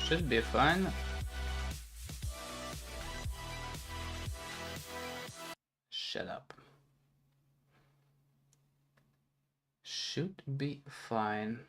Should be fine. Shut up. Should be fine.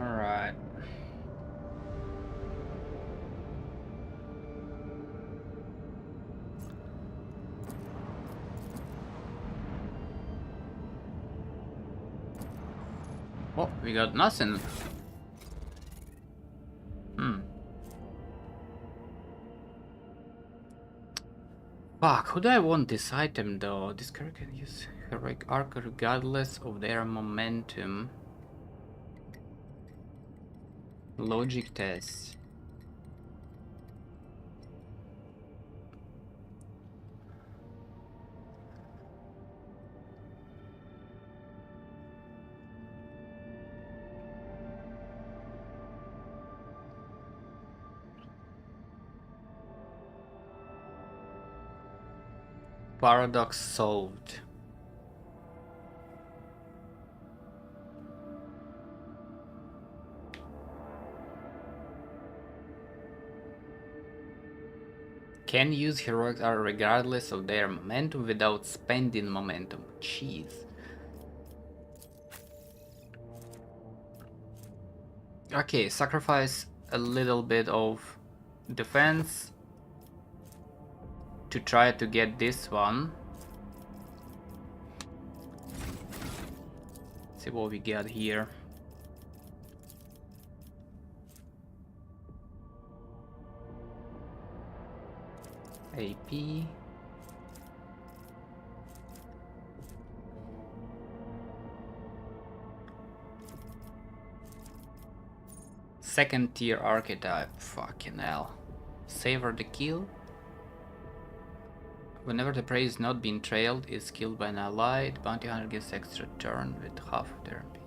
All right. Oh, we got nothing. Fuck, who do I want this item though? This character can use heroic arc regardless of their momentum. Logic test. Paradox solved. Can use heroic arc regardless of their momentum without spending momentum. Jeez. Okay, sacrifice a little bit of defense to try to get this one. See what we got here. AP. Second tier archetype. Fucking hell. Savor the kill. Whenever the prey is not being trailed, is killed by an ally, the bounty hunter gets extra turn with half of their MP.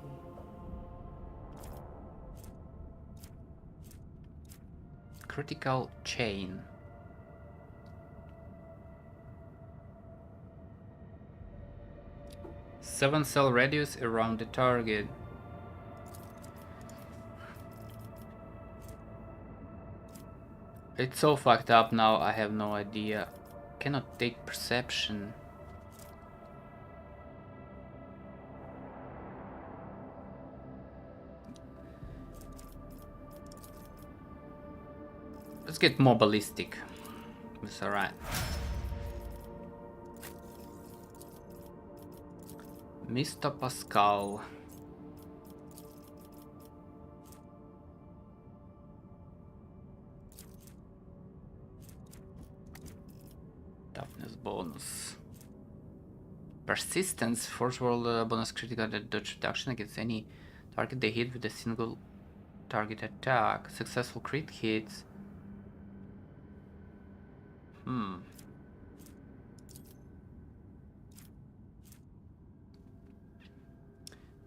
Critical chain. Seven cell radius around the target. It's so fucked up now, I have no idea. Cannot take perception. Let's get more ballistic. It's alright. Mr. Pascal. Toughness bonus. Persistence, force world bonus critical dodge reduction against any target they hit with a single target attack. Successful crit hits.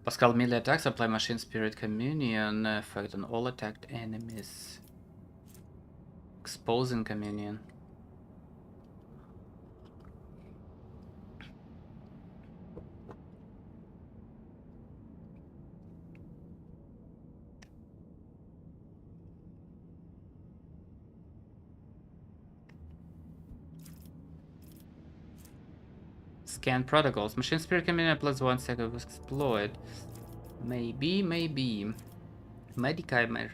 Pascal melee attacks apply machine spirit communion effect on all attacked enemies. Exposing communion. Scan protocols. Machine spirit can plus 1 second of exploit. Maybe. Medicae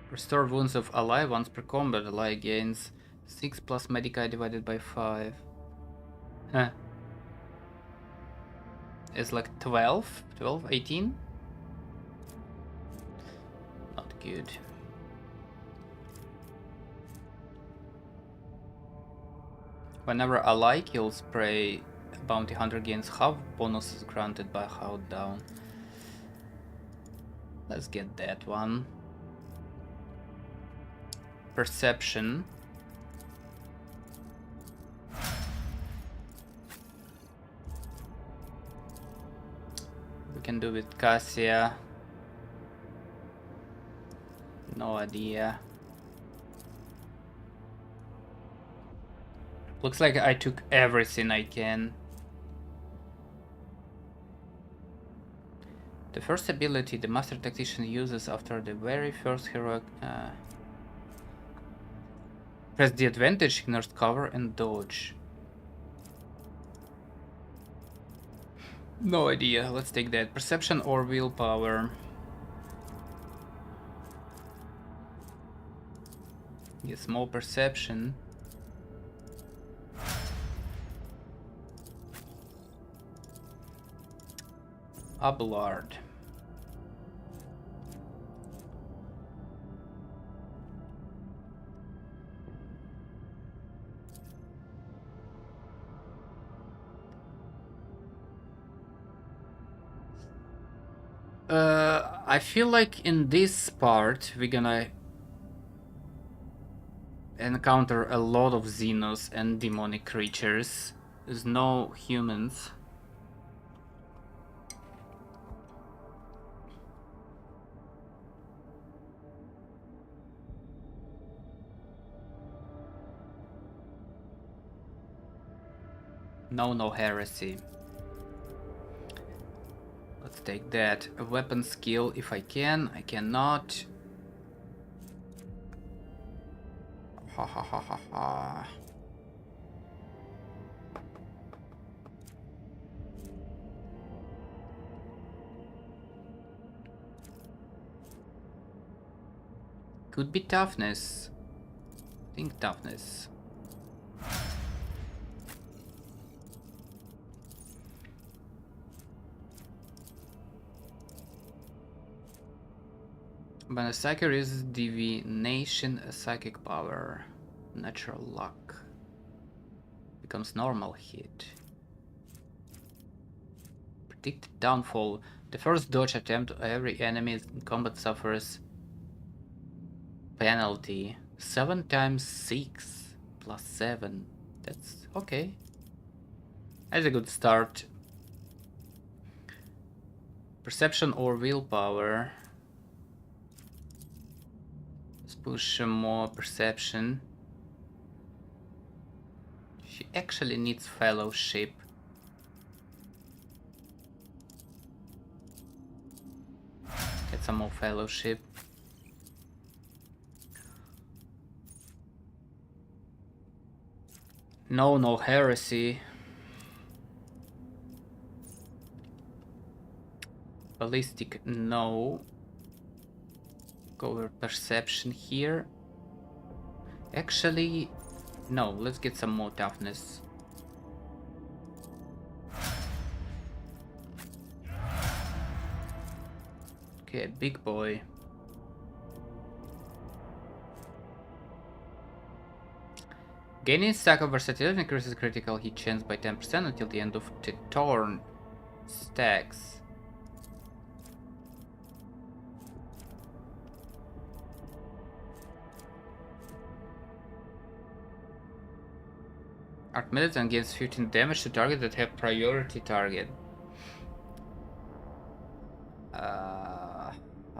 restore wounds of ally once per combat. Ally gains 6 plus Medicae divided by 5. Huh. It's like 12, 18? Not good. Whenever ally kills prey, bounty hunter gains half bonuses granted by Hound down. Let's get that one. Perception. We can do with Cassia. No idea. Looks like I took everything I can. The first ability the Master Tactician uses after the very first heroic... press the advantage, ignores cover and dodge. No idea, let's take that. Perception or willpower. Yes, more perception. Abelard. I feel like in this part we're gonna encounter a lot of Xenos and demonic creatures. There's no humans. No heresy. Let's take that. A weapon skill if I can. I cannot. Ha ha ha ha ha. Could be toughness. I think toughness. When a psychic uses divination, a psychic power, natural luck, becomes normal hit. Predicted downfall. The first dodge attempt, every enemy in combat suffers penalty. 7 times 6 plus 7. That's okay. That's a good start. Perception or willpower. Push more perception. She actually needs fellowship. Get some more fellowship. No heresy. Ballistic, no. Go over perception here. Actually, no, let's get some more toughness. Okay, big boy. Gaining stack of versatility increases critical hit chance by 10% until the end of the turn. Stacks. Arc militant gains 15 damage to target that have priority target. I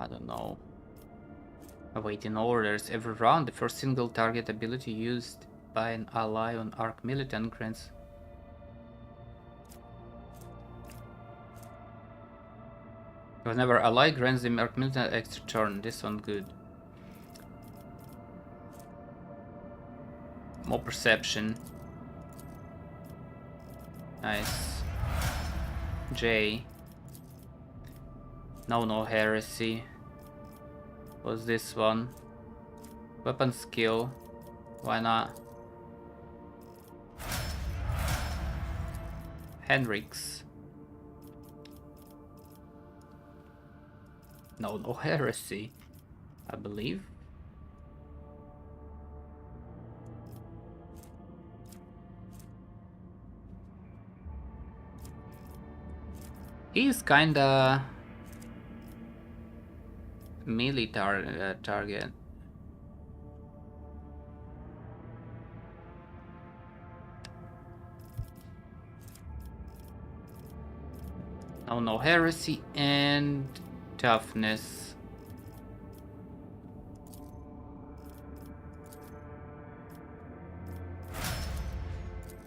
don't know. Awaiting orders. Every round, the first single target ability used by an ally on Arc militant grants. Whenever ally grants the Arc militant extra turn. This one good. More perception. Nice. J. No heresy. What's this one? Weapon skill. Why not? Henrik's. No heresy, I believe. He's kinda melee target. No heresy and toughness.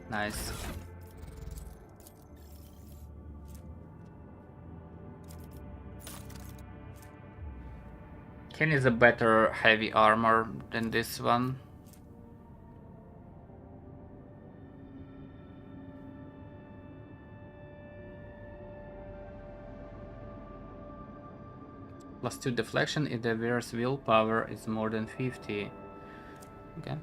Nice. Ken is a better heavy armor than this one. +2 deflection if the wearer's willpower is more than 50. Okay.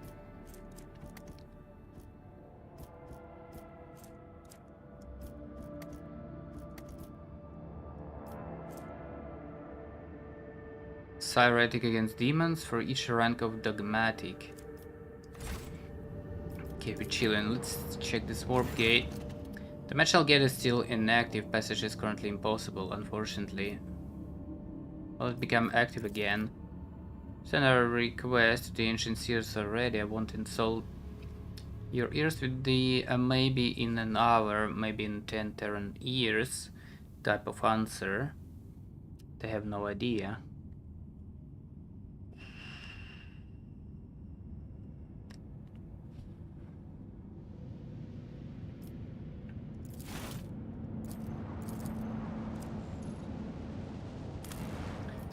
Cyretic against demons for each rank of dogmatic. Okay, we're chilling. Let's check this warp gate. The Metal Gate is still inactive. Passage is currently impossible, unfortunately. Will it become active again? Send a request to the ancient seers already. I won't insult your ears with the maybe in an hour, maybe in 10 Terran years type of answer. They have no idea.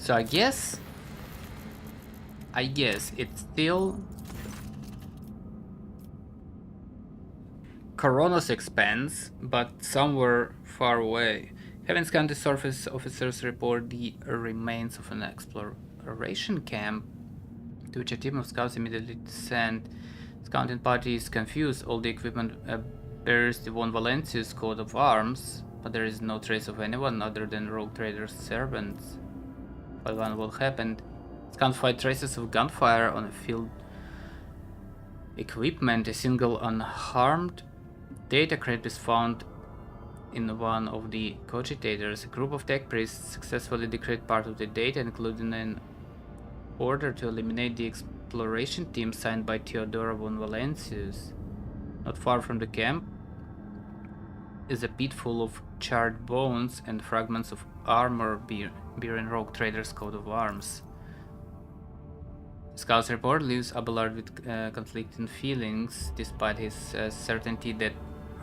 So I guess it's still Corona's expense, but somewhere far away. Having scanned the surface, officers report the remains of an exploration camp, to which a team of scouts immediately sent. Scouting party is confused. All the equipment bears the Von Valencius coat of arms, but there is no trace of anyone other than rogue traders' servants. But what will happen? Scouts find traces of gunfire on a field equipment. A single unharmed data crate is found in one of the cogitators. A group of tech priests successfully decrypted part of the data, including an order to eliminate the exploration team signed by Theodora von Valencius. Not far from the camp is a pit full of charred bones and fragments of armor bearing rogue traders' coat of arms. Scout's report leaves Abelard with conflicting feelings, despite his certainty that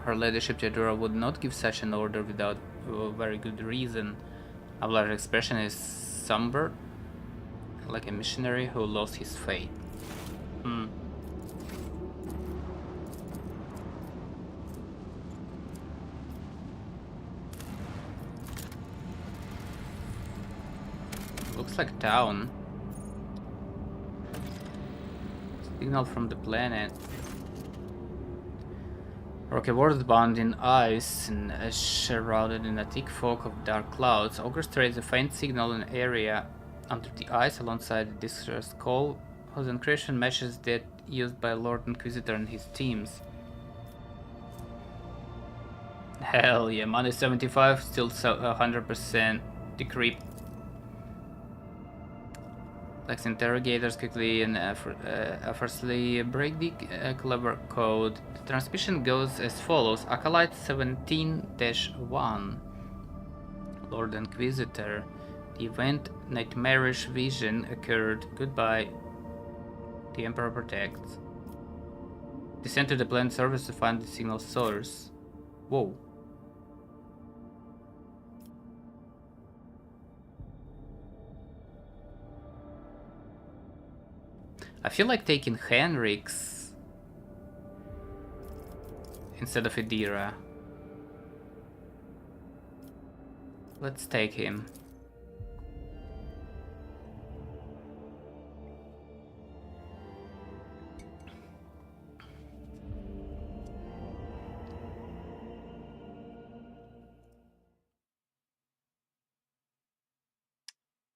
her ladyship Theodora would not give such an order without a very good reason. Abelard's expression is somber, like a missionary who lost his faith. Looks like town. Signal from the planet. Rocky world bound in ice and shrouded in a thick fog of dark clouds. Orchestrates a faint signal in an area under the ice alongside the distress call, whose encryption matches that used by Lord Inquisitor and his teams. Hell yeah, minus 75, still 100% decrypt. Lex interrogators quickly and effortlessly break the clever code. The transmission goes as follows. Acolyte 17-1. Lord Inquisitor. The event nightmarish vision occurred. Goodbye. The Emperor protects. Descend to the planet surface to find the signal source. Whoa. I feel like taking Henrik's instead of Idira. Let's take him.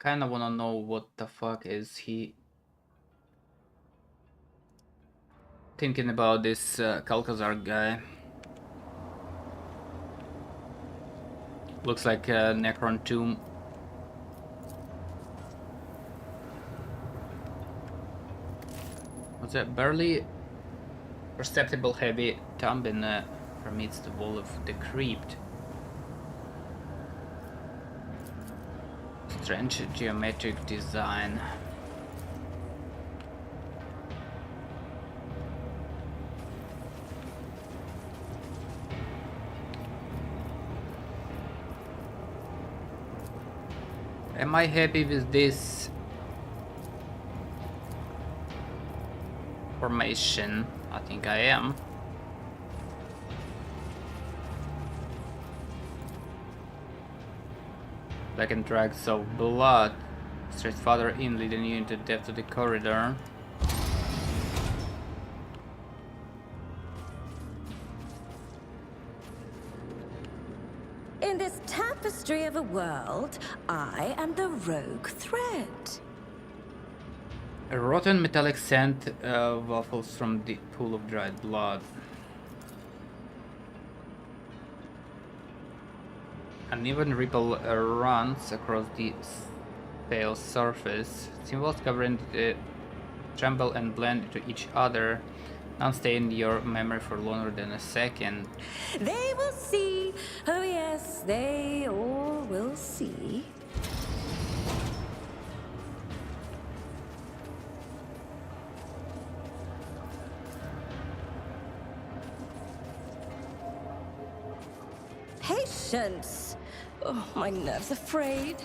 Kinda wanna know what the fuck is he thinking about this Kalkazar guy. Looks like a Necron tomb. What's that? Barely perceptible heavy thumping permeates the wall of the crypt. Strange geometric design. Am I happy with this formation? I think I am. Black and drags of blood straight farther in, leading you into the depth of the corridor. In this tapestry of a world, I am the rogue thread. A rotten metallic scent waffles from the pool of dried blood. An even ripple runs across the pale surface. Symbols covering the tremble and blend into each other. None stay in your memory for longer than a second. They will see. Oh yes, they all will see. Patience. Oh, my nerves are frayed.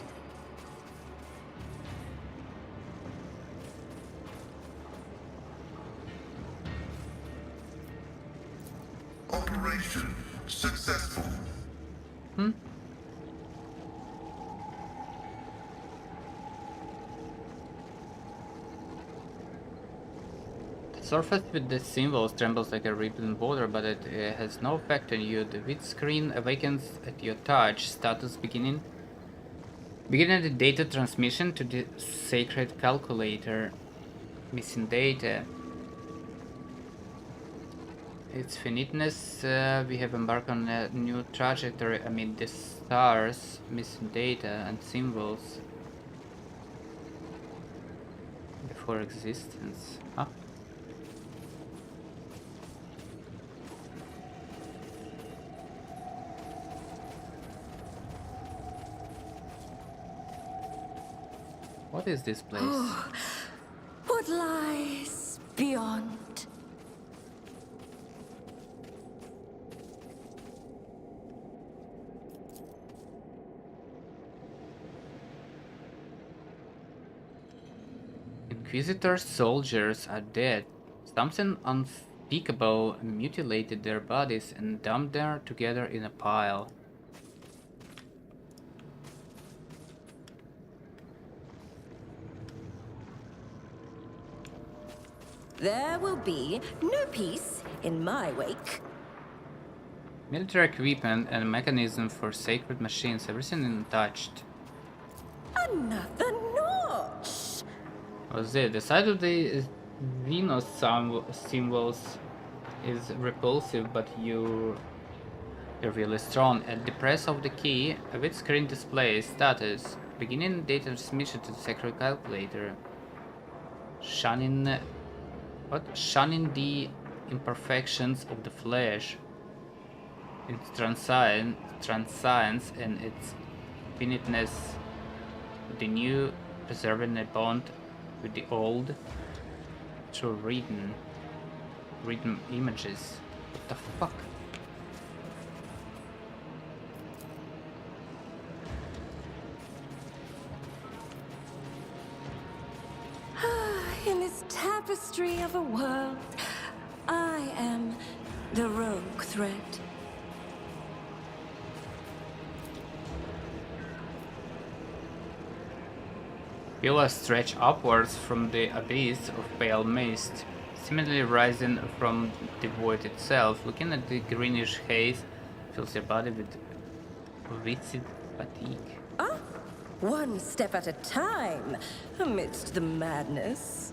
Operation successful. The surface with the symbols trembles like a rippling water, but it has no effect on you. The vid screen awakens at your touch. Status beginning the data transmission to the sacred calculator. Missing data. Its finiteness, we have embarked on a new trajectory amid the stars, missing data and symbols before existence. Huh? What is this place? Oh, what lies beyond? Inquisitor soldiers are dead. Something unspeakable mutilated their bodies and dumped them together in a pile. There will be no peace in my wake. Military equipment and mechanism for sacred machines, everything untouched. Another notch. Was it? The sight of the Venus symbols is repulsive, but you're really strong. At the press of the key, a bit screen displays status. Beginning data transmission to the sacred calculator. Shunning the imperfections of the flesh. Its transience and its finiteness. The new preserving a bond with the old through reading images. What the fuck? In this tapestry of a world, I am the rogue threat. Pillars stretch upwards from the abyss of pale mist, seemingly rising from the void itself. Looking at the greenish haze fills your body with viscid fatigue. Ah, one step at a time amidst the madness.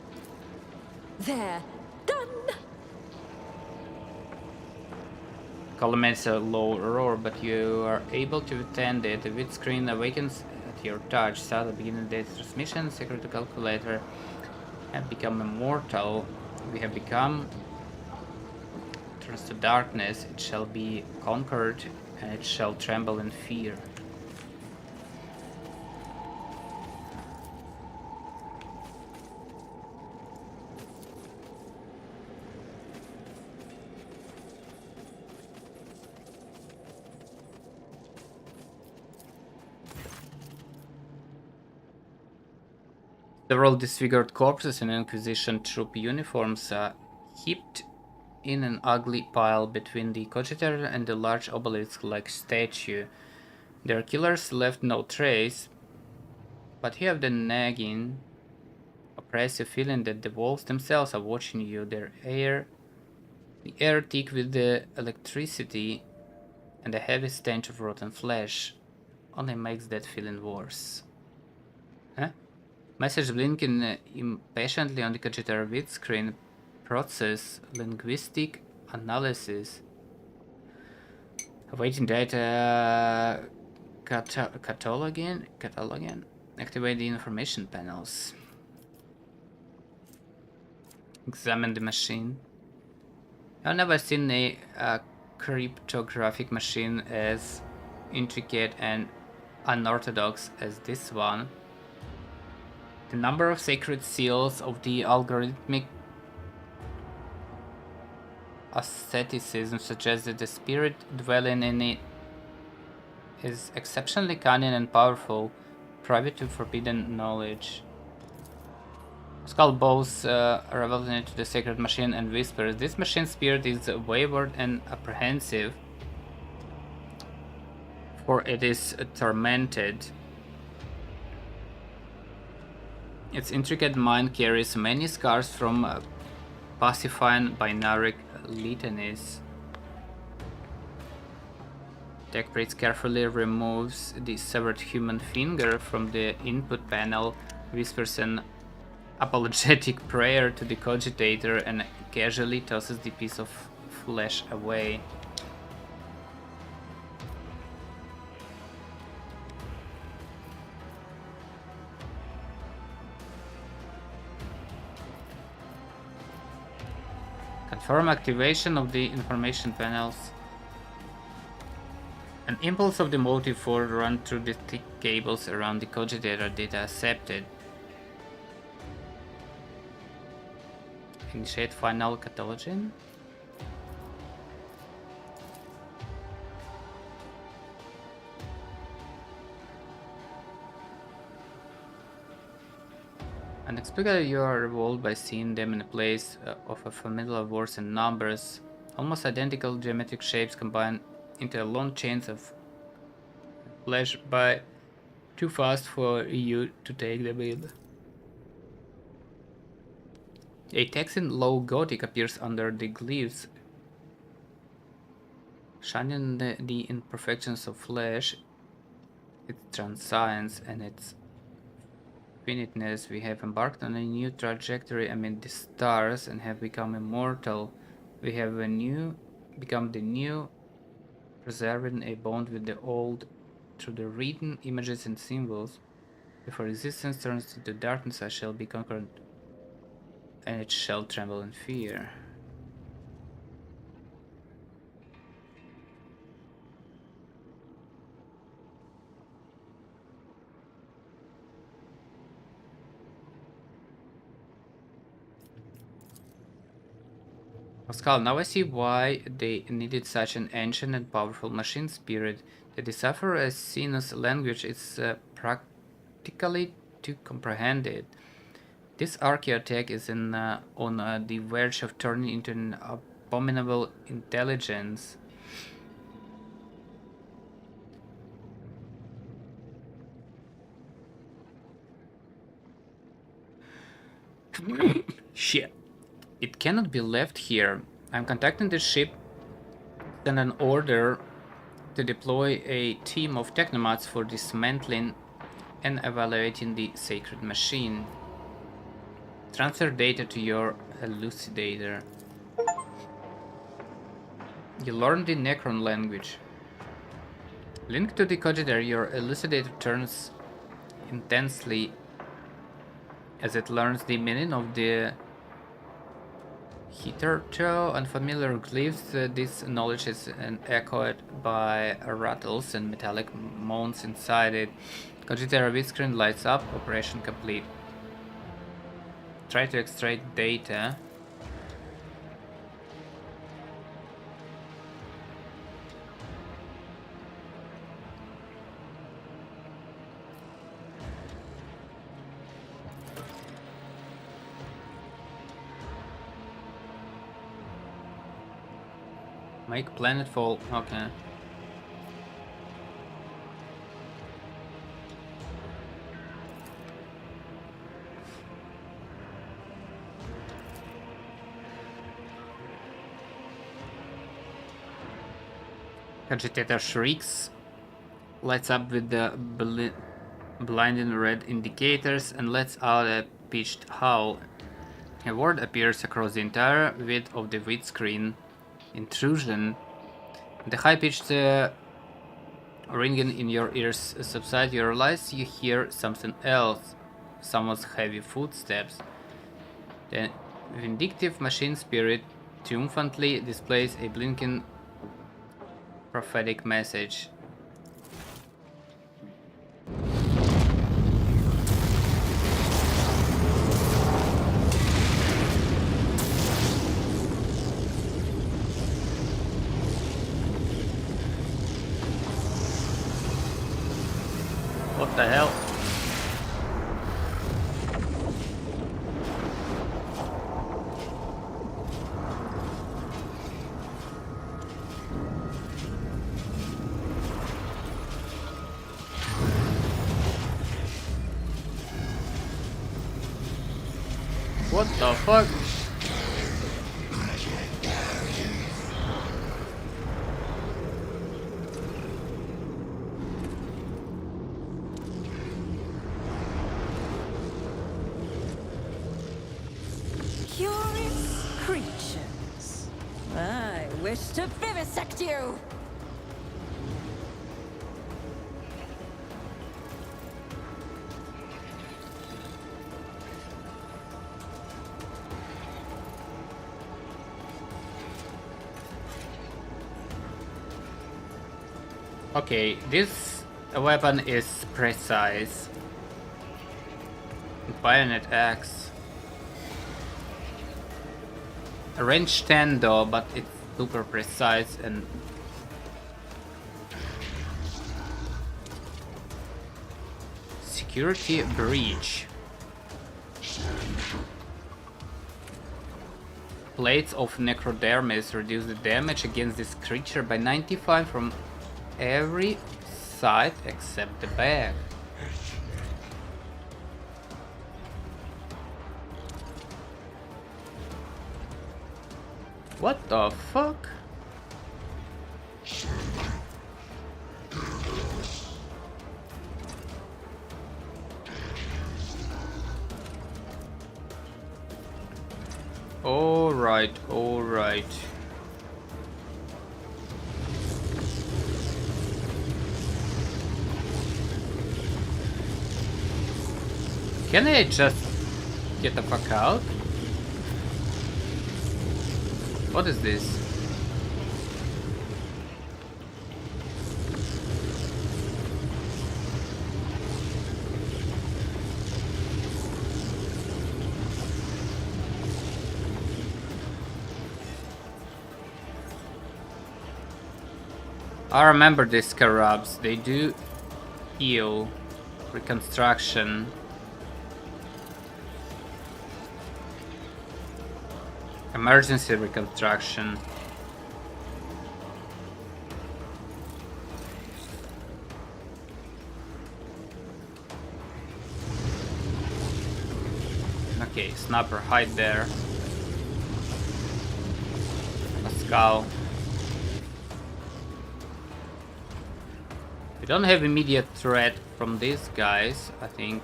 There, done. Column makes a low roar, but you are able to withstand it. The windscreen awakens at your touch. Start beginning the transmission. Secret calculator have become immortal. We have become. Turns to darkness. It shall be conquered, and it shall tremble in fear. Several disfigured corpses in Inquisition troop uniforms are heaped in an ugly pile between the cogitator and the large obelisk-like statue. Their killers left no trace, but you have the nagging, oppressive feeling that the walls themselves are watching you. The air thick with the electricity and the heavy stench of rotten flesh only makes that feeling worse. Huh? Message blinking impatiently on the cogitator windscreen. Process linguistic analysis. Awaiting data cataloging. Activate the information panels. Examine the machine. I've never seen a cryptographic machine as intricate and unorthodox as this one. The number of sacred seals of the algorithmic asceticism suggests that the spirit dwelling in it is exceptionally cunning and powerful, privy to forbidden knowledge. Skull bows reveling into the sacred machine and whispers, "This machine spirit is wayward and apprehensive, for it is tormented. Its intricate mind carries many scars from pacifying binary litanies." Tech Priest carefully removes the severed human finger from the input panel, whispers an apologetic prayer to the cogitator, and casually tosses the piece of flesh away. Confirm activation of the information panels. An impulse of the motive force run through the thick cables around the cogitator. Data accepted. Initiate final cataloging. Unexpectedly, you are revolted by seeing them in a place of a familiar words and numbers. Almost identical geometric shapes combined into a long chains of flash by too fast for you to take them in. A text in low Gothic appears under the glyphs, shining the imperfections of flesh, its transience and its finiteness. We have embarked on a new trajectory amid the stars and have become immortal. We have become the new, preserving a bond with the old through the written images and symbols. Before existence turns into darkness, I shall be conquered, and it shall tremble in fear. Pascal, now I see why they needed such an ancient and powerful machine spirit. The decipher a Sinus language is practically to comprehend it. This archaeotech is on the verge of turning into an abominable intelligence. Shit. It cannot be left here. I'm contacting the ship. Send an order to deploy a team of technomats for dismantling and evaluating the sacred machine. Transfer data to your elucidator. You learn the Necron language. Linked to the cogitator, your elucidator turns intensely as it learns the meaning of the hitherto unfamiliar glyphs. This knowledge is echoed by rattles and metallic moans inside it. Cogitator windscreen lights up. Operation complete. Try to extract data. Make planetfall. Okay. Agitator shrieks, lights up with the blinding red indicators, and lets out a pitched howl. A word appears across the entire width of the windscreen. Intrusion. The high-pitched ringing in your ears subsides. You realize you hear something else. Someone's heavy footsteps. The vindictive machine spirit triumphantly displays a blinking prophetic message. What the hell? What the fuck? Curious creatures. I wish to vivisect you. Okay, this weapon is precise. Bayonet axe. Range 10 though, but it's super precise and security breach. Plates of necrodermis reduce the damage against this creature by 95 from every side except the back. What the fuck? Alright, alright. Can I just get the fuck out? What is this? I remember these scarabs. They do heal. Reconstruction. Emergency reconstruction. Okay, sniper, hide there. Pascal. We don't have immediate threat from these guys, I think.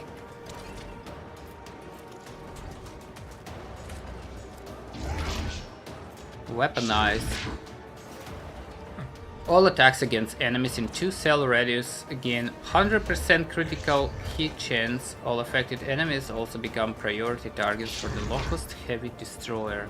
Weaponized. All attacks against enemies in 2-cell radius gain 100% critical hit chance. All affected enemies also become priority targets for the Locust Heavy Destroyer.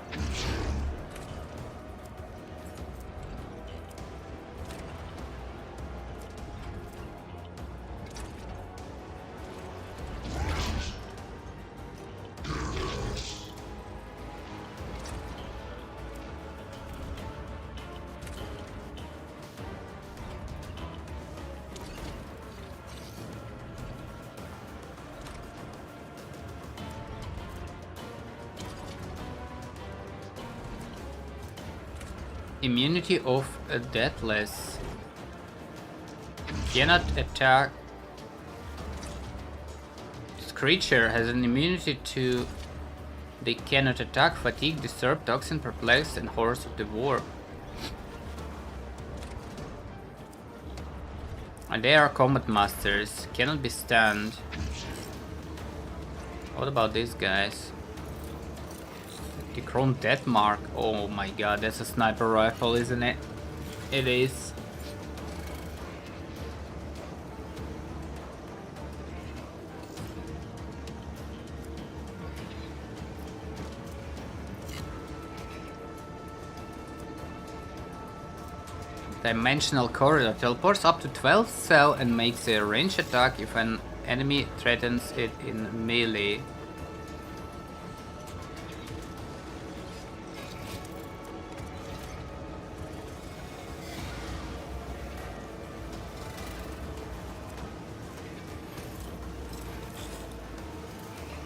Immunity of a Deathless. Cannot attack. This creature has an immunity to they cannot attack, fatigue, disturb, toxin, perplex, and horrors of the war. And they are combat masters, cannot be stunned. What about these guys? The Chrome Death Mark. Oh my god, that's a sniper rifle, isn't it? It is. Dimensional Corridor teleports up to 12 cell and makes a range attack if an enemy threatens it in melee.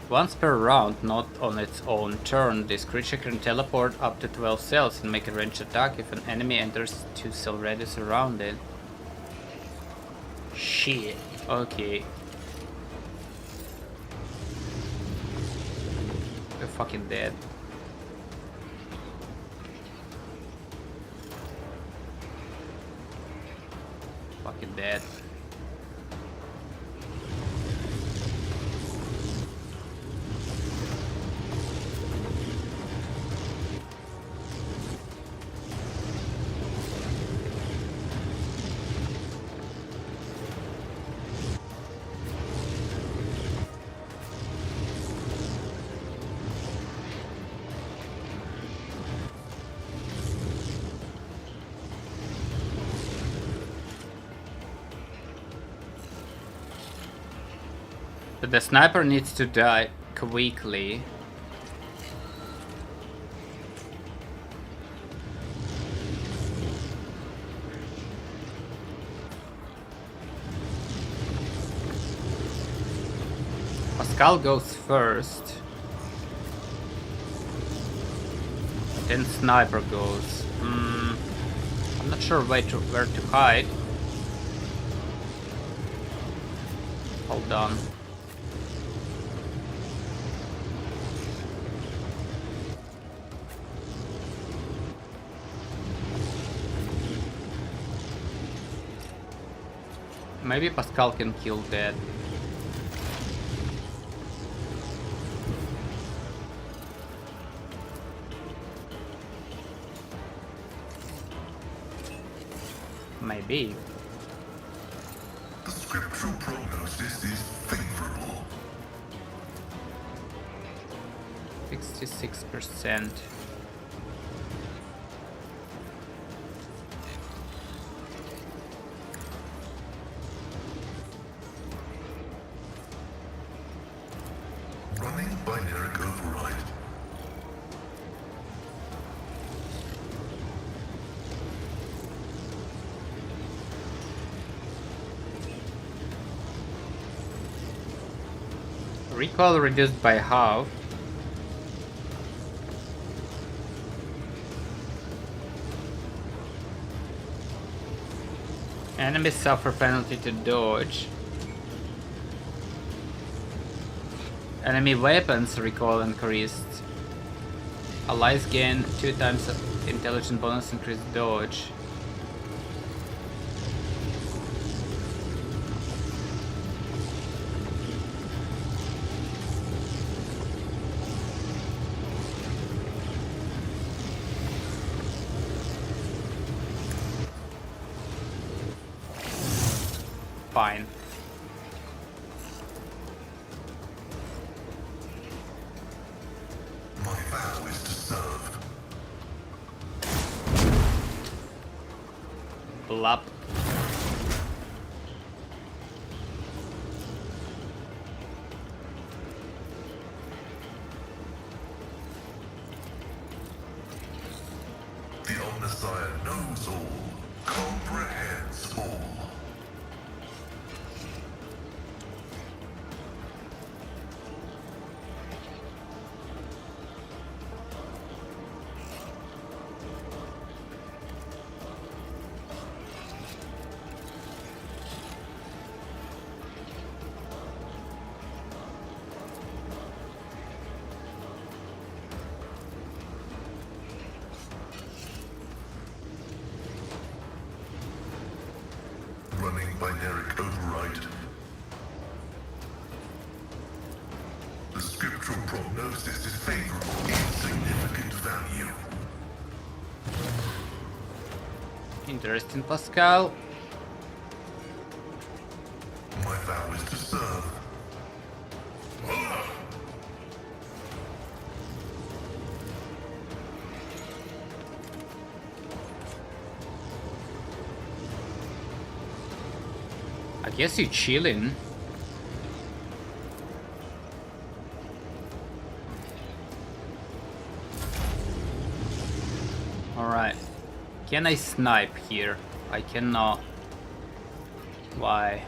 Once per round, not on its own turn, this creature can teleport up to 12 cells and make a ranged attack if an enemy enters 2-cell radius around it. Shit. Okay. We're fucking dead. Fucking dead. But the sniper needs to die quickly. Pascal goes first. Then sniper goes. I'm not sure where to hide. Hold on. Maybe Pascal can kill that. Maybe. The scriptural prognosis is favorable. 66%. Running binary override. Recoil reduced by half. Enemies suffer penalty to dodge. Enemy weapons recoil increased. Allies gain 2 times intelligence bonus, increased dodge. Fine. My vow is to serve. Blop. The Omnissiah knows all, comprehends all. Running binaric override. The scriptural prognosis is favorable in significant value. Interesting, Pascal. My vow is to serve. I guess you're chilling. Alright. Can I snipe here? I cannot. Why?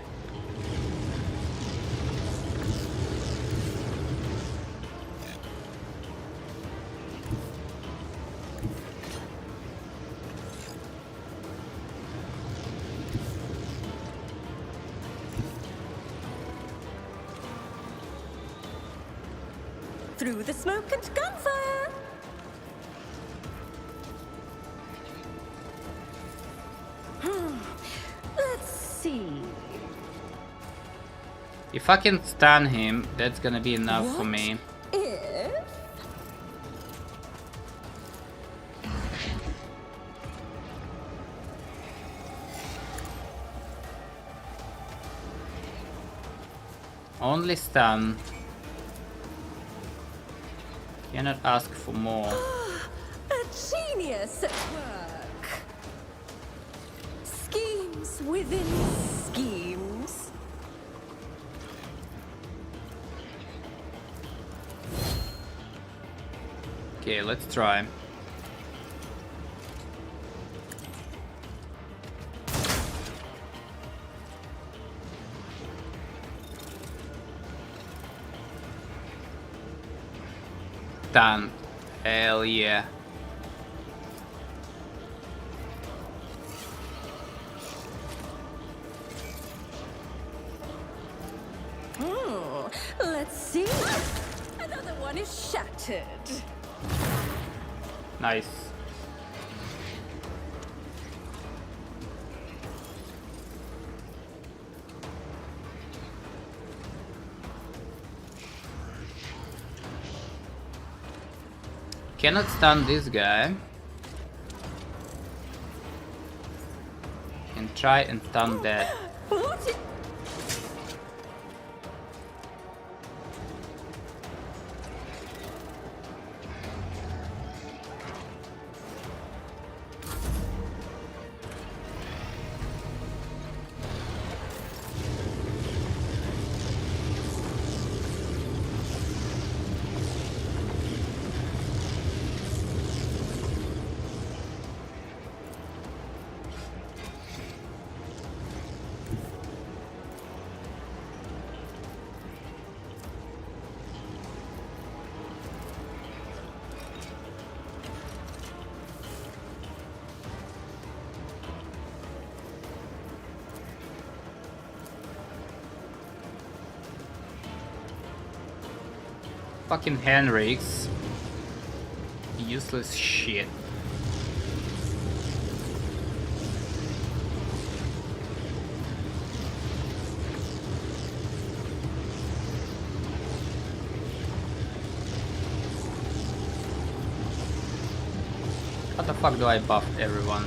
Through the smoke and gunfire. Let's see. If I can stun him, that's gonna be enough for What me. if? Only stun. Cannot ask for more. A genius at work. Schemes within schemes. Okay, let's try. Done. Hell yeah. Let's see. Another one is shattered. Nice. Cannot stun this guy. Can try and stun that. What? Fucking Henriks. Useless shit. How the fuck do I buff everyone?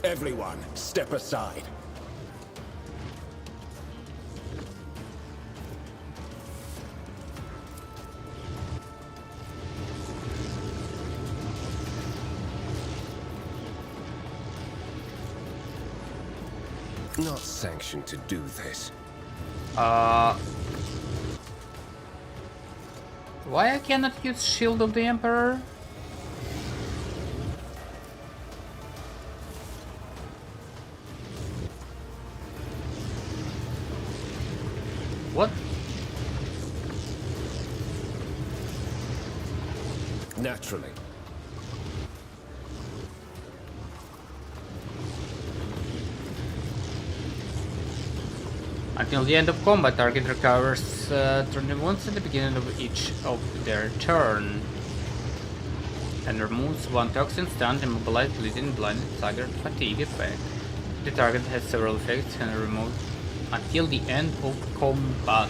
Everyone, step aside. Not sanctioned to do this. Why I cannot use Shield of the Emperor? What? Naturally. Until the end of combat, target recovers turn wounds at the beginning of each of their turn. And removes one toxin, stun, immobilized, bleeding, blinded, staggered, fatigue effect. The target has several effects and removed until the end of combat.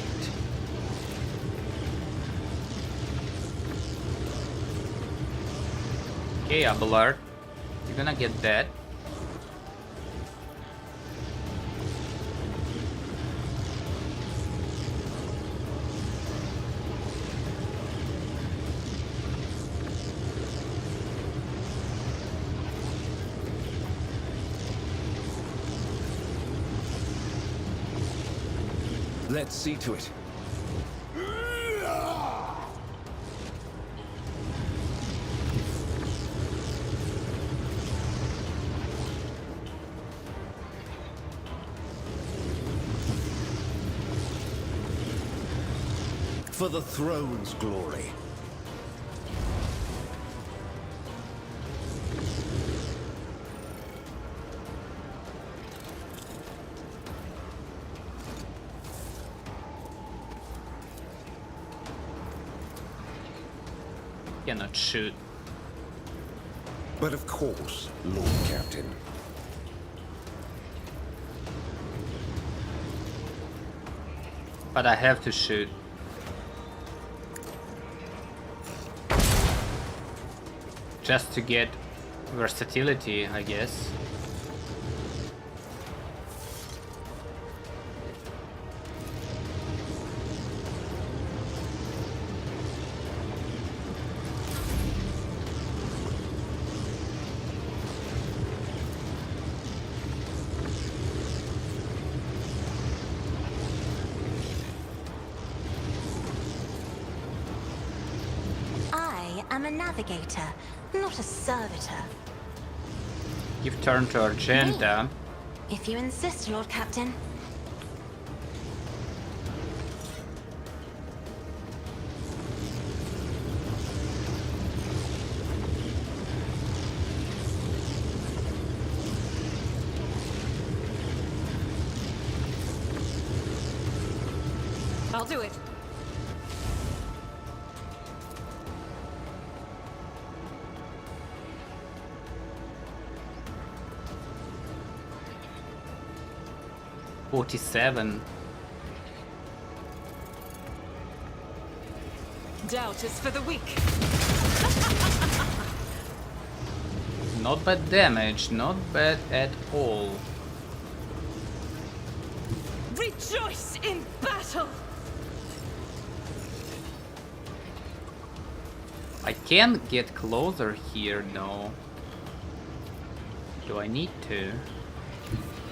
Okay, Abelard, you're gonna get that. Let's see to it. For the throne's glory. Cannot shoot. But of course, Lord Captain. But I have to shoot. Just to get versatility, I guess. I'm a navigator, not a servitor. Give turn to Argenta. If you insist, Lord Captain. I'll do it. $47. Doubt is for the weak. Not bad damage, not bad at all. Rejoice in battle! I can get closer here, no. Do I need to?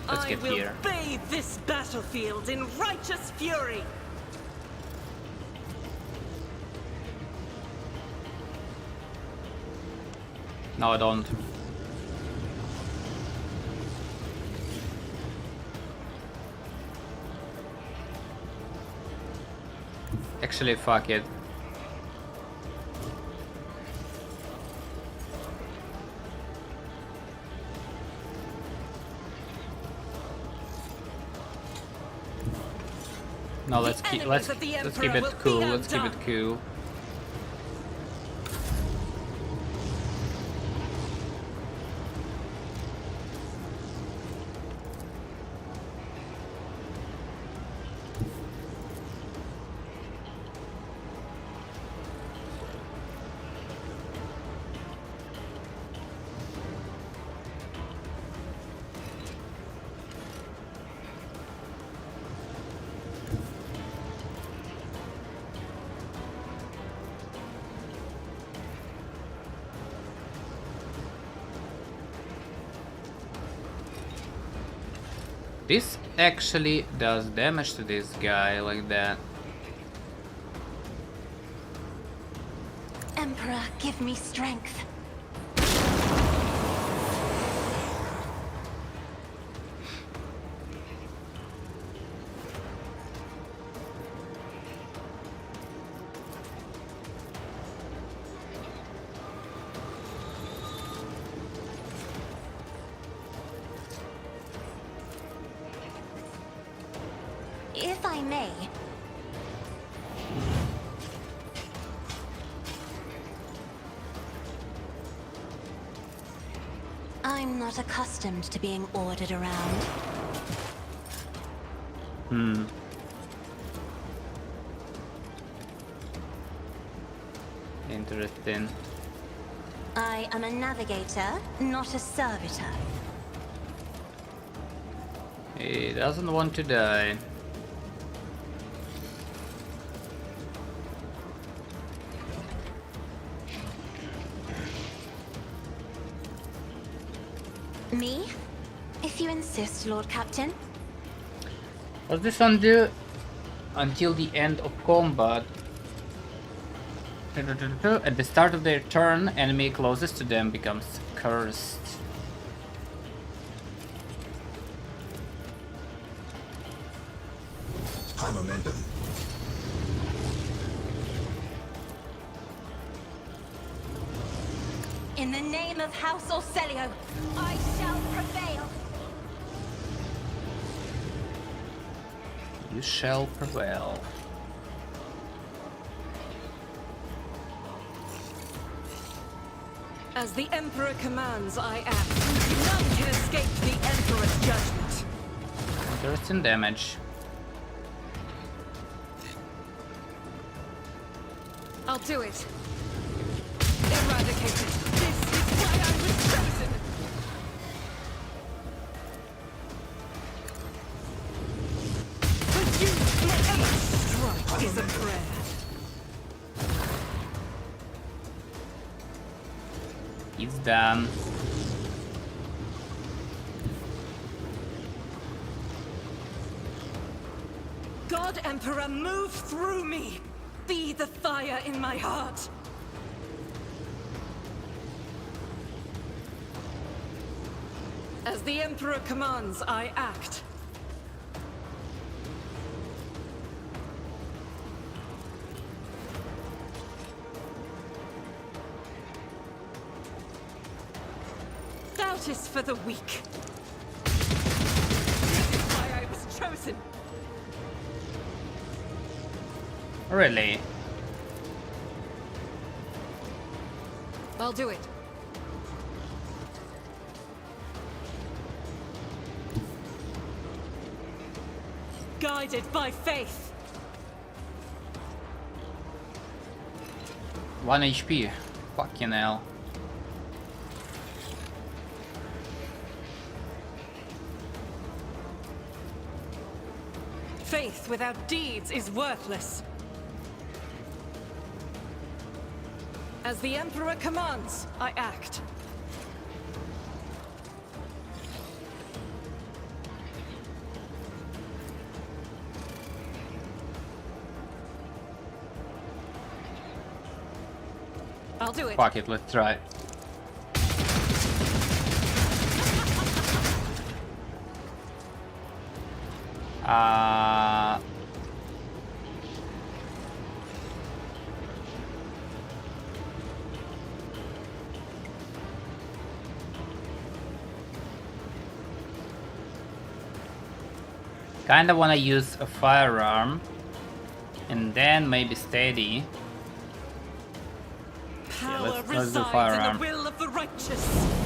Let's get here. I will bathe this battlefield in righteous fury! No, I don't. Actually, fuck it. No, let's keep it cool. Let's keep it cool. This actually does damage to this guy like that. Emperor, give me strength. If I may. I'm not accustomed to being ordered around. Interesting. I am a navigator, not a servitor. He doesn't want to die. Me? If you insist, Lord Captain. What's this undo? Until the end of combat. At the start of their turn, enemy closest to them becomes cursed. High momentum. In the name of House Orselio, I shall prevail. You shall prevail. As the Emperor commands, I act. None can escape the Emperor's judgment. Interesting damage. I'll do it. Eradicated. This is why I was chosen. But you, my every strike is a prayer. He's done. God Emperor, move through me. Be the fire in my heart. As the Emperor commands, I act. Doubt is for the weak. This is why I was chosen. Really? I'll do it. Guided by faith. 1 HP. Fucking hell. Faith without deeds is worthless. As the Emperor commands, I act. I'll do it. Fuck it, let's try. Kinda wanna use a firearm and then maybe steady. Power let's do resides in firearm. the will of the righteous.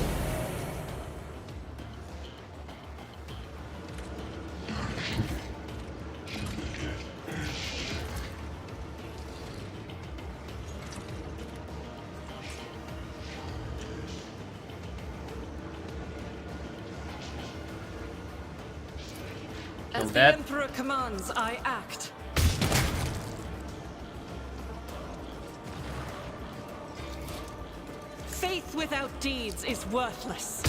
As the that. Emperor commands, I act. Faith without deeds is worthless.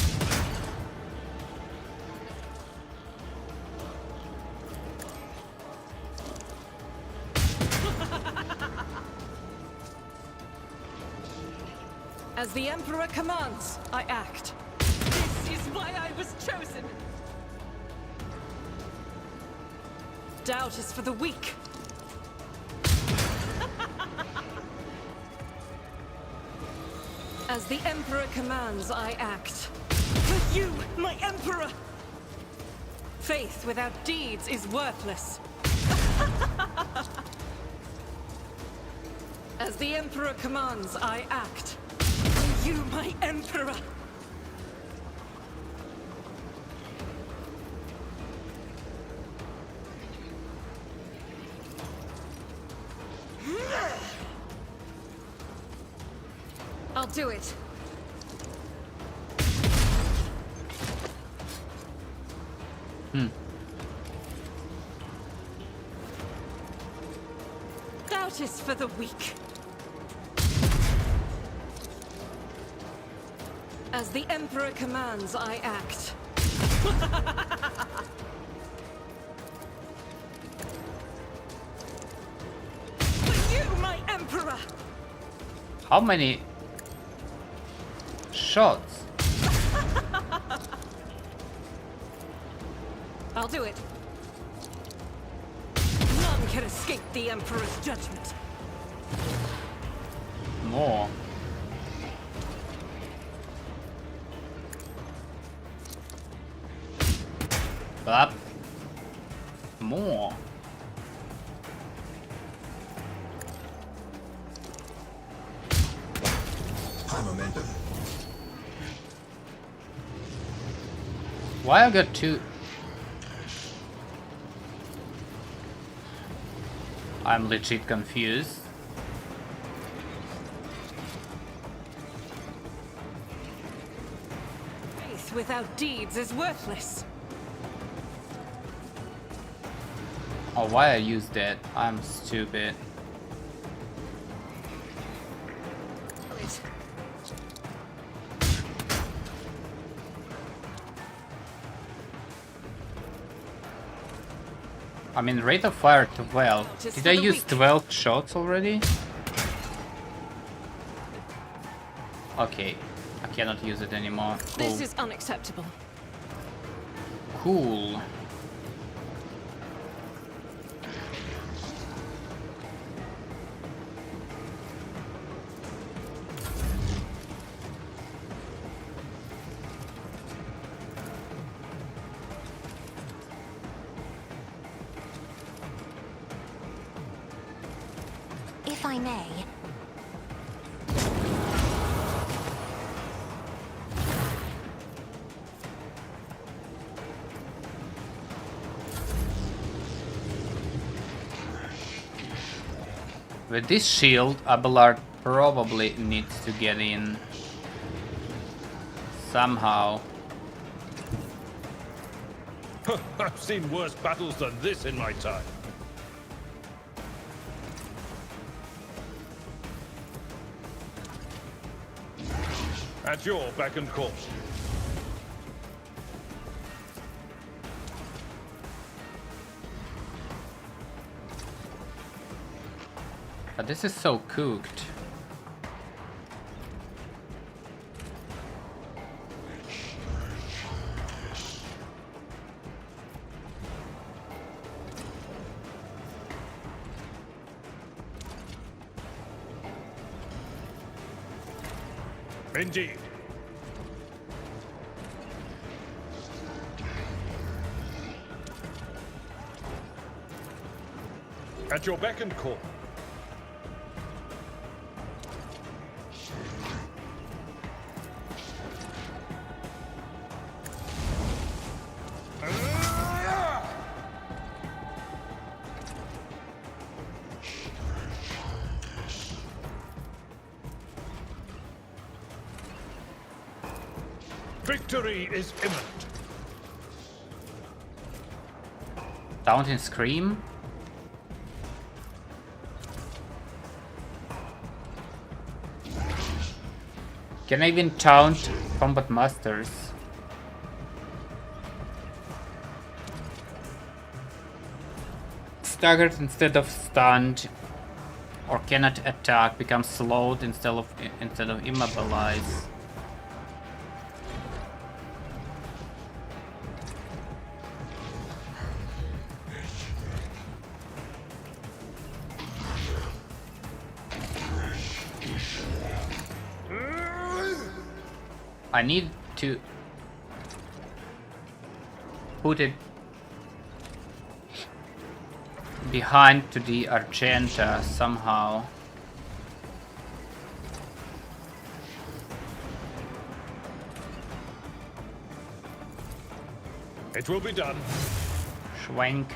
As the Emperor commands, I act. This is why I was chosen. Doubt is for the weak. As the Emperor commands, I act. For you, my Emperor! Faith without deeds is worthless. As the Emperor commands, I act. For you, my Emperor! I'll do it. Doubt is for the weak. As the Emperor commands, I act. For you, my Emperor! How many shots? I'll do it. None can escape the Emperor's judgment. More. Up. More. High momentum. Why I got two? I'm legit confused. Faith without deeds is worthless. Oh, why I used that? I'm stupid. Wait. I mean, rate of fire 12. Just Did for I the use weak. 12 shots already? Okay, I cannot use it anymore. Cool. This is unacceptable. Cool. If I may. With this shield, Abelard probably needs to get in somehow. I've seen worse battles than this in my time. At your beck and call. But this is so cooked. Indeed. At your beck and call. Victory is imminent. Fountain Scream. Can I even taunt combat masters? Staggered instead of stunned, or cannot attack, becomes slowed instead of immobilized. I need to put it behind to the Argenta somehow. It will be done. Schwenk,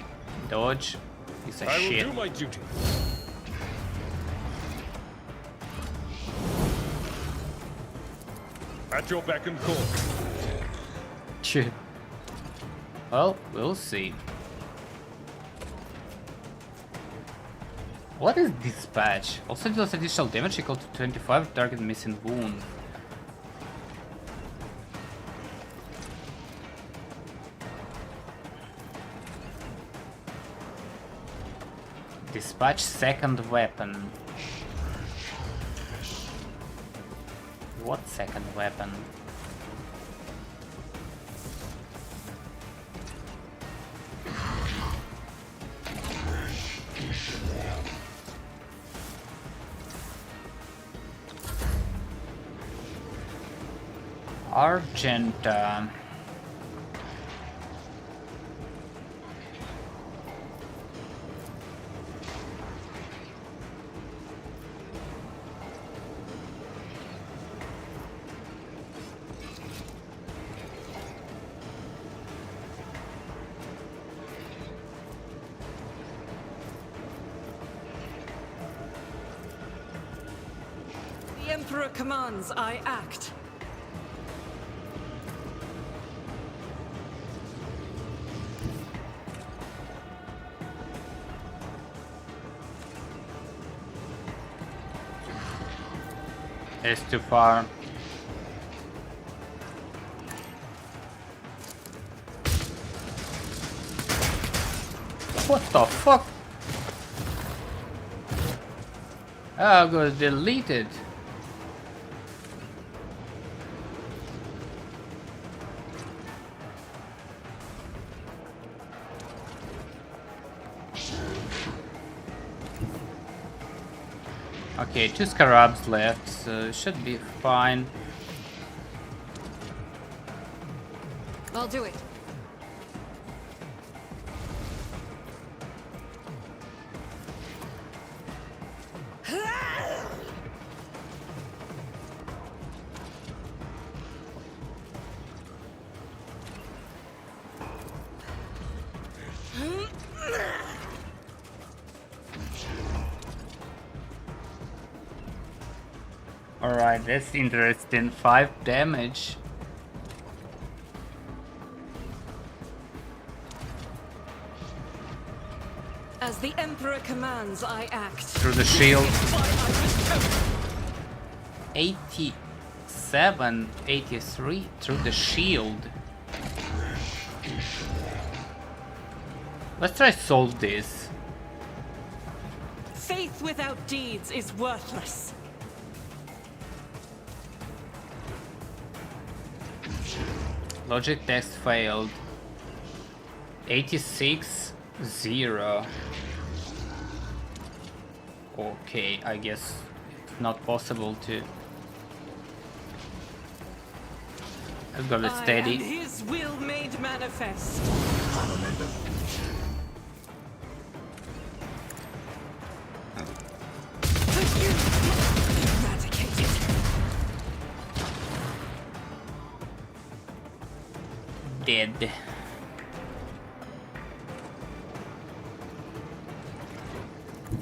dodge, piece of I will shit. do my duty. At your beck and call. Shit. Well, we'll see. What is dispatch? Also deals additional damage equal to 25 target missing wound. Dispatch second weapon. What second weapon? Argenta. The Emperor commands, I act. It's too far. What the fuck? Oh, it was deleted. Okay, 2 scarabs left, so should be fine. I'll do it. Alright, that's interesting. 5 damage. As the Emperor commands, I act. Through the shield. 87, 83 through the shield. Let's try solve this. Faith without deeds is worthless. Logic test failed. 86, 0. Okay, I guess it's not possible to. Let's go with I am steady. his will made manifest. dead.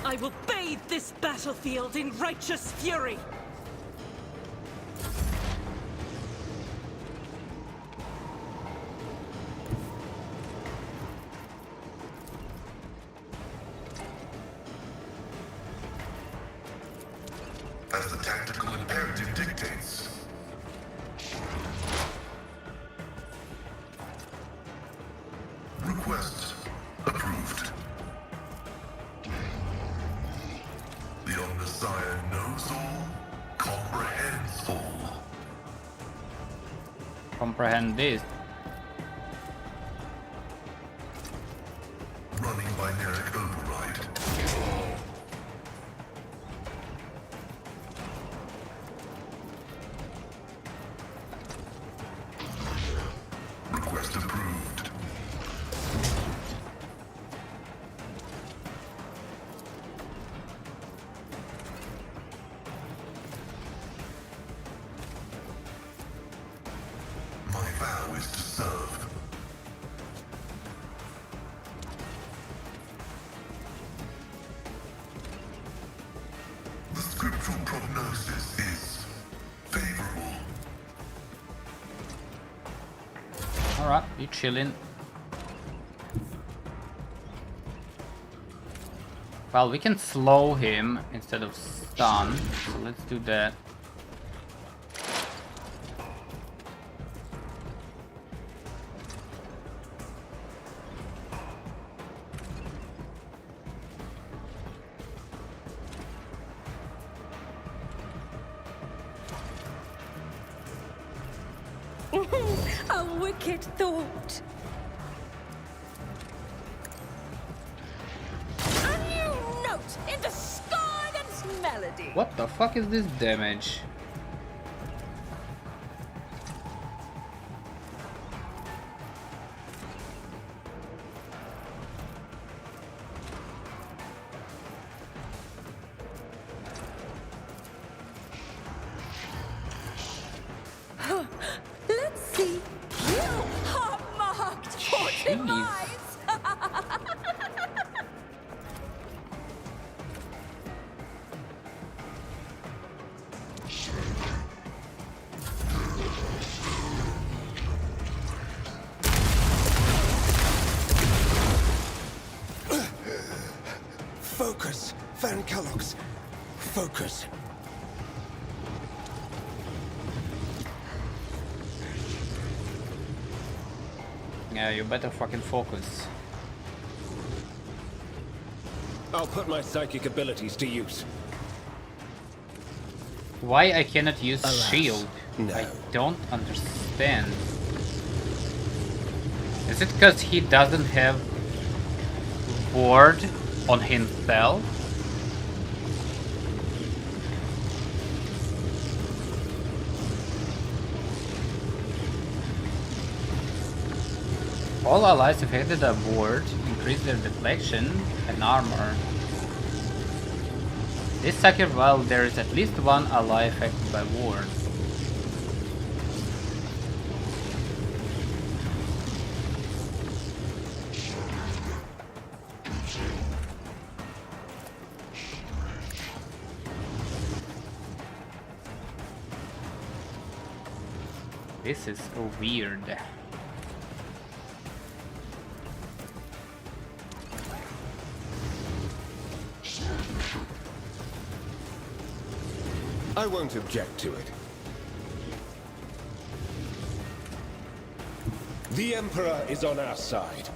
I will bathe this battlefield in righteous fury. As the tactical imperative dictates. Request approved. The Omnissiah knows all, comprehends all. Comprehend this. Running binaric override. Request approved. My vow is to serve. The scriptural prognosis is favorable. Alright, you chillin'. Well, we can slow him instead of stun, so let's do that. A wicked thought. A new note in discordant melody. What the fuck is this damage? Let's see. You are marked for Jeez. demise. Focus, Van Kellogg's. Focus. Yeah, you better fucking focus. I'll put my psychic abilities to use. Why I cannot use Alas, shield? no. I don't understand. Is it because he doesn't have ward on himself? All allies affected by ward increase their deflection and armor. This second while there is at least one ally affected by ward. This is weird. I won't object to it. The Emperor is on our side.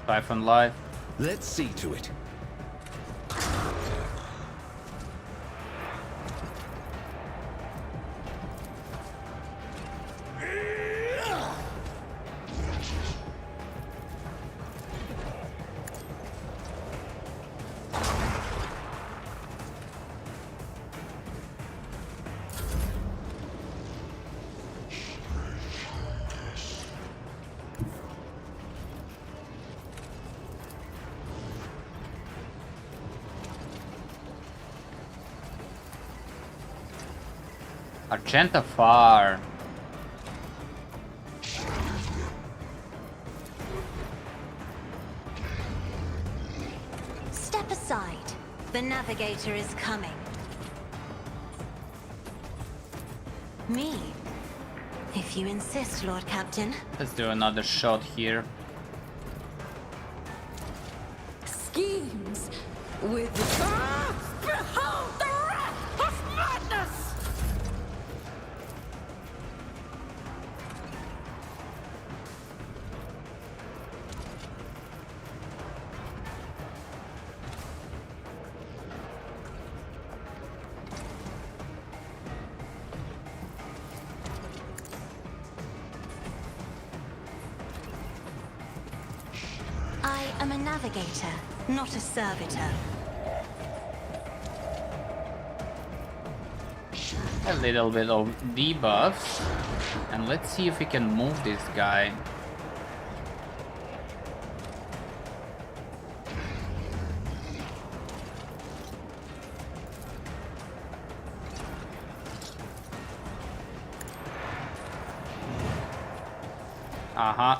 Typhon life. Let's see to it. Argenta far. Step aside. The navigator is coming. Me? If you insist, Lord Captain. Let's do another shot here. Schemes with behold the wrath of madness! I am a navigator, not a servitor. A little bit of debuffs. And let's see if we can move this guy. Uh-huh.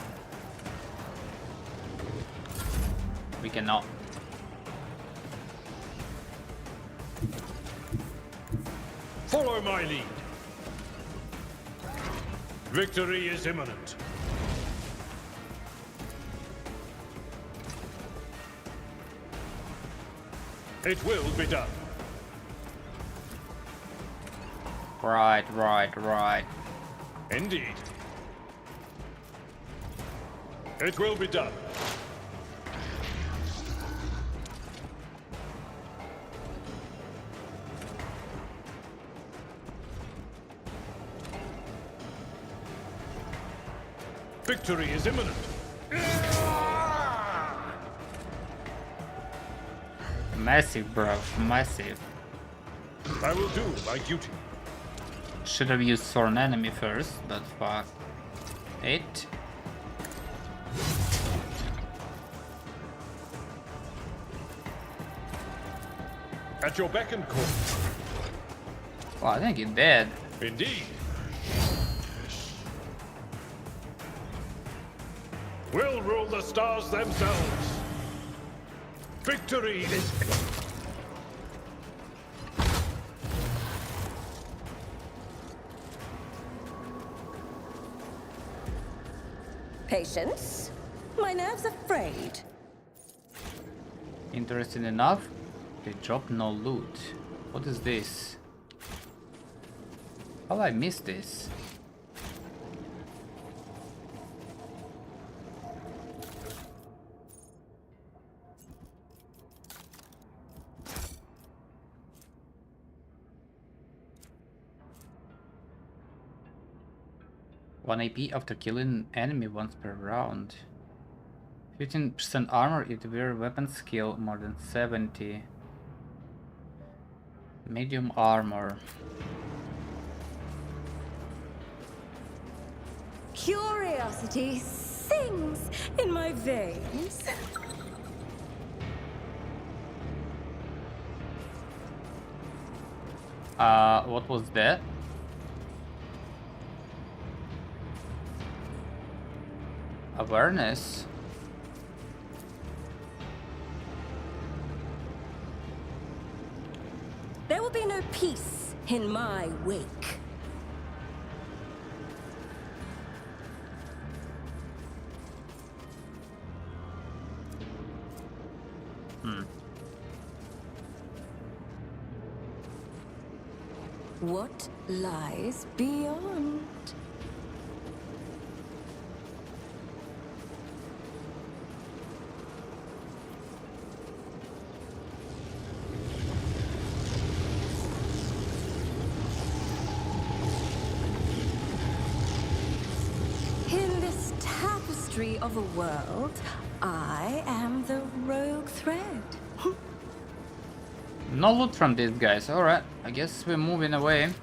We cannot. Follow my lead. Victory is imminent. It will be done. Right. Indeed. It will be done. Victory is imminent. Massive, bro. Massive. I will do my duty. Should have used Thorn Enemy first, but fuck it. At your beck and call. Well, I think he's dead. Indeed. We'll rule the stars themselves. Victory is... Patience? My nerves are frayed. Interesting enough, they drop no loot. What is this? How I missed this? One AP after killing enemy once per round. 15% armor if wear weapon skill more than 70. Medium armor. Curiosity sings in my veins. What was that? Awareness. There will be no peace in my wake. What lies beyond? In this tapestry of a world, I am the rogue thread. No loot from these guys. Alright, I guess we're moving away.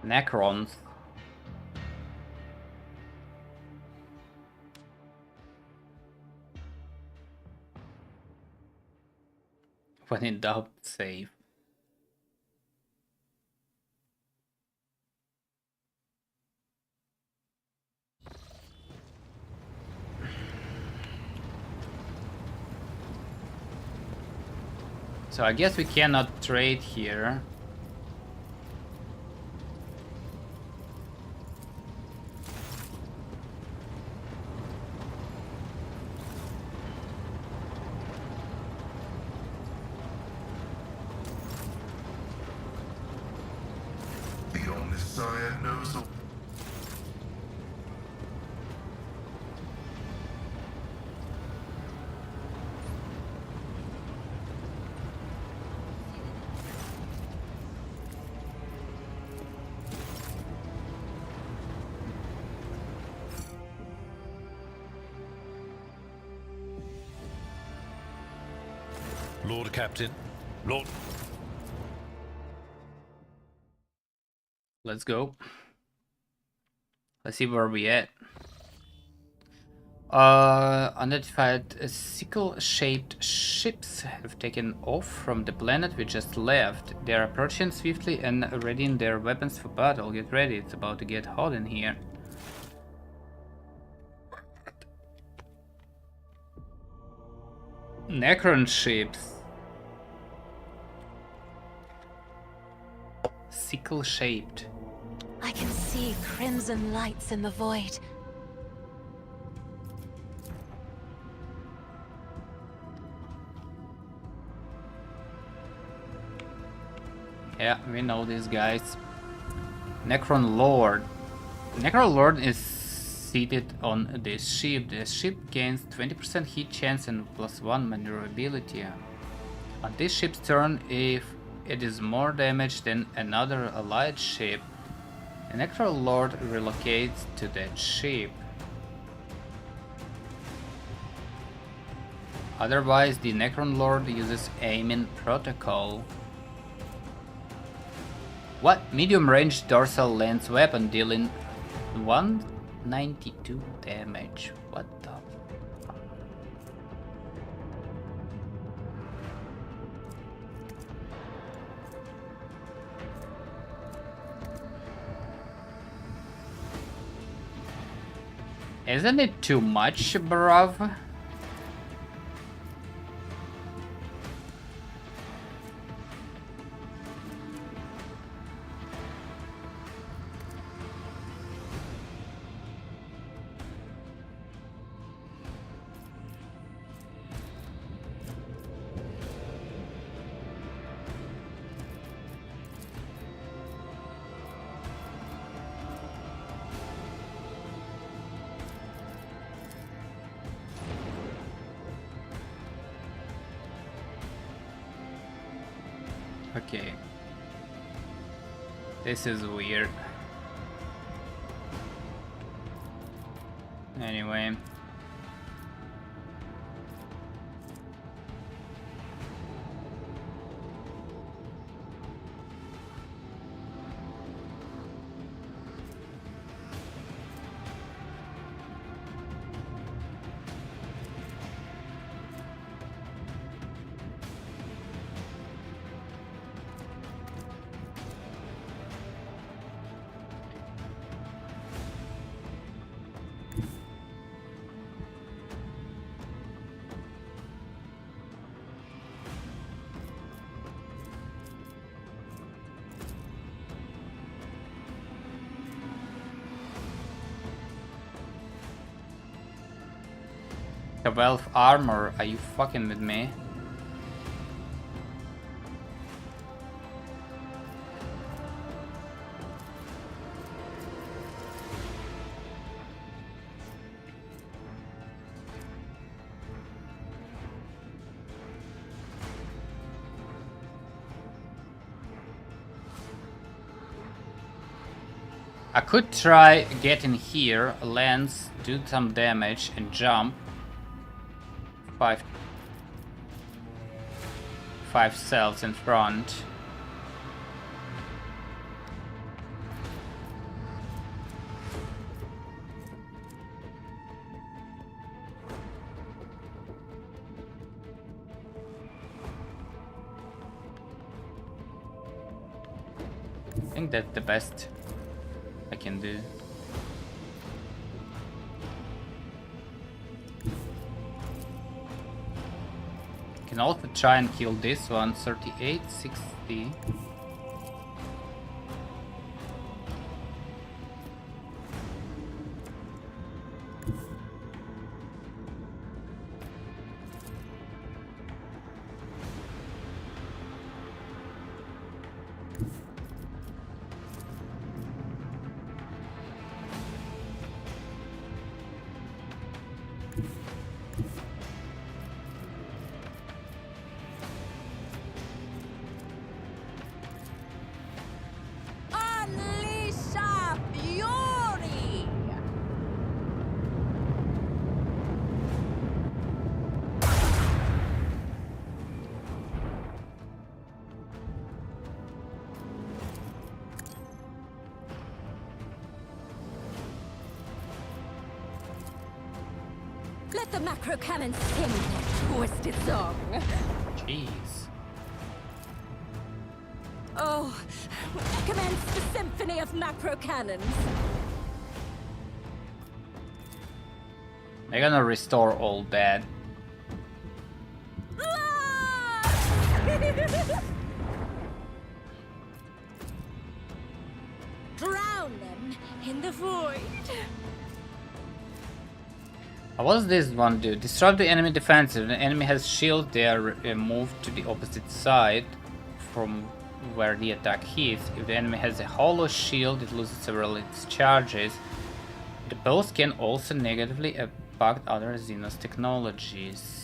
Necrons. When in doubt, save. So I guess we cannot trade here. The Omnissiah knows all. Lord Captain. Lord. Let's go. Let's see where we at. Unidentified sickle-shaped ships have taken off from the planet we just left. They are approaching swiftly and readying their weapons for battle. Get ready, it's about to get hot in here. Necron ships. Sickle-shaped. I can see crimson lights in the void. Yeah, we know these guys. Necron Lord. Necron Lord is seated on this ship. The ship gains 20% hit chance and +1 maneuverability. On this ship's turn, if it is more damage than another allied ship, the Necron Lord relocates to that ship. Otherwise, the Necron Lord uses aiming protocol. What? Medium range dorsal lance weapon dealing 192 damage. What the fuck? Isn't it too much, bruv? Okay. This is weird. Anyway. The 12 armor, are you fucking with me? I could try getting here, lance, do some damage and jump. Five cells in front. I think that's the best I can do. Can also try and kill this one. 38, 60. Unleash fury! Let the macro cannon sing their twisted song. Jeez. Oh, commence the symphony of macro cannons. I'm gonna restore all that. Drown them in the void. What does this one do? Disrupt the enemy defense. If the enemy has shield, they are moved to the opposite side from where the attack hits. If the enemy has a hollow shield, it loses several of its charges. The bows can also negatively impact other Xenos technologies.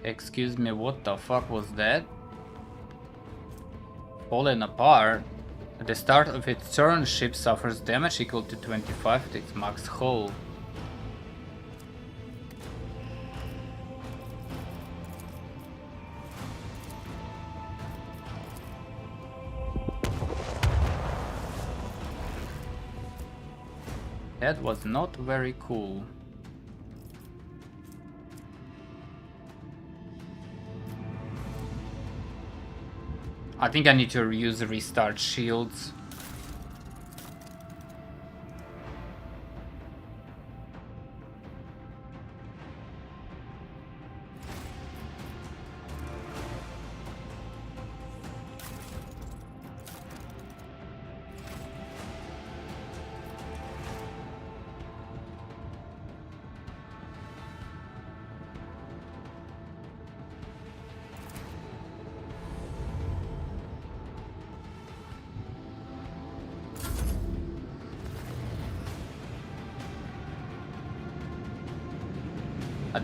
Excuse me, what the fuck was that? Falling apart. At the start of its turn, ship suffers damage equal to 25 at its max hull. That was not very cool. I think I need to use restart shields.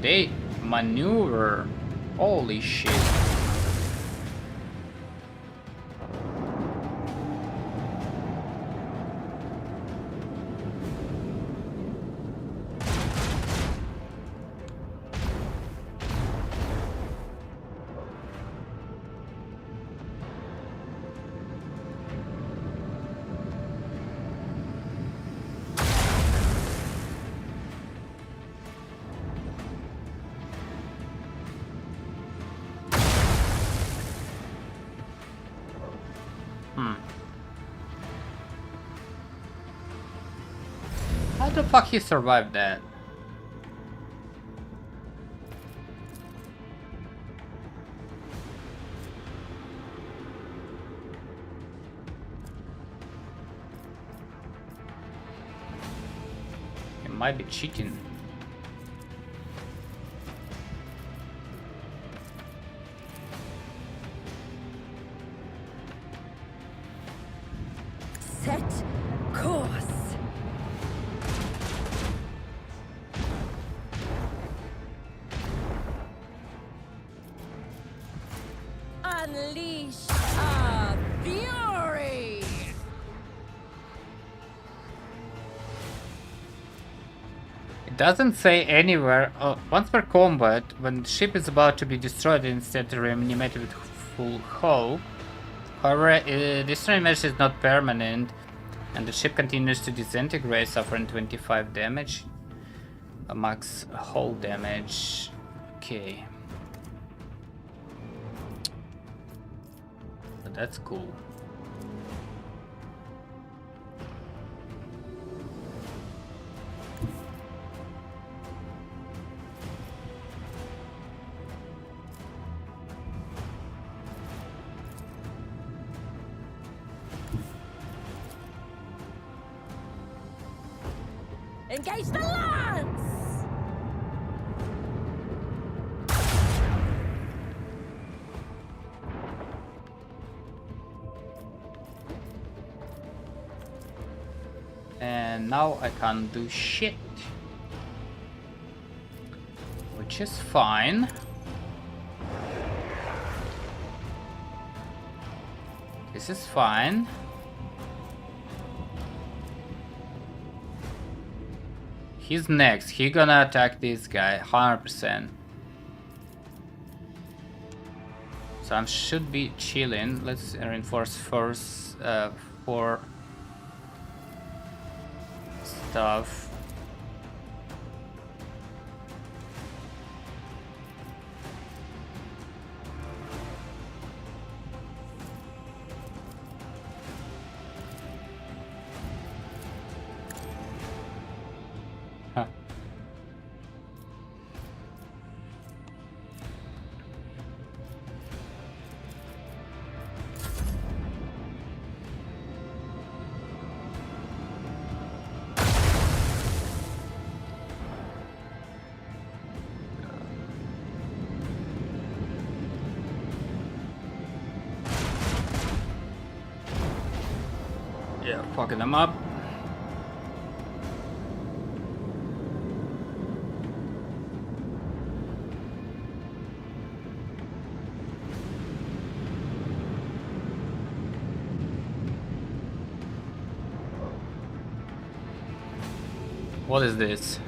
They maneuver. Holy shit. How the fuck he survived that? He might be cheating. Set course. Unleash our fury! It doesn't say anywhere. Once per combat, when the ship is about to be destroyed, instead reanimated with full hull. However, this reanimation is not permanent, and the ship continues to disintegrate, suffering 25 damage. Max hull damage. Okay. But that's cool. Engage the lance! And now I can't do shit. Which is fine. This is fine. He's next. He gonna attack this guy 100%. So I should be chilling. Let's reinforce first for stuff. Huh. Yeah, fucking them up. What is this?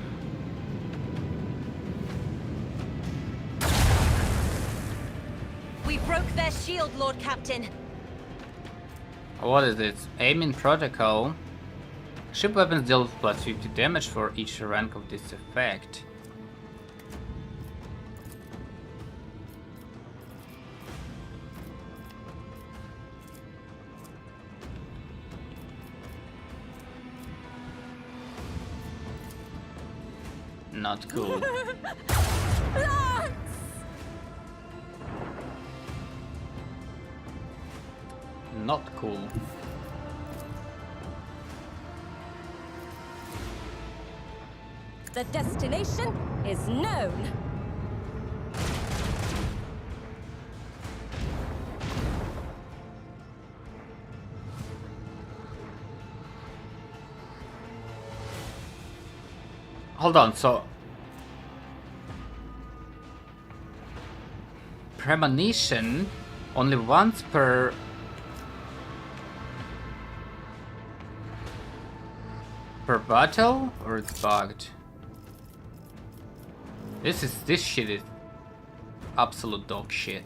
We broke their shield, Lord Captain. What is this? Aiming protocol. Ship weapons deal plus 50 damage for each rank of this effect. Not cool. Not cool. The destination is known. Hold on, so premonition only once per battle, or it's bugged? This shit is absolute dog shit.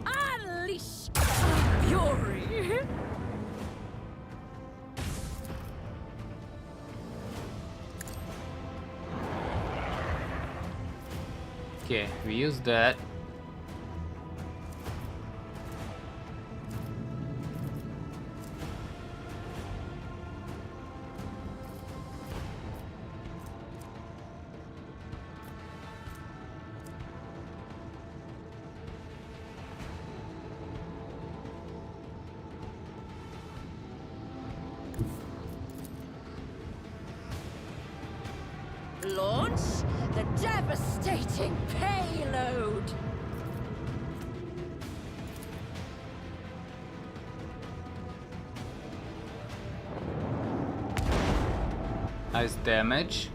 Unleash fury. Okay, we use that. Launch the devastating payload. Nice damage.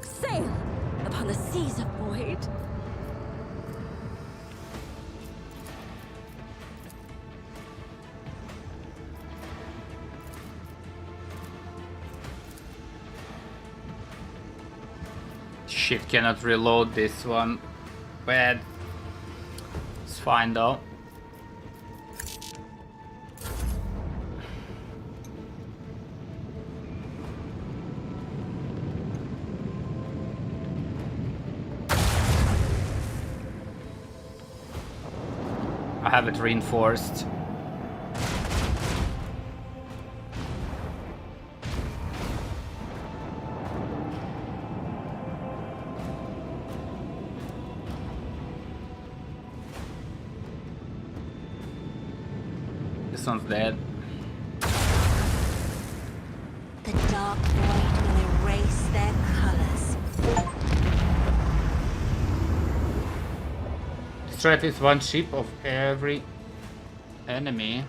Sail upon the seas of void. Shit, cannot reload this one. Bad. It's fine though. I have it reinforced. This one's dead. The dark void will erase their colors. Destroy at least one ship of every enemy.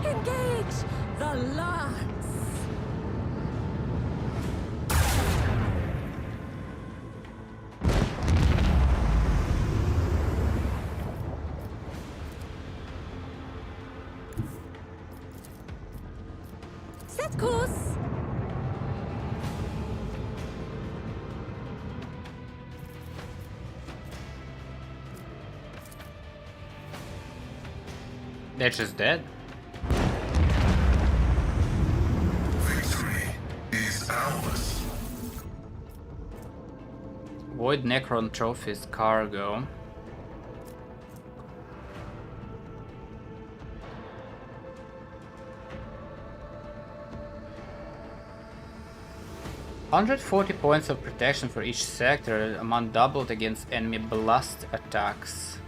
Engage the lance! Set course! They're just dead. Victory is ours. Void Necron trophies cargo. $140 points of protection for each sector, amount doubled against enemy blast attacks.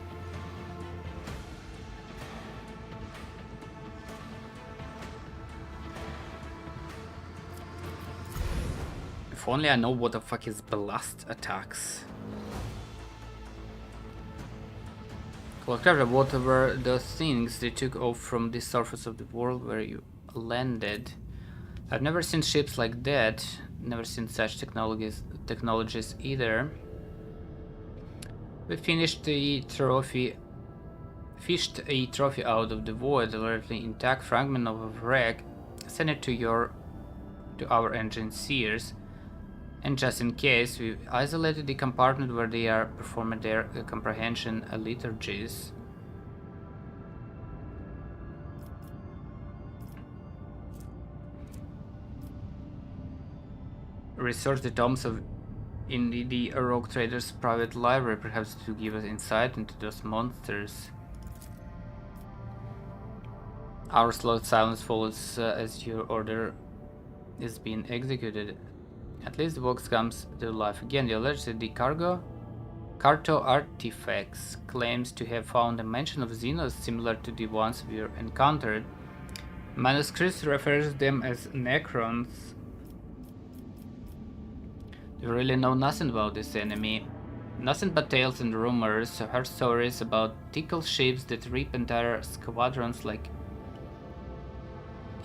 If only I know what the fuck is blast attacks. Collect whatever the things they took off from the surface of the world where you landed. I've never seen ships like that. Never seen such technologies either. We finished a trophy out of the void, a largely intact fragment of a wreck. Send it to our engineers. And just in case, we isolated the compartment where they are performing their comprehension liturgies. Research the tomes in the Rogue Trader's private library, perhaps to give us insight into those monsters. Our slow silence follows as your order is being executed. At least the box comes to life again. The alleged the Carto artifacts claims to have found a mention of Xenos similar to the ones we encountered. Manuscripts refers them as Necrons. We really know nothing about this enemy. Nothing but tales and rumors. Heard stories about tickle ships that rip entire squadrons like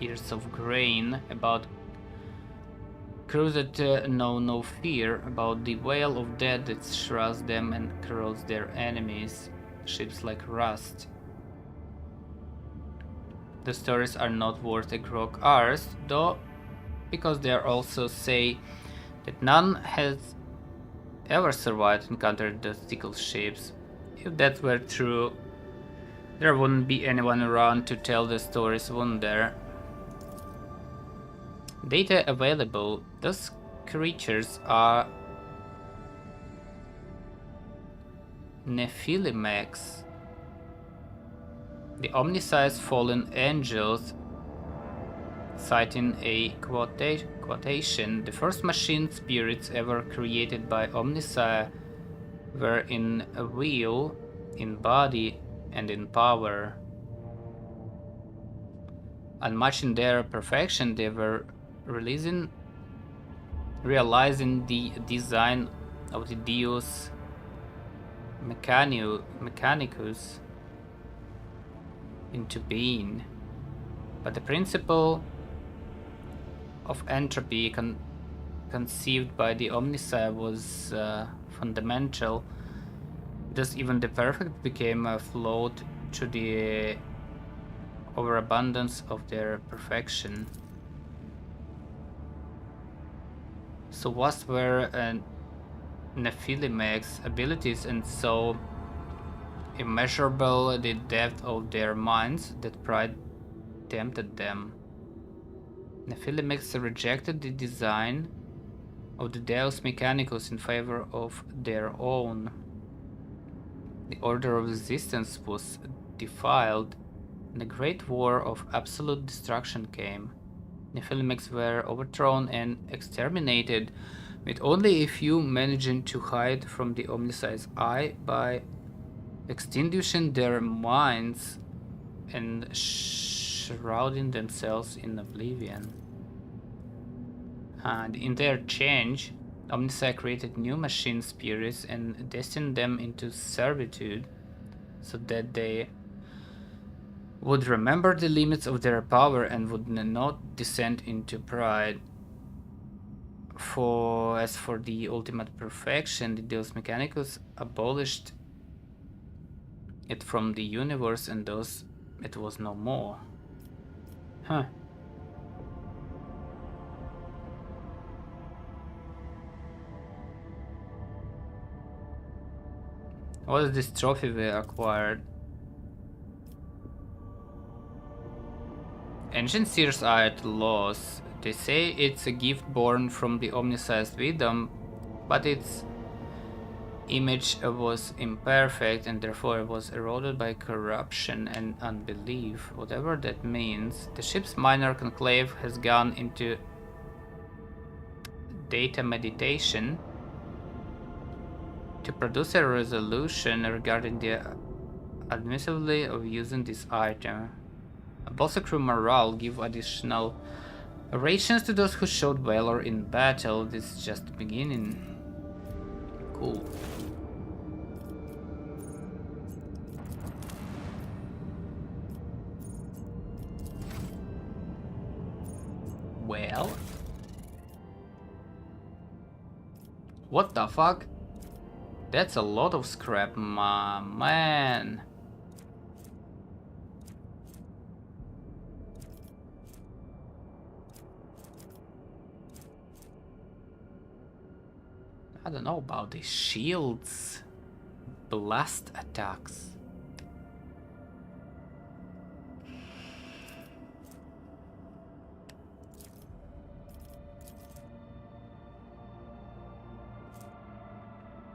ears of grain, about crews that know no fear, about the whale of death that shrouds them and corrodes their enemies, ships like rust. The stories are not worth a grog ours, though, because they also say that none has ever survived encountering those tickle ships. If that were true, there wouldn't be anyone around to tell the stories, wouldn't there? Data available. Those creatures are Nephilimex, the omniscience fallen angels, citing a quotation, the first machine spirits ever created by Omnissiah were in will, in body, and in power. unmatching their perfection, they were realizing the design of the Deus Mechanicus into being. But the principle of entropy conceived by the Omnicide was fundamental. Thus even the perfect became flawed to the overabundance of their perfection. So vast were Nephilim's abilities, and so immeasurable the depth of their minds that pride tempted them. Nephilimex rejected the design of the Deus Mechanicus in favor of their own. The order of existence was defiled, and a great war of absolute destruction came. Nephilimex were overthrown and exterminated, with only a few managing to hide from the Omnicide's eye by extinguishing their minds and shrouding themselves in oblivion. And in their change, Omnicide created new machine spirits and destined them into servitude, so that they would remember the limits of their power and would not descend into pride. As for the ultimate perfection, the Deus Mechanicus abolished it from the universe, and thus it was no more. Huh. What is this trophy we acquired? Ancient seers are at loss. They say it's a gift born from the Omnicide's wisdom, but its image was imperfect and therefore was eroded by corruption and unbelief, whatever that means. The ship's minor conclave has gone into data meditation to produce a resolution regarding the admissibility of using this item. Also crew morale, give additional rations to those who showed valor in battle. This is just the beginning. Cool. Well, what the fuck? That's a lot of scrap, man. I don't know about these shields. Blast attacks.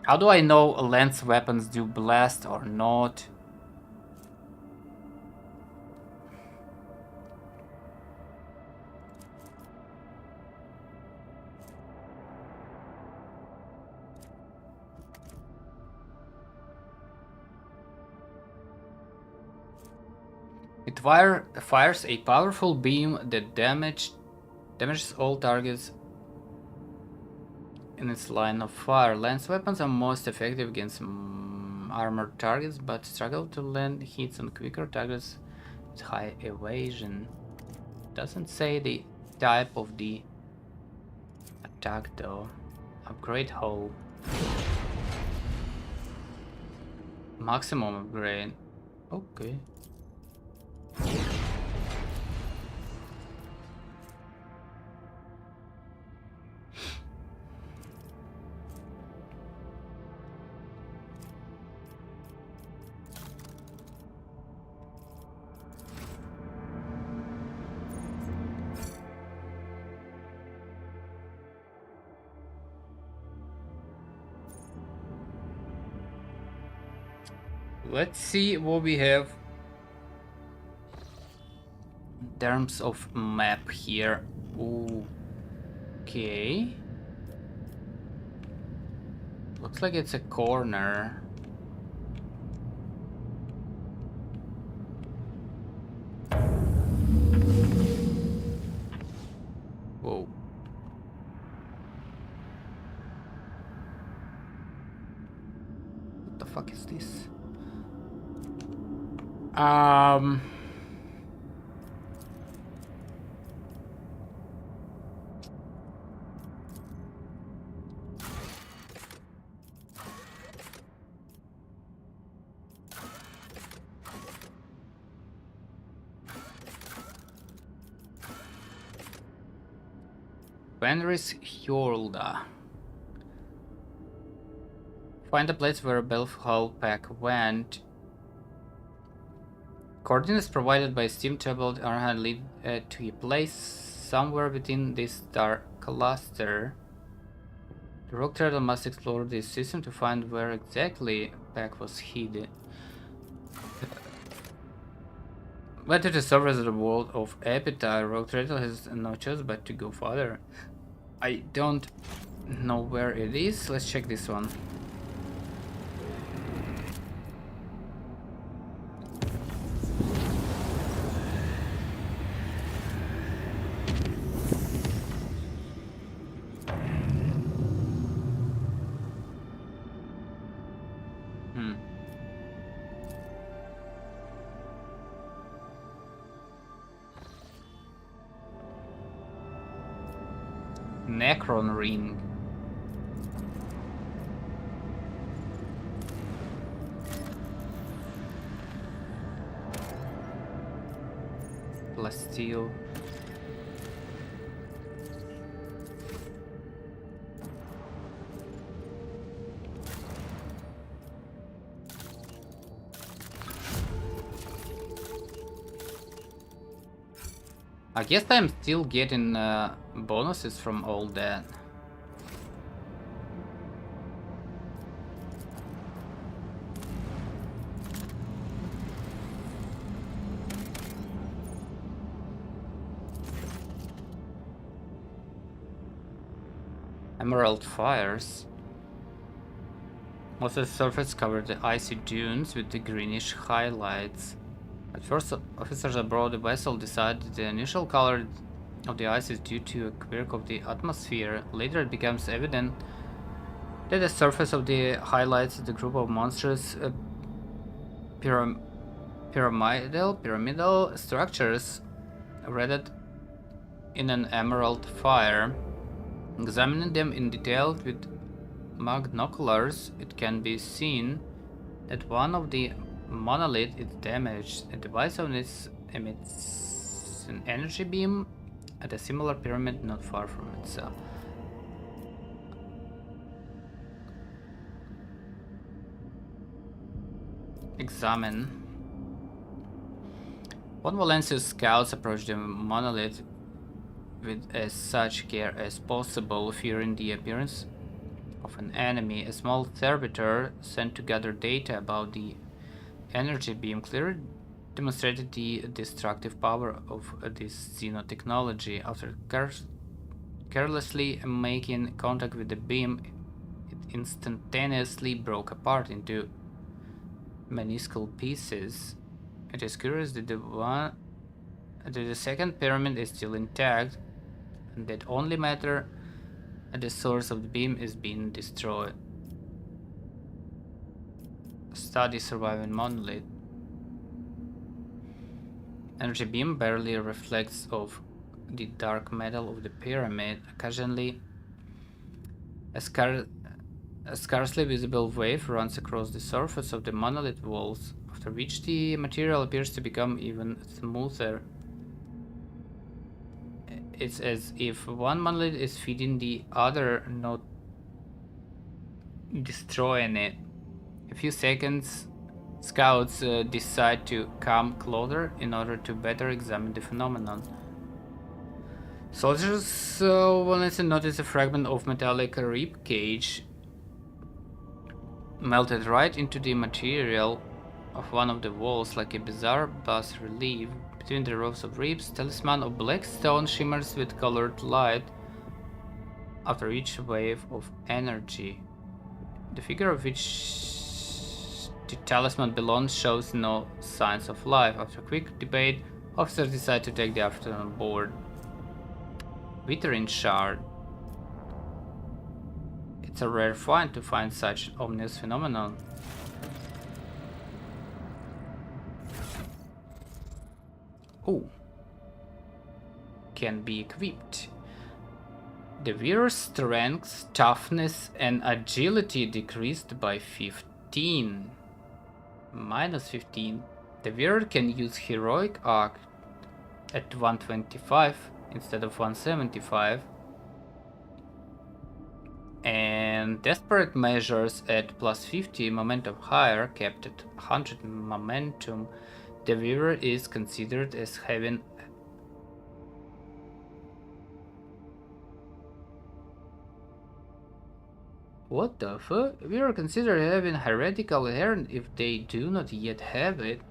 How do I know lance weapons do blast or not? It fires a powerful beam that damages all targets in its line of fire. Lance weapons are most effective against armored targets, but struggle to land hits on quicker targets with high evasion. Doesn't say the type of the attack though. Upgrade hull. Maximum upgrade. Okay. Let's see what we have in terms of map here. Okay. Looks like it's a corner. The fuck is this? Fenris Hjorda. Find the place where Belfhall Pack went. Coordinates provided by Steam Tablet are lead to a place somewhere within this star cluster. The rogue turtle must explore this system to find where exactly Pack was hidden. But to the surface of the world of Epitaph, rogue turtle has no choice but to go further. I don't know where it is. Let's check this one. Necron Ring. Plasteel. I guess I'm still getting bonuses from all that. Emerald Fires. Most of the surface covered the icy dunes with the greenish highlights. At first, officers aboard the vessel decided the initial color of the ice is due to a quirk of the atmosphere. Later it becomes evident that the surface of the highlights the group of monstrous pyramidal structures wreathed in an emerald fire. Examining them in detail with magnoculars, it can be seen that one of the monolith is damaged. A device on it emits an energy beam at a similar pyramid not far from itself. Examine. One Valencia's scouts approached the monolith with as such care as possible, fearing the appearance of an enemy. A small servitor sent to gather data about the energy beam clearly demonstrated the destructive power of this xenotechnology. After carelessly making contact with the beam, it instantaneously broke apart into minuscule pieces. It is curious that the second pyramid is still intact, and that only matter at the source of the beam is being destroyed. Study surviving monolith. Energy beam barely reflects off the dark metal of the pyramid. Occasionally, a scarcely visible wave runs across the surface of the monolith walls, after which the material appears to become even smoother. It's as if one monolith is feeding the other, not destroying it. A few seconds, scouts decide to come closer in order to better examine the phenomenon. Soldiers once notice a fragment of metallic rib cage melted right into the material of one of the walls like a bizarre bas relief. Between the rows of ribs, talisman of black stone shimmers with colored light after each wave of energy. The figure of which the talisman belongs shows no signs of life. After quick debate, officers decide to take the afternoon on board. Withering shard. It's a rare find to find such an ominous phenomenon. Oh. Can be equipped. The wearer's strength, toughness, and agility decreased by 15. Minus 15. The wearer can use heroic arc at 125 instead of 175. And desperate measures at plus 50, momentum higher, kept at 100 momentum. The wearer is considered as having what the fuck? We are considered having heretical hair if they do not yet have it.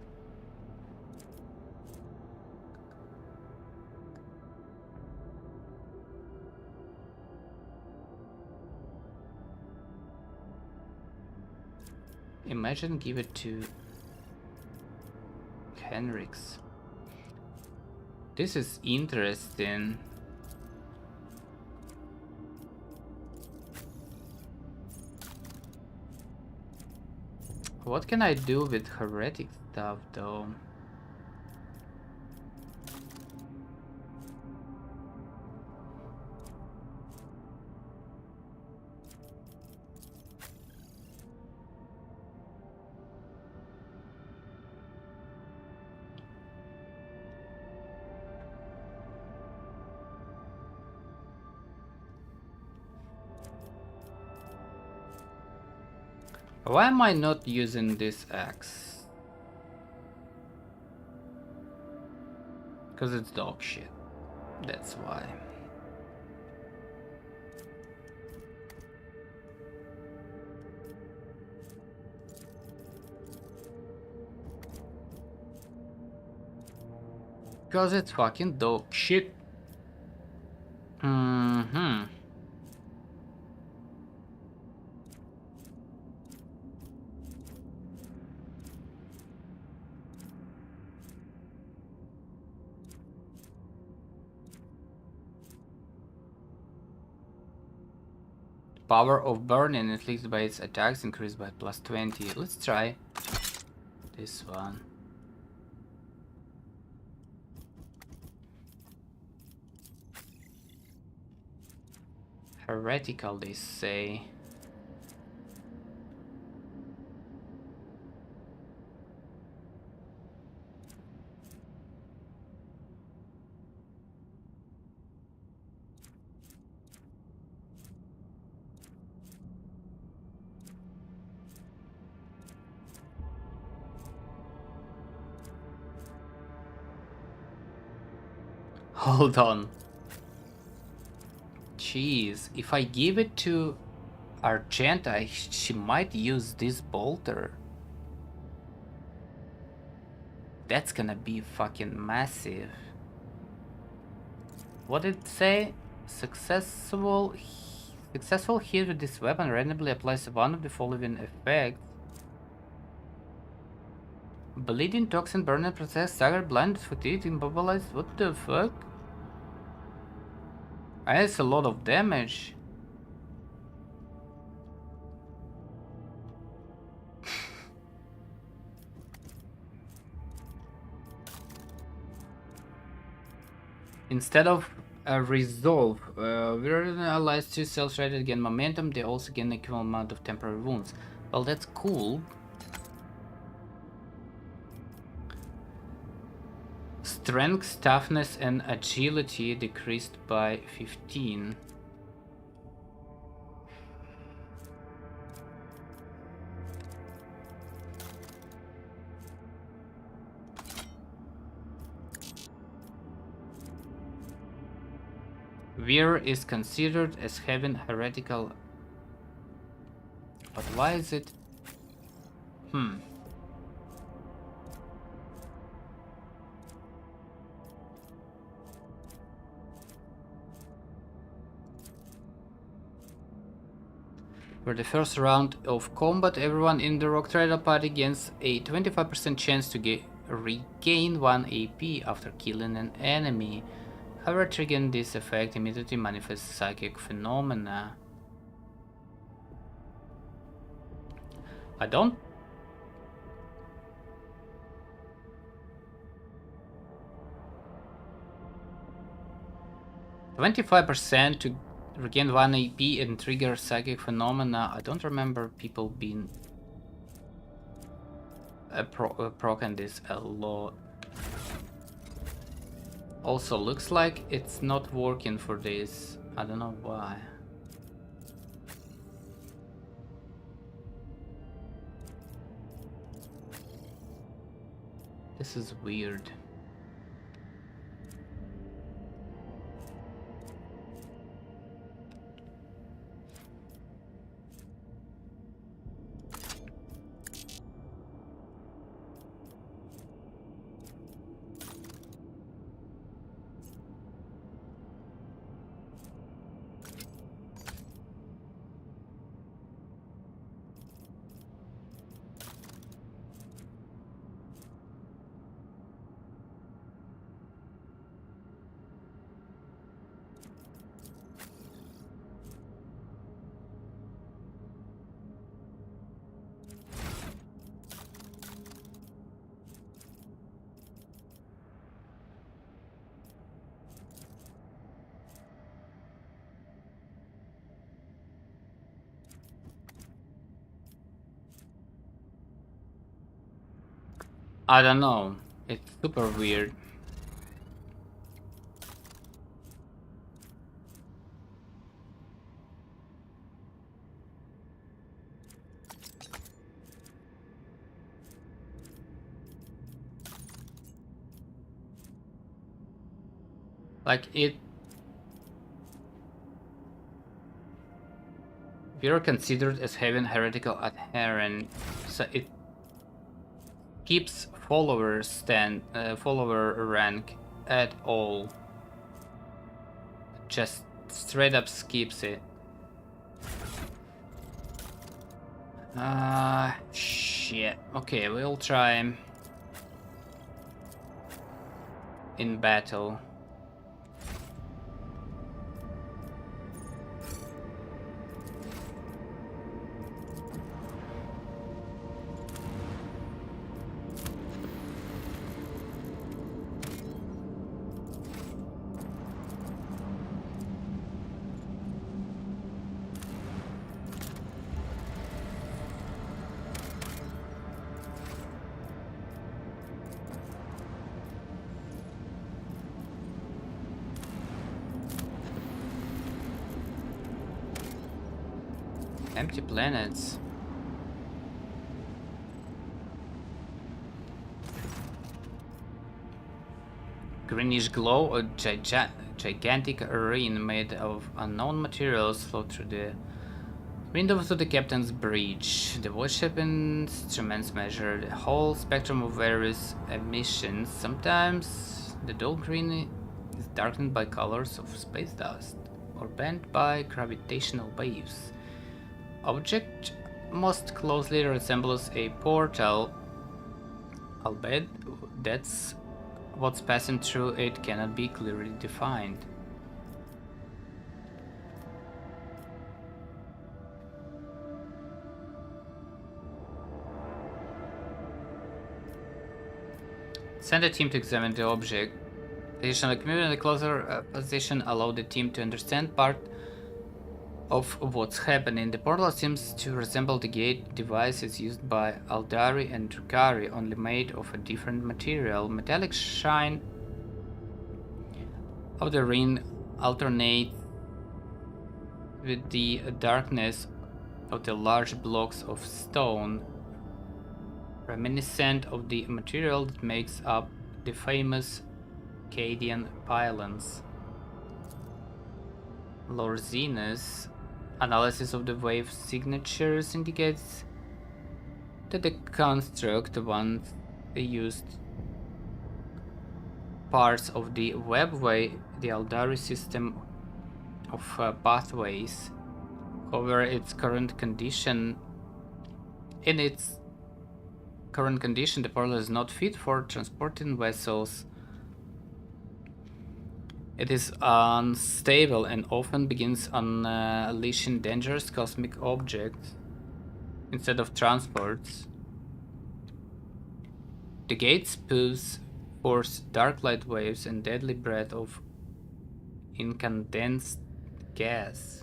Imagine give it to Henrix. This is interesting. What can I do with heretic stuff though? Why am I not using this axe? Because it's dog shit. That's why. Because it's fucking dog shit. Power of burning inflicted by its attacks increased by plus 20. Let's try this one. Heretical, they say. Hold on. Jeez, if I give it to Argenta, she might use this bolter. That's gonna be fucking massive. What did it say? Successful hit with this weapon randomly applies one of the following effects. Bleeding, toxin, burning, process, stagger, blinded, fatigued, immobilized. What the fuck? That's a lot of damage. Instead of a resolve, we're allies to cells ready to gain momentum. They also gain an equivalent amount of temporary wounds. Well, that's cool. Strength, toughness, and agility decreased by 15. Weir is considered as having heretical. But why is it? For the first round of combat, everyone in the Rock Trader party gains a 25% chance to regain 1 AP after killing an enemy. However, triggering this effect immediately manifests psychic phenomena. I don't... 25% to regain 1 AP and trigger psychic phenomena. I don't remember people being proccing this a lot. Also, looks like it's not working for this. I don't know why. This is weird. I don't know. It's super weird. Like it. We are considered as having heretical adherent, so it keeps follower rank at all. Just straight up skips it. Shit. Okay, we'll try in battle. Empty planets. Greenish glow, a gigantic arena made of unknown materials flow through the window to the captain's bridge. The warship instruments measure the whole spectrum of various emissions. Sometimes the dull green is darkened by colors of space dust or bent by gravitational waves. Object most closely resembles a portal, albeit that's what's passing through it cannot be clearly defined. Send a team to examine the object. Position the community in a closer position allow the team to understand part of what's happening. The portal seems to resemble the gate devices used by Aldari and Drukari, only made of a different material. Metallic shine of the ring alternate with the darkness of the large blocks of stone, reminiscent of the material that makes up the famous Cadian pylons. Lorzina's analysis of the wave signatures indicates that the construct once used parts of the webway, the Aldari system of pathways. However, in its current condition, the portal is not fit for transporting vessels. It is unstable and often begins unleashing dangerous cosmic objects instead of transports. The gate spews forth dark light waves and deadly breath of in condensed gas.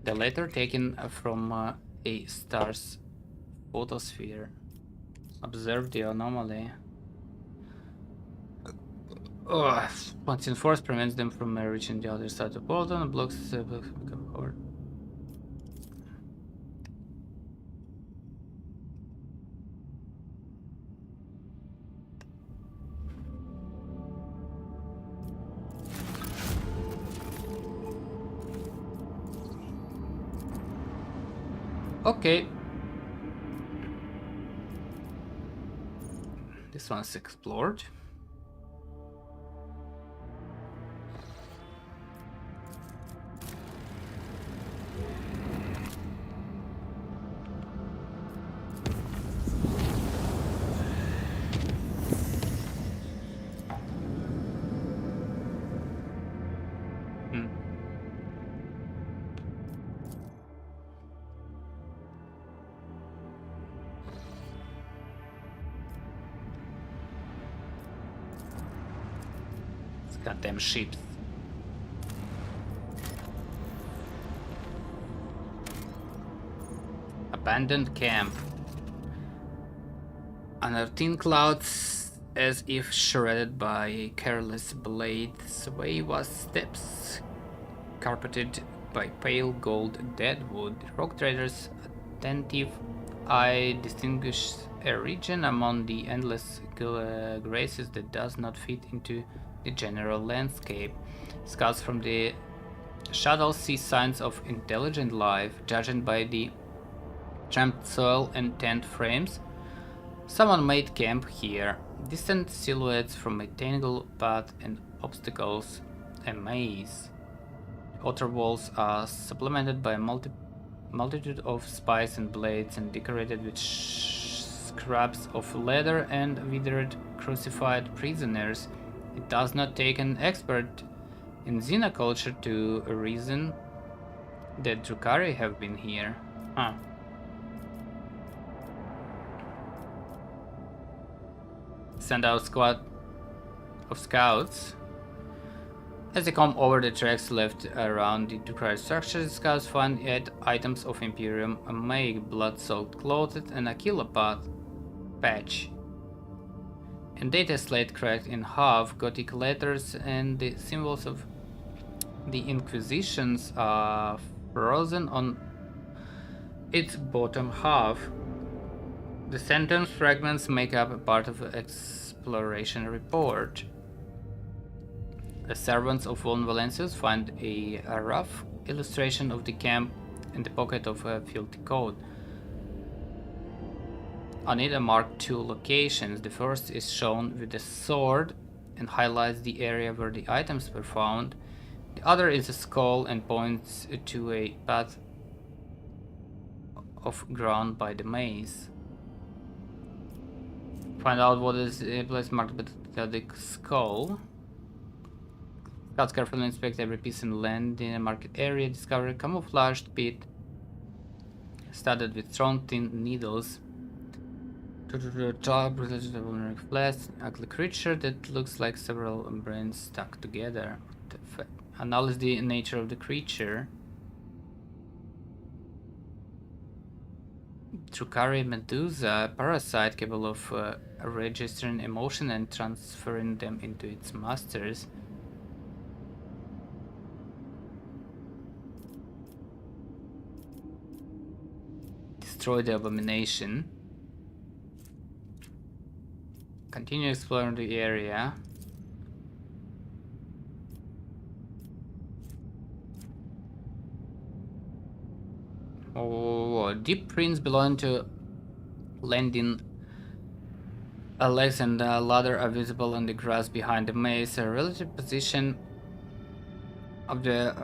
The latter taken from a star's photosphere. Observe the anomaly. Once in force prevents them from reaching the other side of the portal and blocks become hard. Okay. This one's explored. Goddamn ships. Abandoned camp. Under thin clouds, as if shredded by a careless blade, sway was steps carpeted by pale gold deadwood. Rock traders' attentive eye distinguished a region among the endless graces that does not fit into the general landscape. Scouts from the shadows see signs of intelligent life, judging by the tramped soil and tent frames. Someone made camp here. Distant silhouettes from a tangled path and obstacles, a maze. Outer walls are supplemented by a multitude of spikes and blades and decorated with scraps of leather and withered crucified prisoners. It does not take an expert in xenoculture to reason that Drukhari have been here. Huh. Send out squad of scouts. As they come over the tracks left around the Drukhari structure, the scouts find items of Imperium, a make, blood-soaked clothes, and a kilopod patch. And data slate cracked in half, Gothic letters and the symbols of the Inquisitions are frozen on its bottom half. The sentence fragments make up a part of the exploration report. The servants of Von Valencius find a rough illustration of the camp in the pocket of a filthy coat. On it are marked two locations. The first is shown with a sword and highlights the area where the items were found. The other is a skull and points to a path of ground by the maze. Find out what is a place marked with the skull. Scouts carefully inspect every piece and land in a market area. Discover a camouflaged pit studded with strong thin needles. To the top, flesh, ugly creature that looks like several brains stuck together. Analyze the nature of the creature. Drukhari Medusa, a parasite capable of registering emotion and transferring them into its masters. Destroy the abomination. Continue exploring the area. Oh, deep prints belong to landing. Legs and a ladder are visible on the grass behind the maze. A relative position of the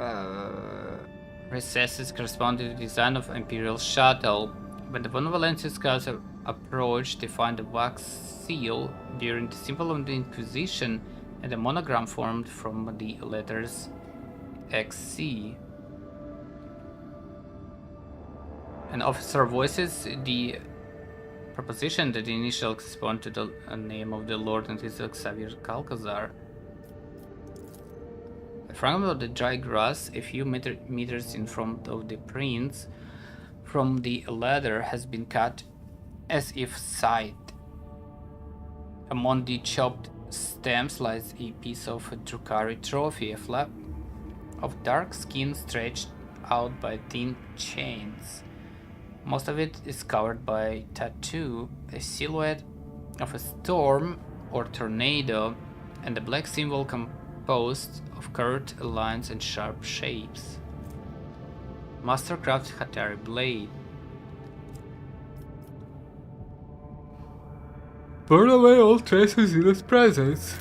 recesses correspond to the design of Imperial shuttle. When the Von Valencia scouts approach, they find a wax seal bearing the symbol of the Inquisition and a monogram formed from the letters XC. An officer voices the proposition that the initial correspond to the name of the Lord and his Xavier Calcazar. A fragment of the dry grass, a few meters in front of the prince from the ladder, has been cut as if scythed. Among the chopped stems lies a piece of a Drukhari trophy, a flap of dark skin stretched out by thin chains. Most of it is covered by tattoo, a silhouette of a storm or tornado, and a black symbol composed of curved lines and sharp shapes. Mastercraft Hatari blade. Burn away all traces in his presence.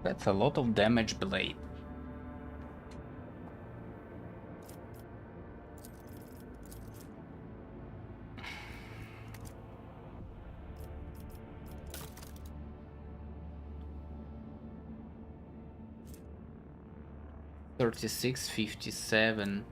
That's a lot of damage blade. $36.57.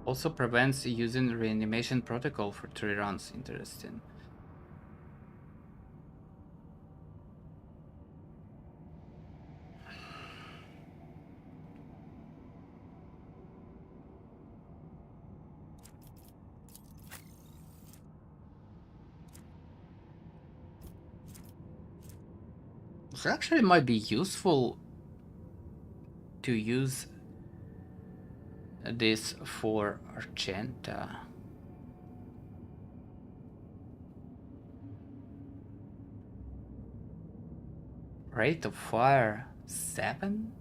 Also prevents using reanimation protocol for 3 rounds. Interesting. This actually might be useful to use this for Argenta. Rate of fire 7?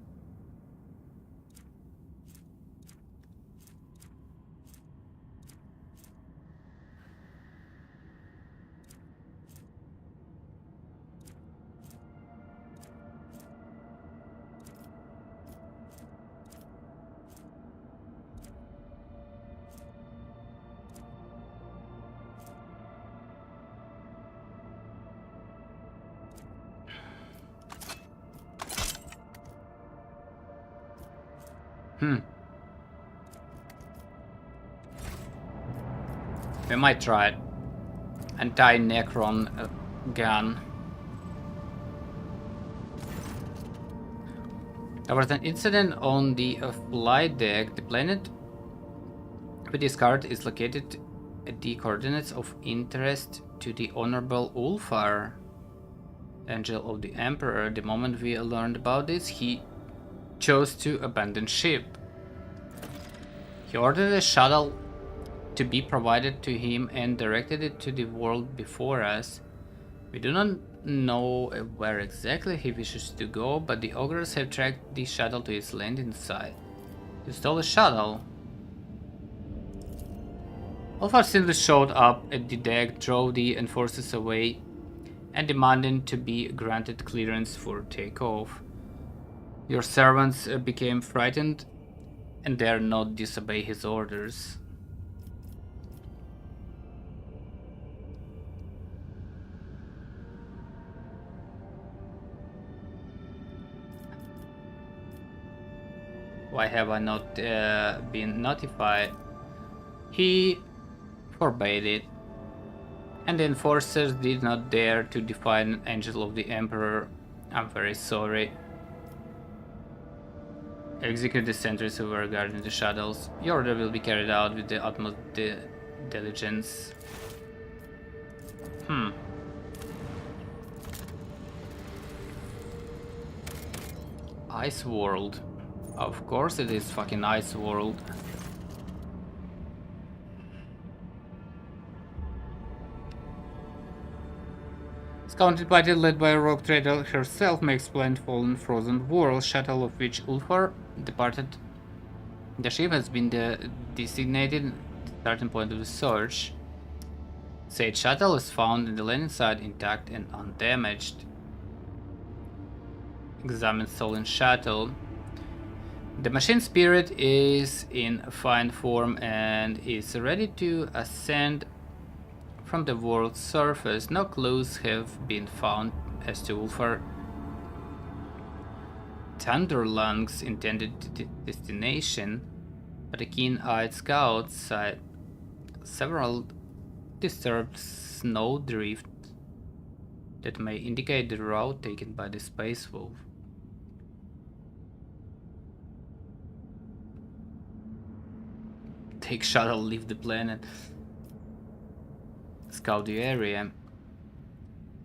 We might try it. Anti-Necron gun. There was an incident on the flight deck. The planet we discovered is located at the coordinates of interest to the Honorable Ulfar, Angel of the Emperor. The moment we learned about this, he chose to abandon ship. He ordered a shuttle to be provided to him and directed it to the world before us. We do not know where exactly he wishes to go, but the ogres have tracked the shuttle to its landing site. You stole a shuttle. Ulfar simply showed up at the deck, drove the enforcers away, and demanded to be granted clearance for takeoff. Your servants became frightened and dare not disobey his orders. Why have I not been notified? He forbade it. And the enforcers did not dare to defy an angel of the Emperor. I'm very sorry. Execute the sentries who were guarding the shuttles. Your order will be carried out with the utmost diligence. Ice World. Of course it is fucking Ice World. Scouted party led by a rogue trader herself makes planetfall in frozen world, shuttle of which Ulfar departed. The ship has been designated starting point of the search. Said shuttle is found in the landing site intact and undamaged. Examine stolen shuttle. The machine spirit is in fine form and is ready to ascend from the world's surface. No clues have been found as to Ulfar Thunderlung's intended destination, but a keen-eyed scout sighted several disturbed snowdrift that may indicate the route taken by the Space Wolf. Take shuttle, leave the planet. Scout the area.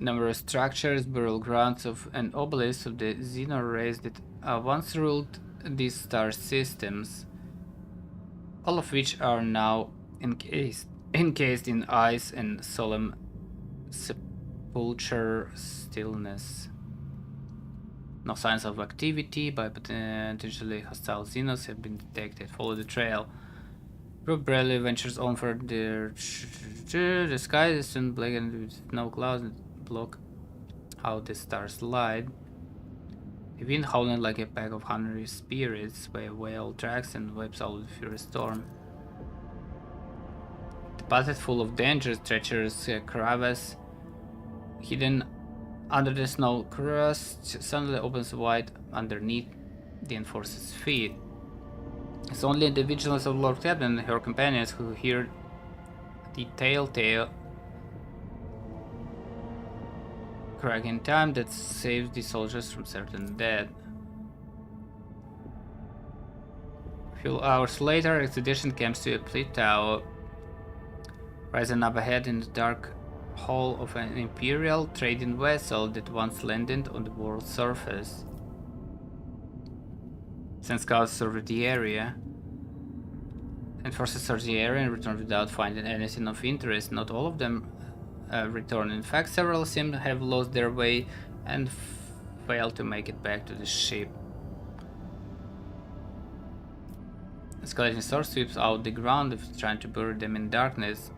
Numerous structures, burial grounds of an obelisk of the Xenor race that once ruled these star systems, all of which are now encased in ice and solemn sepulchre stillness. No signs of activity by potentially hostile Xenos have been detected. Follow the trail. Group barely ventures onward. The sky is soon blackened with no clouds that block out the star's light. The wind howling like a pack of hungry spirits by whale tracks and wipes out the furious storm. The path is full of dangers, treacherous crevices hidden under the snow crust suddenly opens wide underneath the enforcer's feet. It's only the vigilance of Lord Captain and her companions who hear the telltale crack in time that saves the soldiers from certain death. A few hours later, expedition comes to a plateau, rising up ahead in the dark hull of an imperial trading vessel that once landed on the world's surface. Send scouts survey the area. Enforcers search the area and return without finding anything of interest. Not all of them return. In fact, several seem to have lost their way and failed to make it back to the ship. A skeleton sword sweeps out the ground, trying to bury them in darkness.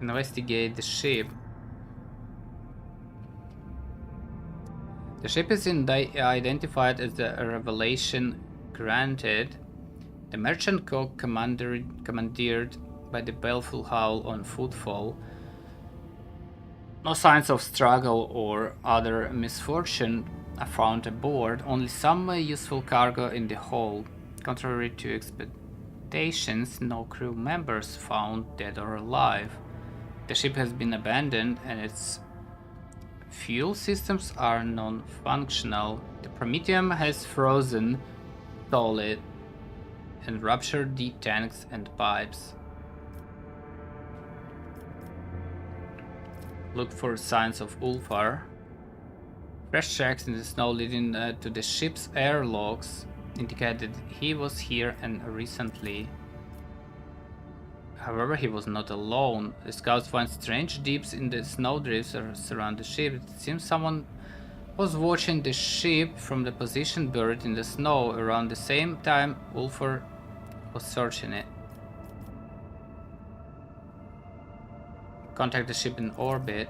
Investigate the ship. The ship is identified as the Revelation Granted, the merchant cook commandeered by the baleful howl on footfall. No signs of struggle or other misfortune are found aboard, only some useful cargo in the hold. Contrary to expectations, no crew members found dead or alive. The ship has been abandoned and its fuel systems are non-functional. The Prometheum has frozen solid and ruptured the tanks and pipes. Look for signs of Ulfar. Fresh tracks in the snow leading to the ship's airlocks indicated he was here and recently. However, he was not alone. The scouts find strange dips in the snowdrifts around the ship. It seems someone was watching the ship from the position buried in the snow around the same time Ulfar was searching it. Contact the ship in orbit.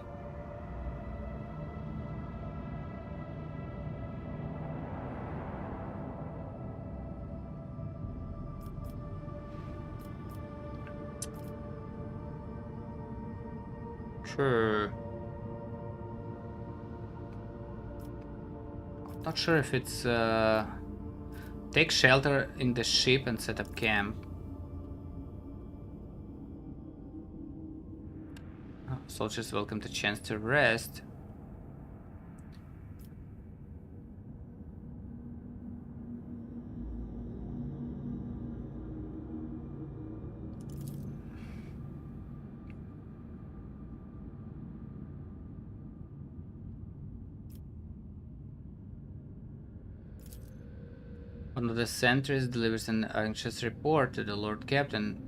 Sure. Not sure if it's take shelter in the ship and set up camp. Soldiers welcome the chance to rest. One of the sentries delivers an anxious report to the Lord Captain.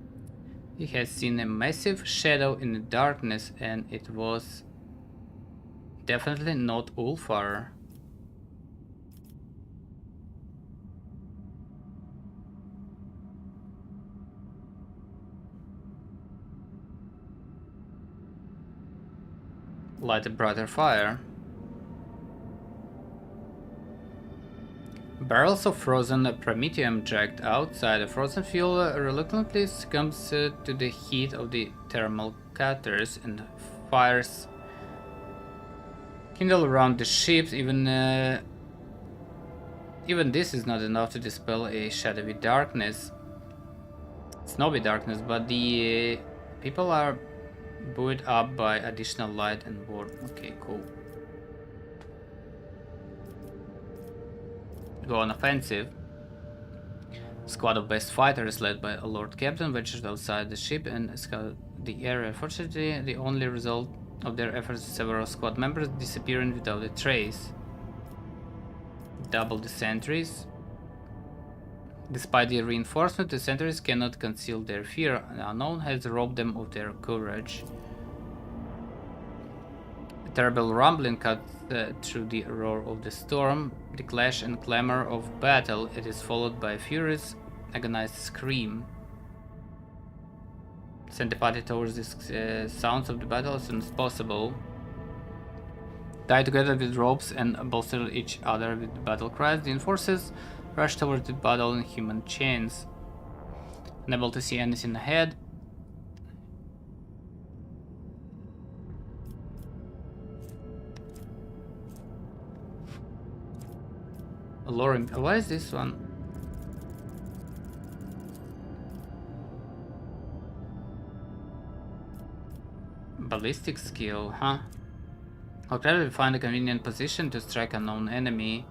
He has seen a massive shadow in the darkness, and it was definitely not Ulfar. Light a brighter fire. Barrels of frozen promethium jacked outside. The frozen fuel reluctantly succumbs to the heat of the thermal cutters, and fires kindle around the ships. Even this is not enough to dispel a shadowy darkness, snowy darkness, but the people are buoyed up by additional light and warmth. Okay, cool. Go on offensive. Squad of best fighters led by a Lord Captain ventured outside the ship and scouted the area. Fortunately, the only result of their efforts is several squad members disappearing without a trace. Double the sentries. Despite the reinforcement, the sentries cannot conceal their fear. The unknown has robbed them of their courage. A terrible rumbling cut through the roar of the storm, the clash and clamor of battle. It is followed by a furious, agonized scream. Send the party towards the sounds of the battle as soon as possible. Tie together with ropes and bolster each other with battle cries. The enforcers rush towards the battle in human chains. Unable to see anything ahead, Lauren, what is this one? Ballistic skill, huh? I'll probably find a convenient position to strike a known enemy.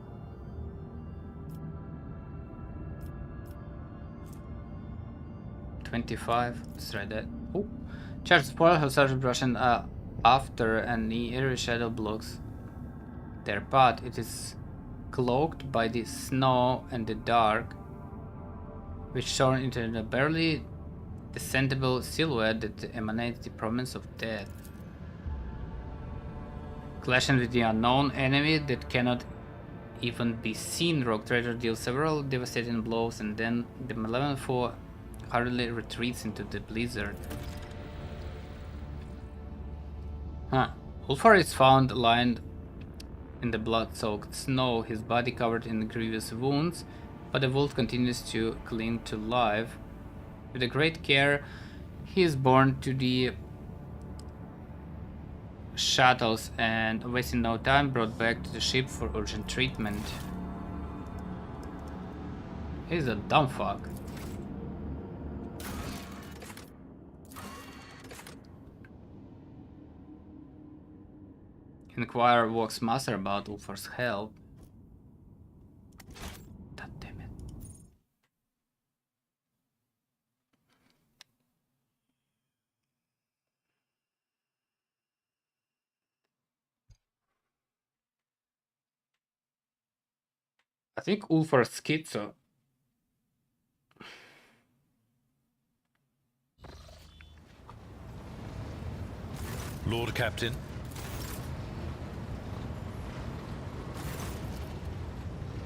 Let's try that. Oh, charge spoil has started brushing after, and the eerie shadow blocks their path. It is cloaked by the snow and the dark, which turn into a barely discernible silhouette that emanates the promise of death. Clashing with the unknown enemy that cannot even be seen, Rogue Trader deals several devastating blows, and then the malevolent foe hurriedly retreats into the blizzard. Ulfar is found lying in the blood-soaked snow, his body covered in grievous wounds, but the wolf continues to cling to life. With a great care, he is borne to the shuttles and, wasting no time, brought back to the ship for urgent treatment. He's a dumb fuck. Inquire Vox Master about Ulfar's help. God damn it. I think Ulfar's schizo. Lord Captain.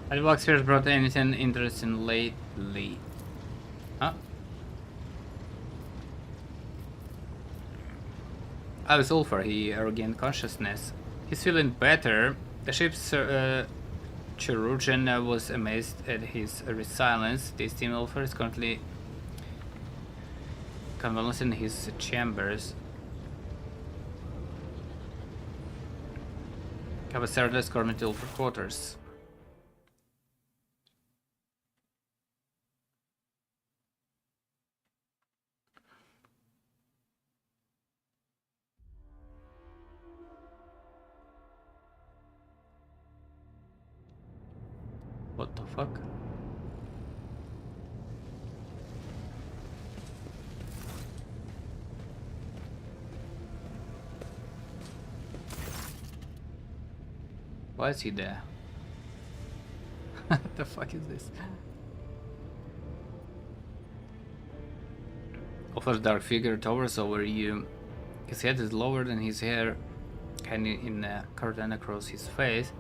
Have Vox first brought anything interesting lately? Huh? How is Ulfar? He regained consciousness. He's feeling better. The ship's chirurgeon was amazed at his resilience. The esteemed Ulfar is currently convalescing in his chambers. Have a Saturday escorted to Ulfar quarters. What the fuck? Why is he there? What the fuck is this? Offers dark figure towers over you. His head is lower than his hair, hanging in a curtain across his face.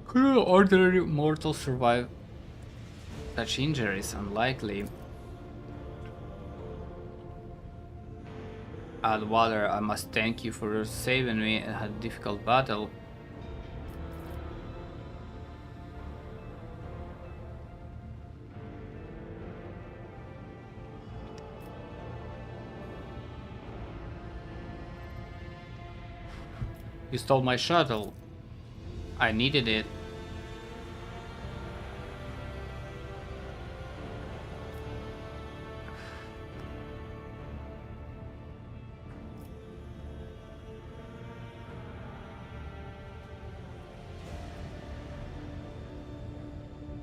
Could an ordinary mortal survive such injuries? Unlikely. Water, I must thank you for saving me in a difficult battle. You stole my shuttle. I needed it.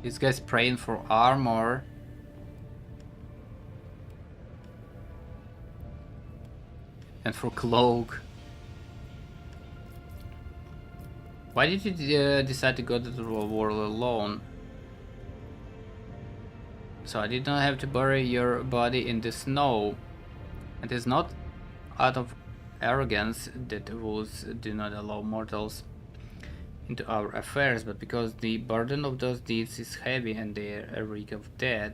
This guy's praying for armor. And for cloak. Why did you decide to go to the war alone? So I did not have to bury your body in the snow. It is not out of arrogance that wolves do not allow mortals into our affairs, but because the burden of those deeds is heavy and they reek of death.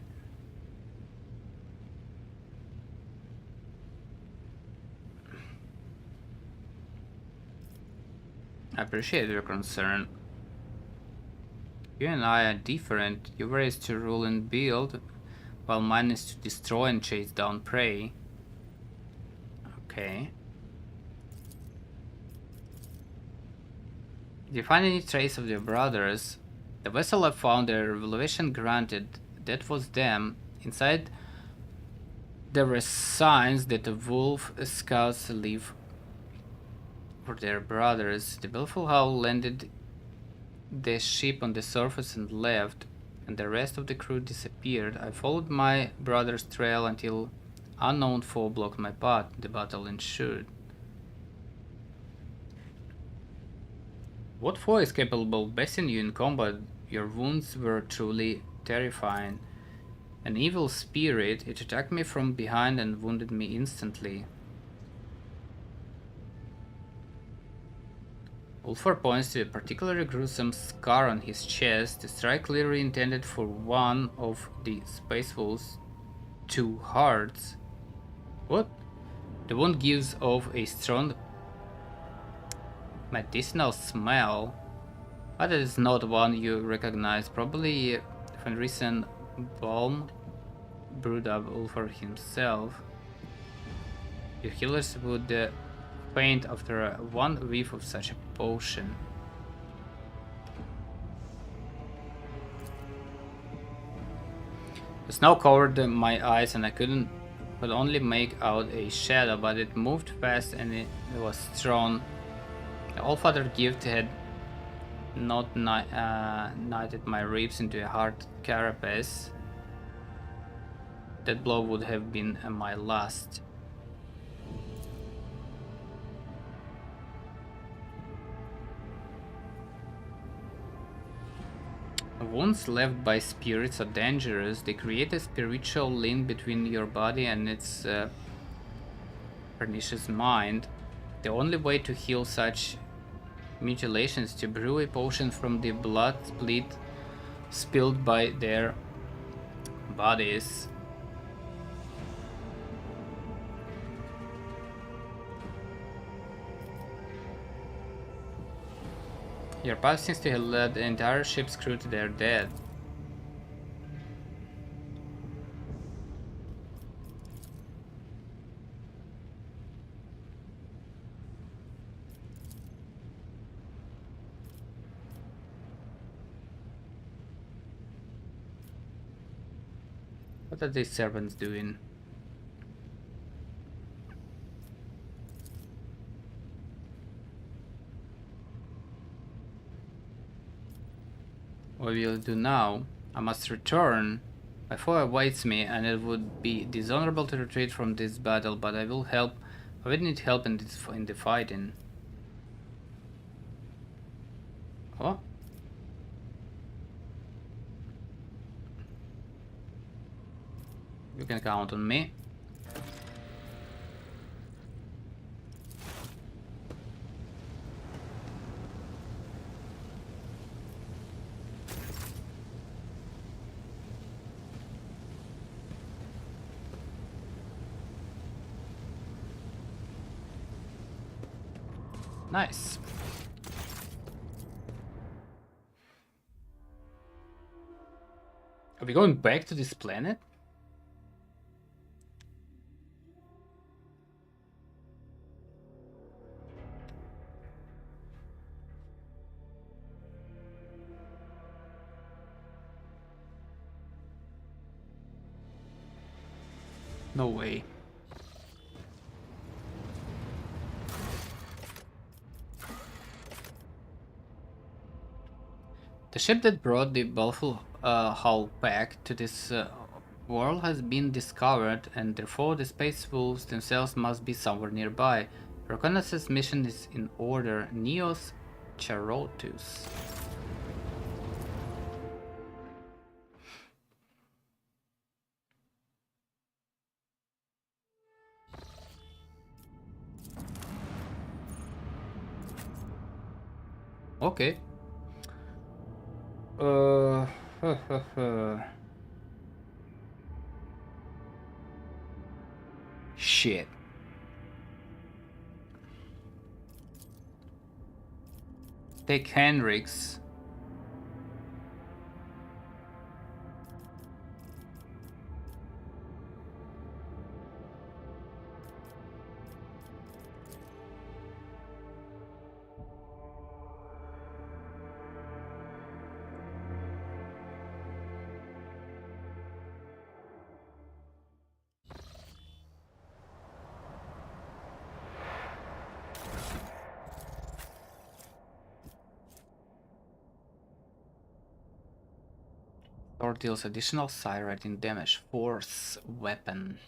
I appreciate your concern. You and I are different. Your way is to rule and build, while mine is to destroy and chase down prey. Okay. Did you find any trace of your brothers? The vessel I found, their revelation granted, that was them. Inside there were signs that the wolf scouts leave for their brothers. The baleful howl landed the ship on the surface and left, and the rest of the crew disappeared. I followed my brother's trail until unknown foe blocked my path. The battle ensued. What foe is capable of besting you in combat? Your wounds were truly terrifying. An evil spirit, it attacked me from behind and wounded me instantly. Ulfar points to a particularly gruesome scar on his chest, a strike clearly intended for one of the Space Wolf's 2 hearts. What? The wound gives off a strong medicinal smell. But it is not one you recognize. Probably from recent balm brewed up Ulfar himself. Your healers would faint after one whiff of such a potion. The snow covered my eyes and I could only make out a shadow, but it moved fast and it was strong. The Allfather gift had not knitted my ribs into a hard carapace. That blow would have been my last. Wounds left by spirits are dangerous. They create a spiritual link between your body and its pernicious mind. The only way to heal such mutilations is to brew a potion from the blood spilled by their bodies. Your path seems to have led the entire ship's crew to their death. What are these servants doing? What will do now? I must return. My foe awaits me, and it would be dishonorable to retreat from this battle, but I will help. I will need help in the fighting. Oh. You can count on me. Nice. Are we going back to this planet? No way. The ship that brought the Baleful Hull pack to this world has been discovered, and therefore the Space Wolves themselves must be somewhere nearby. Reconnaissance mission is in order. Neos Charotus. Okay. Shit. Take Henrik's. Or deals additional side rating damage. Force weapon.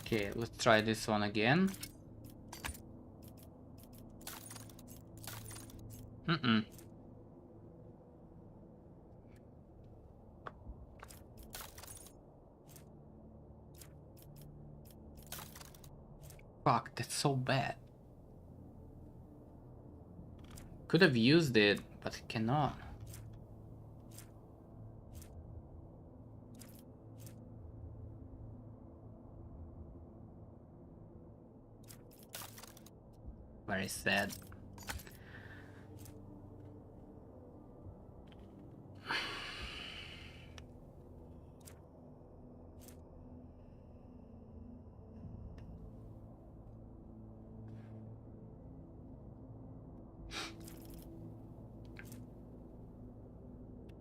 Okay, let's try this one again. Fuck, that's so bad. Could have used it, but cannot. Very sad.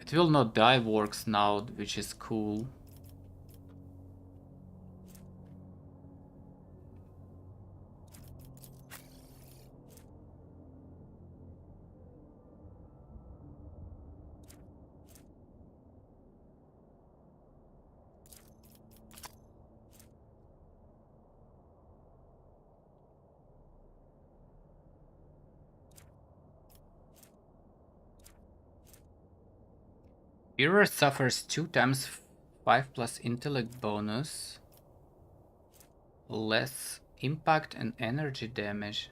It will not die works now, which is cool. Mirror suffers 2 times 5 plus intellect bonus, less impact and energy damage.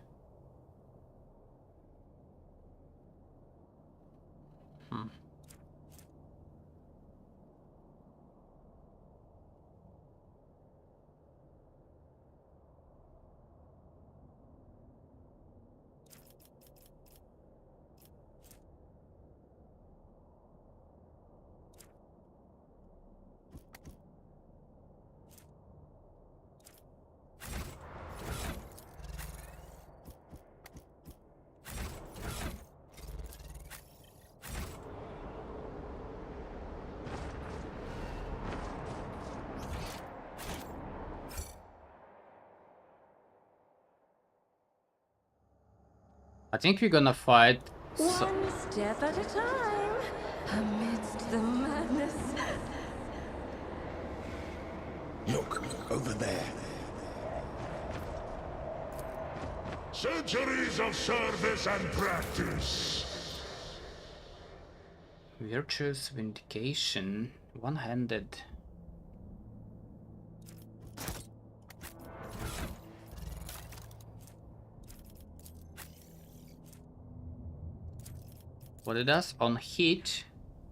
I think we're gonna fight. One step at a time, amidst the madness. Look, over there. Centuries of service and practice. Virtuous vindication, one-handed. What it does on heat,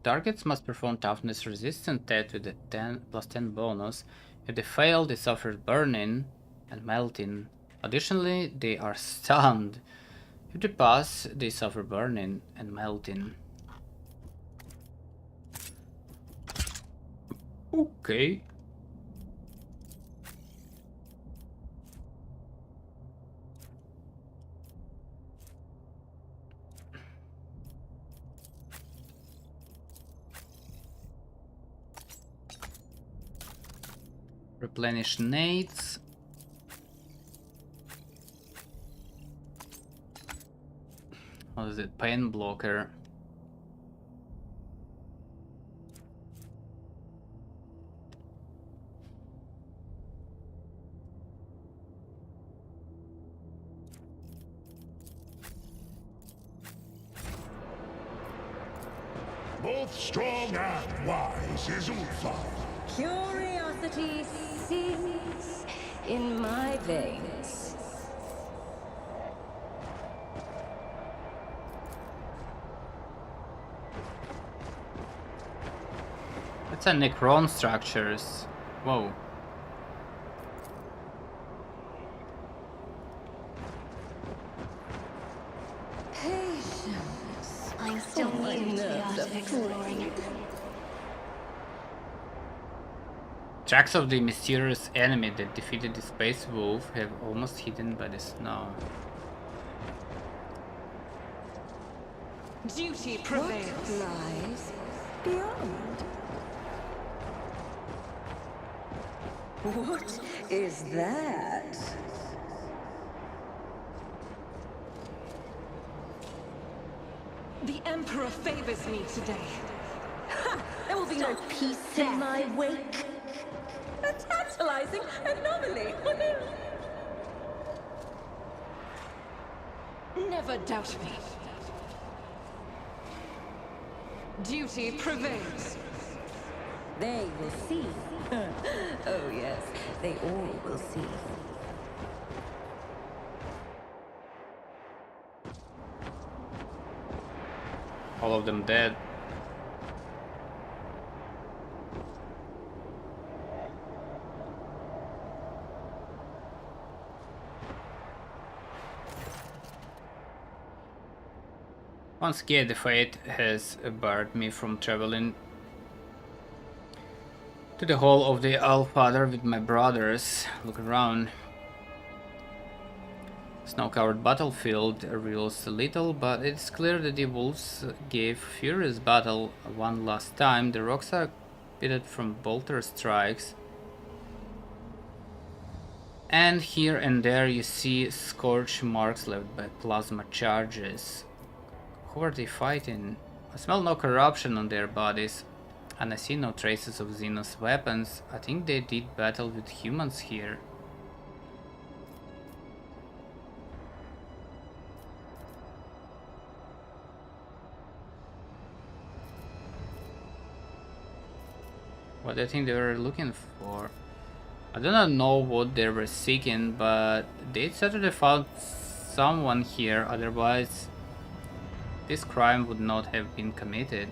targets must perform toughness resistant test with a 10 bonus. If they fail, they suffer burning and melting. Additionally, they are stunned. If they pass, they suffer burning and melting. Okay. Replenish nades. What is it? Pain blocker. Both strong and wise is Ulfa. Curiosity sings in my veins. That's a Necron structures. Whoa. Patience. I'm still Oh, my new to the nerves art of are exploring it. Tracks of the mysterious enemy that defeated the space wolf have almost hidden by the snow. Duty What prevails. lies beyond? What is that? The Emperor favors me today. There will be no peace in my wake. A tantalizing anomaly. Never doubt me. Duty prevails. They will see. Oh yes, they all will see. All of them dead. Once again, the fate has barred me from traveling to the hall of the Allfather with my brothers. Look around. Snow-covered battlefield reveals little, but it's clear that the wolves gave furious battle one last time. The rocks are pitted from bolter strikes, and here and there you see scorch marks left by plasma charges. Who are they fighting? I smell no corruption on their bodies, and I see no traces of Xenos weapons. I think they did battle with humans here. What I think they were looking for. I do not know what they were seeking, but they certainly found someone here, otherwise this crime would not have been committed.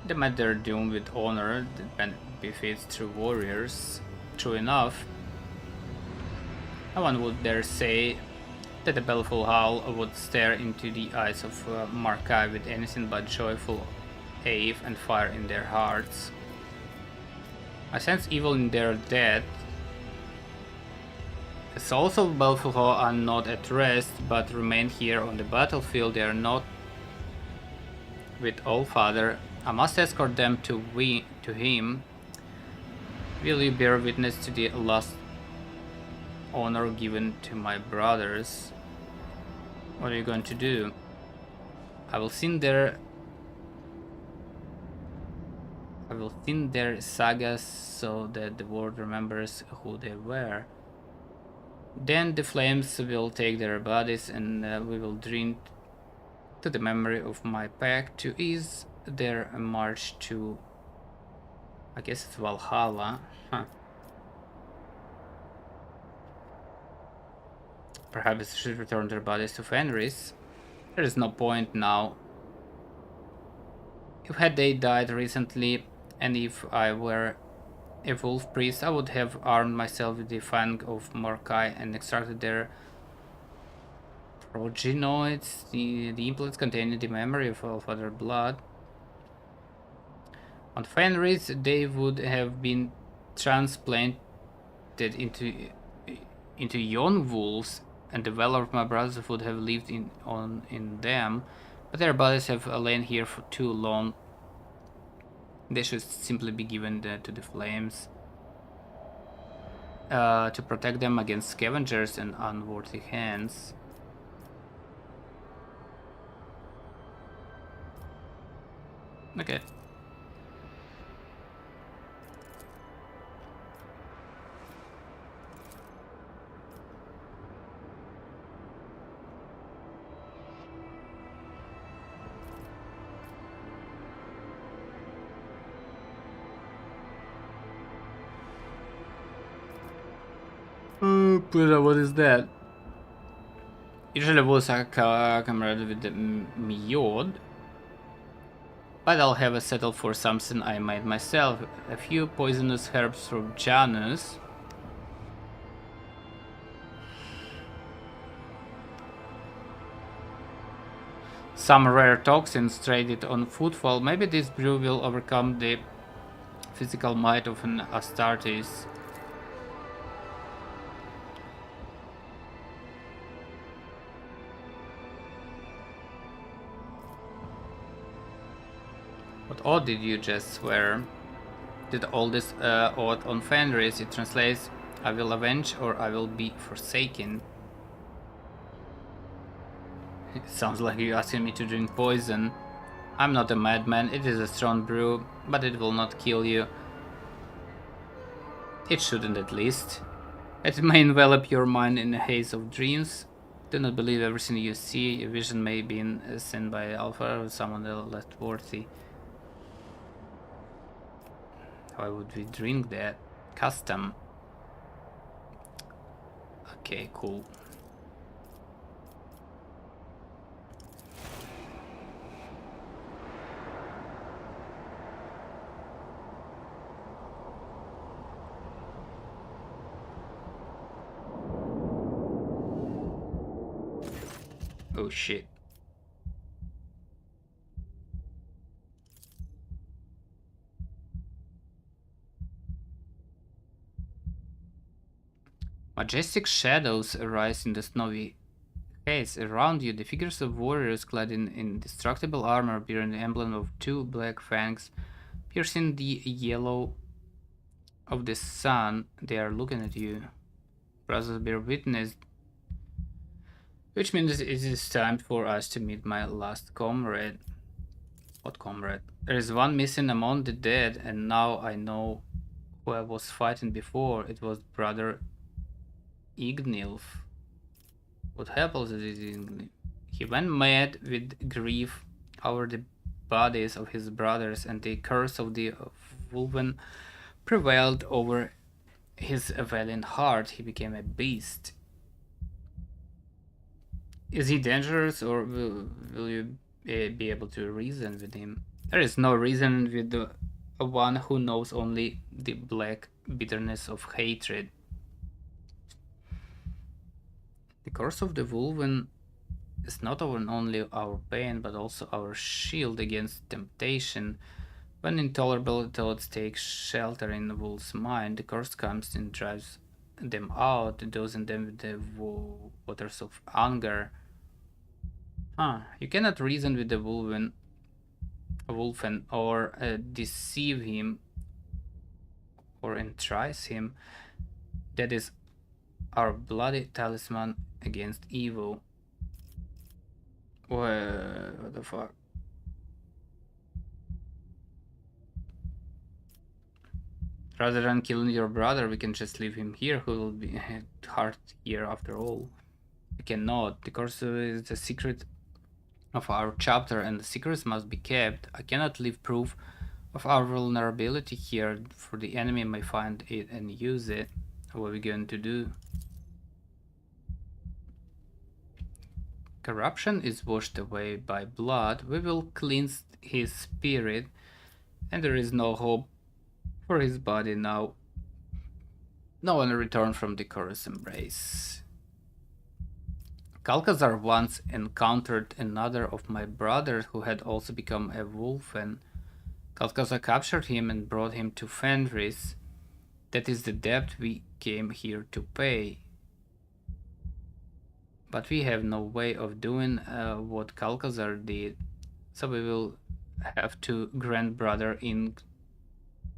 They met their doom with honor that befits true warriors. True enough, no one would dare say that the baleful howl would stare into the eyes of Markai with anything but joyful awe and fire in their hearts. I sense evil in their death. The souls of Baleful are not at rest, but remain here on the battlefield. They are not with Allfather. I must escort them to him. Will you bear witness to the last honor given to my brothers. What are you going to do? I will thin their sagas so that the world remembers who they were. Then the flames will take their bodies and we will drink to the memory of my pack to ease their march to, I guess it's Valhalla. Huh. Perhaps I should return their bodies to Fenris. There is no point now. If had they died recently, and if I were a wolf priest, I would have armed myself with the fang of Morkai and extracted their progenoids, the implants containing the memory of other blood. On Fenris, they would have been transplanted into young wolves, and the valor of my brothers would have lived in them, but their bodies have lain here for too long. They should simply be given to the flames to protect them against scavengers and unworthy hands. Okay. What is that? Usually was a comrade with the Mjod, but I'll have a settle for something I made myself. A few poisonous herbs from Janus. Some rare toxins traded on footfall. Maybe this brew will overcome the physical might of an Astartes. What oath did you just swear? Did all this oath on Fenris? It translates, I will avenge or I will be forsaken. It sounds like you're asking me to drink poison. I'm not a madman, it is a strong brew, but it will not kill you. It shouldn't, at least. It may envelop your mind in a haze of dreams. Do not believe everything you see. A vision may be sent by Alpha or someone less worthy. Why would we drink that? Custom. Okay, cool. Oh shit. Majestic shadows arise in the snowy haze around you. The figures of warriors clad in indestructible armor bearing the emblem of two black fangs piercing the yellow of the sun. They are looking at you. Brothers, bear witness. Which means it is time for us to meet my last comrade. What comrade? There is one missing among the dead, and now I know who I was fighting before. It was brother Ignilf. What happens is Ignilf? He went mad with grief over the bodies of his brothers, and the curse of the Wolven prevailed over his valiant heart. He became a beast. Is he dangerous, or will you be able to reason with him? There is no reason with the one who knows only the black bitterness of hatred. The curse of the Wolven is not only our pain, but also our shield against temptation. When intolerable thoughts take shelter in the wolf's mind, the curse comes and drives them out, dosing them with the waters of anger. You cannot reason with the wolfen or deceive him or entice him. That is our bloody talisman against evil. What the fuck? Rather than killing your brother, we can just leave him here, who will be hard here after all. We cannot. The course is the secret of our chapter, and the secrets must be kept. I cannot leave proof of our vulnerability here, for the enemy may find it and use it. What are we going to do? Corruption is washed away by blood. We will cleanse his spirit, and there is no hope for his body now. No one returned from the Chorus embrace. Kalkazar once encountered another of my brothers who had also become a wolf, and Kalkazar captured him and brought him to Fenris. That is the debt we came here to pay. But we have no way of doing what Kalkazar did, so we will have to grant brother in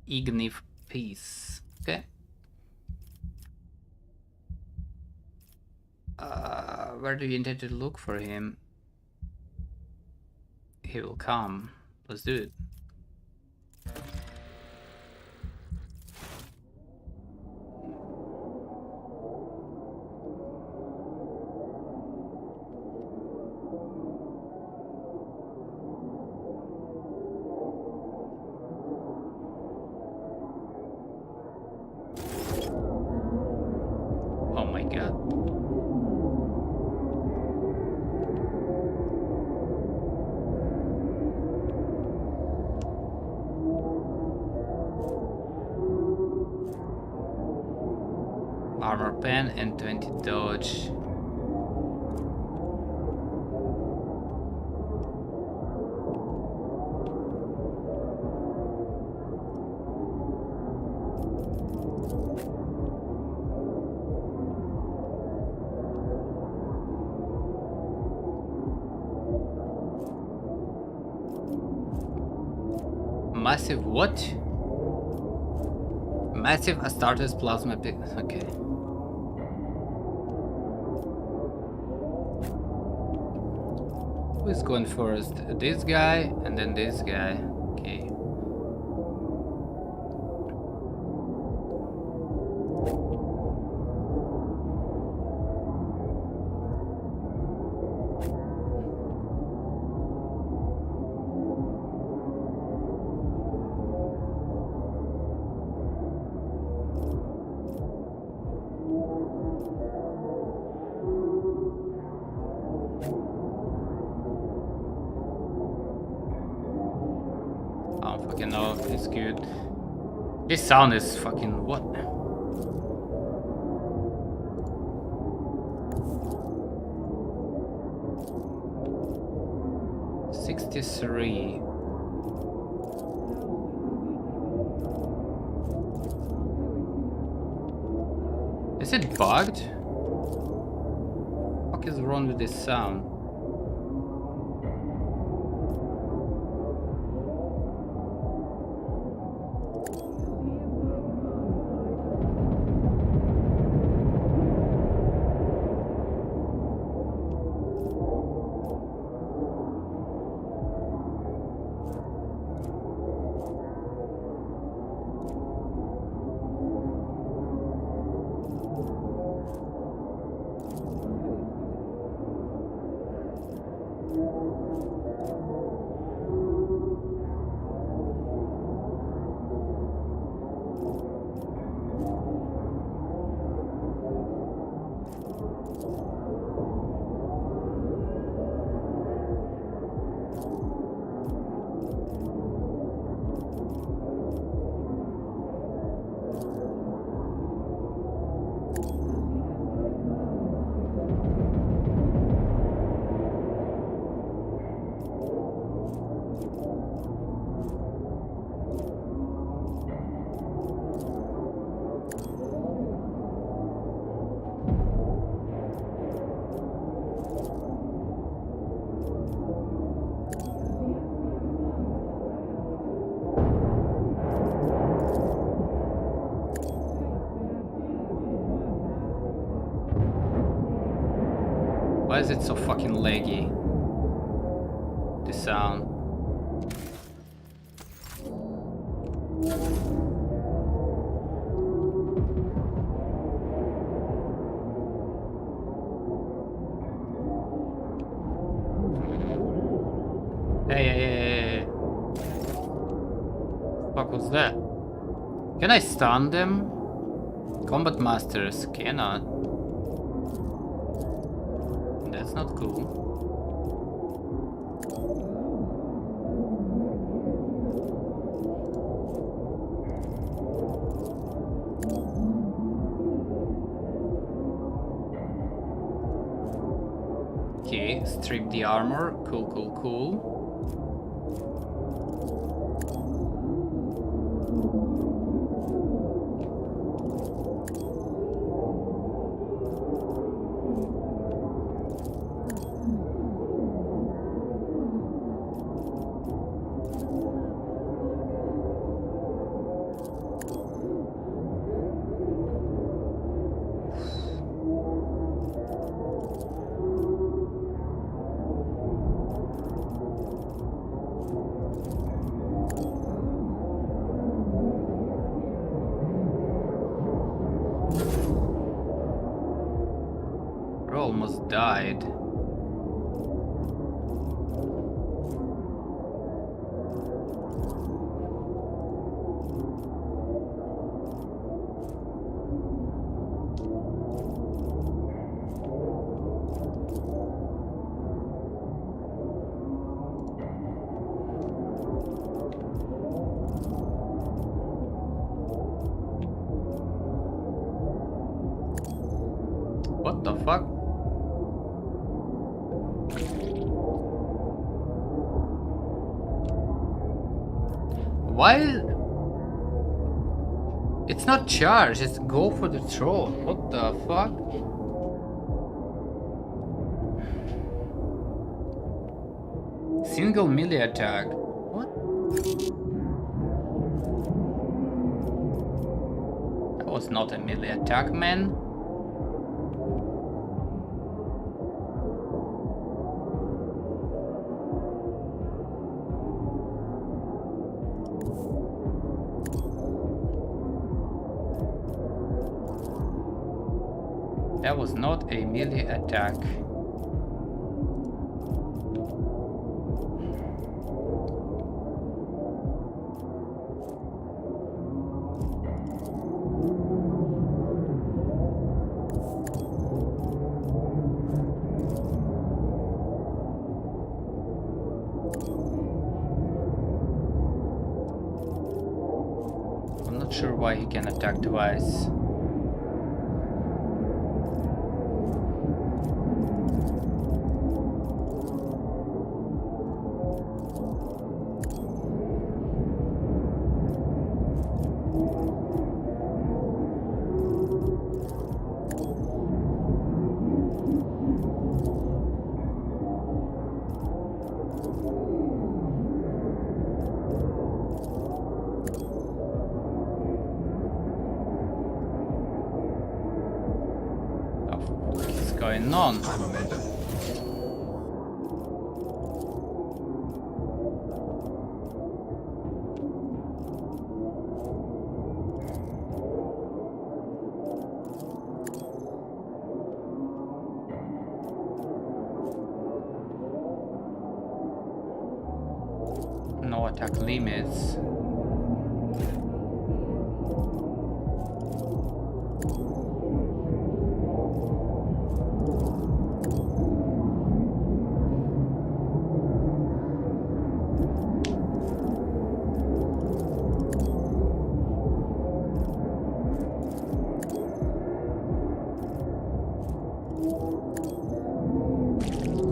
Ignif peace. Okay. Where do you intend to look for him? He will come. Let's do it. Oh my god. Armor pen and 20 dodge. Massive what? Massive Astartes plasma pick. Okay. Who's going first? This guy and then this guy. Okay. Fucking no, it's good. This sound is fucking what? $63. Is it bugged? What is wrong with this sound? Why is it so fucking laggy? The sound. Hey. Fuck was that? Can I stun them? Combat masters cannot. That's not cool. Okay, strip the armor. Cool. Almost died. What the fuck? Why? It's not charged, it's go for the troll. What the fuck? Single melee attack. What? That was not a melee attack, man. That was not a melee attack. I'm not sure why he can attack twice. What's going on? I'm a member. No attack limits.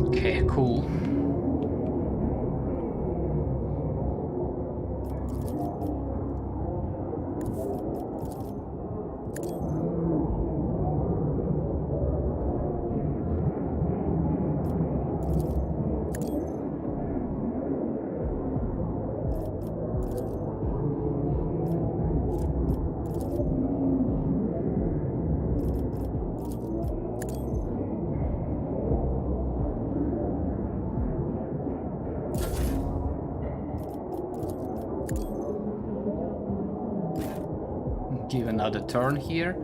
Okay, cool. give another turn here.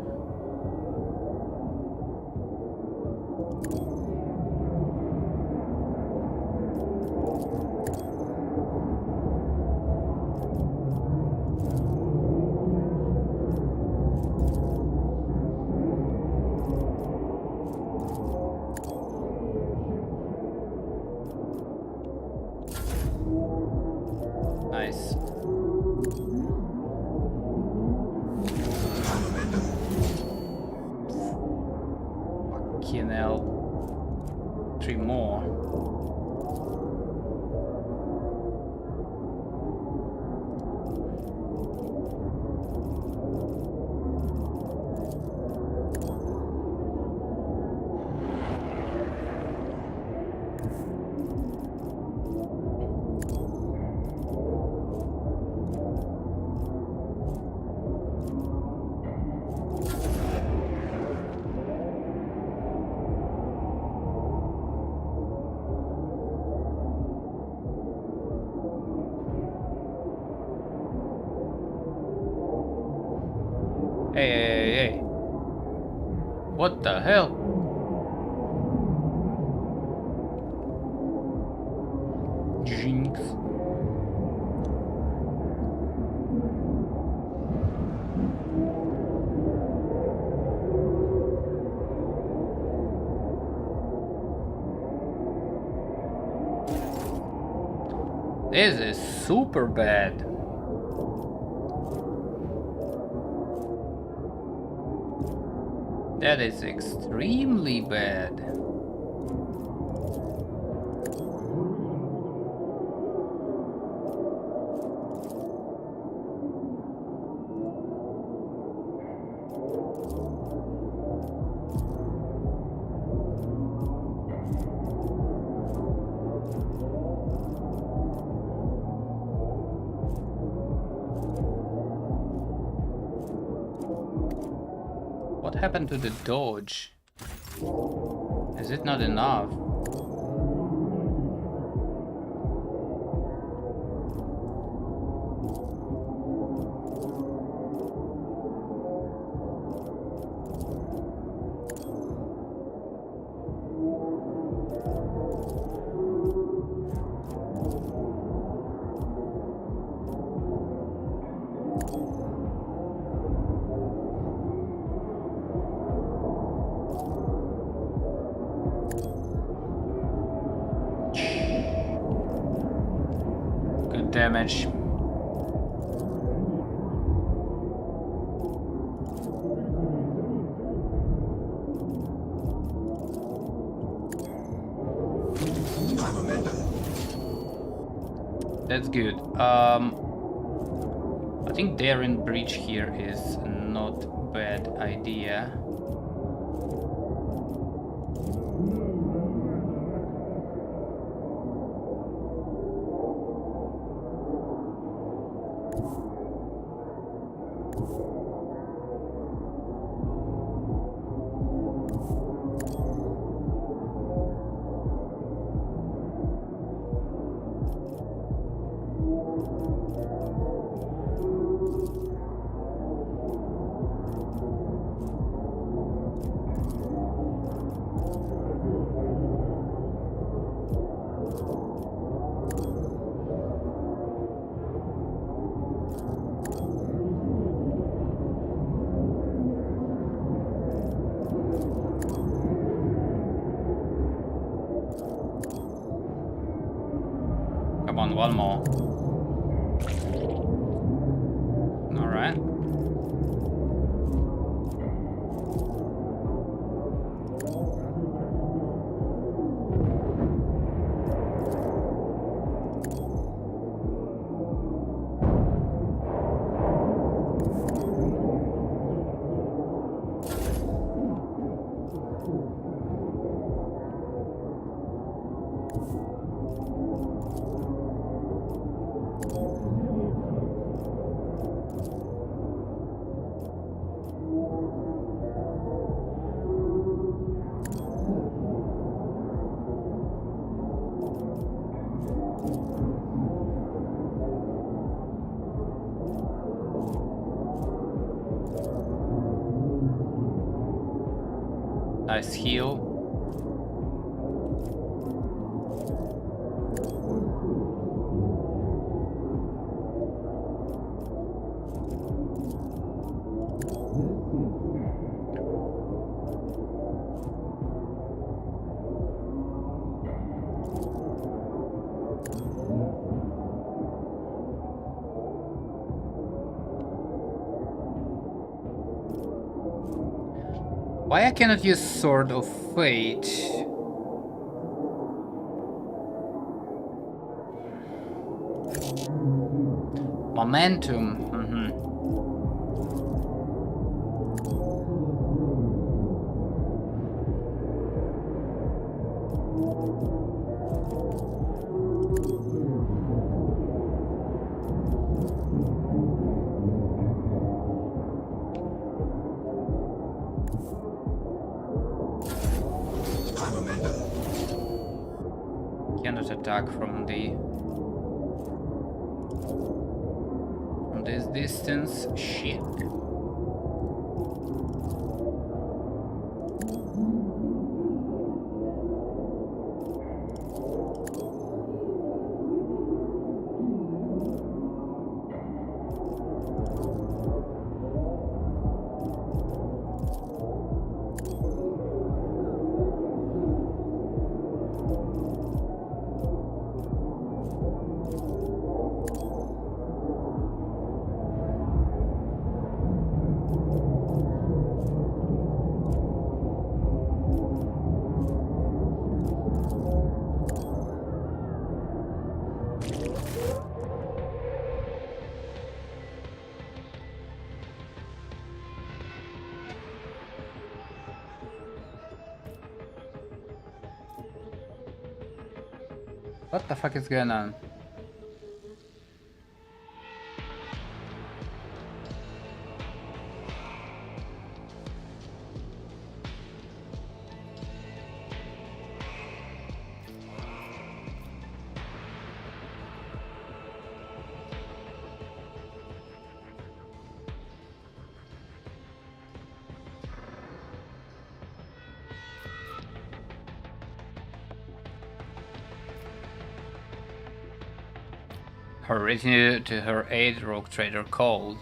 Nice. Fucking hell. 3 more. Hey. What the hell? Jinx. This is super bad. That is extremely bad. What happened to the dodge? Is it not enough? Good damage. That's good. I think daring breach here is not bad idea. Come on, one more. All right. Nice heal. Why I cannot use Sword of Fate? Momentum. Cannot attack from this distance. Shit. What the fuck is going on? Her retinue to her aid, rogue trader called.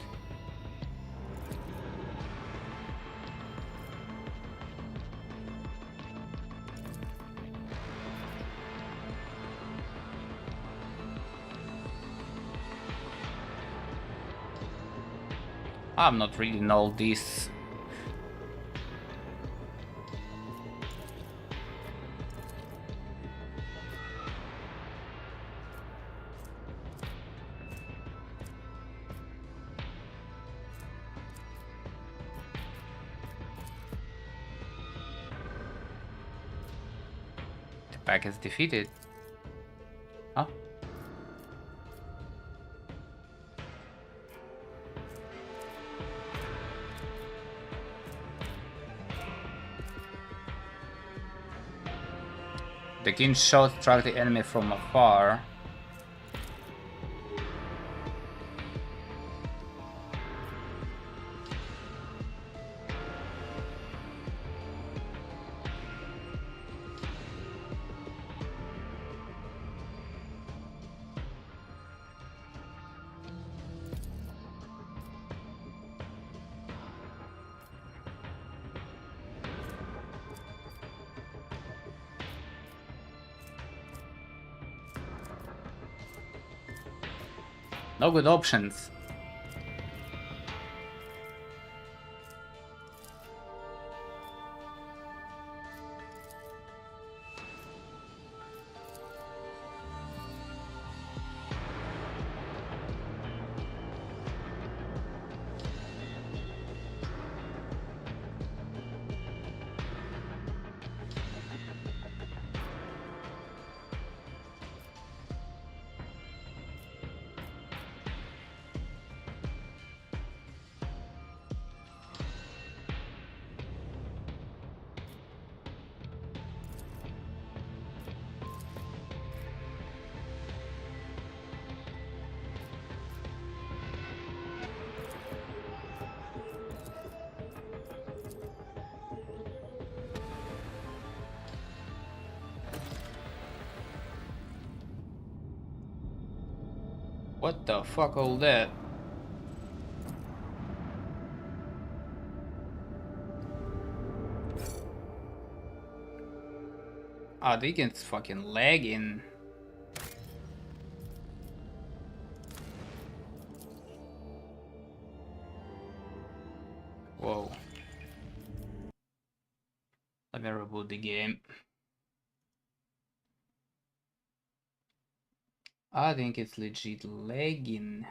I'm not reading all this. Pack is defeated. Huh? The king's shot struck the enemy from afar. No good options. What the fuck all that? Ah, they can fucking lagging. Whoa. Let me reboot the game. I think it's legit lagging.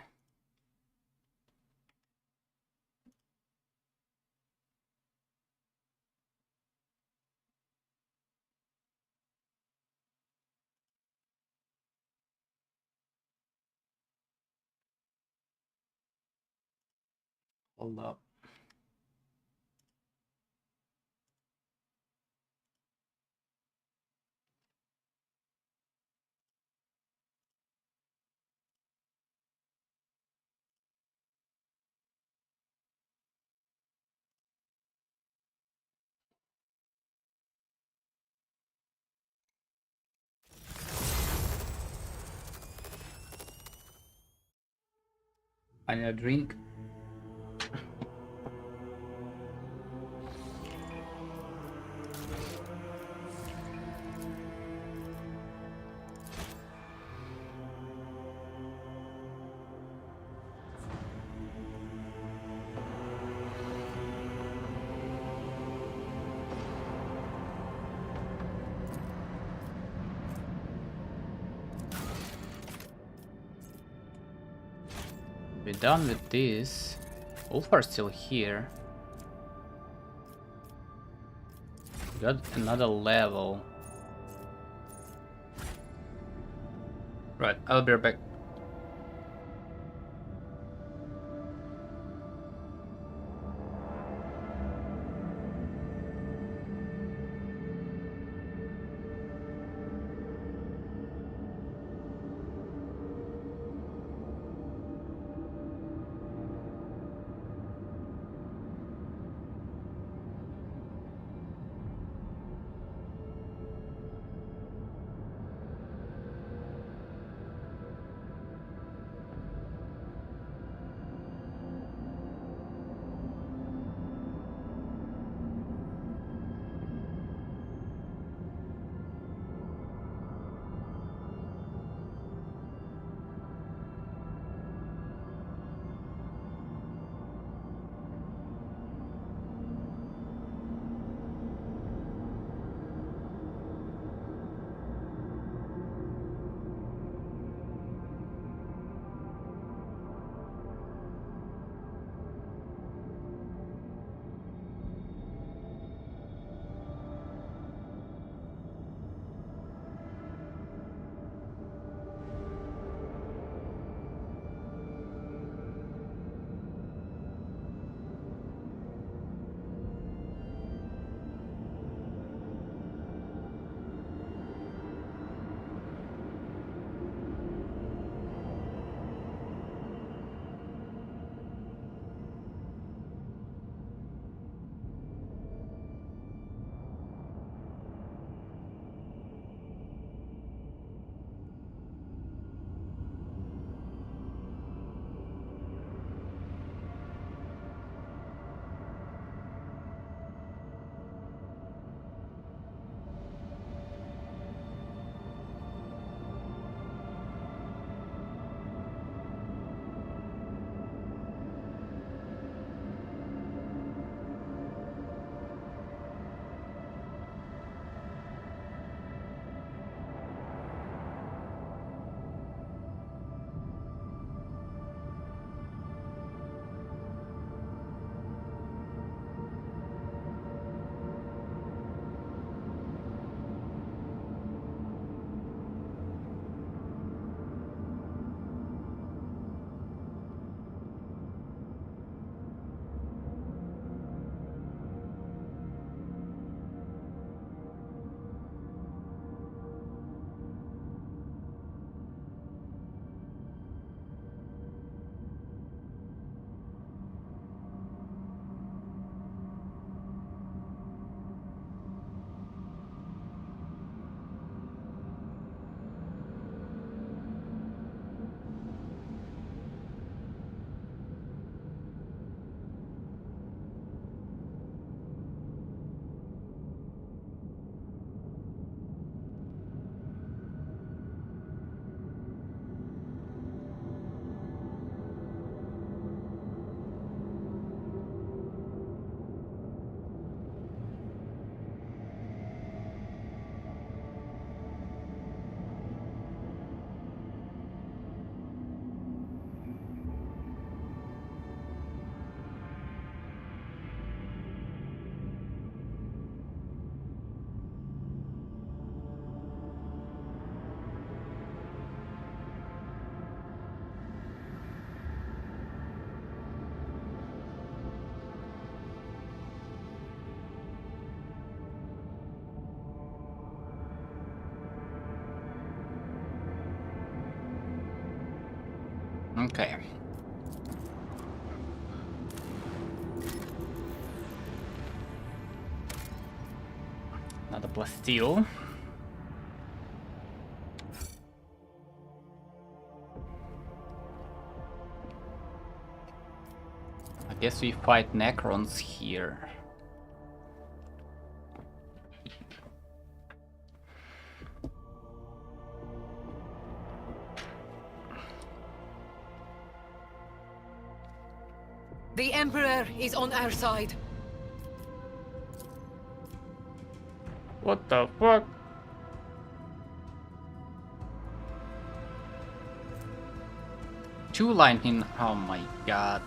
Hold up. I need a drink. We're done with this. Wolf are still here. We got another level. Right, I'll be right back. Okay. Another plasteel. I guess we fight Necrons here. The Emperor is on our side. What the fuck? Two lightning, oh my god.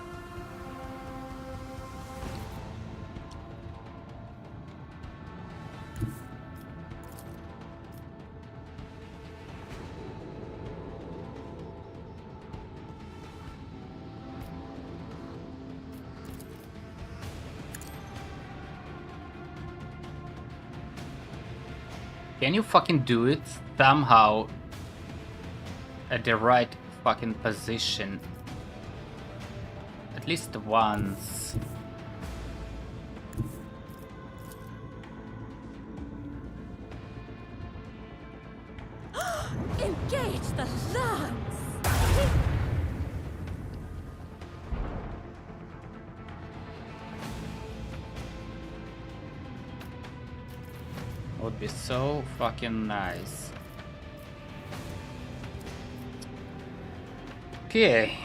Can you fucking do it somehow at the right fucking position? At least once. Engage the lance! Would be so fucking nice. Okay.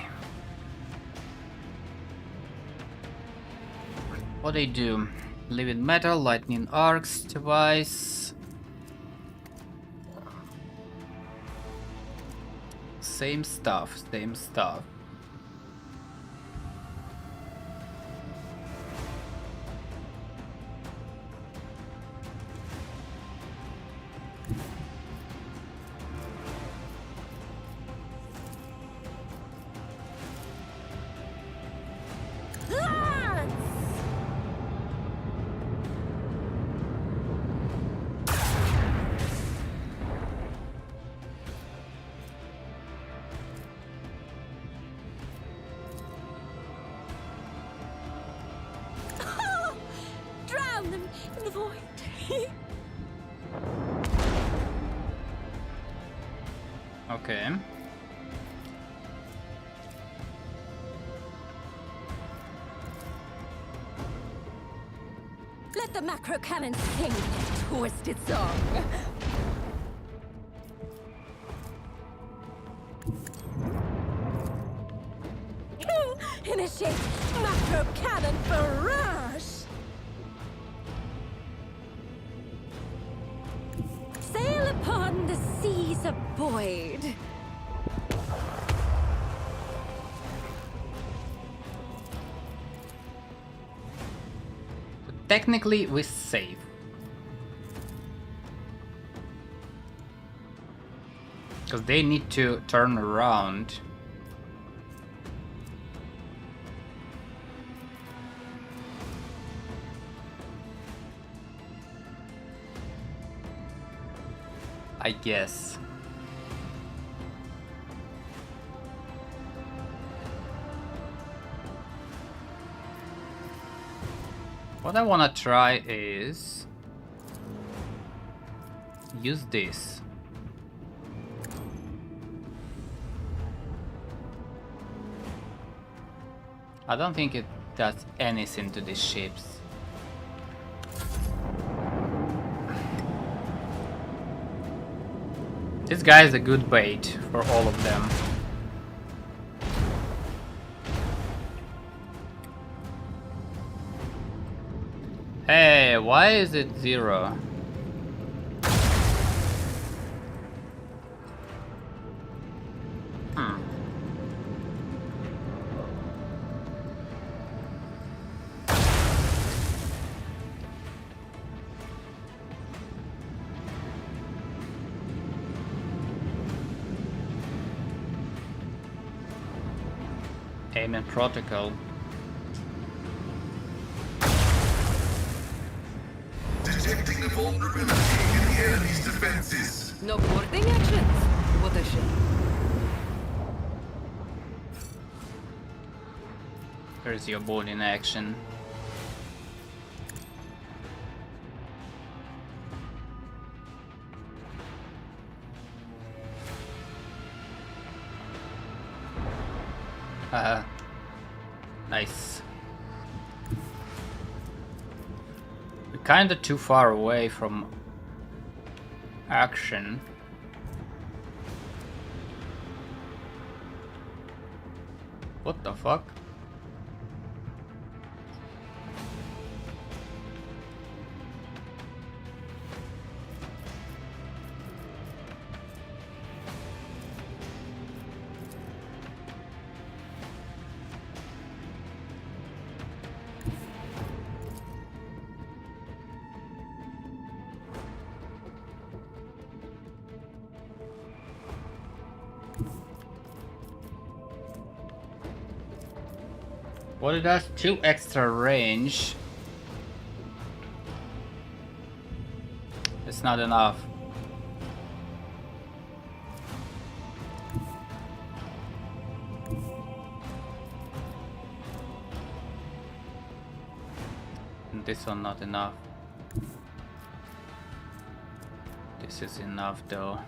What they do? Living metal, lightning arcs, device. Same stuff, same stuff. Drown them in the void. Okay. Let the macro cannon sing their twisted song. Initiate macro cannon barrage. Sail upon the seas of void. Technically, we're safe. Because they need to turn around. I guess. What I wanna try is use this. I don't think it does anything to these ships. This guy is a good bait for all of them. Hey, why is it 0? Aim and protocol. Detecting a vulnerability in the enemy's defenses. No boarding actions. What a shame. There's your board in action. Nice. We're kinda too far away from action. What the fuck? Well, it has 2 extra range. It's not enough. And this one not enough. This is enough though.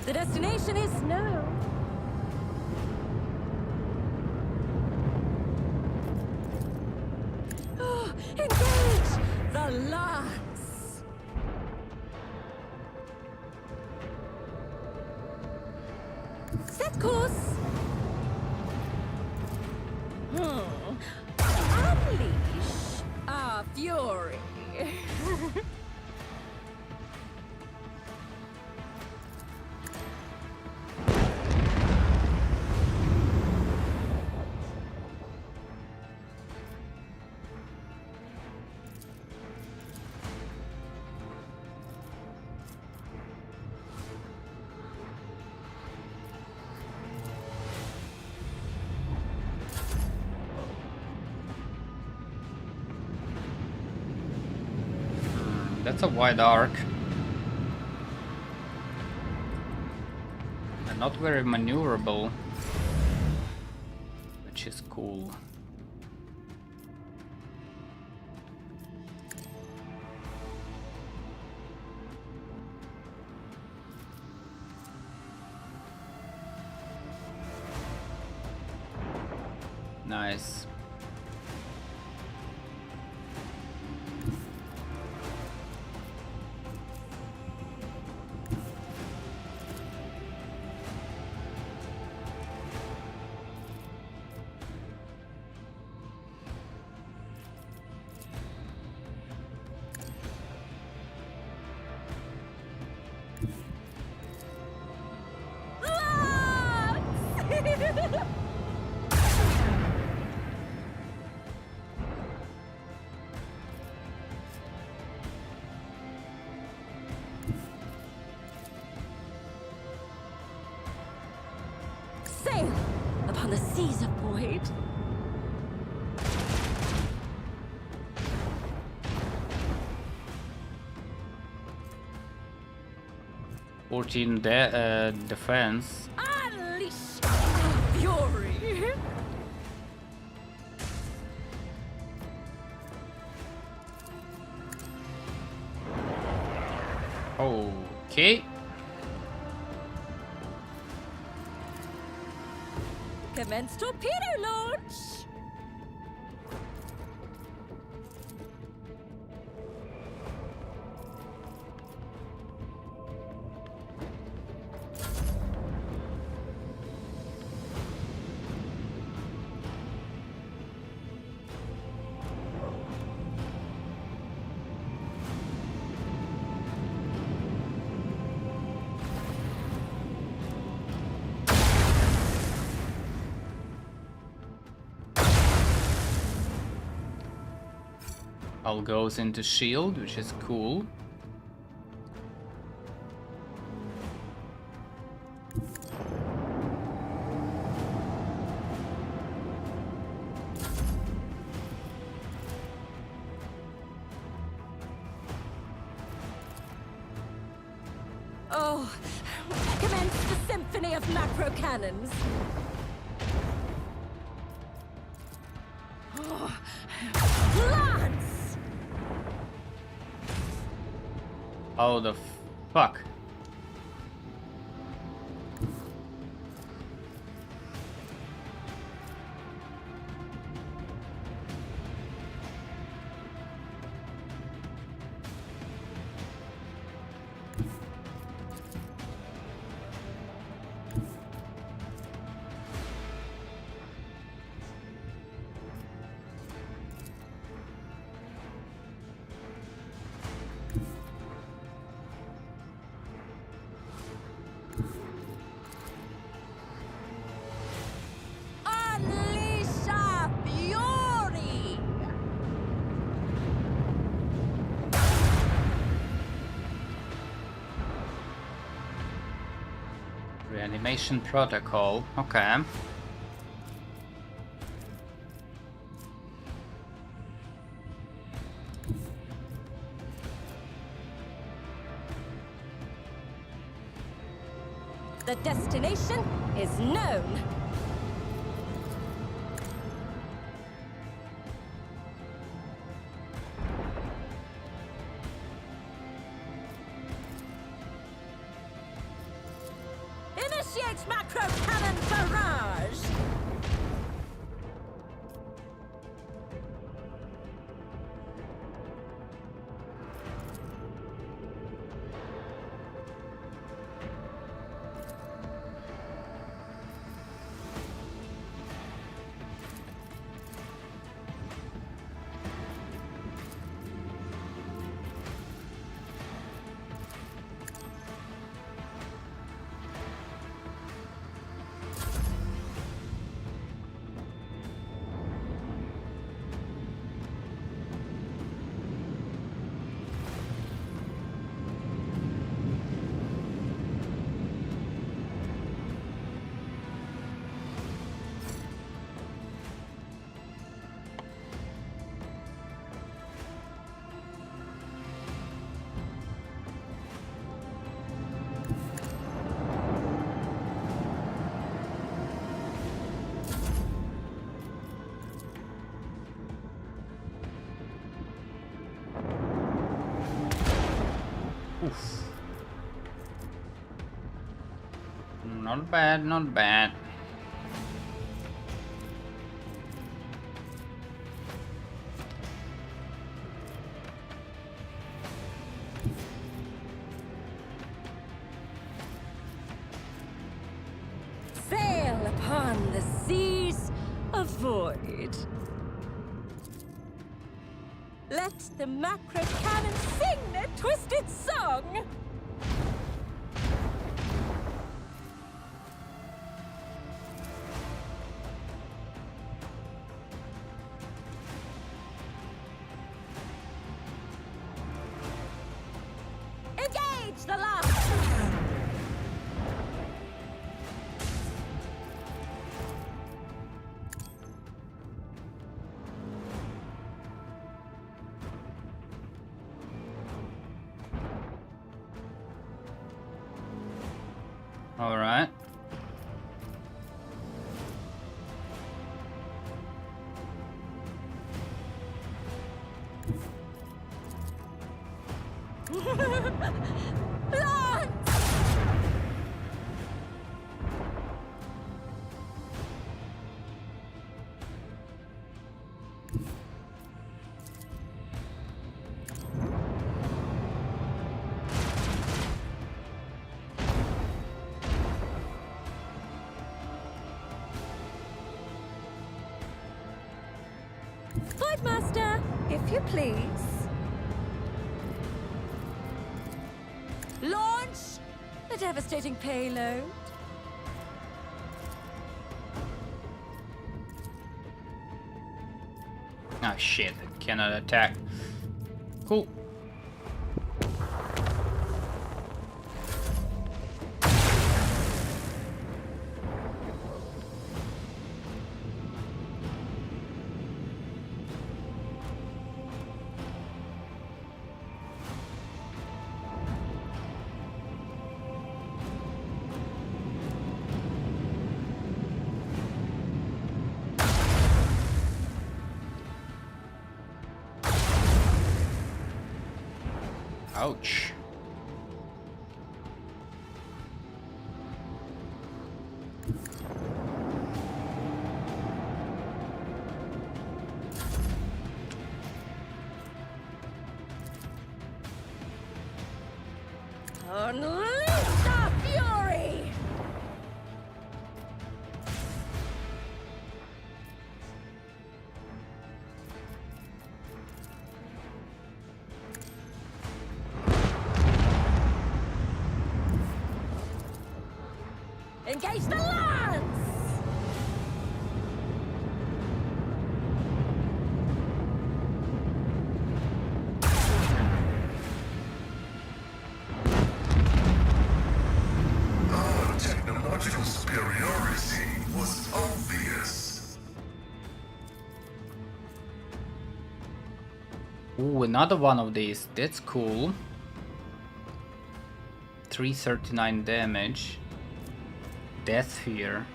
The destination is snow. Oh, engage the lance. Set course. Unleash our fury. That's a wide arc. And not very maneuverable, which is cool. Nice. Sail upon the seas of void. Defense. Unleash our fury. Okay. Commence torpedo launch. All goes into shield, which is cool. Oh, commence the symphony of macro cannons. Oh, Lance! Oh, the fuck. Unleash our fury! Reanimation protocol. Okay. The destination is known. Initiate macro cannon barrage! Oof. Not bad, not bad. Sail upon the seas of void. Let the macro cannon sing their twisted song! Engage the last! All right. Lance! Voidmaster, if you please. Launch the devastating payload. Oh shit, I cannot attack. Cool. Ouch. Unleash our fury! Engage the lance! Our technological superiority was obvious. Ooh, another one of these. That's cool. 339 damage. Death Fear.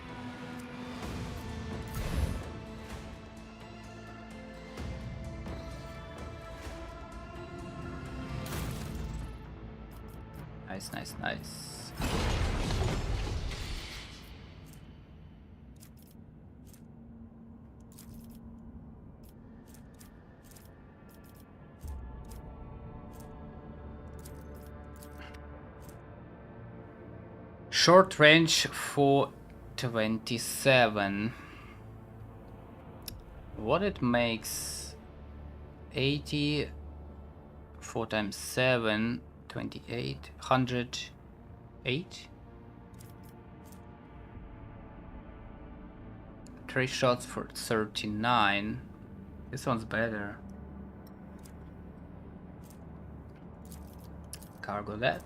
Nice, nice, nice. Short range for 27. What it makes? 80, 4 times 7, 28, 108. 3 shots for 39. This one's better. Cargo that.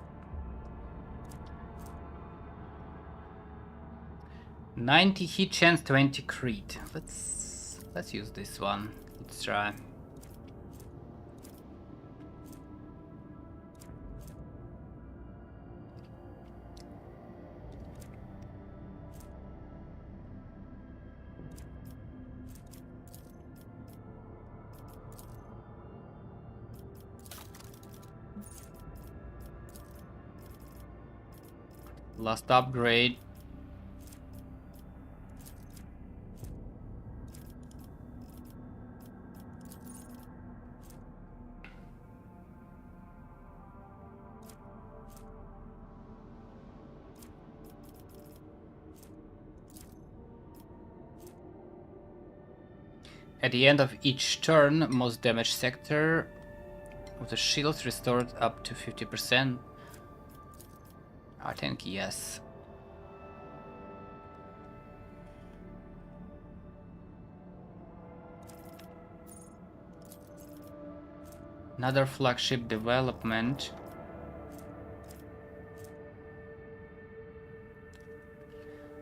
90 hit chance, 20 crit. Let's use this one. Let's try. Last upgrade. At the end of each turn, most damage sector of the shields restored up to 50%. I think yes. Another flagship development.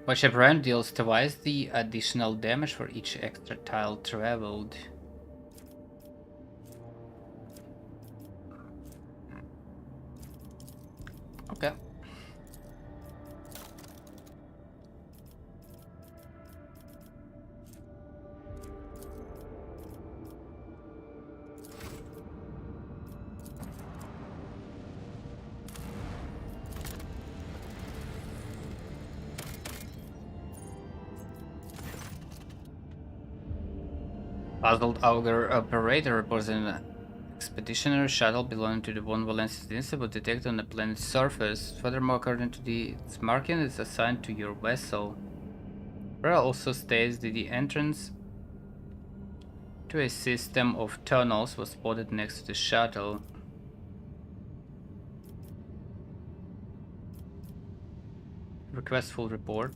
Which brand deals twice the additional damage for each extra tile traveled. Okay. Puzzled Augur operator reports an expeditionary shuttle belonging to the Von Valencia dynasty was detected on the planet's surface. Furthermore, according to its marking, it's assigned to your vessel. Rara also states that the entrance to a system of tunnels was spotted next to the shuttle. Request full report.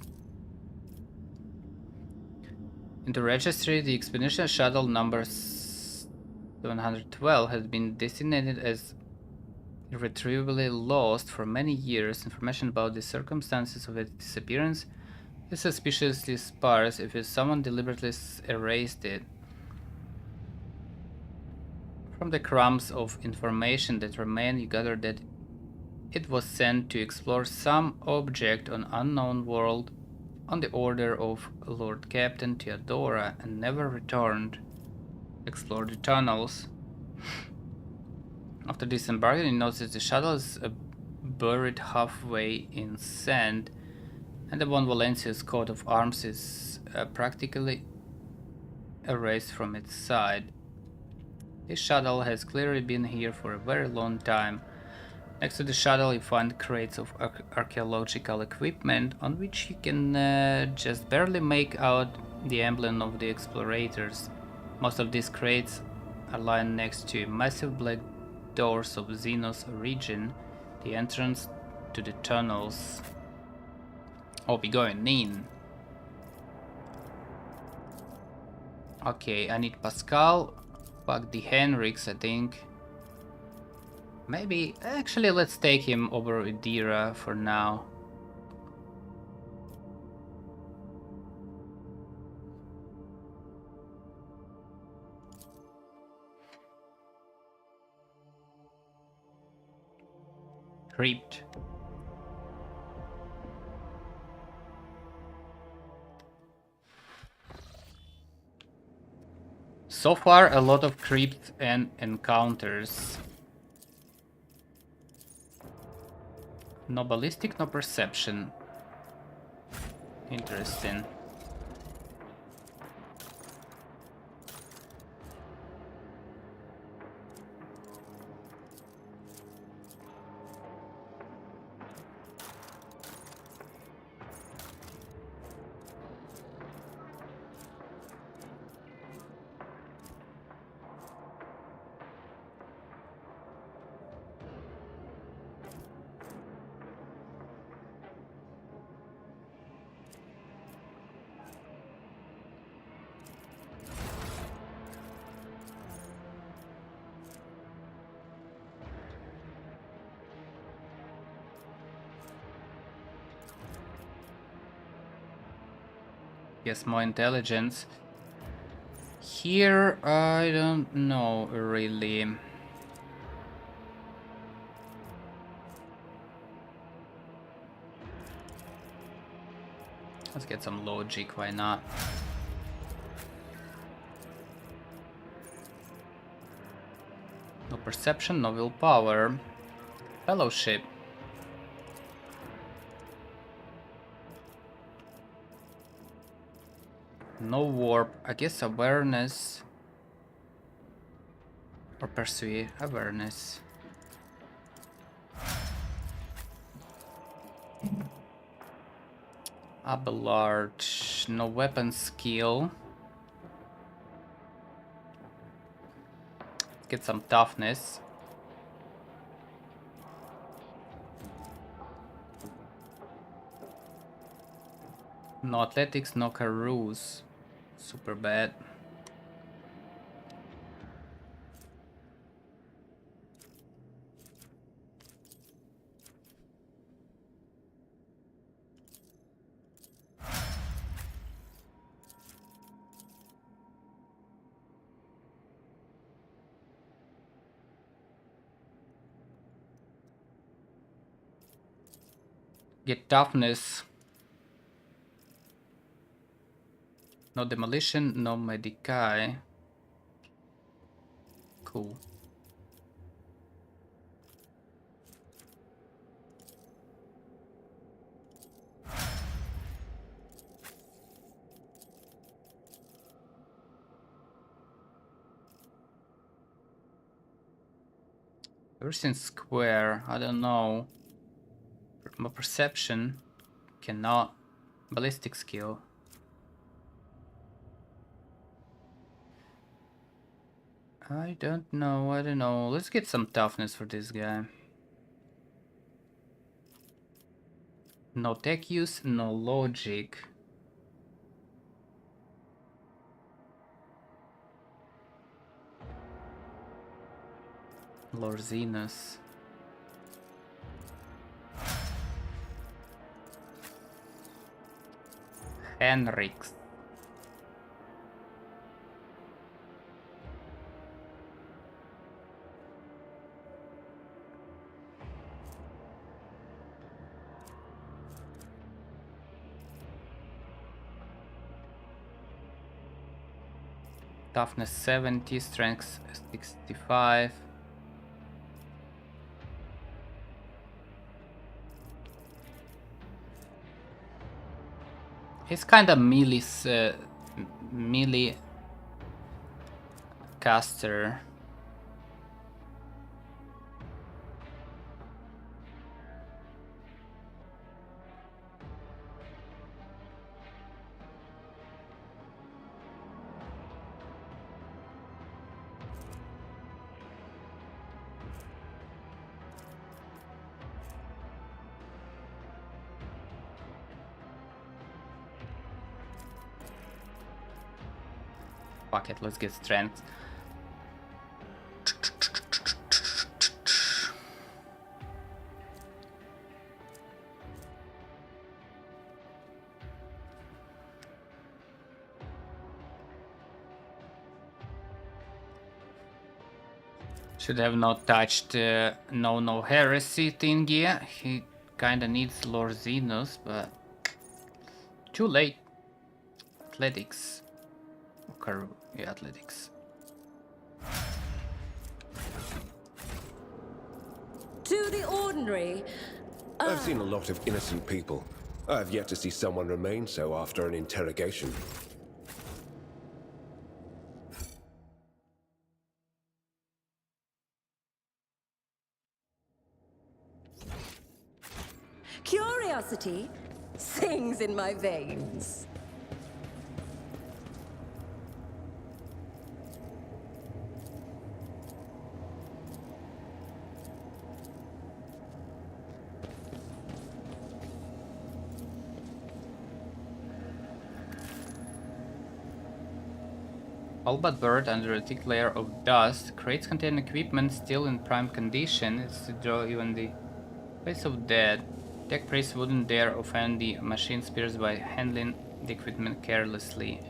In the registry, the expedition shuttle numbers 712 has been designated as irretrievably lost for many years. Information about the circumstances of its disappearance is suspiciously sparse if someone deliberately erased it. From the crumbs of information that remain, you gather that it was sent to explore some object on unknown world on the order of Lord Captain Theodora and never returned. Explore the tunnels. After disembarking, you notice the shuttle is buried halfway in sand, and the one Valencia's coat of arms is practically erased from its side. This shuttle has clearly been here for a very long time. Next to the shuttle you find crates of archaeological equipment on which you can just barely make out the emblem of the explorators. Most of these crates are lying next to massive black doors of Xenos origin, the entrance to the tunnels. I'll be going in. Okay, I need Pascal, fuck the Henriks, I think. Maybe, actually let's take him over Idira for now. Creeped. So far, a lot of creeps and encounters. No ballistic, no perception. Interesting. Yes, more intelligence. Here, I don't know really. Let's get some logic, why not? No perception, no willpower. Fellowship. No warp. I guess awareness. Or persuade. Awareness. Abelard. No weapon skill. Get some toughness. No athletics, no carouse. Super bad. Get toughness. No demolition, no medicae. Cool. Everything's square, I don't know. My perception cannot. Ballistic skill. I don't know. Let's get some toughness for this guy. No tech use, no logic. Lord Zenos. Henriks. Toughness 70, strength 65. He's kind of melee caster. Fuck it, let's get strength. Should have not touched no heresy thingy. He kinda needs Lord Zenos, but too late. Athletics. Yeah, athletics. To the ordinary. I've seen a lot of innocent people. I've yet to see someone remain so after an interrogation. Curiosity sings in my veins. All but buried under a thick layer of dust. Crates contain equipment still in prime condition. It's to draw even the face of dead. Tech priests wouldn't dare offend the machine spears by handling the equipment carelessly.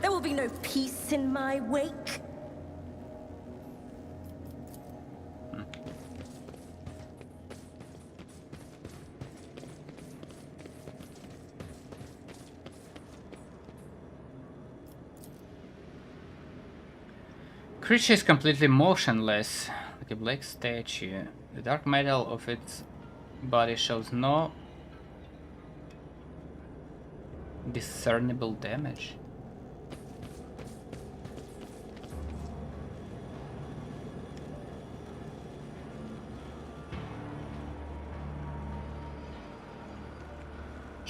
There will be no peace in my wake. Creature is completely motionless, like a black statue. The dark metal of its body shows no discernible damage.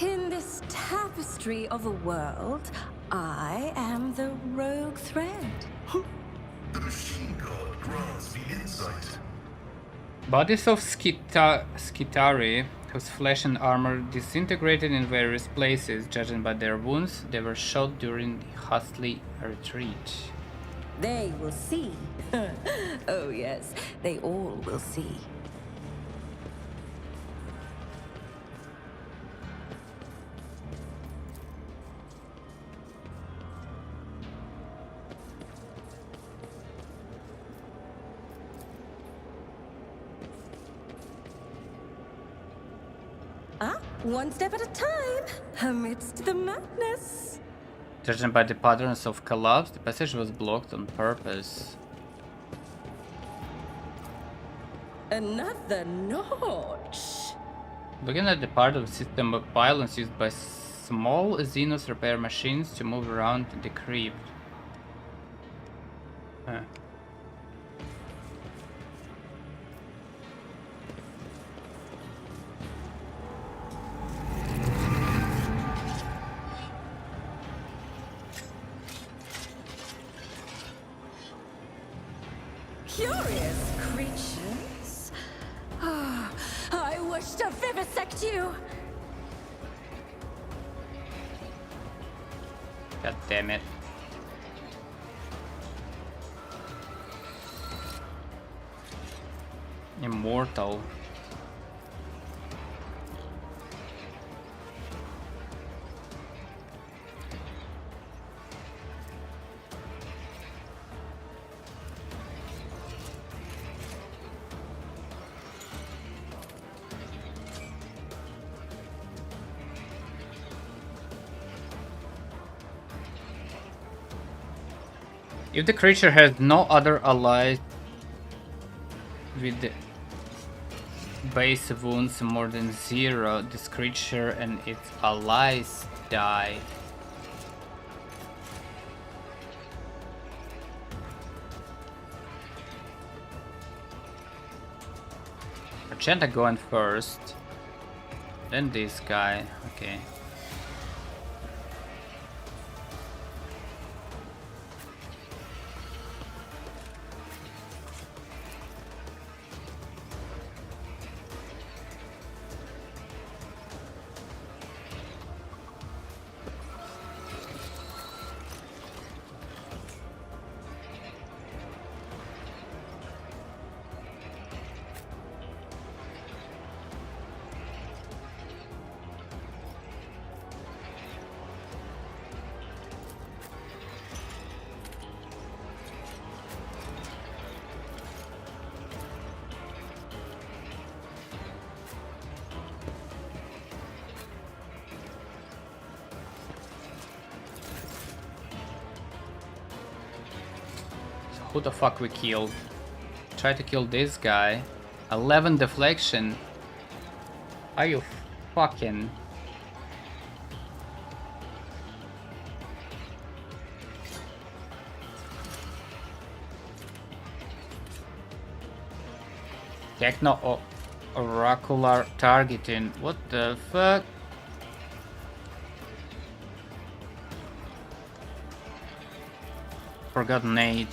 In this tapestry of a world, I am the rogue thread. The machine god grants the insight. Bodies of Skitari, whose flesh and armor disintegrated in various places, judging by their wounds, they were shot during the hostile retreat. They will see. Oh yes, they all will see. One step at a time, amidst the madness. Judging by the patterns of collapse, the passage was blocked on purpose. Another notch. Looking at the part of the system of pylons used by small Xenos repair machines to move around the crypt. Huh. Curious creatures. I wish to vivisect you! God damn it. Immortal. If the creature has no other allies with the base wounds more than 0, this creature and its allies die. Argenta going first, then this guy. Okay. Who the fuck we killed? Try to kill this guy. 11 deflection. Are you fucking... Techno oracular targeting. What the fuck? Forgot nades.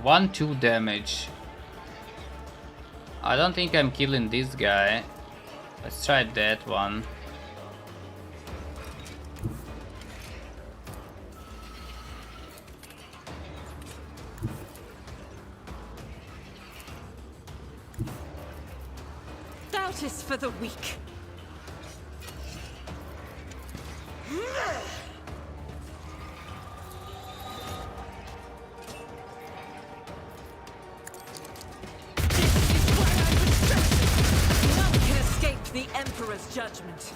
1-2 damage. I don't think I'm killing this guy. Let's try that one. Doubt is for the weak. The Emperor's judgment.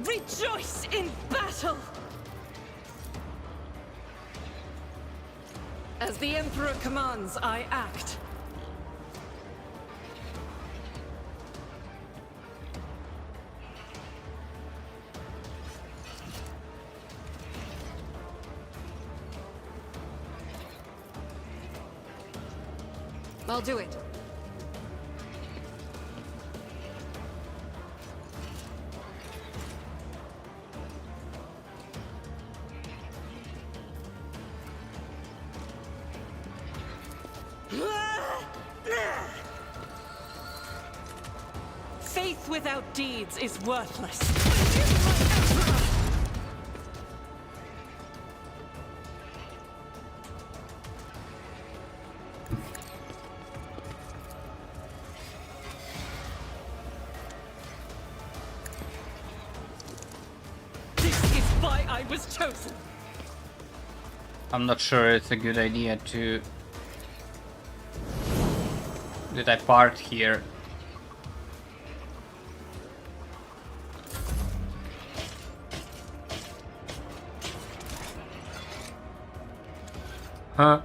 Rejoice in battle! As the Emperor commands, I act. I'll do it. Faith without deeds is worthless. I was chosen. I'm not sure it's a good idea to... Did I part here? Huh?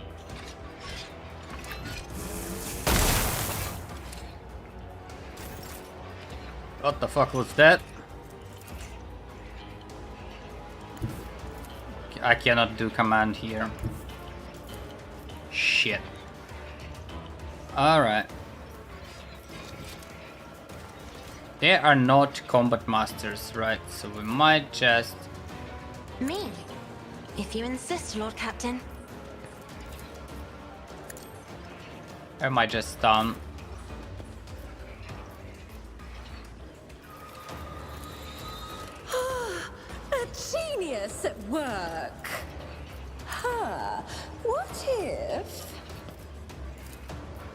What the fuck was that? I cannot do command here. Shit. Alright. They are not combat masters, right? So we might just... Me? If you insist, Lord Captain. I might just stun. A genius at work. Huh. What if...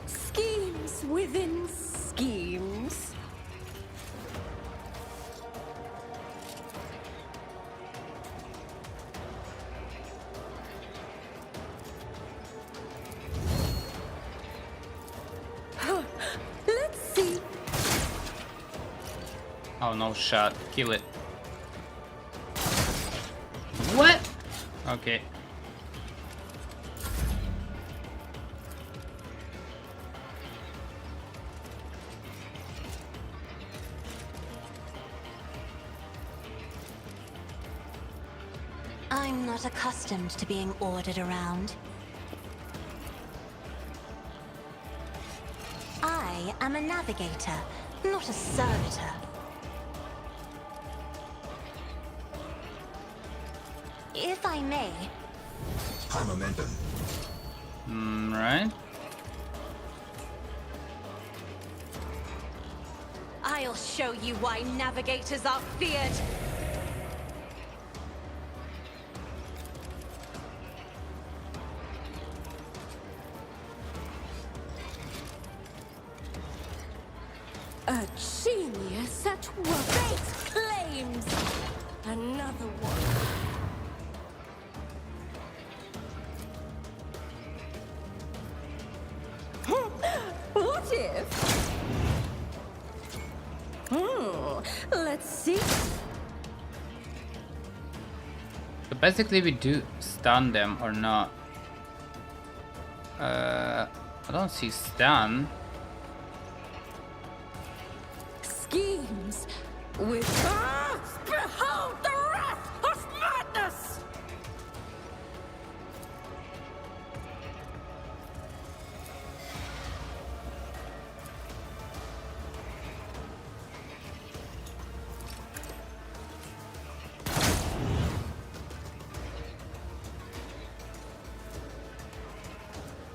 schemes within schemes? Let's see. Oh, no shot. Kill it. What? Okay. I'm not accustomed to being ordered around. I am a navigator, not a servitor. If I may, High momentum. Right. I'll show you why navigators are feared. A genius at work. Fate claims another one. What if? Let's see. So basically we do stun them or not. I don't see stun. Schemes with... Behold the wrath of madness!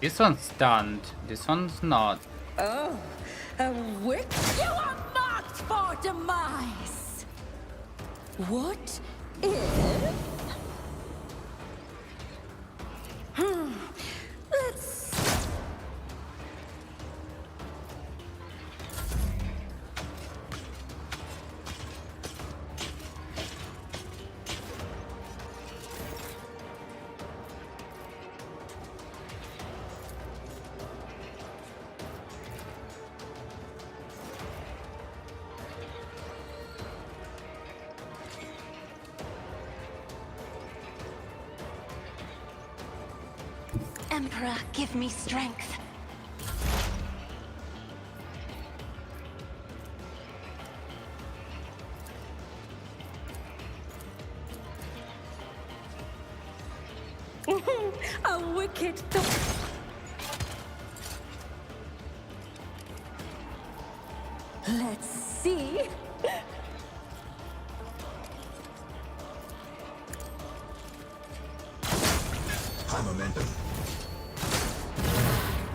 This one's stunned. This one's not. Oh, a wick? You are marked for demise! What if... Let's... Emperor, give me strength. a wicked thought. Let's see. High momentum.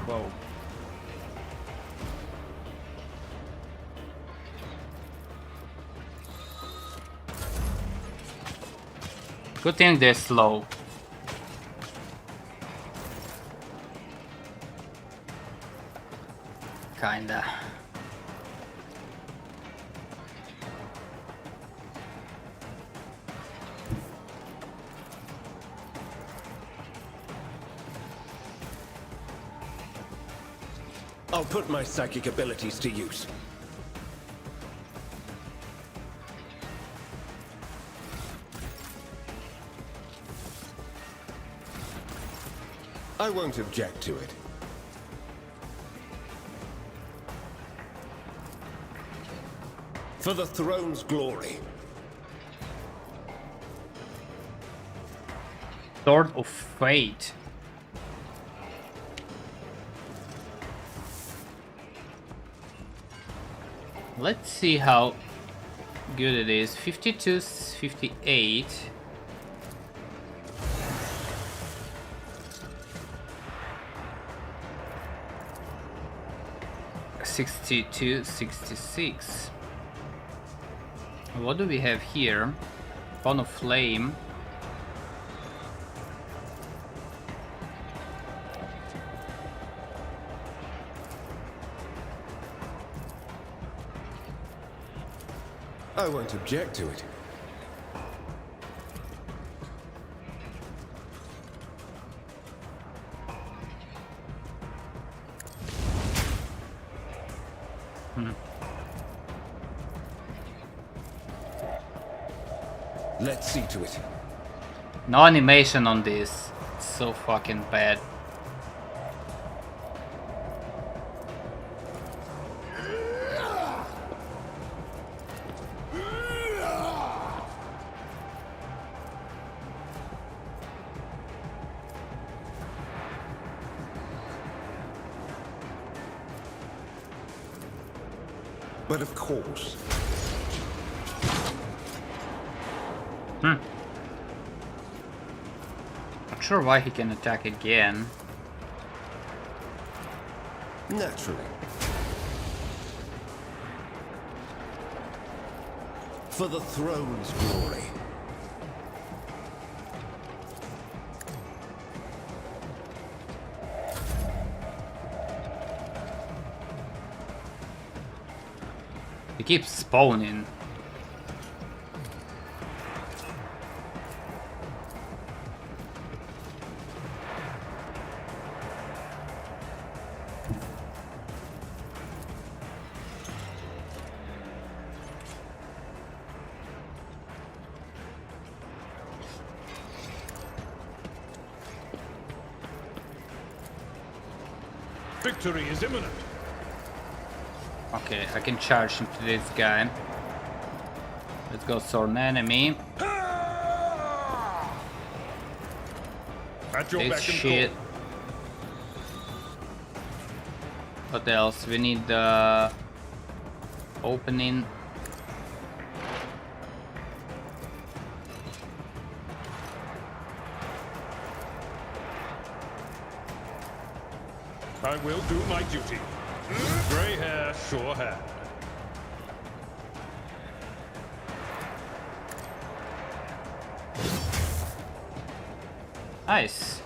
Whoa. Good thing they're slow. Kinda. I'll put my psychic abilities to use. I won't object to it. For the throne's glory. Sword of Fate. Let's see how good it is. 52, 58. $62, $66. What do we have here? Fawn of Flame. I won't object to it. Let's see to it. No animation on this. It's so fucking bad. But of course. Not sure why he can attack again. Naturally. For the throne's glory. He keeps spawning. Victory is imminent. Okay, I can charge into this guy. Let's go sword enemy. At your This beck and shit. call. What else? We need the opening. I will do my duty. Grey hair, sure hand. Nice.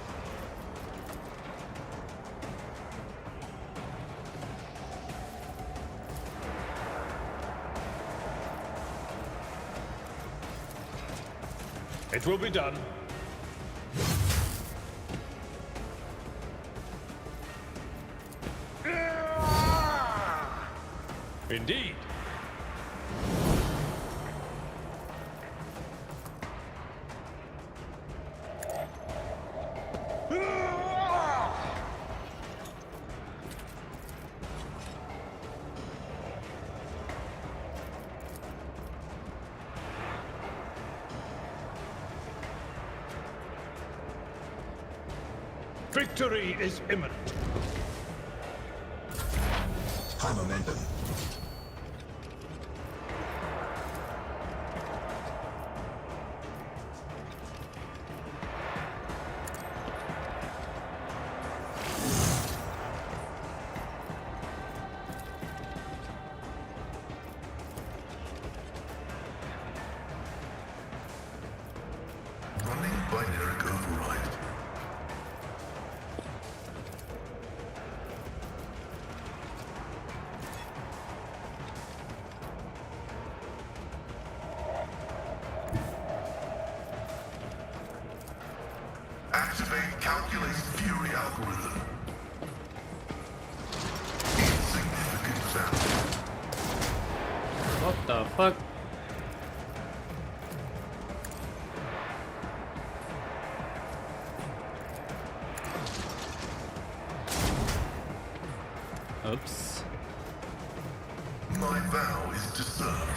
It will be done. Indeed. Victory is imminent. High momentum. Running binary override. Activate calculated fury algorithm. Insignificant sound. What the fuck? Oops. My vow is to serve.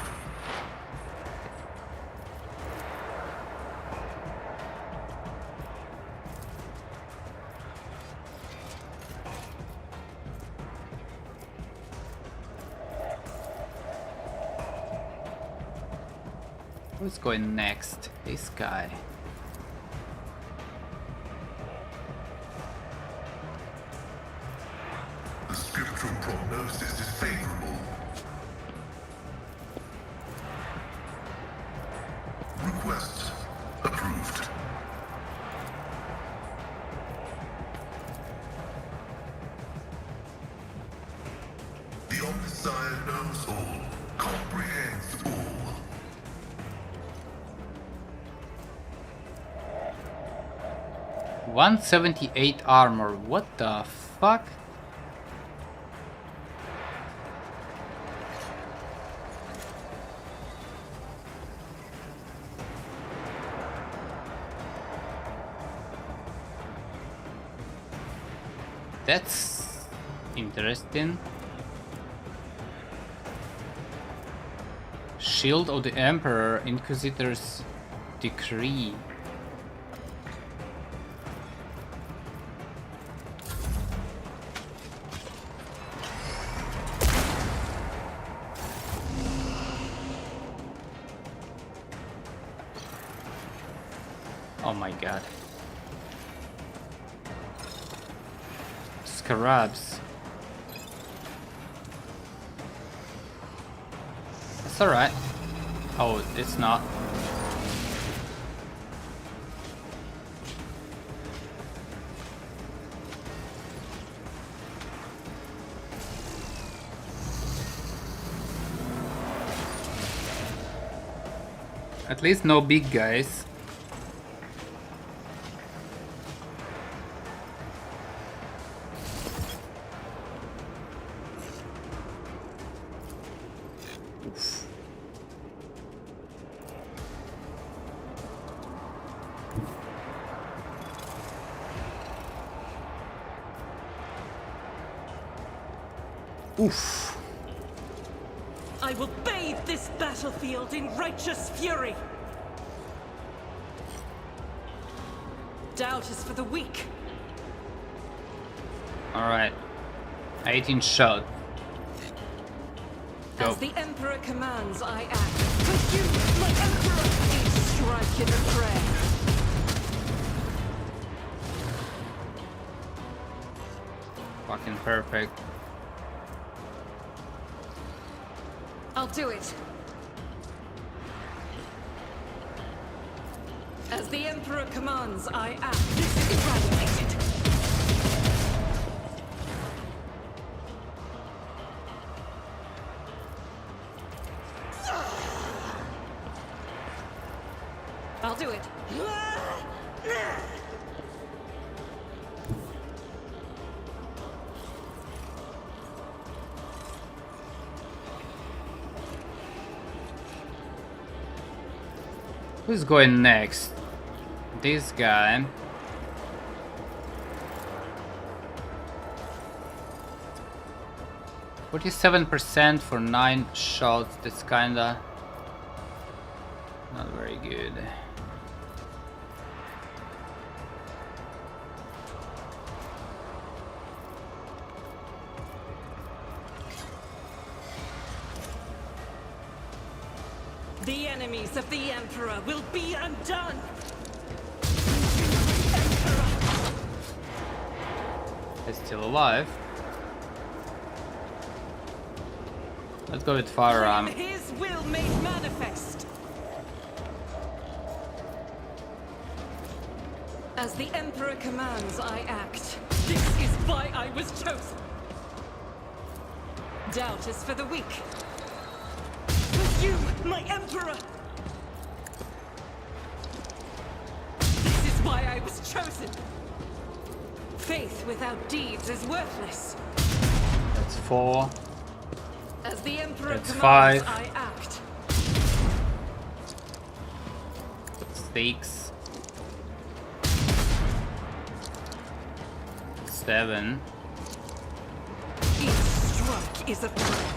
Who's going next? This guy. The scriptural prognosis is favorable. Request approved. The Omniscient knows all, comprehends all. $178 armor. What the fuck? That's interesting. Shield of the Emperor, Inquisitor's Decree. Oh my god. Scarabs. That's alright. Oh, it's not. At least no big guys. Oof. I will bathe this battlefield in righteous fury. Doubt is for the weak. Alright. 18 shot. Go. As the Emperor commands, I act. With you, my Emperor, each strike in a prayer. Fucking perfect. I'll do it. As the Emperor commands, I act. This is eradicated. I'll do it. Who's going next? This guy. %47% for 9 shots. That's kinda not very good. The enemies of the Emperor will be undone! It's still alive. Let's go with firearm. His will made manifest! As the Emperor commands, I act. This is why I was chosen! Doubt is for the weak. With you, my Emperor! This is why I was chosen! Faith without deeds is worthless. That's 4. As the Emperor That's commands, 5. I act. 6. 7. Each strike is a prayer.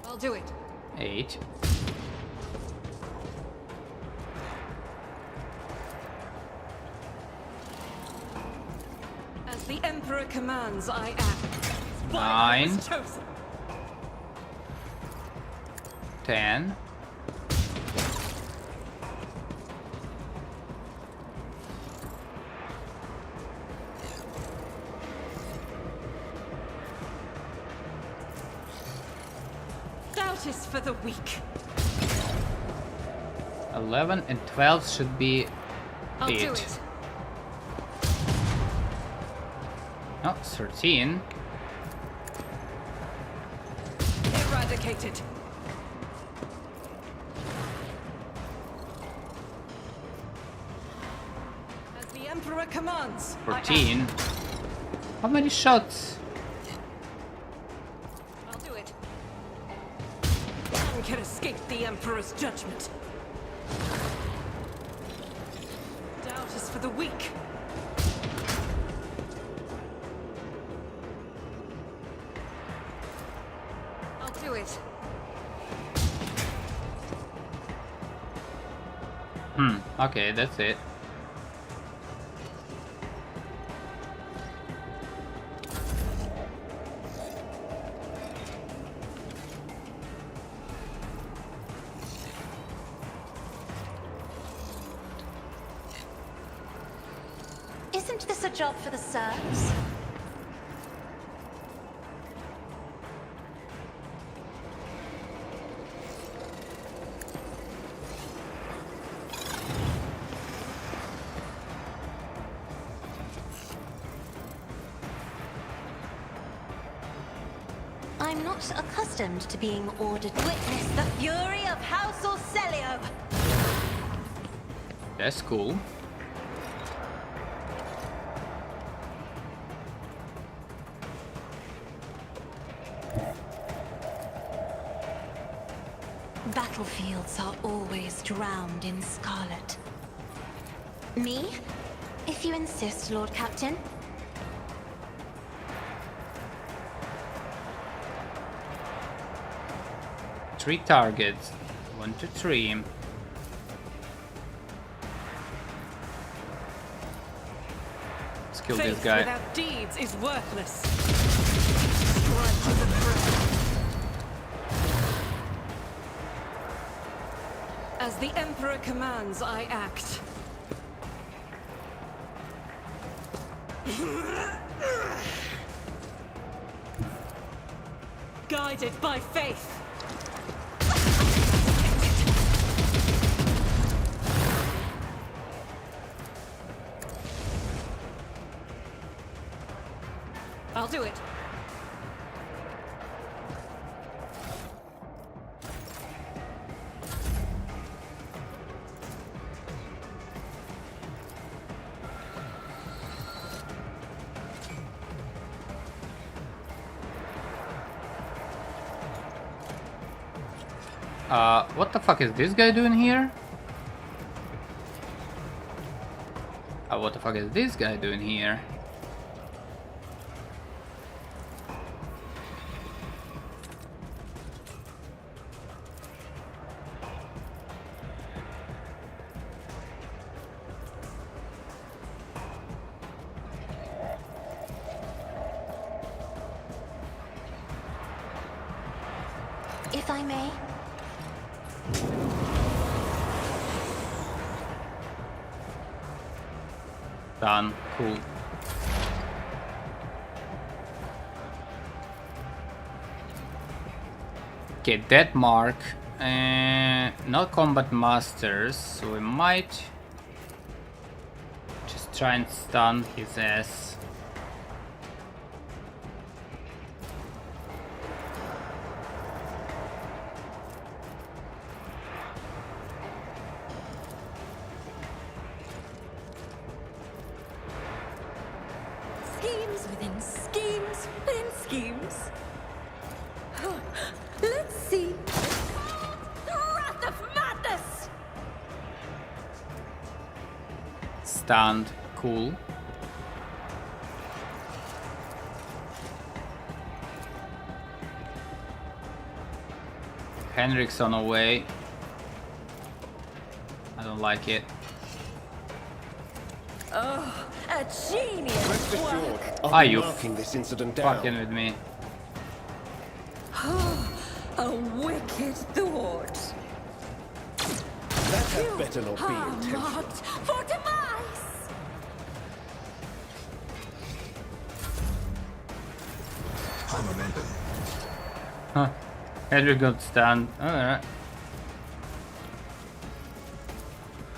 I'll do it. 8. As the Emperor commands, I act. why I 9, was chosen. 10. Doubt is for the weak. 11 and 12 should be I'll do 8. it. No, 13. Eradicated. As the Emperor commands. I act. 14. How many shots? I'll do it. None can escape the Emperor's judgment. Doubt is for the weak. I'll do it. Okay, that's it. Isn't this a job for the serfs? I'm not accustomed to being ordered. Witness the fury of House Orcelio! That's cool. Battlefields are always drowned in scarlet. Me? If you insist, Lord Captain. 3 targets. 1 to 3. Let's kill this Faith guy. without deeds is worthless. Strike to the throne. As the Emperor commands, I act. Guided by faith. I'll do it. What the fuck is this guy doing here? What the fuck is this guy doing here? If I may. Done. Cool. Okay, dead mark. Not combat masters, so we might just try and stun his ass. Schemes within schemes within schemes. Let's see. Wrath of madness! Stunned. Cool. Henrik's on the way. I don't like it. Oh, a genius Rest work. assured, I'll Are be you marking this incident down. Fucking with me. wicked thought. That had better not be Are intentional. marked for demise. Huh. Henry got stunned. Alright.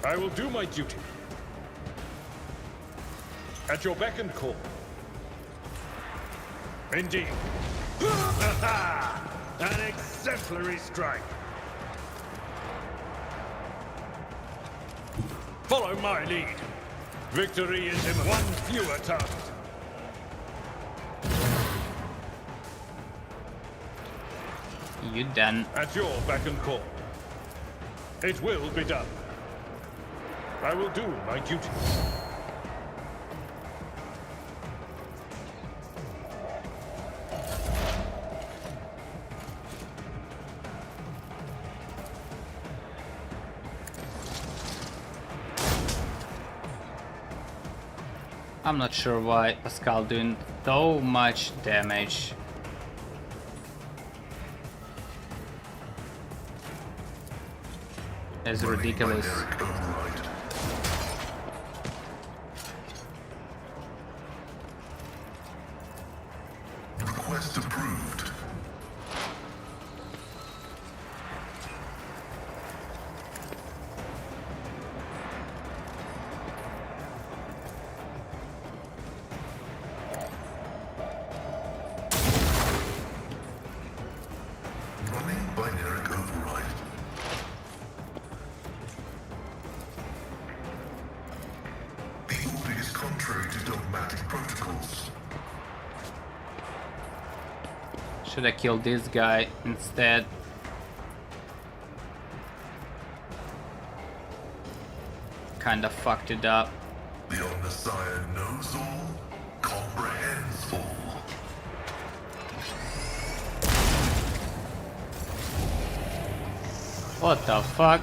I will do my duty. At your beck and call. Indeed. An exemplary strike. Follow my lead. Victory is in one fewer target. You done. At your beck and call. It will be done. I will do my duty. I'm not sure why Pascal doing so much damage. It's ridiculous. Eric override. Request approved. Running binary override. The order is contrary to dogmatic protocols. Should I kill this guy instead? Kinda fucked it up. The Omnissiah knows all, comprehends all. What the fuck?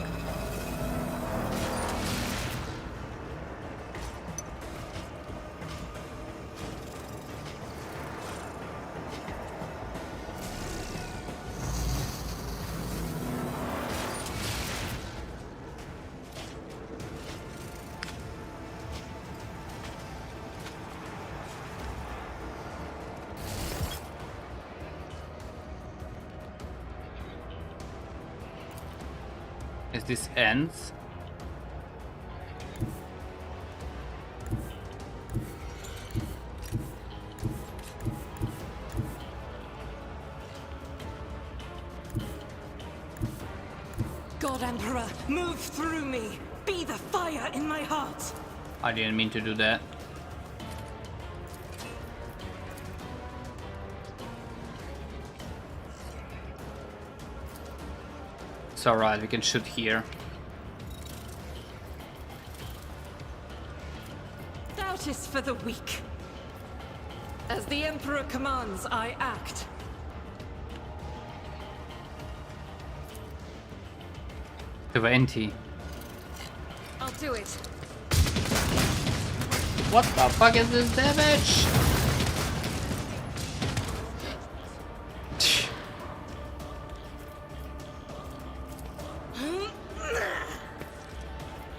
As this ends. God Emperor, move through me. Be the fire in my heart. I didn't mean to do that. It's alright, we can shoot here. Doubt is for the weak. As the Emperor commands, I act. $20. I'll do it. What the fuck is this damage?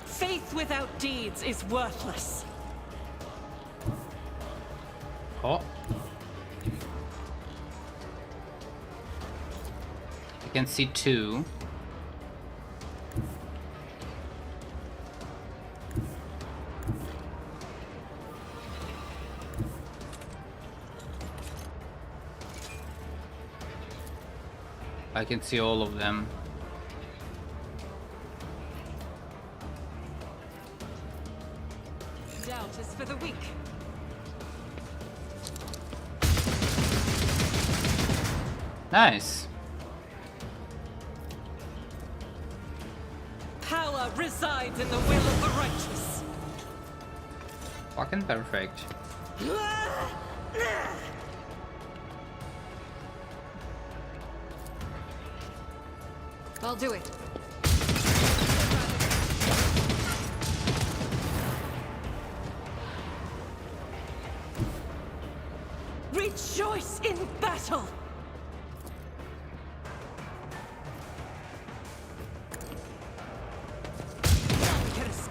Faith without deeds is worthless. Oh. I can see two. I can see all of them. Doubt is for the weak. Nice. Power resides in the will of the righteous. Fucking perfect. I'll do it. Rejoice in battle!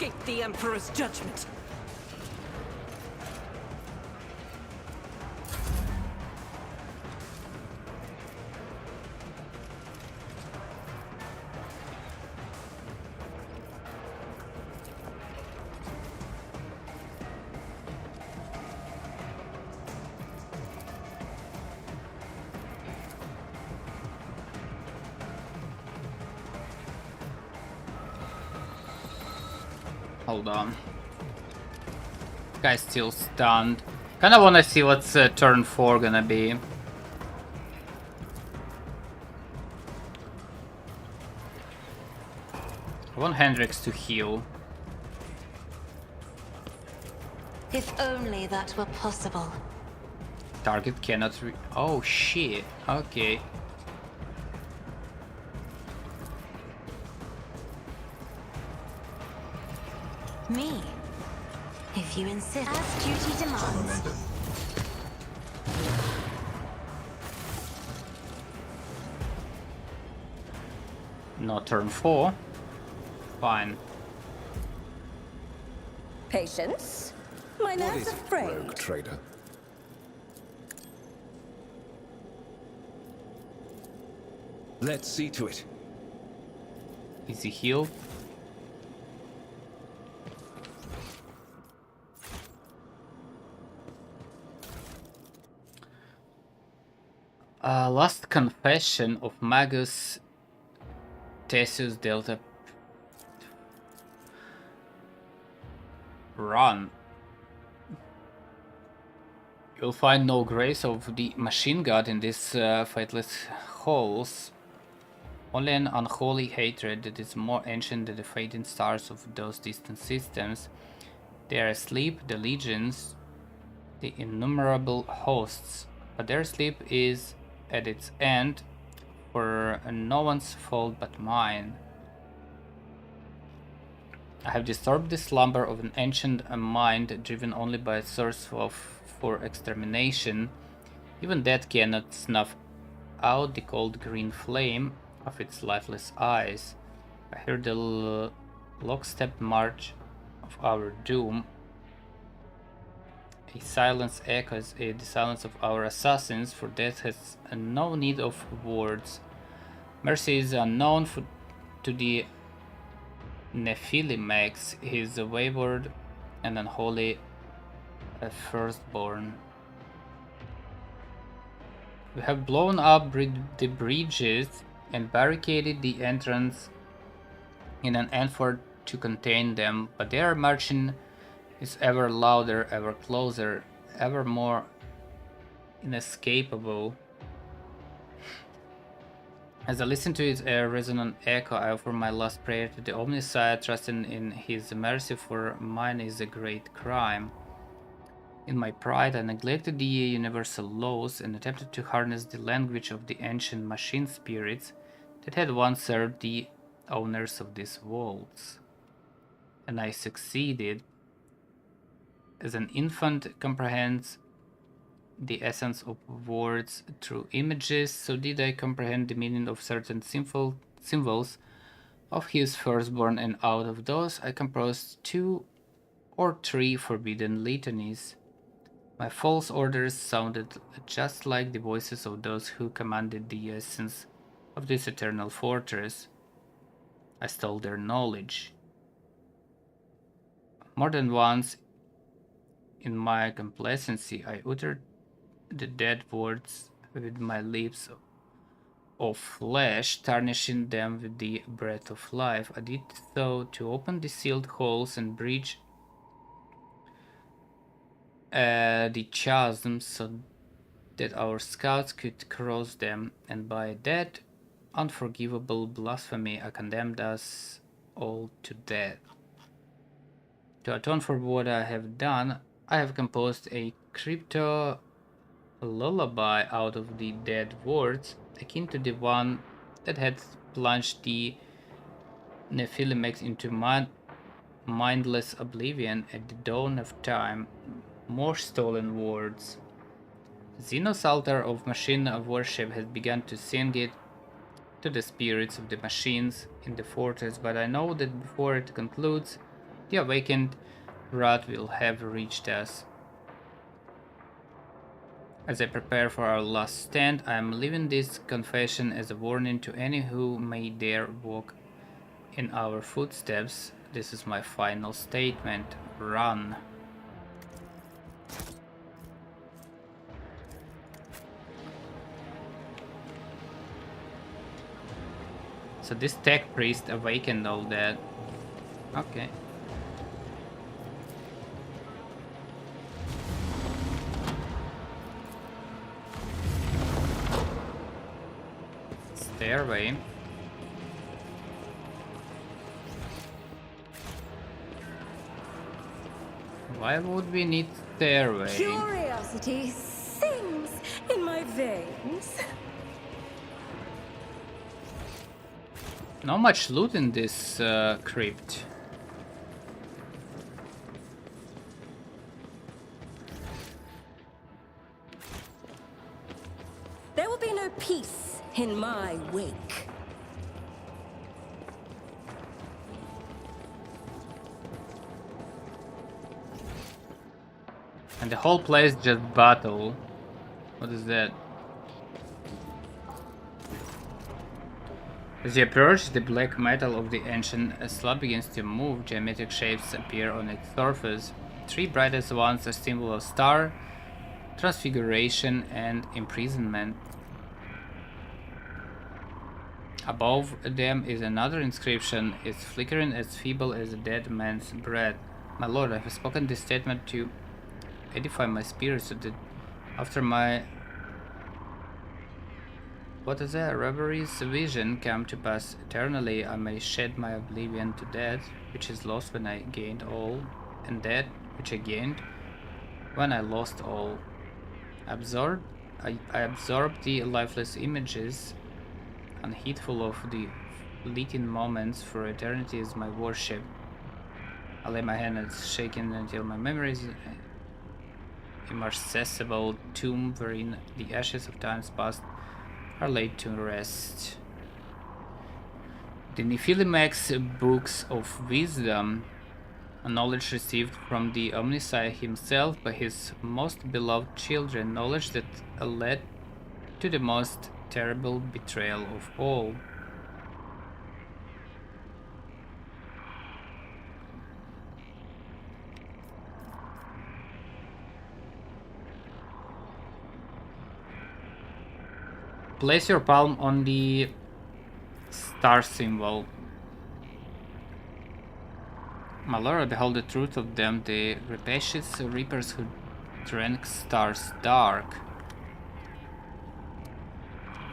escape the Emperor's judgment. Hold on. Guy's still stunned. Kinda wanna see what's turn 4 gonna be. I want Hendrix to heal. If only that were possible. Target cannot oh shit. Okay. Me, if you insist. As duty demands. No turn 4. Fine. Patience. My What nerves is are it, frayed. rogue trader? Let's see to it. Is he healed? Last confession of Magus Theseus Delta. Run. You'll find no grace of the machine god in these faithless halls. Only an unholy hatred that is more ancient than the fading stars of those distant systems. They are asleep, the legions, the innumerable hosts, but their sleep is at its end, for no one's fault but mine. I have disturbed the slumber of an ancient mind driven only by a thirst for extermination. Even that cannot snuff out the cold green flame of its lifeless eyes. I hear the lockstep march of our doom. A silence echoes the silence of our assassins, for death has no need of words. Mercy is unknown to the Nephilimex, his wayward and unholy firstborn. We have blown up the bridges and barricaded the entrance in an effort to contain them, but their marching is ever louder, ever closer, ever more inescapable. As I listen to its resonant echo, I offer my last prayer to the Omniscient, trusting in his mercy, for mine is a great crime. In my pride, I neglected the universal laws and attempted to harness the language of the ancient machine spirits that had once served the owners of these worlds. And I succeeded. As an infant comprehends the essence of words through images, so did I comprehend the meaning of certain symbols of his firstborn, and out of those I composed 2 or 3 forbidden litanies. My false orders sounded just like the voices of those who commanded the essence of this eternal fortress. I stole their knowledge. More than once, in my complacency, I uttered the dead words with my lips of flesh, tarnishing them with the breath of life. I did so to open the sealed holes and breach the chasms so that our scouts could cross them, and by that unforgivable blasphemy I condemned us all to death. To atone for what I have done, I have composed a crypto lullaby out of the dead words, akin to the one that had plunged the Nephilimex into mindless oblivion at the dawn of time. More stolen words. Xenos' altar of machine worship has begun to sing it to the spirits of the machines in the fortress, but I know that before it concludes, The awakened rat will have reached us. As I prepare for our last stand, I am leaving this confession as a warning to any who may dare walk in our footsteps. This is my final statement. Run. So this tech priest awakened all that. Okay. Stairway. Why would we need stairway? Curiosity sings in my veins. Not much loot in this crypt. There will be no peace in my wake. And the whole place just battle. What is that? As you approach the black metal of the ancient slab begins to move, geometric shapes appear on its surface. Three brightest ones, a symbol of star, transfiguration, and imprisonment. Above them is another inscription, its flickering as feeble as a dead man's breath. My lord, I have spoken this statement to edify my spirit so that after my reveries vision come to pass eternally, I may shed my oblivion to that which is lost when I gained all, and that which I gained when I lost all. I absorbed the lifeless images, unheedful of the fleeting moments, for eternity is my worship. I lay my hand shaking until my memory is immersible tomb wherein the ashes of times past are laid to rest. The Nephilimax books of wisdom, a knowledge received from the Omnisci himself by his most beloved children, knowledge that led to the most terrible betrayal of all. Place your palm on the star symbol. My lord, behold the truth of them, the rapacious reapers who drank stars dark.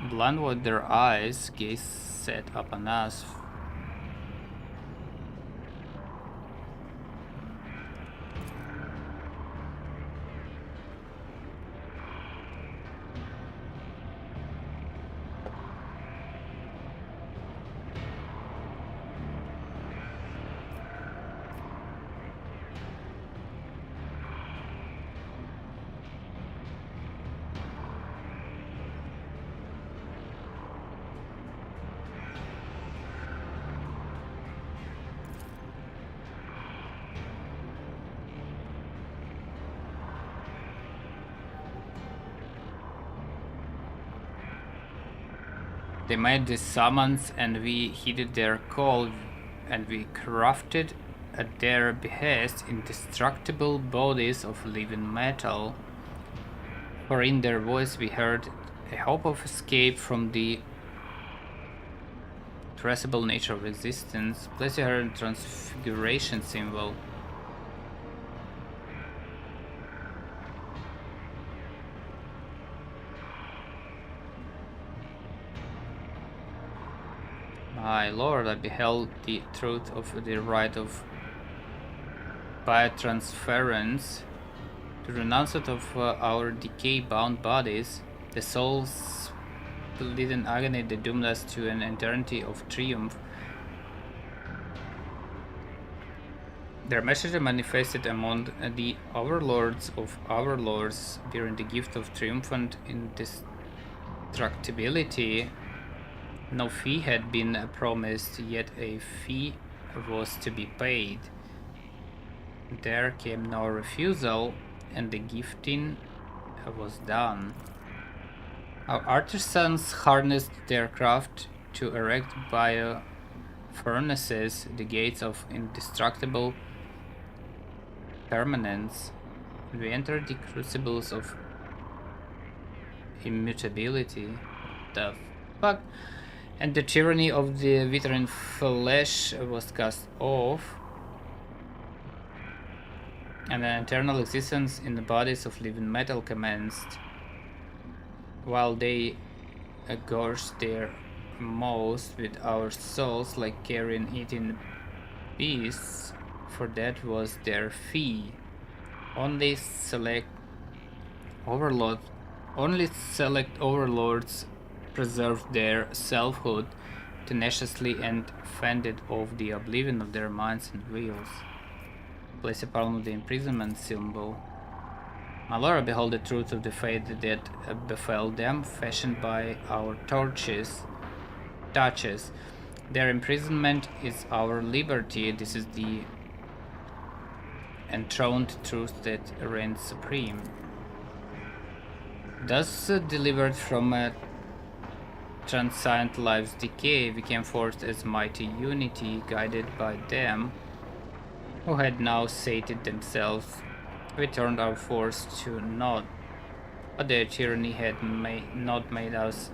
Blind with their eyes, gaze set upon us. They made the summons and we heeded their call, and we crafted at their behest indestructible bodies of living metal. For in their voice we heard a hope of escape from the traceable nature of existence. Place your hand on transfiguration symbol. My lord, I beheld the truth of the right of biotransference, to renounce it of our decay-bound bodies, the souls split in agony that doomed us to an eternity of triumph. Their message manifested among the overlords of overlords, bearing the gift of triumphant indestructibility. No fee had been promised, yet a fee was to be paid. There came no refusal, and the gifting was done. Our artisans harnessed their craft to erect bio furnaces, the gates of indestructible permanence. We entered the crucibles of immutability. What the fuck? And the tyranny of the veteran flesh was cast off, and an eternal existence in the bodies of living metal commenced. While they gorged their mouths with our souls like carrion-eating beasts, for that was their fee. Only select overlords preserved their selfhood tenaciously and fended off the oblivion of their minds and wills. Place upon the imprisonment symbol. My lord, behold the truth of the fate that befell them, fashioned by our touches. Their imprisonment is our liberty. This is the enthroned truth that reigns supreme. Thus, delivered from a transient life's decay, we came forth as mighty unity, guided by them who had now sated themselves. We turned our force to naught, but their tyranny had not made us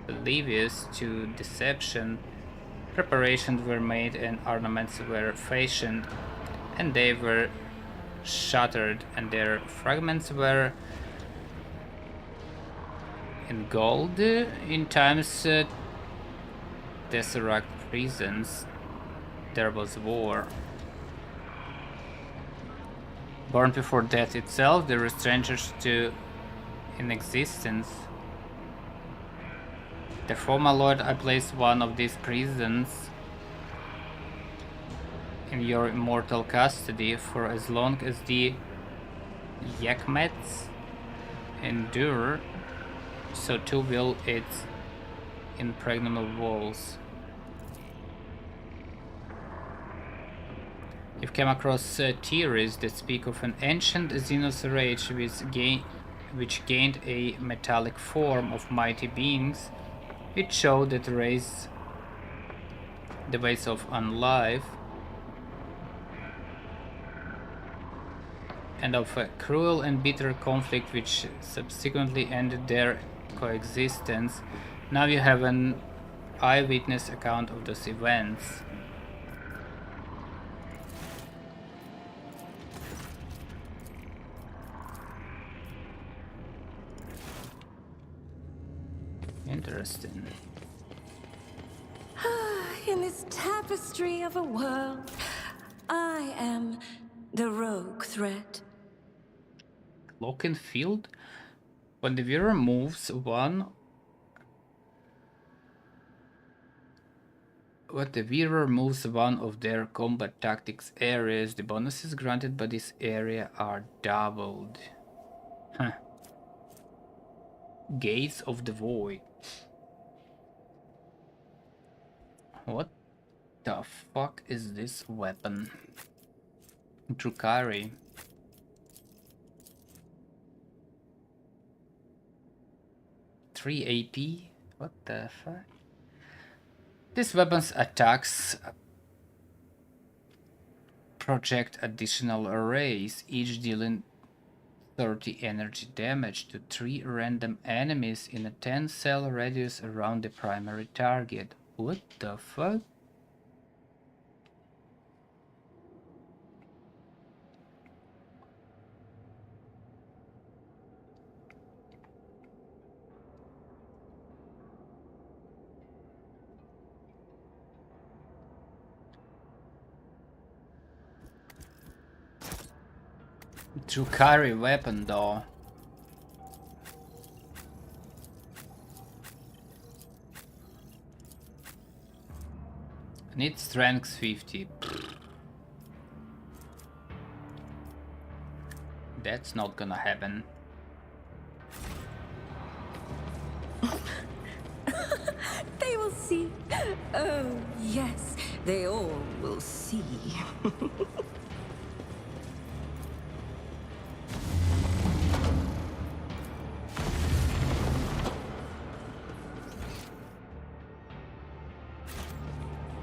oblivious to deception. Preparations were made and ornaments were fashioned, and they were shattered, and their fragments were in gold in time's tesseract prisons. There was war. Born before death itself, they were strangers to inexistence. Therefore, my lord, I place one of these prisons in your immortal custody for as long as the Yakmets endure, so too will its impregnable walls. You've come across theories that speak of an ancient Xenos race which gained a metallic form of mighty beings, which show that race the ways of unlife, and of a cruel and bitter conflict which subsequently ended their coexistence. Now you have an eyewitness account of those events. Interesting. In this tapestry of a world, I am the rogue thread. Lock and field? When the viewer moves one of their combat tactics areas, the bonuses granted by this area are doubled. Huh. Gaze of the Void. What the fuck is this weapon? Drukari. 3 AP? What the fuck? This weapon's attacks project additional arrays, each dealing 30 energy damage to 3 random enemies in a 10-cell radius around the primary target. What the fuck? Drukari weapon though. Need strength 50. That's not gonna happen. They will see. Oh, yes, they all will see.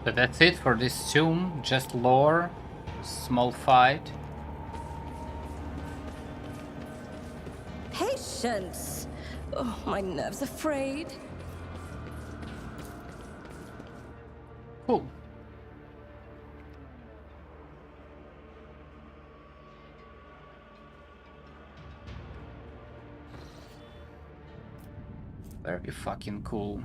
But that's it for this tomb, just lore, small fight. Patience! Oh, my nerves are frayed. Cool. Very fucking cool.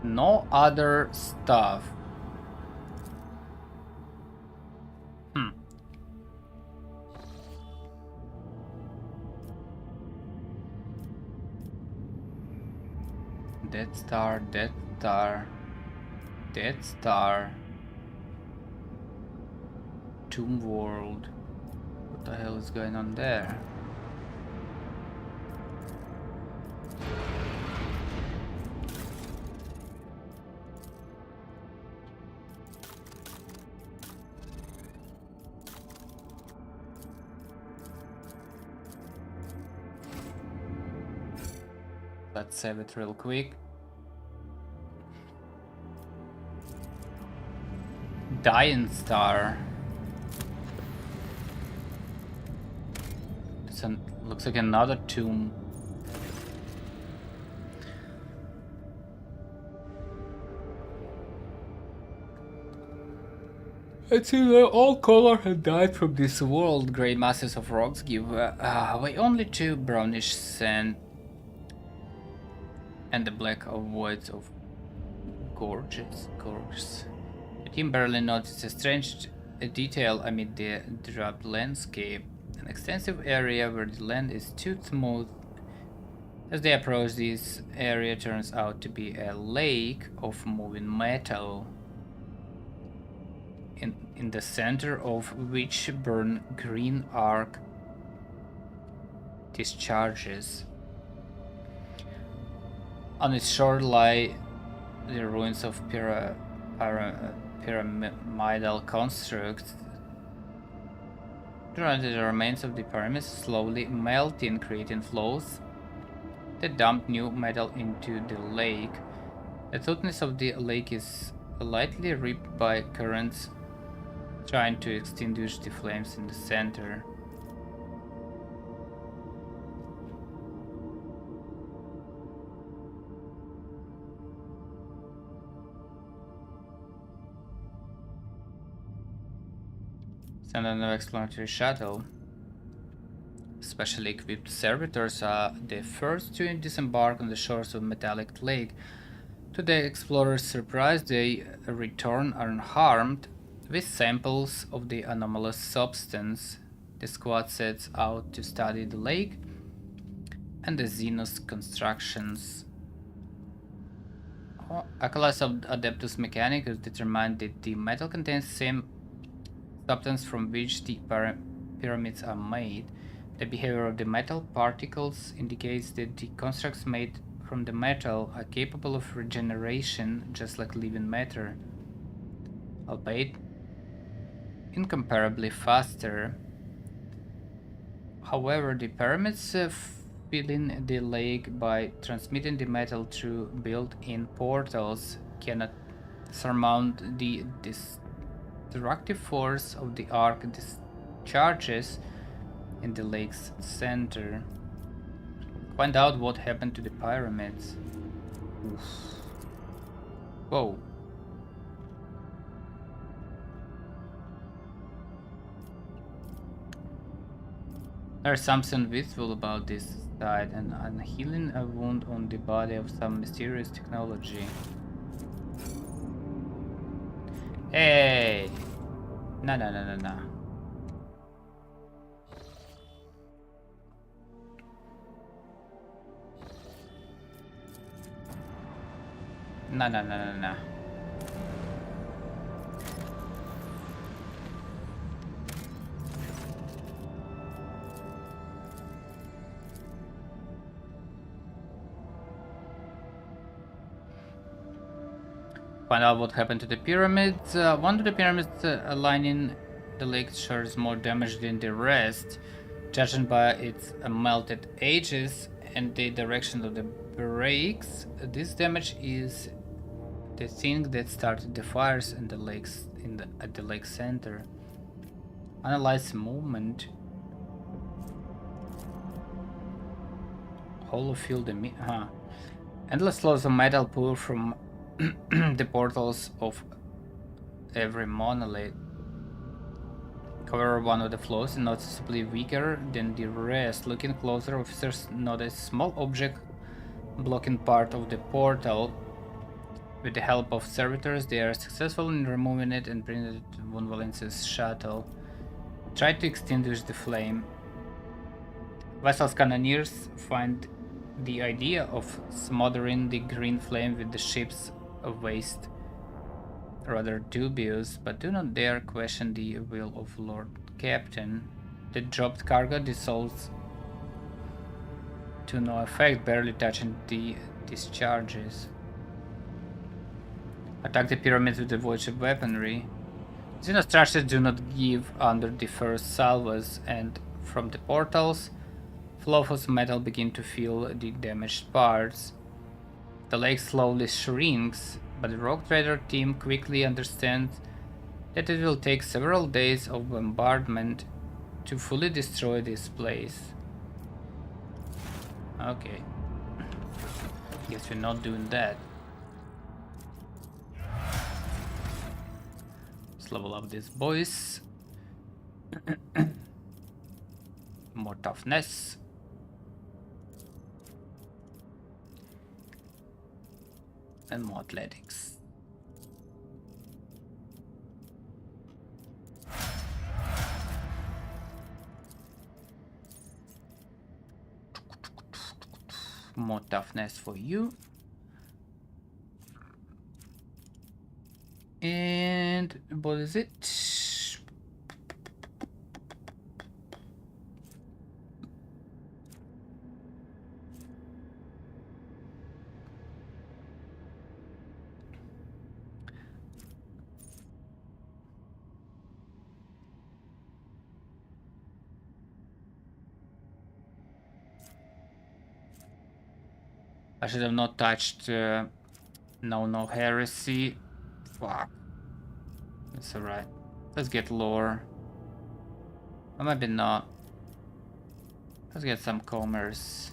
No other stuff. Death Star, Death Star, Death Star, Tomb World. What the hell is going on there? Let's save it real quick. Dying Star. Looks like another tomb. It seems that all color had died from this world. Great masses of rocks give way only to brownish sand and the black voids of gorges. The team barely noticed a strange detail amid the drab landscape, an extensive area where the land is too smooth. As they approach, this area turns out to be a lake of moving metal, in the center of which burn green arc discharges. On its shore lie the ruins of pyramidal constructs. The remains of the pyramids slowly melting, creating flows that dump new metal into the lake. The toughness of the lake is lightly ripped by currents trying to extinguish the flames in the center. Send another exploratory shuttle. Specially equipped servitors are the first to disembark on the shores of Metallic Lake. To the explorers' surprise, they return unharmed with samples of the anomalous substance. The squad sets out to study the lake and the Xenos constructions. Acolytes of Adeptus Mechanicus determined that the metal contains the same substance from which the pyramids are made. The behavior of the metal particles indicates that the constructs made from the metal are capable of regeneration, just like living matter, albeit incomparably faster. However, the pyramids fill in the lake by transmitting the metal through built-in portals cannot surmount the destructive force of the arc discharges in the lake's center. Find out what happened to the pyramids. Oof. Whoa. There's something visible about this side, and healing a wound on the body of some mysterious technology. Hey! No. No, no, no, no, no. Find out what happened to the pyramids. One of the pyramids lining the lake shows more damage than the rest, judging by its melted edges and the direction of the breaks. This damage is the thing that started the fires in the lakes at the lake center. Analyze the movement. Hollow field endless flows of metal pour from the portals of every monolith. However, one of the flows is noticeably weaker than the rest. Looking closer, officers notice a small object blocking part of the portal. With the help of servitors, they are successful in removing it and bringing it to Von Valence's shuttle. Try to extinguish the flame. Vessel's cannoneers find the idea of smothering the green flame with the ship's waste rather dubious, but do not dare question the will of Lord Captain. The dropped cargo dissolves to no effect, barely touching the discharges. Attack the pyramids with the voice of weaponry. Xeno structures do not give under the first salvos, and from the portals, flow of metal begin to fill the damaged parts. The lake slowly shrinks, but the Rogue Trader team quickly understands that it will take several days of bombardment to fully destroy this place. Okay. Guess we're not doing that. Let's level up these boys. More toughness. And more athletics. More toughness for you. And what is it? I should have not touched no heresy. Fuck. It's alright. Let's get lore. Or maybe not. Let's get some commerce.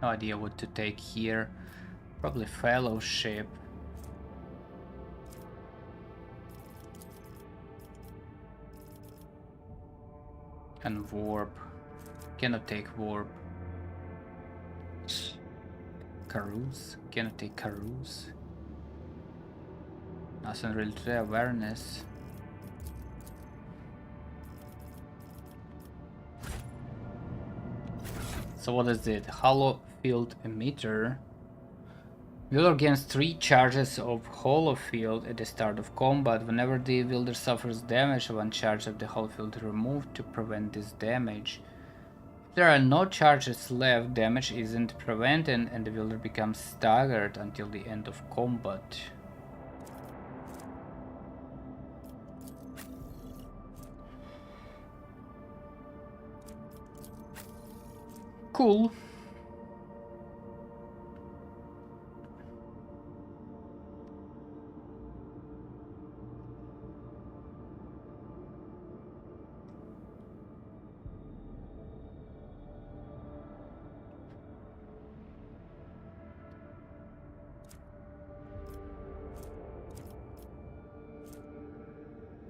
No idea what to take here. Probably fellowship. And warp. Cannot take warp. Carouse. Cannot take carouse. Nothing really to awareness. So what is it? Hollow field emitter. Wielder gains 3 charges of hollow field at the start of combat. Whenever the wielder suffers damage, 1 charge of the hollow field is removed to prevent this damage. If there are no charges left, damage isn't prevented and the wielder becomes staggered until the end of combat. Cool.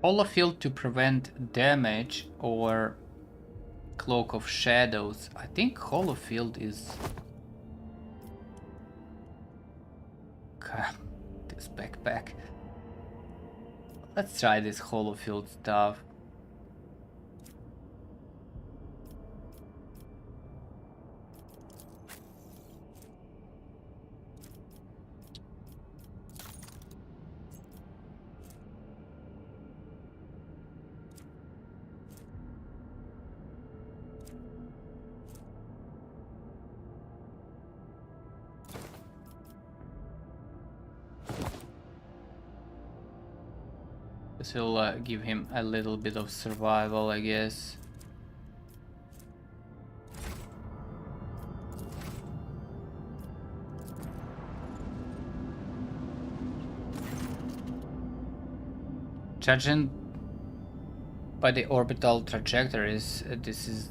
Hollow field to prevent damage or cloak of shadows. I think hollow field is this backpack. Let's try this holofield stuff. This will give him a little bit of survival, I guess. Judging by the orbital trajectories, this is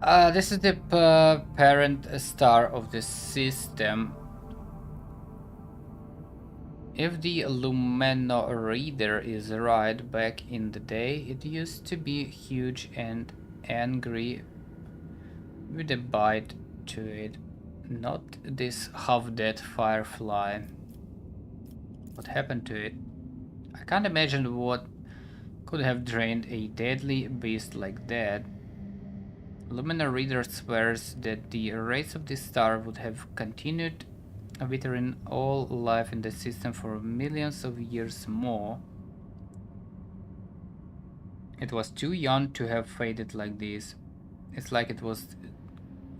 the parent star of the system. If the Lumeno reader is right, back in the day, it used to be huge and angry with a bite to it. Not this half-dead firefly. What happened to it? I can't imagine what could have drained a deadly beast like that. Lumeno reader swears that the rays of this star would have continued withering all life in the system for millions of years more. It was too young to have faded like this. It's like it was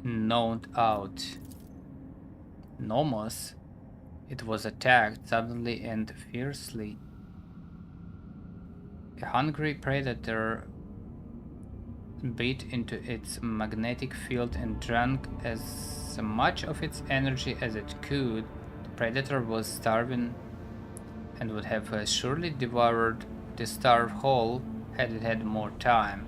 gnawed out. Nomos. It was attacked suddenly and fiercely. A hungry predator bit into its magnetic field and drank as much of its energy as it could. The predator was starving and would have surely devoured the star whole had it had more time.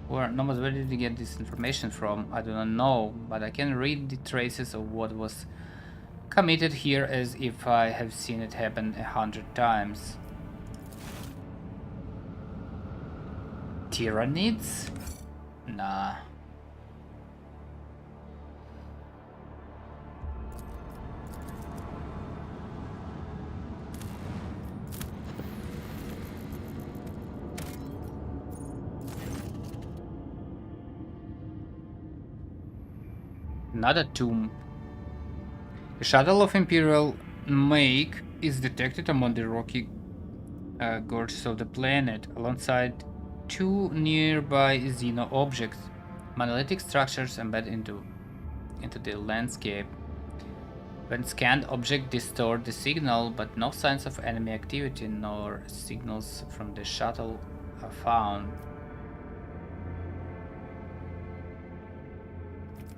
Where did you get this information from? I do not know, but I can read the traces of what was committed here as if I have seen it happen 100 times. Tyrannids? Nah. Another tomb. A shuttle of Imperial make is detected among the rocky gorges of the planet, alongside two nearby Xeno objects. Monolithic structures embed into the landscape. When scanned, objects distort the signal, but no signs of enemy activity nor signals from the shuttle are found.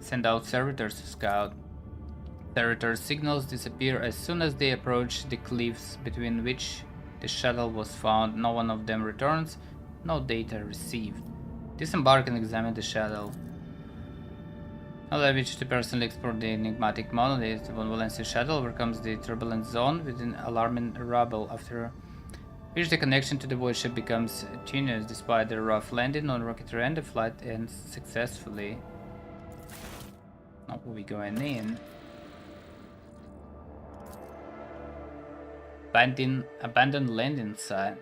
Send out servitors to scout. Servitors' signals disappear as soon as they approach the cliffs between which the shuttle was found. No one of them returns, no data received. Disembark and examine the shuttle. Allow which to personally explore the enigmatic monolith. When Valencia shuttle overcomes the turbulent zone within alarming rubble, after which the connection to the void ship becomes tenuous. Despite the rough landing on rocky terrain, the flight ends successfully. Now we'll be going in. Abandoned landing site.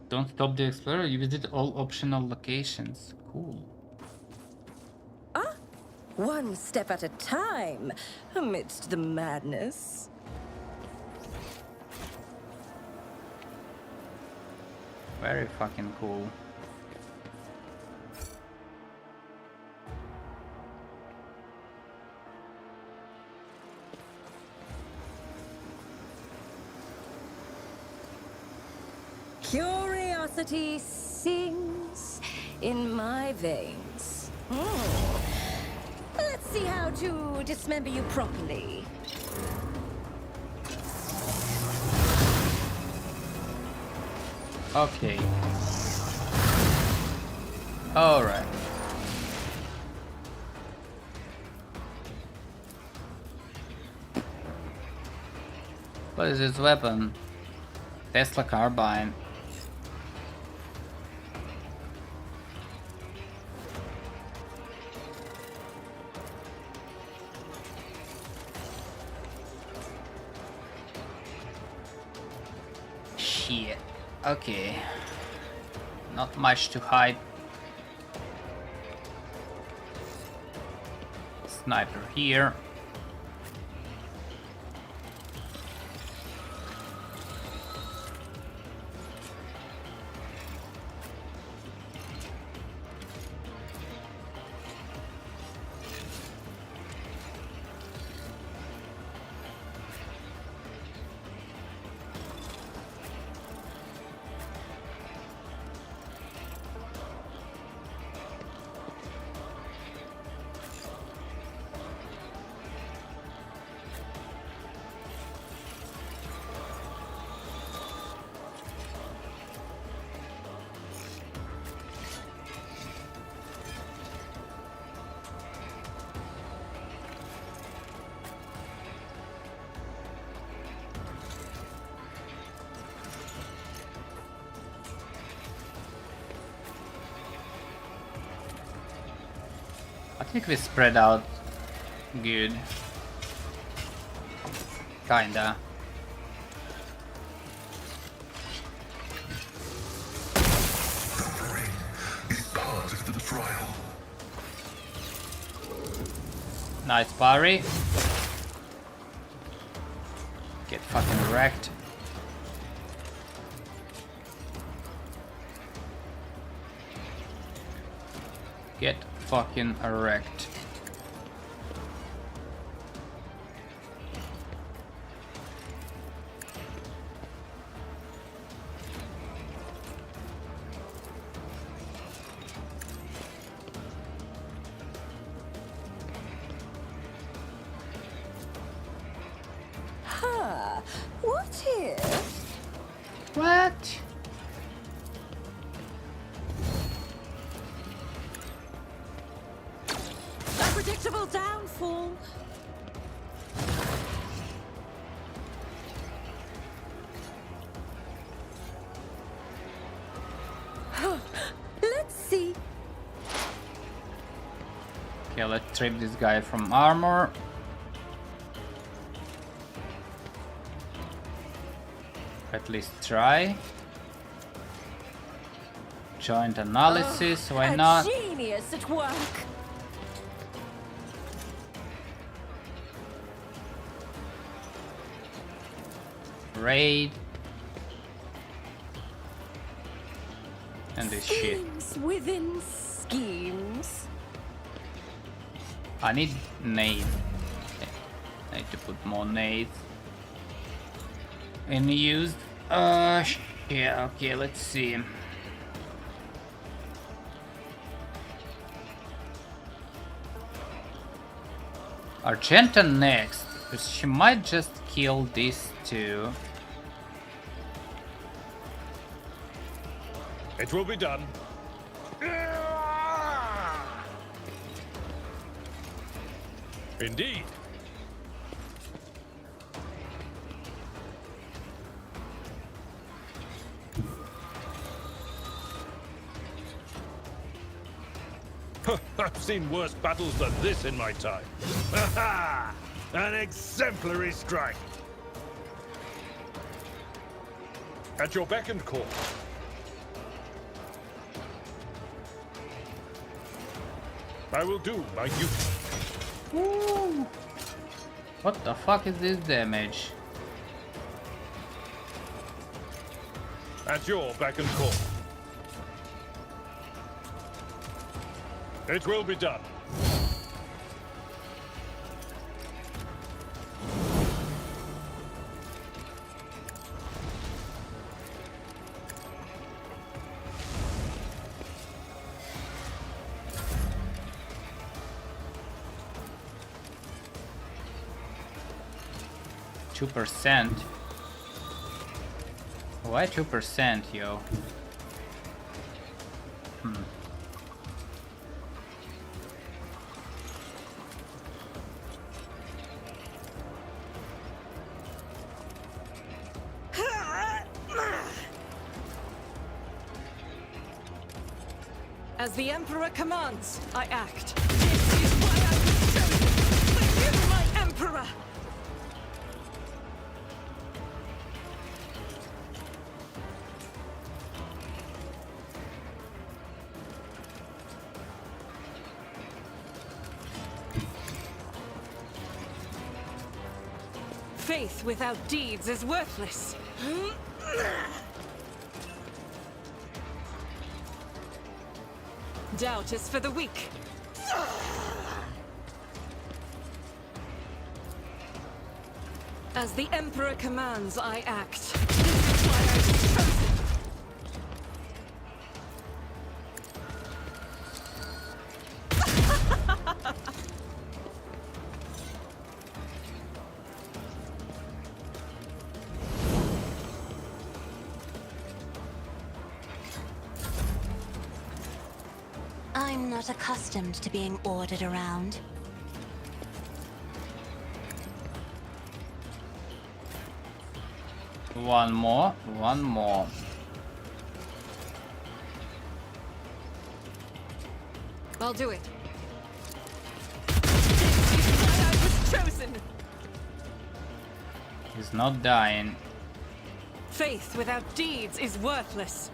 Don't stop the explorer, you visit all optional locations. Cool. Ah, one step at a time amidst the madness. Very fucking cool. Curiosity sings in my veins. Let's see how to dismember you properly. Okay. Alright. What is this weapon? Tesla carbine. shit. Okay. Not much to hide. Sniper here. I think we spread out good. Kinda. Suffering is part of the trial. Nice parry. Get fucking wrecked. Get fucking wrecked. Huh. What if? What? Unpredictable downfall. Let's see. Okay, let's strip this guy from armor. At least try. Joint analysis, why A not? genius at work. Raid. And this shit. Schemes within schemes. I need nades. I need to put more nades in use. Yeah, okay, let's see. Argenta next, because she might just kill these two. It will be done. Indeed. I've seen worse battles than this in my time. An exemplary strike. At your beck and call. I will do my duty. Woo. What the fuck is this damage? At your beck and call. It will be done. %. Why 2%, yo? As the Emperor commands, I act. This is why I was chosen. For you, my Emperor! Faith without deeds is worthless. Doubt is for the weak. As the Emperor commands, I act. This is why I was chosen. I'm not accustomed to being ordered around. One more, one more. I'll do it. This is why I was chosen. He's not dying. Faith without deeds is worthless.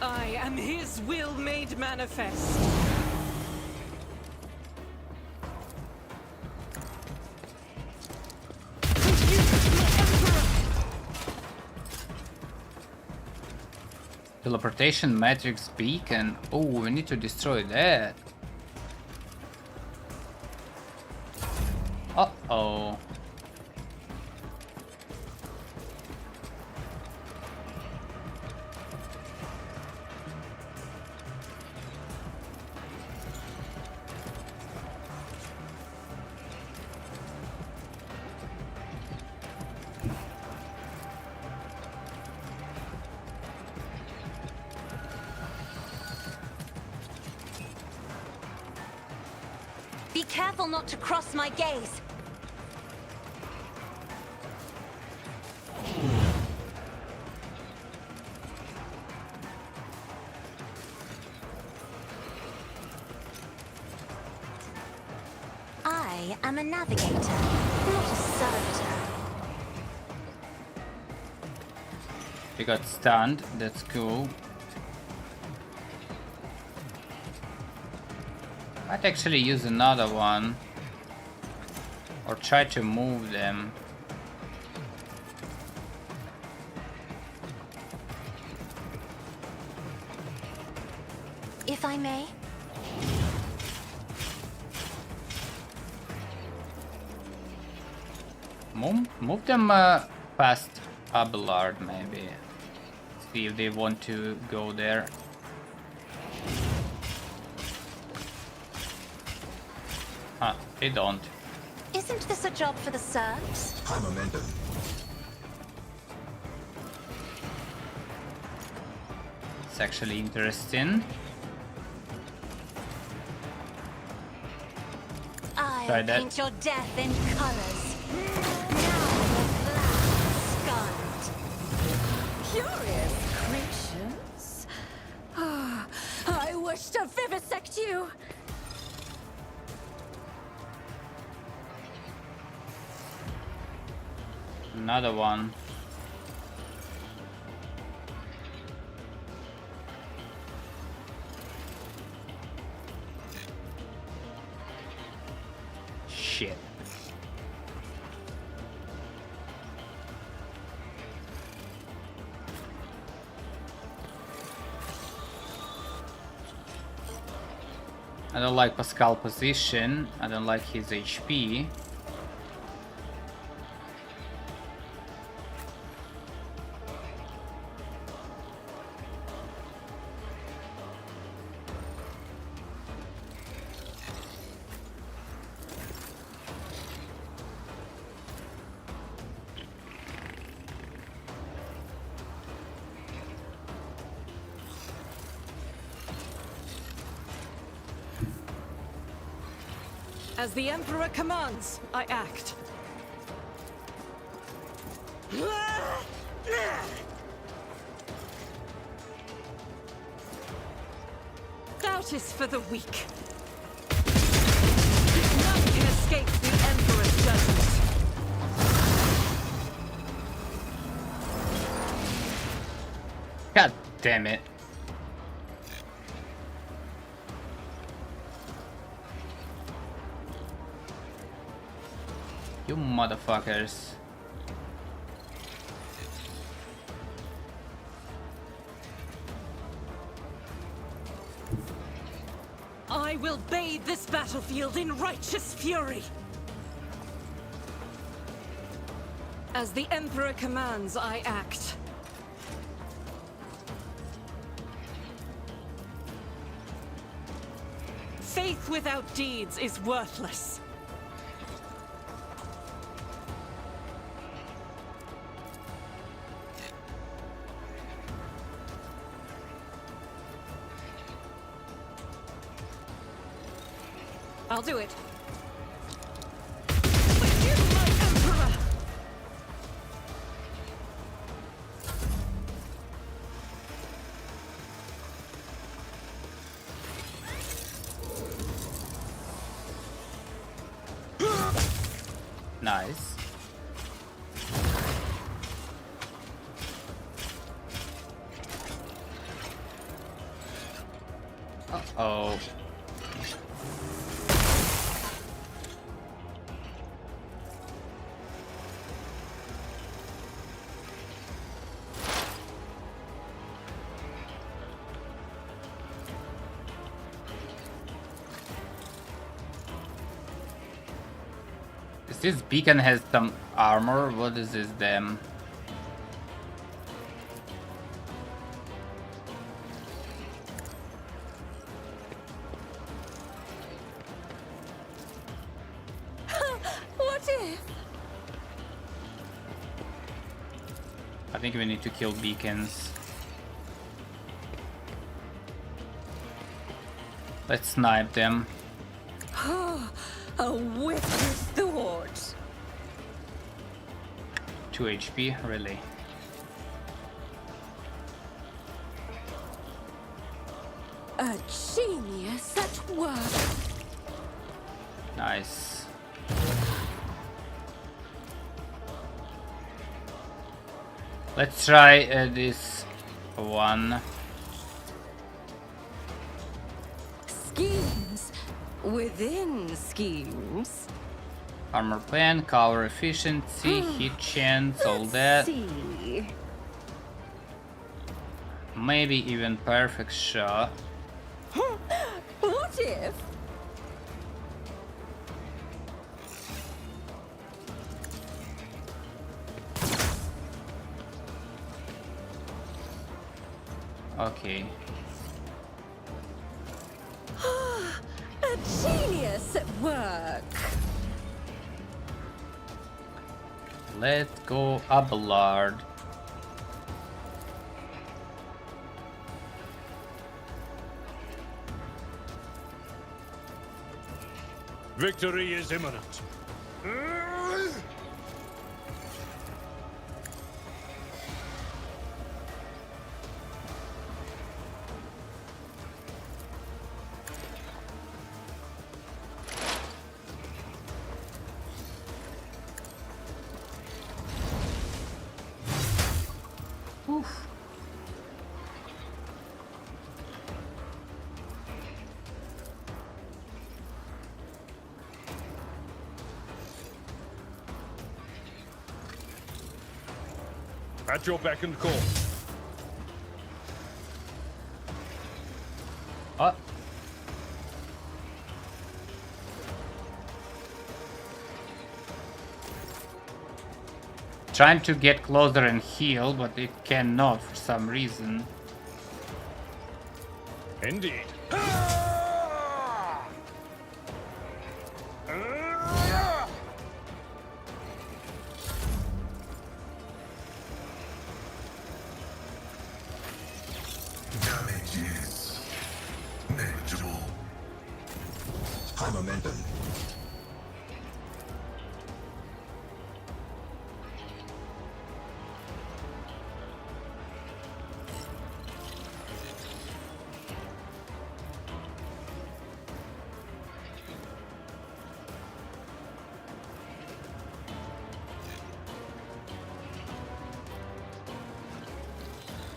I am his will made manifest. Teleportation matrix beacon. Oh, we need to destroy that. Uh-oh. Be careful not to cross my gaze. I am a navigator, not a servitor. We got stunned. That's cool. Might actually use another one. Or try to move them. If I may. Move them past Abelard, maybe. See if they want to go there. Huh, they don't. Isn't this a job for the serfs? High momentum. It's actually interesting. I'll Try that. paint your death in colors. Now the black scarlet. Curious creatures. Ah, I wish to vivisect you. Another one. Shit. I don't like Pascal's position. I don't like his HP. As the Emperor commands, I act. Doubt is for the weak. This escape the Emperor's judgment. God damn it. You motherfuckers. I will bathe this battlefield in righteous fury. As the Emperor commands, I act. Faith without deeds is worthless. I'll do it. Forgive my Emperor! Nice. Uh-oh. This beacon has some armor. What is this damn? What if? I think we need to kill beacons. Let's snipe them. A wicked thought. 2 HP, really? A genius at work. Nice. Let's try this one. Schemes within schemes. Armor plan, cover efficiency, hit chance, all that. See. Maybe even perfect shot. What if? Okay. A genius at work. Let's go Abelard. Victory is imminent. At your beck and call. Oh. Trying to get closer and heal, but it cannot for some reason. Indeed. Damage is negligible. High momentum.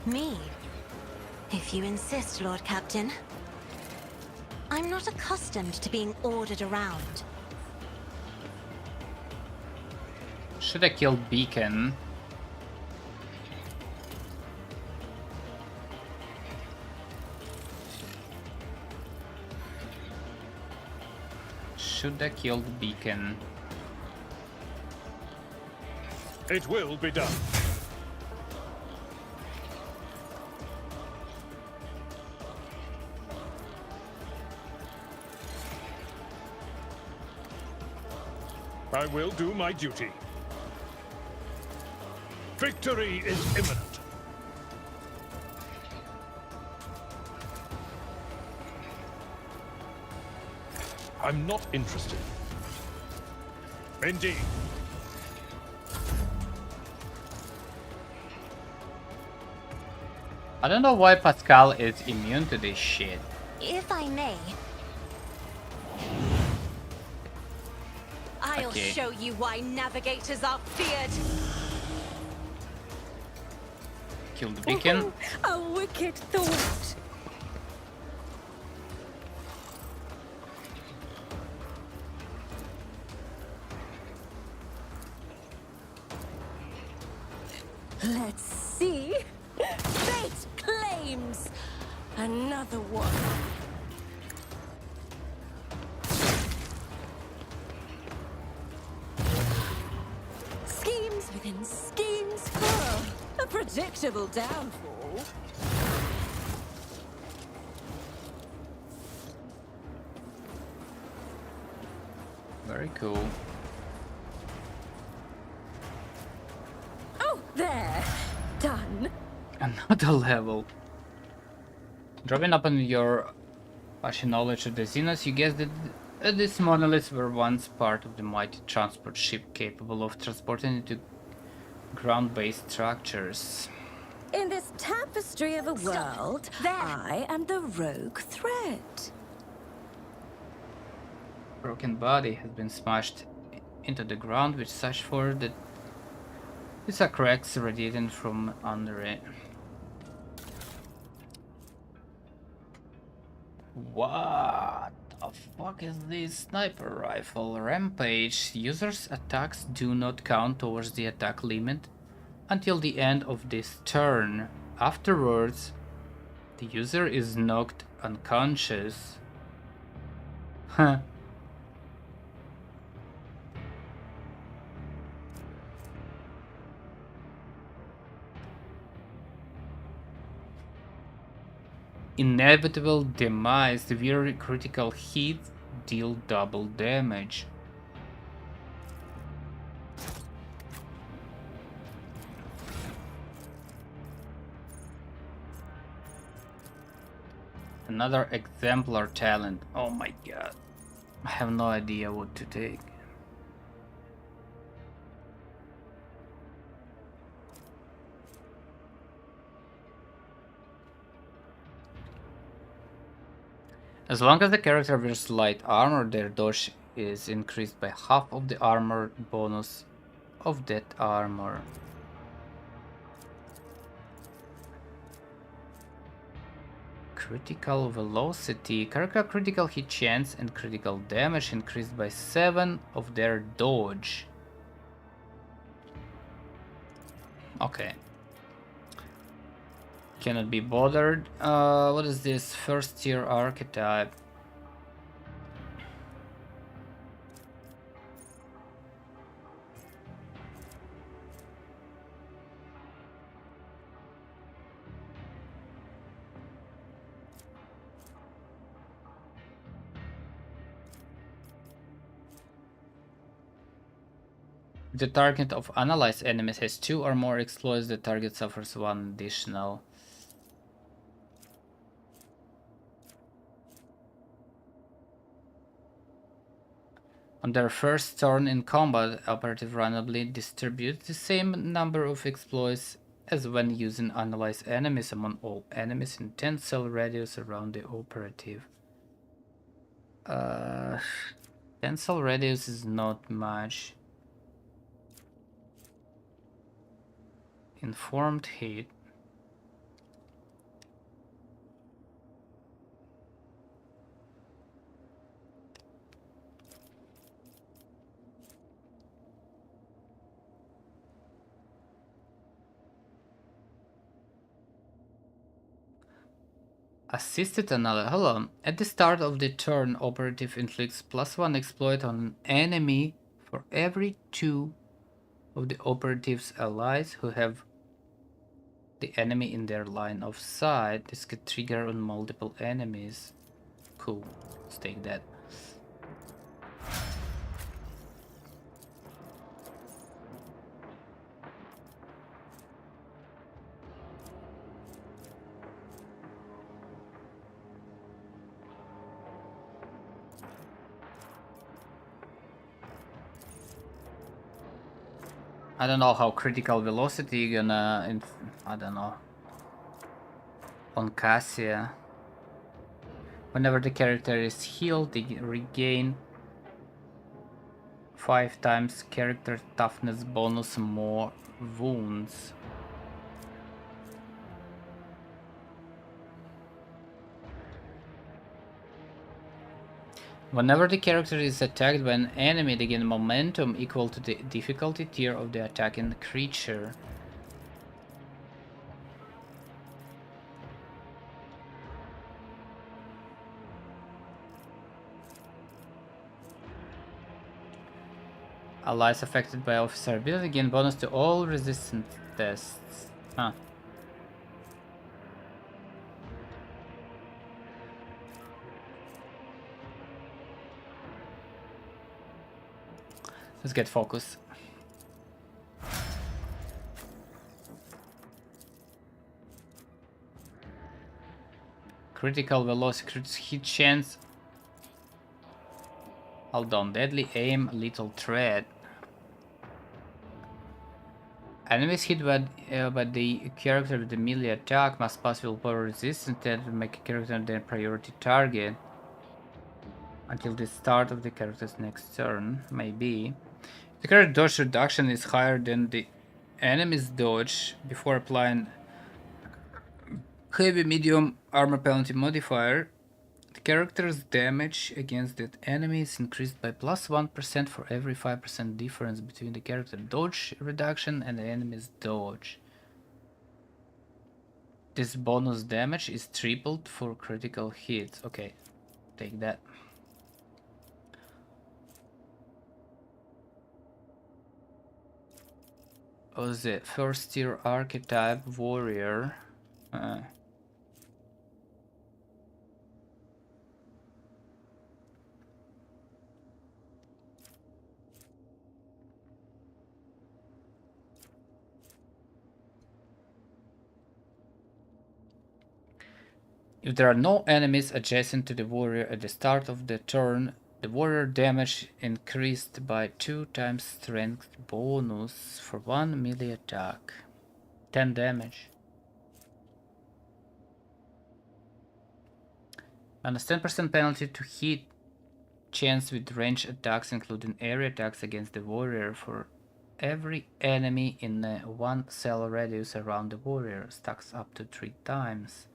Me? If you insist, Lord Captain. I'm not accustomed to being ordered around. Should I kill Beacon? Should I kill the Beacon? It will be done. I will do my duty. Victory is imminent. I'm not interested. Indeed. I don't know why Pascal is immune to this shit. If I may, I'll Okay. show you why navigators are feared. Kill the Beacon. A wicked thought. Let's see. Fate claims another one. Schemes within schemes. Oh, a predictable downfall. Very cool. Oh, there. Done. Another level. Drawing upon your partial knowledge of the Xenos, you guess that these monoliths were once part of the mighty transport ship capable of transporting into ground-based structures. In this tapestry of a world, There. I am the rogue thread. Broken body has been smashed into the ground with such force that these are cracks radiating from under it. What the fuck is this sniper rifle? Rampage. Users' attacks do not count towards the attack limit until the end of this turn. Afterwards, the user is knocked unconscious. Huh. Inevitable demise, severe critical hit, deal double damage. Another exemplar talent. Oh my god. I have no idea what to take. As long as the character wears light armor, their dodge is increased by half of the armor bonus of that armor. Critical velocity. Character critical hit chance and critical damage increased by 7 of their dodge. Okay. Cannot be bothered. What is this? First tier archetype. If the target of analyzed enemies has 2 or more exploits, the target suffers 1 additional. On their first turn in combat, operative randomly distributes the same number of exploits as when using analyzed enemies among all enemies in 10 cell radius around the operative. 10 cell radius is not much. Informed hit. Assisted analysis. Hold on. At the start of the turn, operative inflicts +1 exploit on an enemy for every 2 of the operative's allies who have the enemy in their line of sight. This could trigger on multiple enemies. Cool. Let's take that. I don't know how critical velocity gonna, I don't know, on Cassia. Whenever the character is healed, they regain 5 times character toughness bonus more wounds. Whenever the character is attacked by an enemy, they gain momentum equal to the difficulty tier of the attacking creature. Allies affected by officer ability gain bonus to all resistance tests. Huh. Let's get focus. Critical velocity, critical hit chance. Hold on, deadly aim, lethal threat. Enemies hit by the character with the melee attack must pass willpower resistance to make a character their priority target until the start of the character's next turn, maybe. The character dodge reduction is higher than the enemy's dodge before applying heavy medium armor penalty modifier. The character's damage against that enemy is increased by +1% for every 5% difference between the character dodge reduction and the enemy's dodge. This bonus damage is tripled for critical hits. Okay, take that. Oh, the first tier archetype warrior. If there are no enemies adjacent to the warrior at the start of the turn, the warrior damage increased by 2 times strength bonus for 1 melee attack. 10 damage. Minus 10% penalty to hit chance with range attacks, including area attacks against the warrior for every enemy in a 1 cell radius around the warrior. Stacks up to 3 times.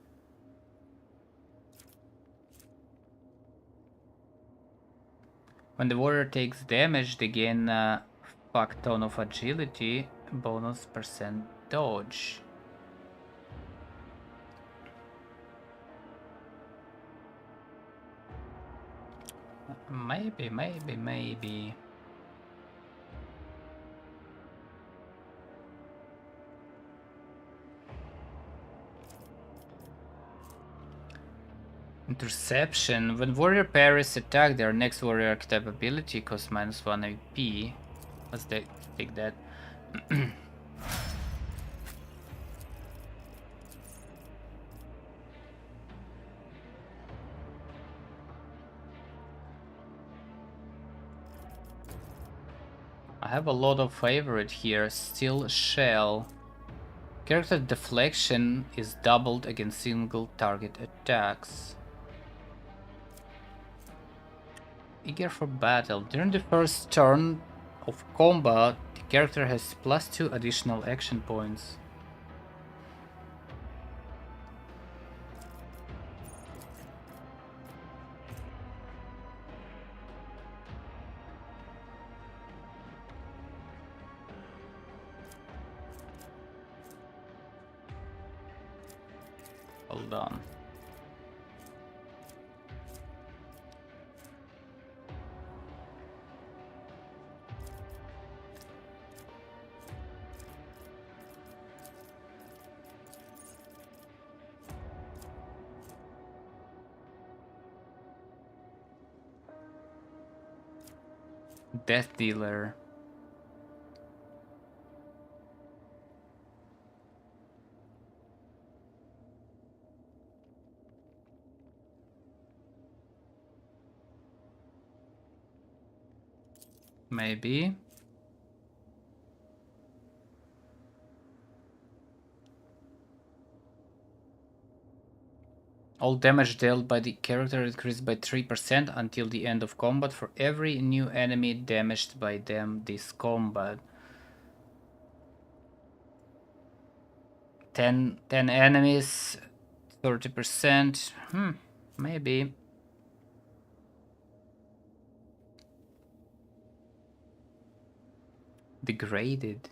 When the warrior takes damage, they gain a fuck ton of agility, bonus percent dodge. Maybe. Interception. When warrior parries attack, their next warrior archetype ability costs -1 AP. Let's take that. I have a lot of favorite here. Steel Shell. Character deflection is doubled against single target attacks. Eager for battle. During the first turn of combat, the character has +2 additional action points. Hold on. Death Dealer. Maybe. All damage dealt by the character increased by 3% until the end of combat for every new enemy damaged by them this combat. 10 enemies, 30%. Maybe. Degraded.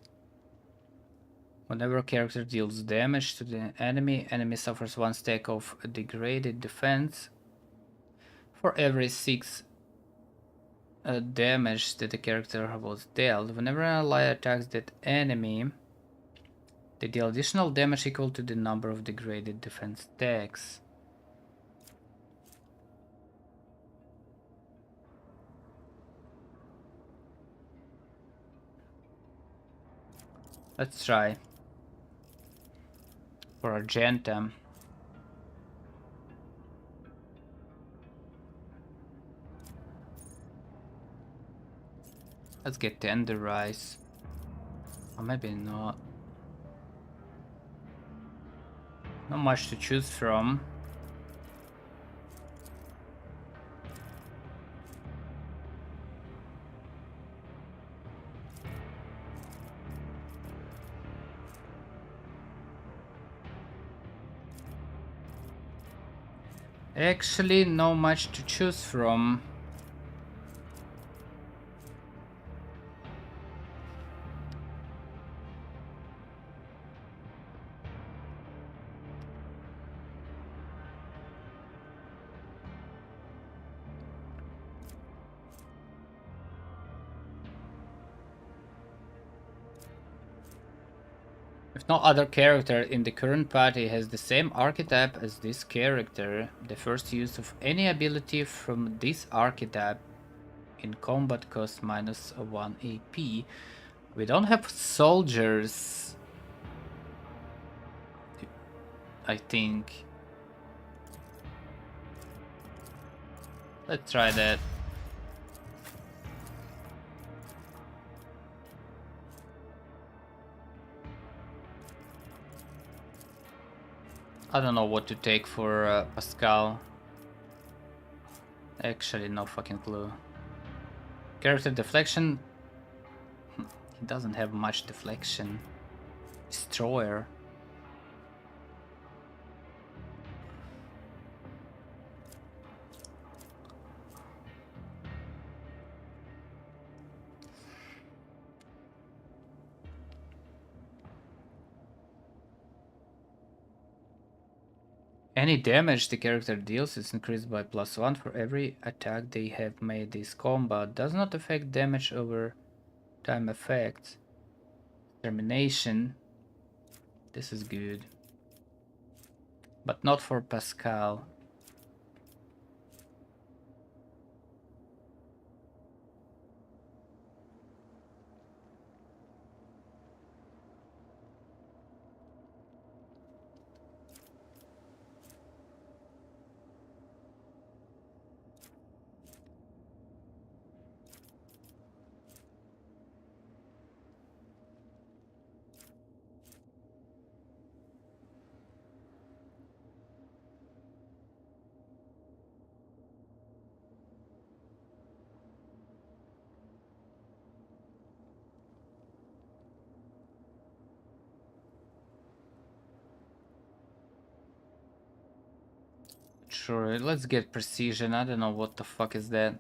Whenever a character deals damage to the enemy suffers 1 stack of degraded defense for every 6 damage that the character was dealt. Whenever an ally attacks that enemy, they deal additional damage equal to the number of degraded defense stacks. Let's try. For Argentum. Let's get Tenderize. Or maybe not. Not much to choose from. Actually, not much to choose from. If no other character in the current party has the same archetype as this character, the first use of any ability from this archetype in combat costs minus 1 AP. We don't have soldiers, I think. Let's try that. I don't know what to take for Pascal. Actually, no fucking clue. Character deflection. He doesn't have much deflection. Destroyer. Any damage the character deals is increased by +1 for every attack they have made this combat. Does not affect damage over time effects. Termination. This is good. But not for Pascal. Sure, let's get precision. I don't know what the fuck is that.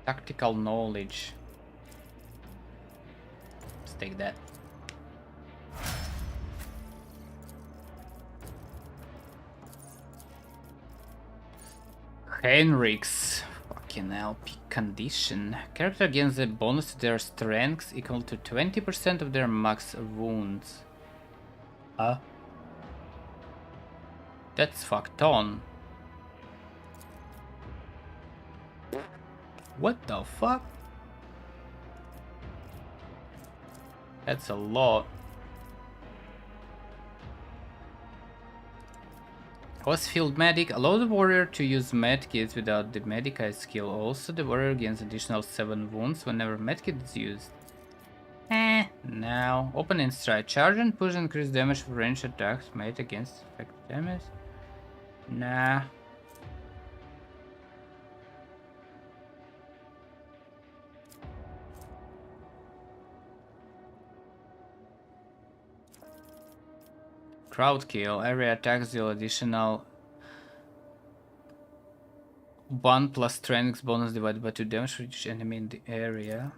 Tactical knowledge. Let's take that. Heinrichs. Fucking hell, peak condition. Character gains a bonus to their strength equal to 20% of their max wounds. That's fucked on. What the fuck? That's a lot. Was field medic. Allow the warrior to use medkits without the medikite skill. Also, the warrior gains additional 7 wounds whenever medkit is used. Now. Open in stride. Charge and push increase damage for ranged attacks made against effect damage. Nah. Crowd kill. Area attacks deal additional 1 plus strength bonus divided by 2 damage for each enemy in the area.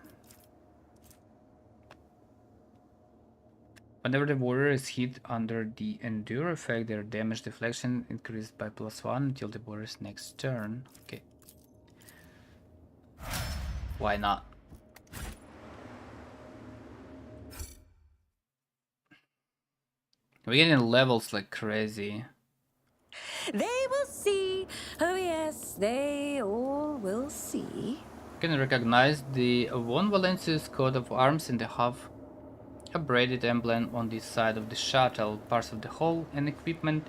Whenever the warrior is hit under the endure effect, their damage deflection increased by +1 until the warrior's next turn. Okay. Why not? We're getting levels like crazy. They will see. Oh yes, they all will see. You can recognize the Von Valencius coat of arms in the half a braided emblem on the side of the shuttle. Parts of the hull and equipment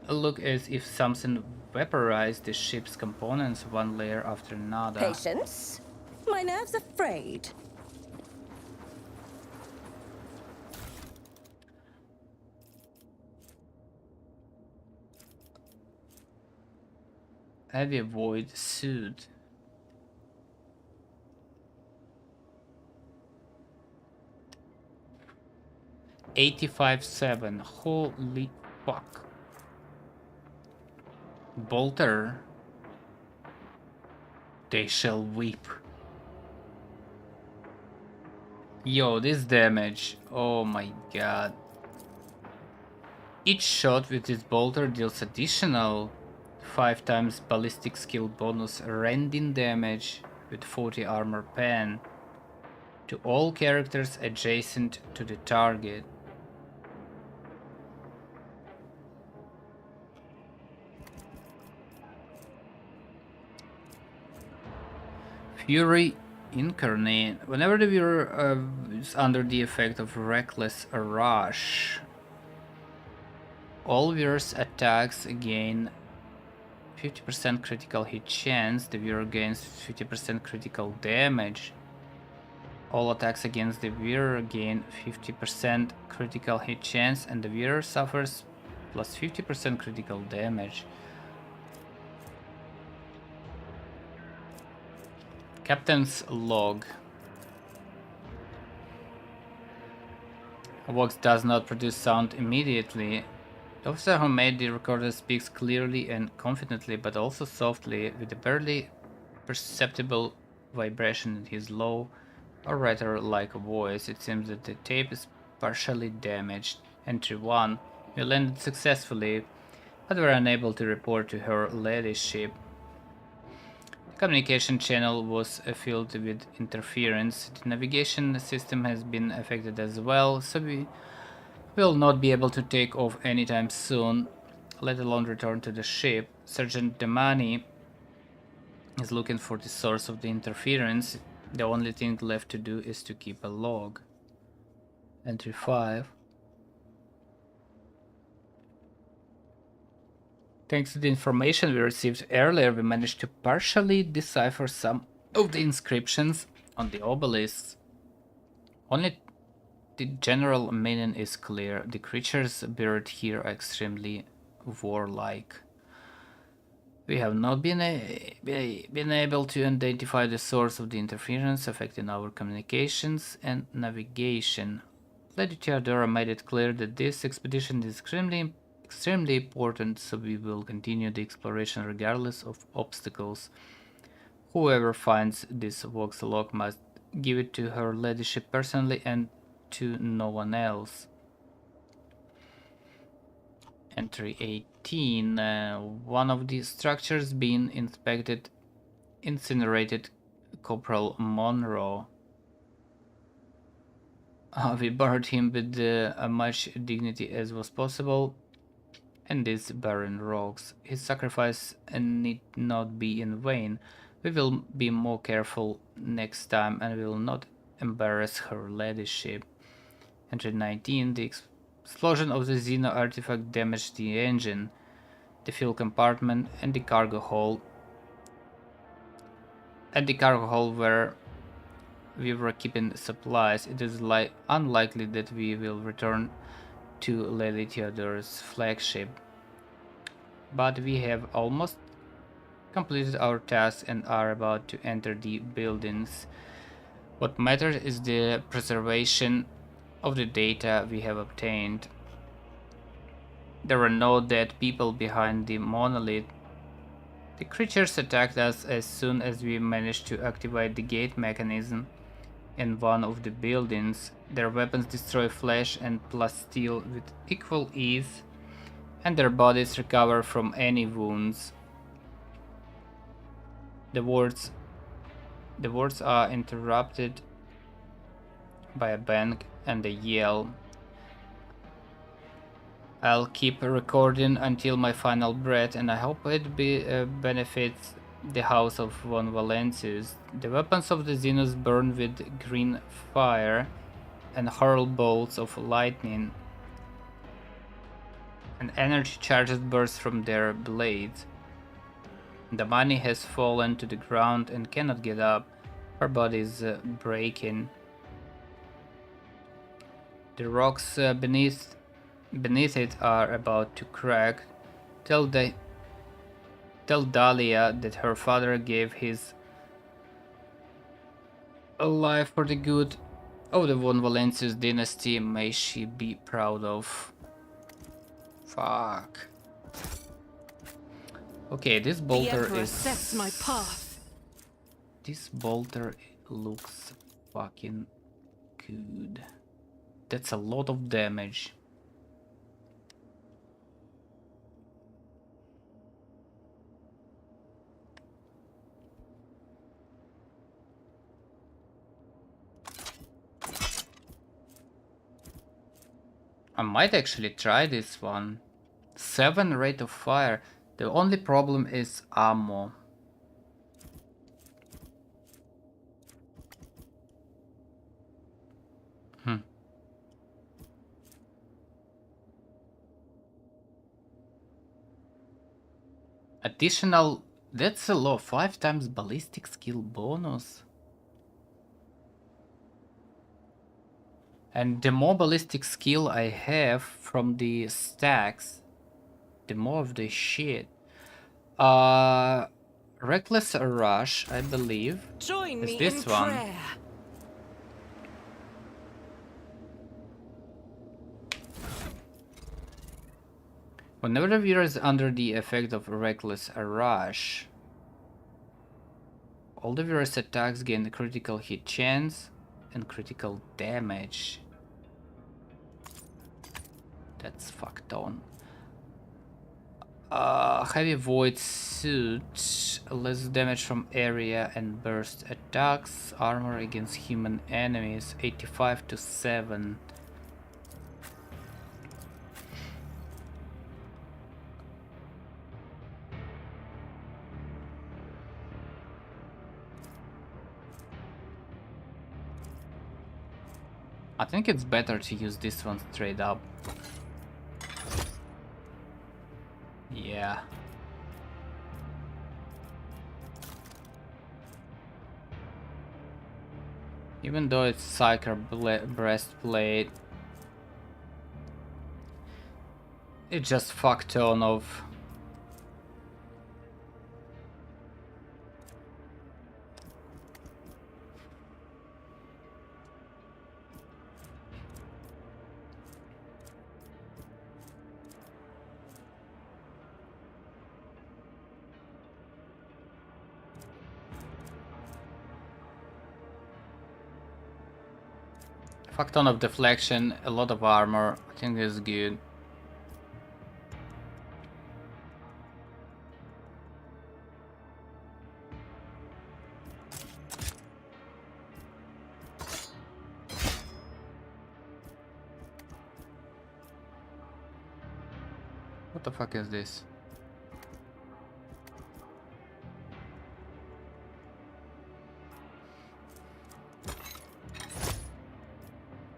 look as if something vaporized the ship's components one layer after another. Patience. My nerves are frayed. Heavy void suit. $85,700. Holy fuck. Bolter. They shall weep. Yo, this damage. Oh my god. Each shot with this bolter deals additional 5 times ballistic skill bonus rending damage with 40 armor pen to all characters adjacent to the target. Fury Incarnate. Whenever the viewer is under the effect of Reckless Rush, all viewers' attacks gain 50% critical hit chance. The viewer gains 50% critical damage. All attacks against the viewer gain 50% critical hit chance, and the viewer suffers plus 50% critical damage. Captain's log. A box does not produce sound immediately. The officer who made the recorder speaks clearly and confidently, but also softly, with a barely perceptible vibration in his low, or rather like a voice. It seems that the tape is partially damaged. Entry 1. We landed successfully, but were unable to report to her ladyship. The communication channel was filled with interference. The navigation system has been affected as well, so we will not be able to take off anytime soon, let alone return to the ship. Sergeant Demani is looking for the source of the interference. The only thing left to do is to keep a log. Entry 5. Thanks to the information we received earlier, we managed to partially decipher some of the inscriptions on the obelisks. Only the general meaning is clear. The creatures buried here are extremely warlike. We have not been able to identify the source of the interference affecting our communications and navigation. Lady Theodora made it clear that this expedition is extremely important, so we will continue the exploration regardless of obstacles. Whoever finds this Vox lock must give it to her ladyship personally and to no one else. Entry 18. One of the structures being inspected incinerated Corporal Monroe. We buried him with as much dignity as was possible in these barren rocks. His sacrifice need not be in vain. We will be more careful next time and will not embarrass her ladyship. Entry 19. The explosion of the Xeno artifact damaged the engine, the fuel compartment, and the cargo hold. At the cargo hold where we were keeping supplies, it is unlikely that we will return to Lady Theodore's flagship. But we have almost completed our task and are about to enter the buildings. What matters is the preservation of the data we have obtained. There were no dead people behind the monolith. The creatures attacked us as soon as we managed to activate the gate mechanism in one of the buildings. Their weapons destroy flesh and plasteel with equal ease, and their bodies recover from any wounds. The words are interrupted by a bang and a yell. I'll keep recording until my final breath, and I hope it benefits the House of von Valentius. The weapons of the Xenos burn with green fire and hurl bolts of lightning, and energy charges burst from their blades. The money has fallen to the ground and cannot get up. Her body is breaking. The rocks beneath it are about to crack. Tell Dahlia that her father gave his life for the good of the von Valentius dynasty. May she be proud of. Fuck. Okay, this bolter is... sets my path. This bolter looks fucking good. That's a lot of damage. I might actually try this one. 7 rate of fire. The only problem is ammo. Additional, that's a lot. 5 times ballistic skill bonus. And the more ballistic skill I have from the stacks, the more of the shit. Reckless Rush, I believe, Join is me this in one. prayer. Whenever the viewer is under the effect of Reckless Rush, all the viewer's attacks gain critical hit chance and critical damage. That's fucked on. Heavy Void Suit, less damage from area and burst attacks, armor against human enemies, 85 to 7. I think it's better to use this one straight up. Yeah. Even though it's Psyker breastplate, it just fuck ton of. Fuck ton of deflection, a lot of armor. I think this is good. What the fuck is this?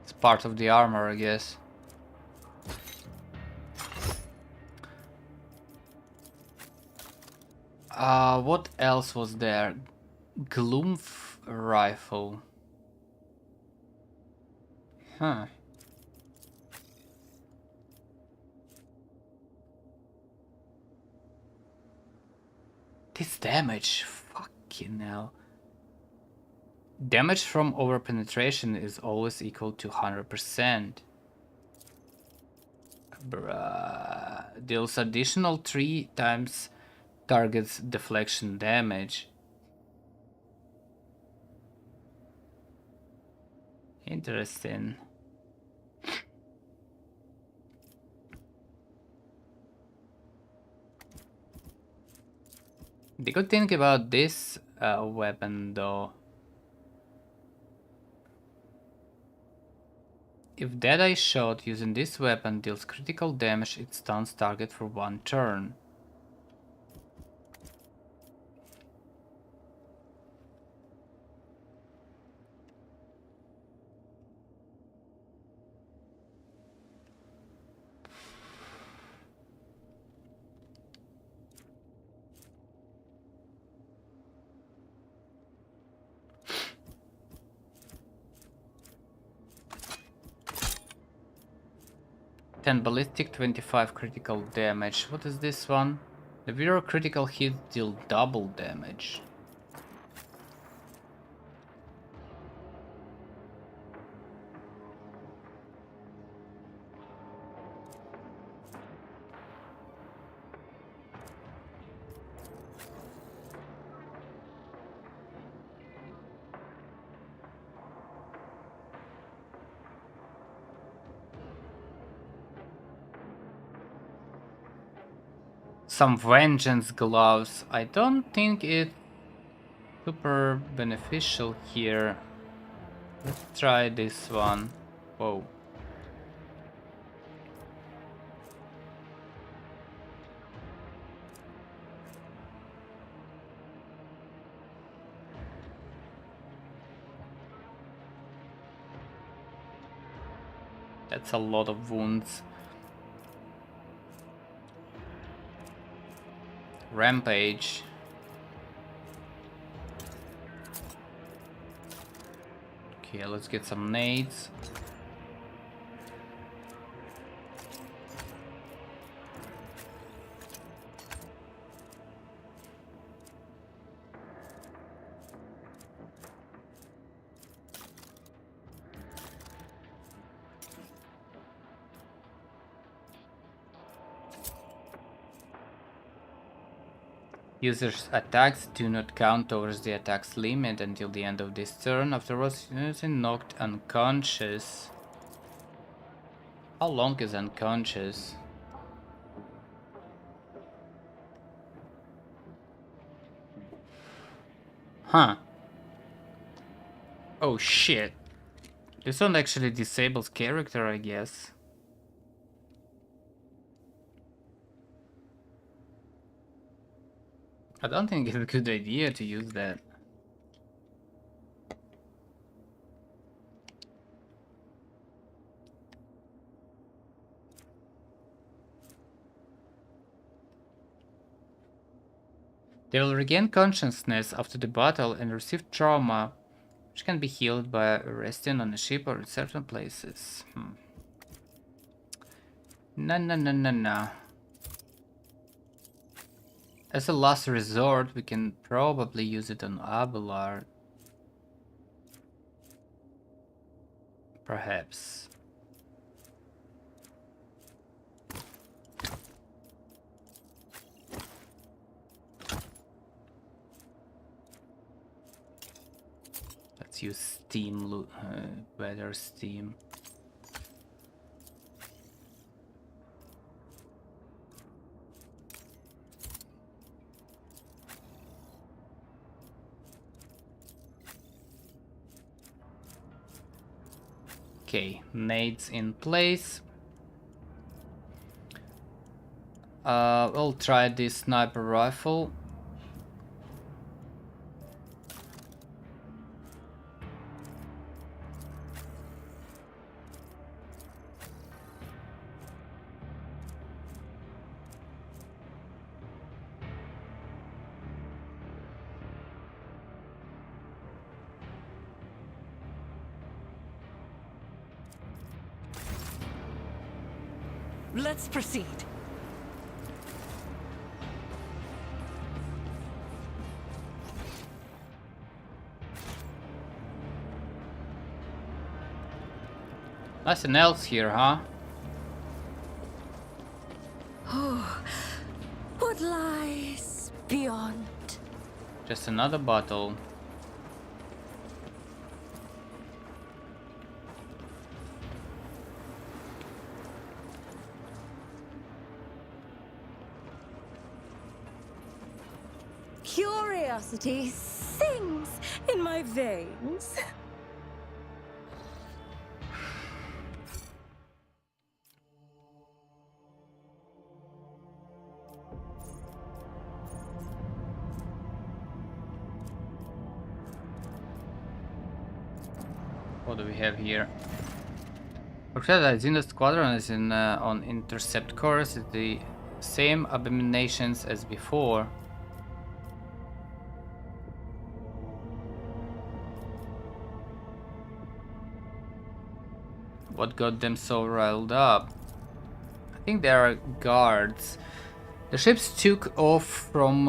It's part of the armor, I guess. What else was there? Rifle. Huh. This damage, fucking hell. Damage from overpenetration is always equal to 100%. Bruh. Deals additional 3 times target's deflection damage. Interesting. The good thing about this weapon though, if Deadeye shot using this weapon deals critical damage, it stuns target for 1 turn. "10 ballistic, 25 critical damage." What is this one? The zero critical hit deal double damage. Some vengeance gloves. I don't think it's super beneficial here. Let's try this one. Whoa. That's a lot of wounds. Rampage. Okay, let's get some nades. User's attacks do not count towards the attack's limit until the end of this turn. Afterwards, user knocked unconscious. How long is unconscious? Huh. Oh shit. This one actually disables character, I guess. I don't think it's a good idea to use that. They will regain consciousness after the battle and receive trauma, which can be healed by resting on a ship or in certain places. No. As a last resort, we can probably use it on Abelard. Perhaps. Let's use steam, better steam. Okay, nades in place. We'll try this sniper rifle. Let's proceed. Nothing else here, huh? Oh, what lies beyond? Just another bottle. Curiosity sings in my veins. What do we have here? Xeno squadron is on intercept course. It's the same abominations as before. What got them so riled up? I think they are guards. The ships took off from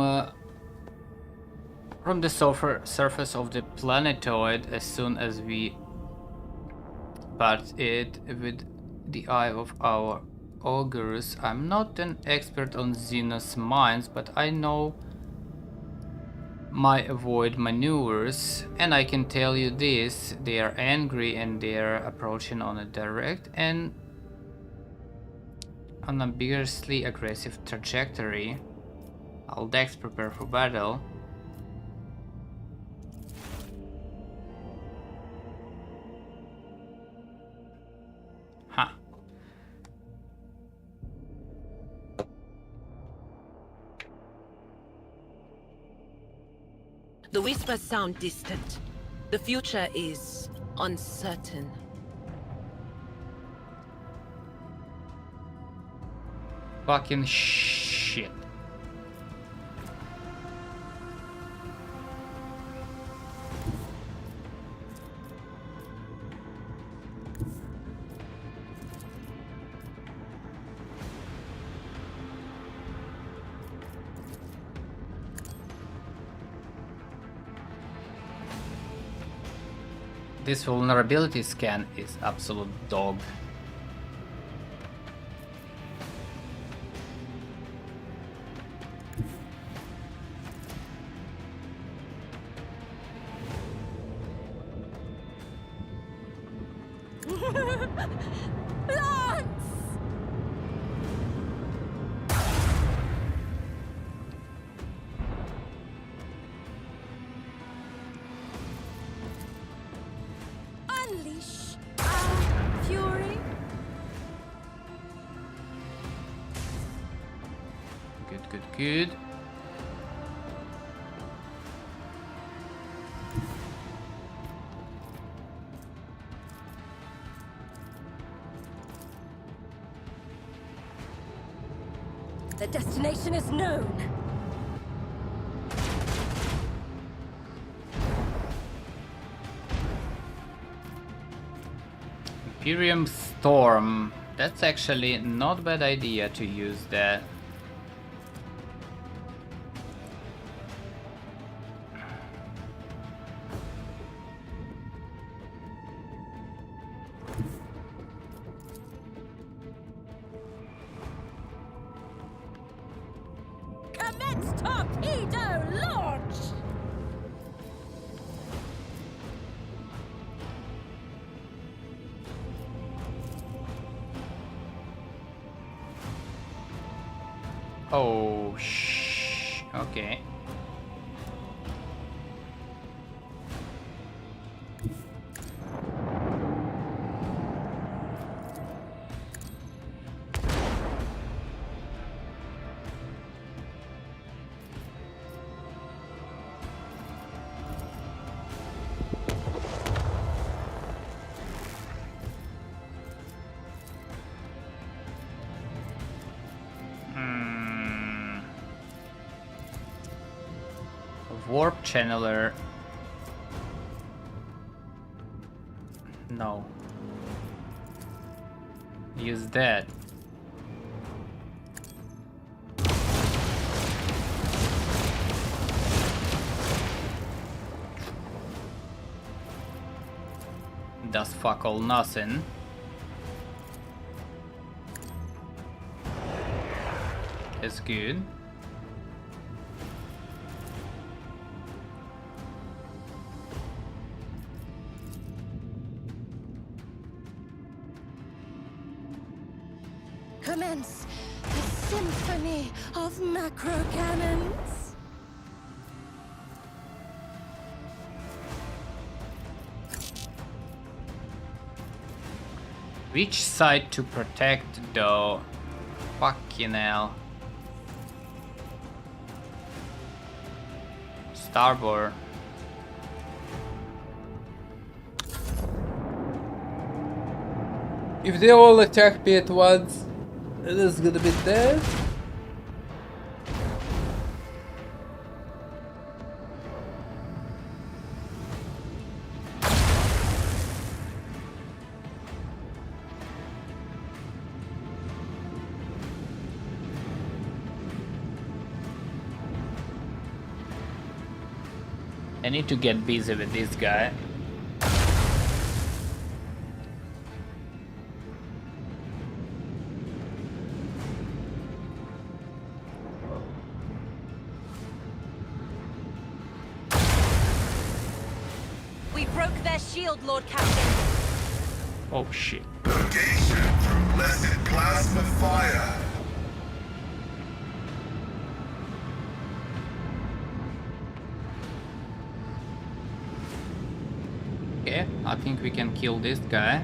the surface of the planetoid as soon as we passed it with the eye of our augurs. I'm not an expert on Xenos minds, but I know my avoid maneuvers, and I can tell you this: they are angry and they are approaching on a direct and unambiguously aggressive trajectory. All decks prepare for battle. Huh. The whispers sound distant. The future is uncertain. Fucking shit. This vulnerability scan is absolute dog. Unleash our fury. Good, good, good. The destination is known. Imperium Storm. That's actually not a bad idea to use that. Commence torpedo launch! Oh, shh. Okay. Warp channeler. No. Use that. Does fuck all nothing. It's good. Commence the symphony of macro cannons. Which side to protect though? Fucking hell. Starboard. If they all attack me at once, it is gonna be dead. I need to get busy with this guy. We broke their shield, Lord Captain. Oh shit. Purgation through blessed plasma fire. Okay, I think we can kill this guy.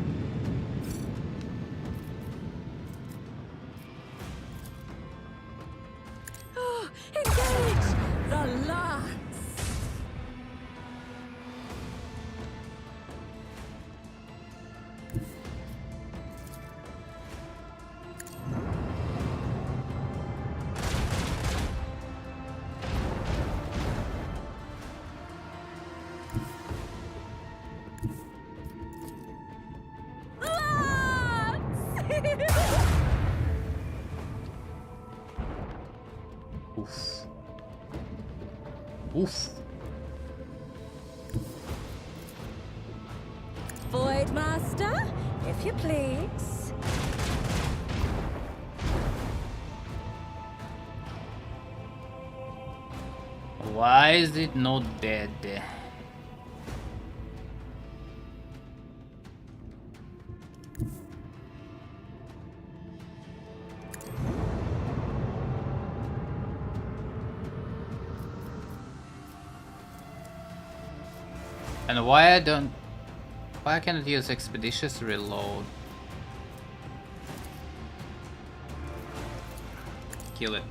Oh, engage the lance. Oof. Oof. Void Master, if you please. Why is it not dead? And why I cannot use expeditious reload? Kill it.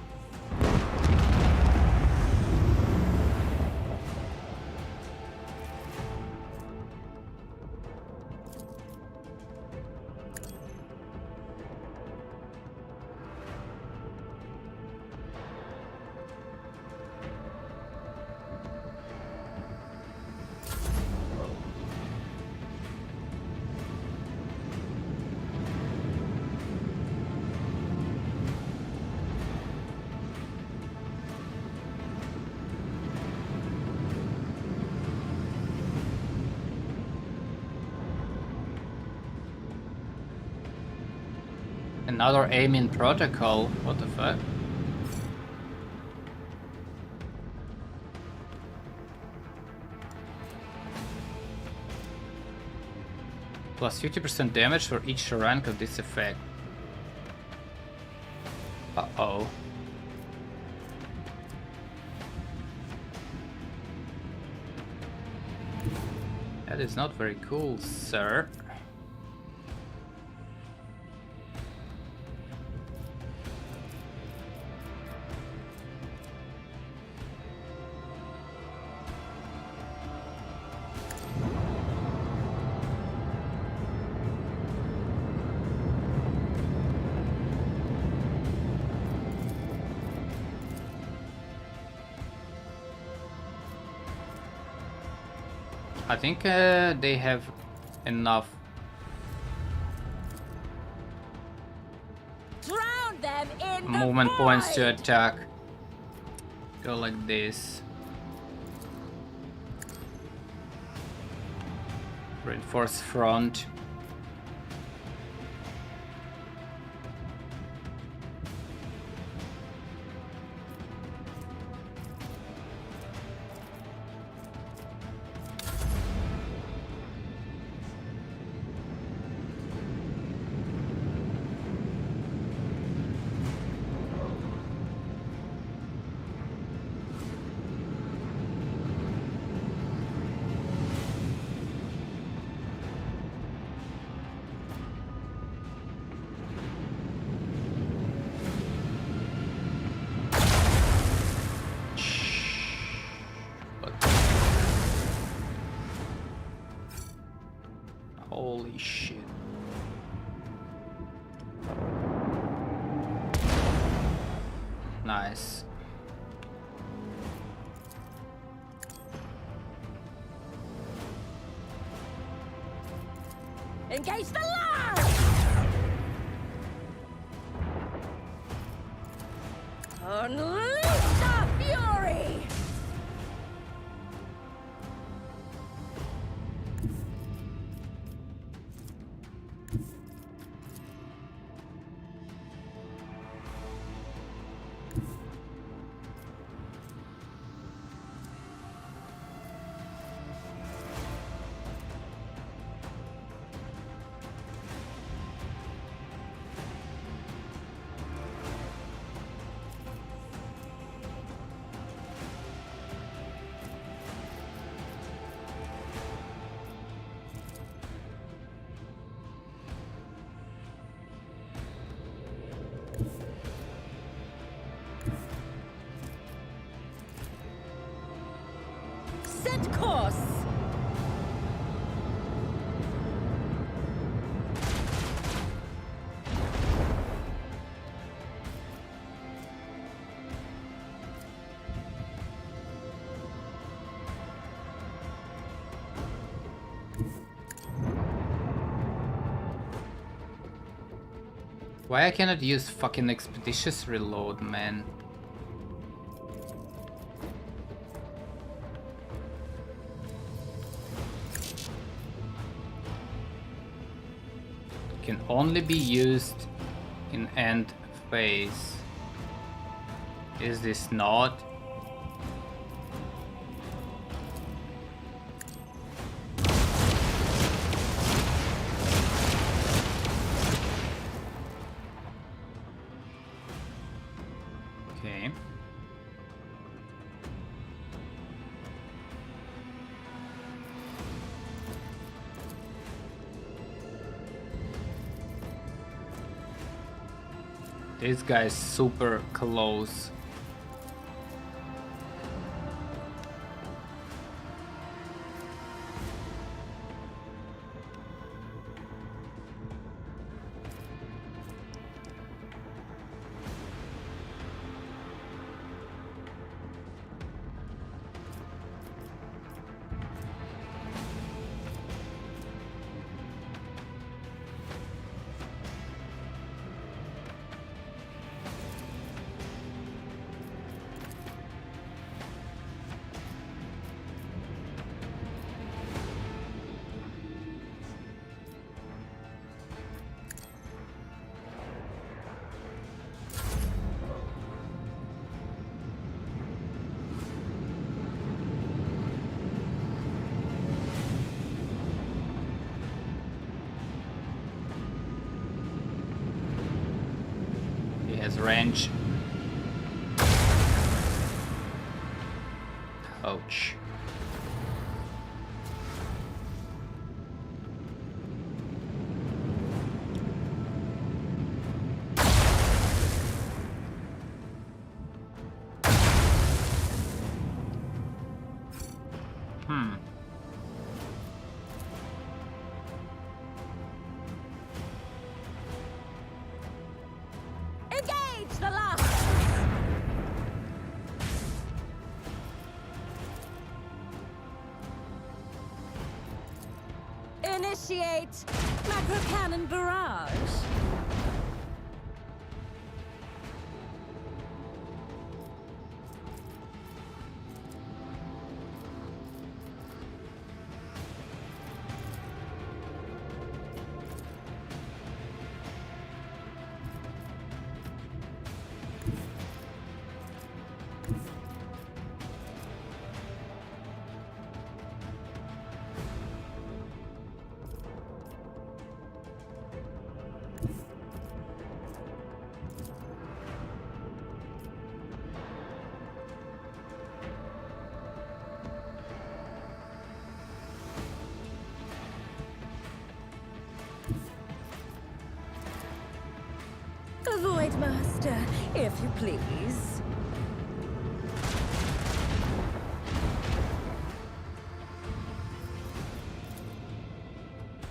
Another aiming protocol. What the fuck? Plus 50% damage for each rank of this effect. Uh-oh. That is not very cool, sir. I think they have enough. Drown them in Movement the points to void! attack. Go like this. Reinforce front. Holy shit. Nice. Engage the line! Unleash the fury! Set course! Why I cannot use fucking expeditious reload, man? Can only be used in end phase. Is this not? Okay. This guy's super close. He has range. Ouch. Initiate macro cannon barrage. Avoid, Master, if you please.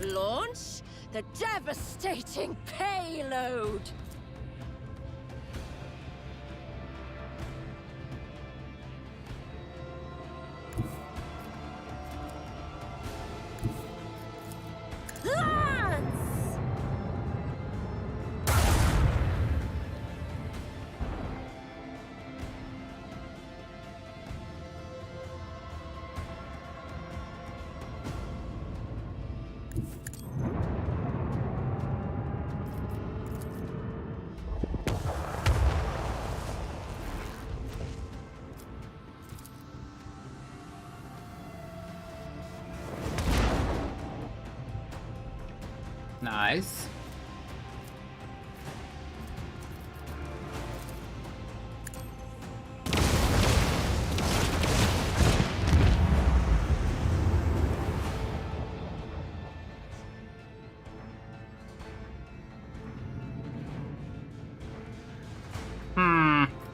Launch the devastating payload! Lance! Nice.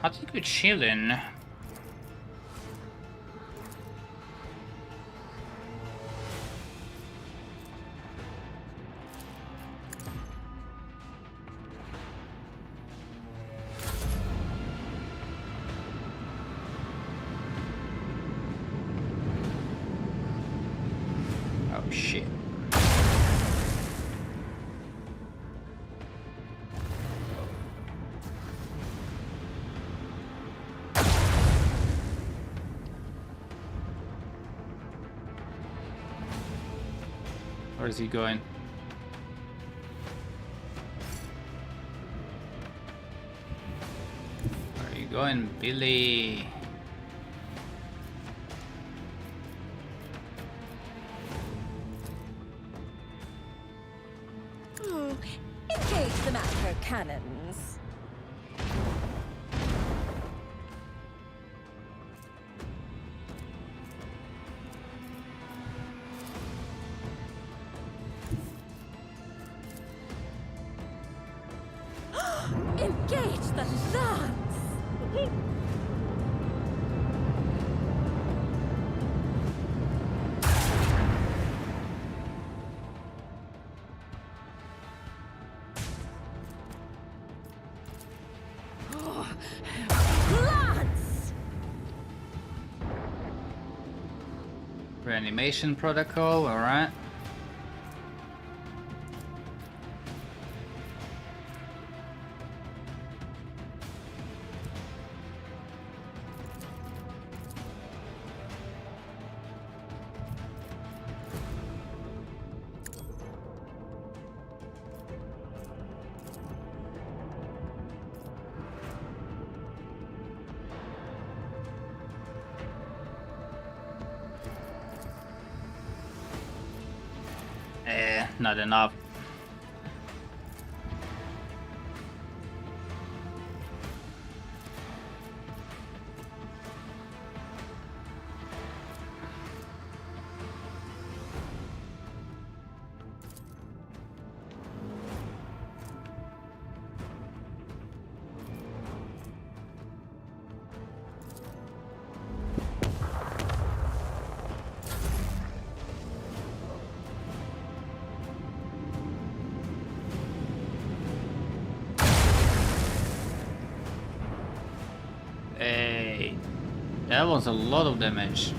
I think we're chilling. Oh shit. Where is he going? Where are you going, Billy? Engage the macro cannons. Engage the lance! Lance! Reanimation protocol, alright. Not enough. Hey, that was a lot of damage.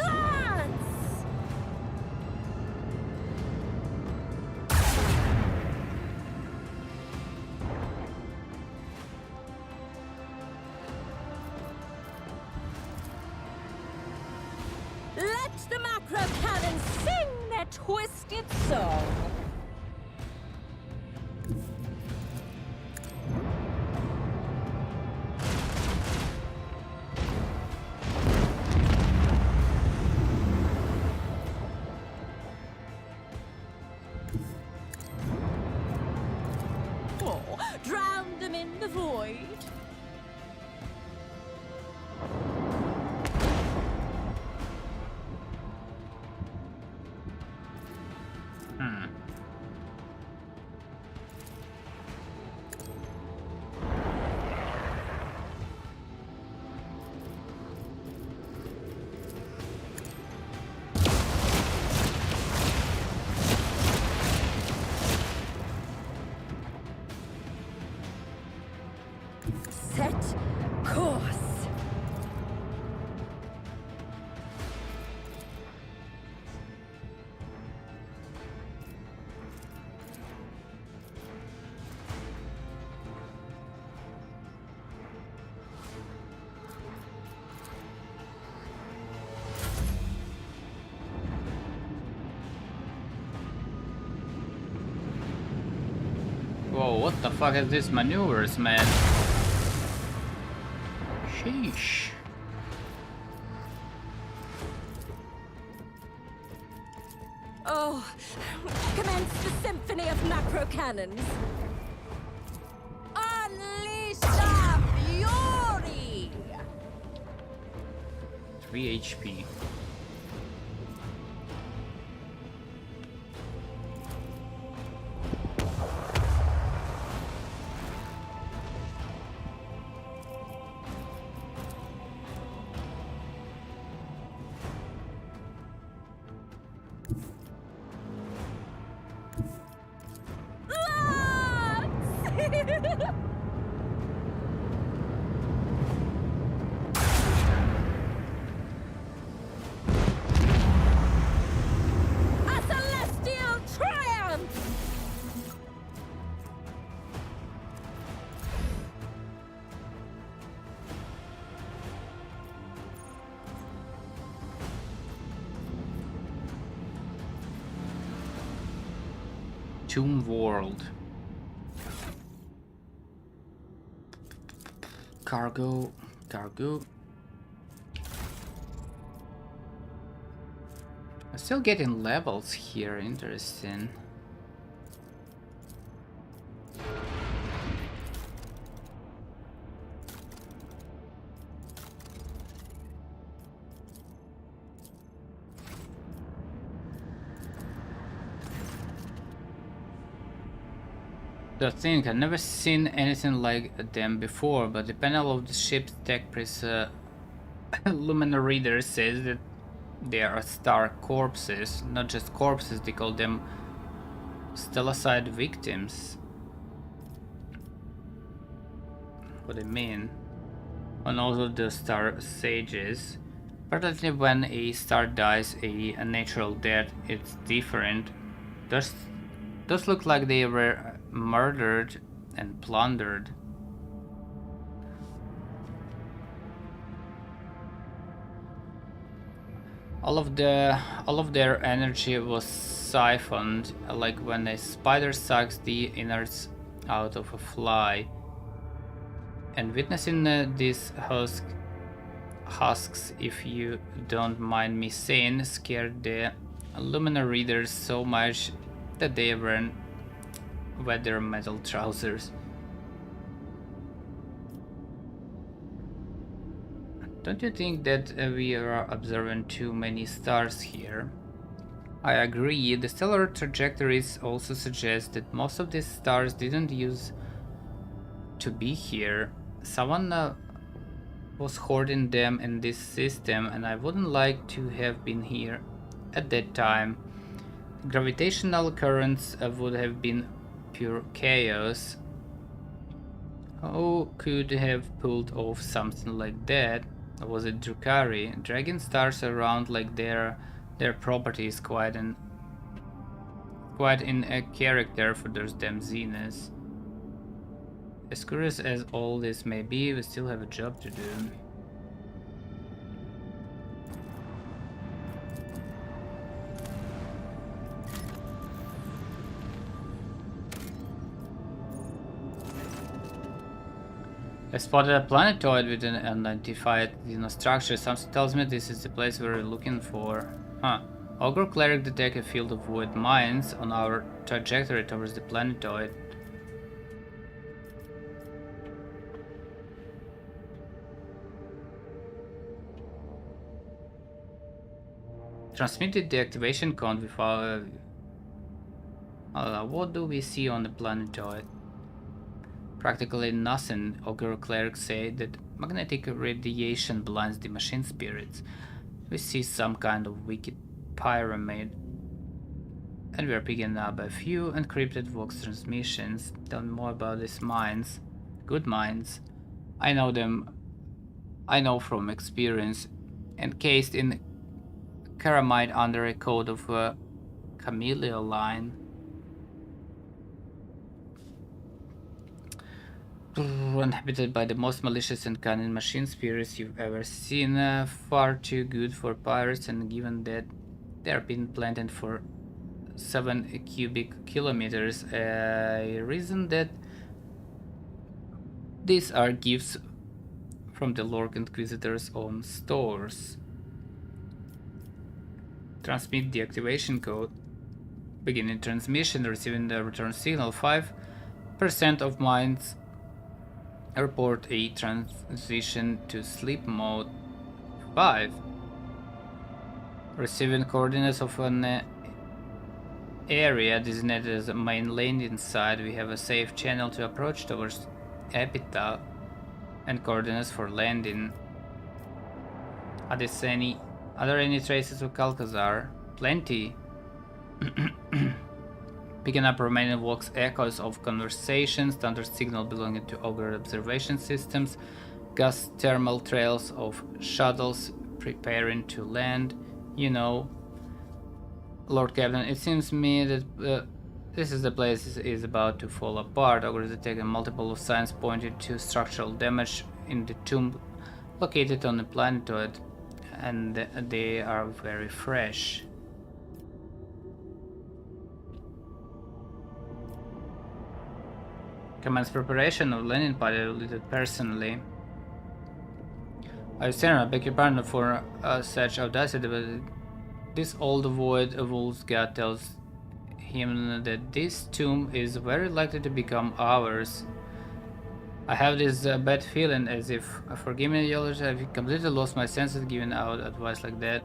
Lance! Let the macro cannon sing their twisted song. Oh, drown them in the void. Set course. Whoa, what the fuck is this maneuvers, man? Sheesh. Oh, commence the symphony of macro cannons. Unleash the fury! 3 HP. A celestial triumph! Tomb World. Cargo. I'm still getting levels here, interesting. The thing, I've never seen anything like them before, but the panel of the ship's tech press luminary reader says that they are star corpses, not just corpses, they call them stellacide victims. What do they mean? And also the star sages. Apparently when a star dies a natural death, it's different. Those look like they were murdered and plundered. All of their energy was siphoned, like when a spider sucks the innards out of a fly. And witnessing these husks, if you don't mind me saying, scared the luminary readers so much that they wet their metal trousers. Don't you think that we are observing too many stars here? I agree. The stellar trajectories also suggest that most of these stars didn't use to be here. Someone was hoarding them in this system, and I wouldn't like to have been here at that time. Gravitational currents would have been pure chaos. Who could have pulled off something like that? Or was it Drukhari? Dragging stars around like their property is quite in a character for those damn Xenas. As curious as all this may be, we still have a job to do. I spotted a planetoid with an unidentified structure. Something tells me this is the place we're looking for. Huh. Ogre Cleric detect a field of void mines on our trajectory towards the planetoid. Transmitted the activation code without... what do we see on the planetoid? Practically nothing. Ogre clerics say that magnetic radiation blinds the machine spirits. We see some kind of wicked pyramid. And we are picking up a few encrypted vox transmissions. Tell me more about these mines. Good mines. I know them. I know from experience. Encased in ceramide under a coat of camellia line. Inhabited by the most malicious and cunning machine spirits you've ever seen. Far too good for pirates, and given that they're been planted for 7 cubic kilometers, I reason that these are gifts from the Lord Inquisitor's own stores. Transmit the activation code. Beginning transmission, receiving the return signal. 5% of mines report a transition to sleep mode. 5. Receiving coordinates of an area designated as a main landing site. We have a safe channel to approach towards Epitaph and coordinates for landing. Are there any traces of Calcazar? Plenty. Picking up remaining vox echoes of conversations, standard signal belonging to Ogre observation systems, gas thermal trails of shuttles preparing to land. You know, Lord Captain, it seems to me that this is the place is about to fall apart. Ogre has taken multiple of signs pointed to structural damage in the tomb located on the planetoid, and they are very fresh. Commence preparation of landing pilot personally. I beg your pardon for such audacity, but this old void wolf's god tells him that this tomb is very likely to become ours. I have this bad feeling, as if, forgive me, Yellows, I've completely lost my senses giving out advice like that.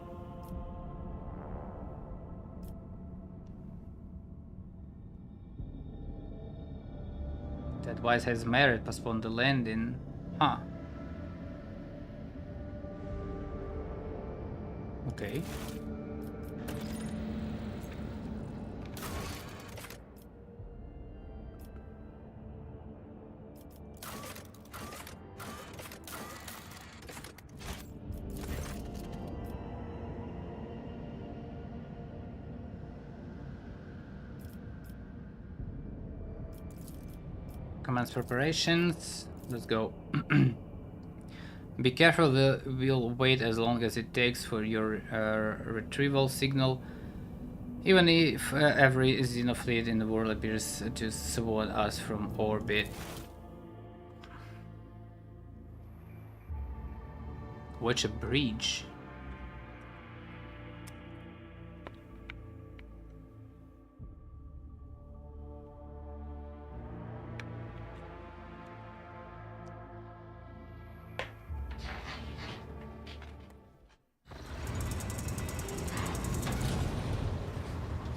That advice has merit. Postpone the landing. Huh. Okay. Commence preparations. Let's go. Be careful, we'll wait as long as it takes for your retrieval signal. Even if every xenofleet in the world appears to swat us from orbit. Watch a breach.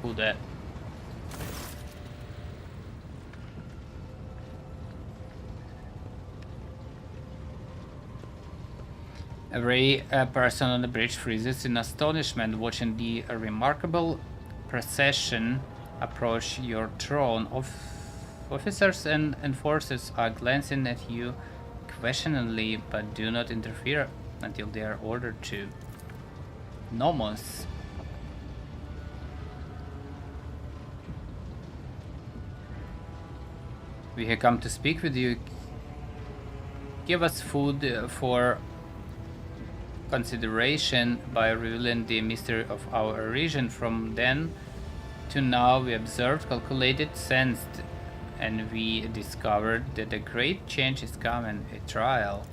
Who that? Every person on the bridge freezes in astonishment, watching the remarkable procession approach your throne. Officers and enforcers are glancing at you questioningly, but do not interfere. until they are ordered to. Nomos. We have come to speak with you. Give us food for consideration by revealing the mystery of our region. From then to now we observed, calculated, sensed, and we discovered that a great change is coming, a trial.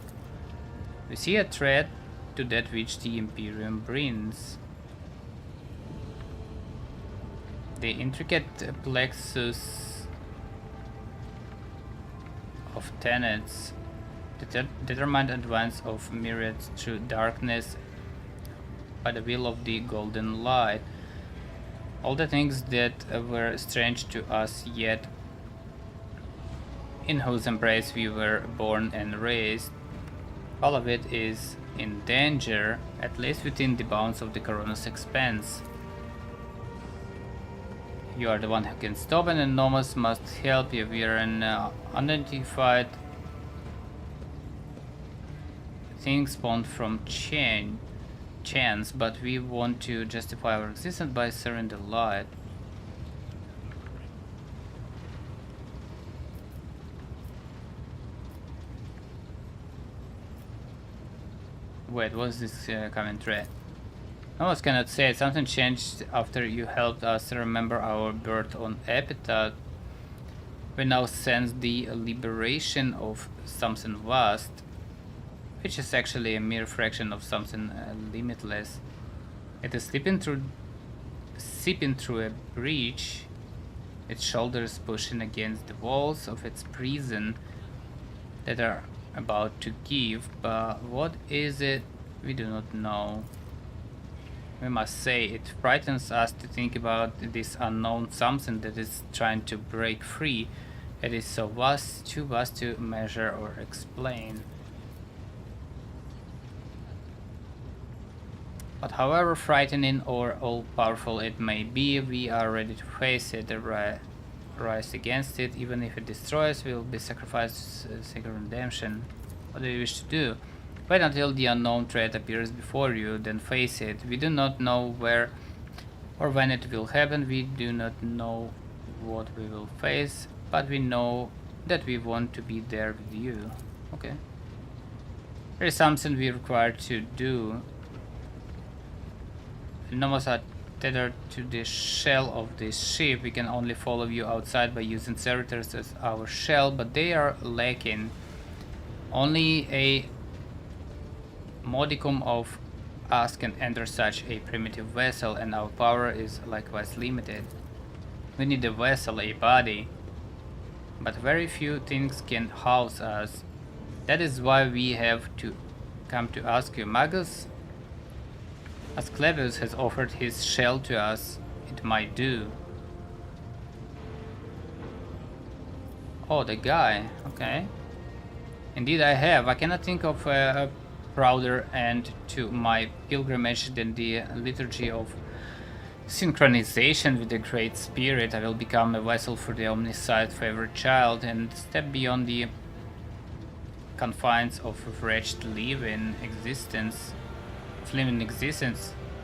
We see a threat to that which the Imperium brings. The intricate plexus of tenets, the determined advance of myriads through darkness by the will of the golden light. All the things that were strange to us, yet in whose embrace we were born and raised, all of it is in danger, at least within the bounds of the Corona's expanse. You are the one who can stop, and Nomos must help you. We are an unidentified thing spawned from chance, but we want to justify our existence by serving the light. Wait, what's this coming thread? Nomos cannot say it. Something changed after you helped us remember our birth on Epitaph. We now sense the liberation of something vast, which is actually a mere fraction of something limitless. It is seeping through a breach, its shoulders pushing against the walls of its prison that are about to give, but what is it? We do not know. We must say, it frightens us to think about this unknown something that is trying to break free. It is so vast, too vast to measure or explain. But however frightening or all-powerful it may be, we are ready to face it, rise against it. Even if it destroys, we will be sacrificed to seek redemption. What do you wish to do? Wait until the unknown threat appears before you, then face it. We do not know where or when it will happen. We do not know what we will face, but we know that we want to be there with you. Okay. There is something we require to do. Nomos are tethered to the shell of this ship. We can only follow you outside by using servitors as our shell, but they are lacking. Only a modicum of us can enter such a primitive vessel, and our power is likewise limited. We need a vessel, a body, but very few things can house us. That is why we have to come to ask you, Magus. Asclepius has offered his shell to us. It might do. Oh, the guy. Okay. Indeed I have. I cannot think of a prouder end to my pilgrimage than the liturgy of synchronization with the Great Spirit. I will become a vessel for the Omniscient favorite child and step beyond the confines of wretched living existence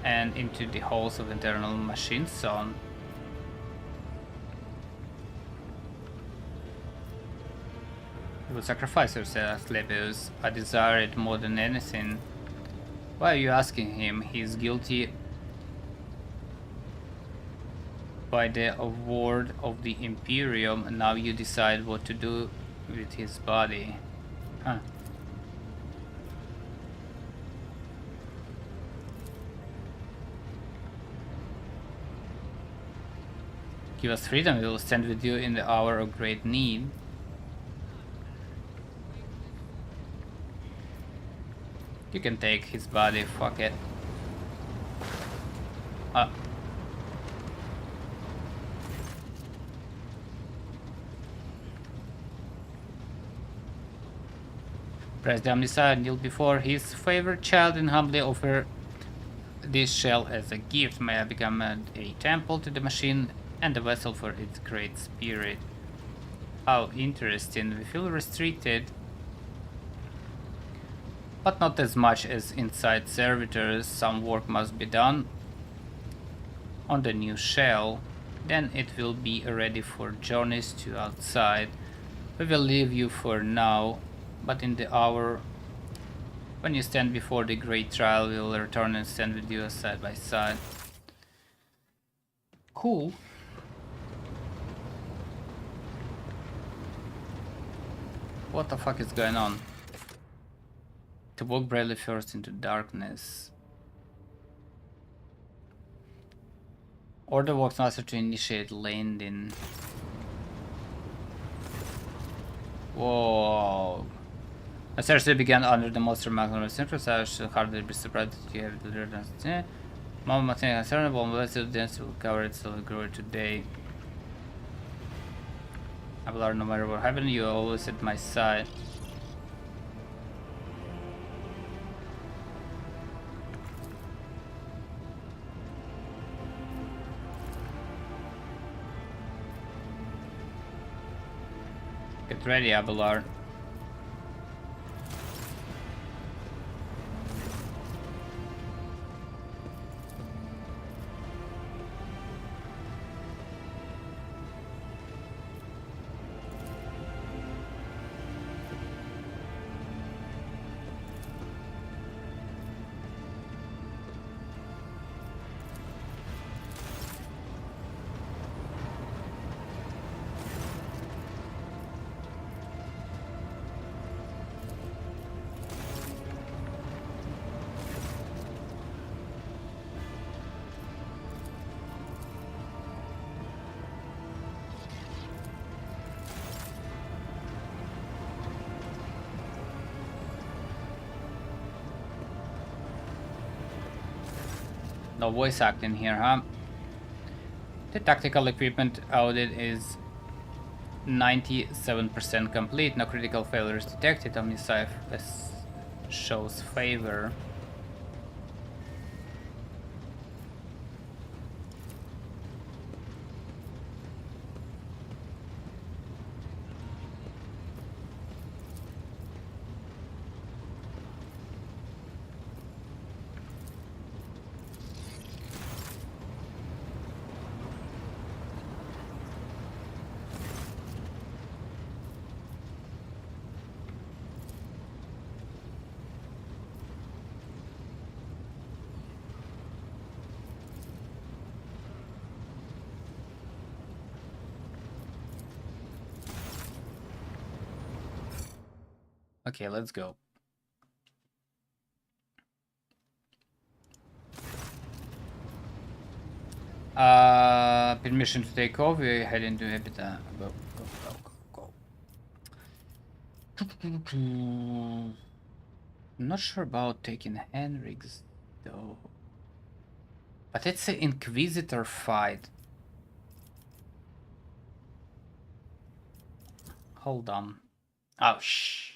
and into the halls of eternal machine zone. You will sacrifice yourself, Asclepius. I desire it more than anything. Why are you asking him? He is guilty by the award of the Imperium, and now you decide what to do with his body. Huh. Give us freedom, we will stand with you in the hour of great need. You can take his body, fuck it. Press the Omniscient, kneel before his favorite child and humbly offer this shell as a gift. May I become a temple to the machine and a vessel for its great spirit. How interesting. We feel restricted. but not as much as inside servitors. Some work must be done on the new shell. Then it will be ready for journeys to outside. We will leave you for now, but in the hour when you stand before the great trial, we will return and stand with you side by side. Cool. What the fuck is going on? To walk bravely first into darkness. Order walks master to initiate landing. Whoa. I seriously began under the monster magnet centers. I should hardly be surprised that you have delivered us. Mobo Martin concerned about blessed dance will cover itself glory today. Abelard, no matter what happened, you are always at my side. Get ready, Abelard. No voice acting here, huh? The tactical equipment audit is 97% complete. No critical failures detected. Omnisci shows favor. Okay, let's go. Permission to take off. We head into habitat. Go, go, go, go, go. Not sure about taking Henrik's though. But it's an Inquisitor fight. Hold on. Oh, shh.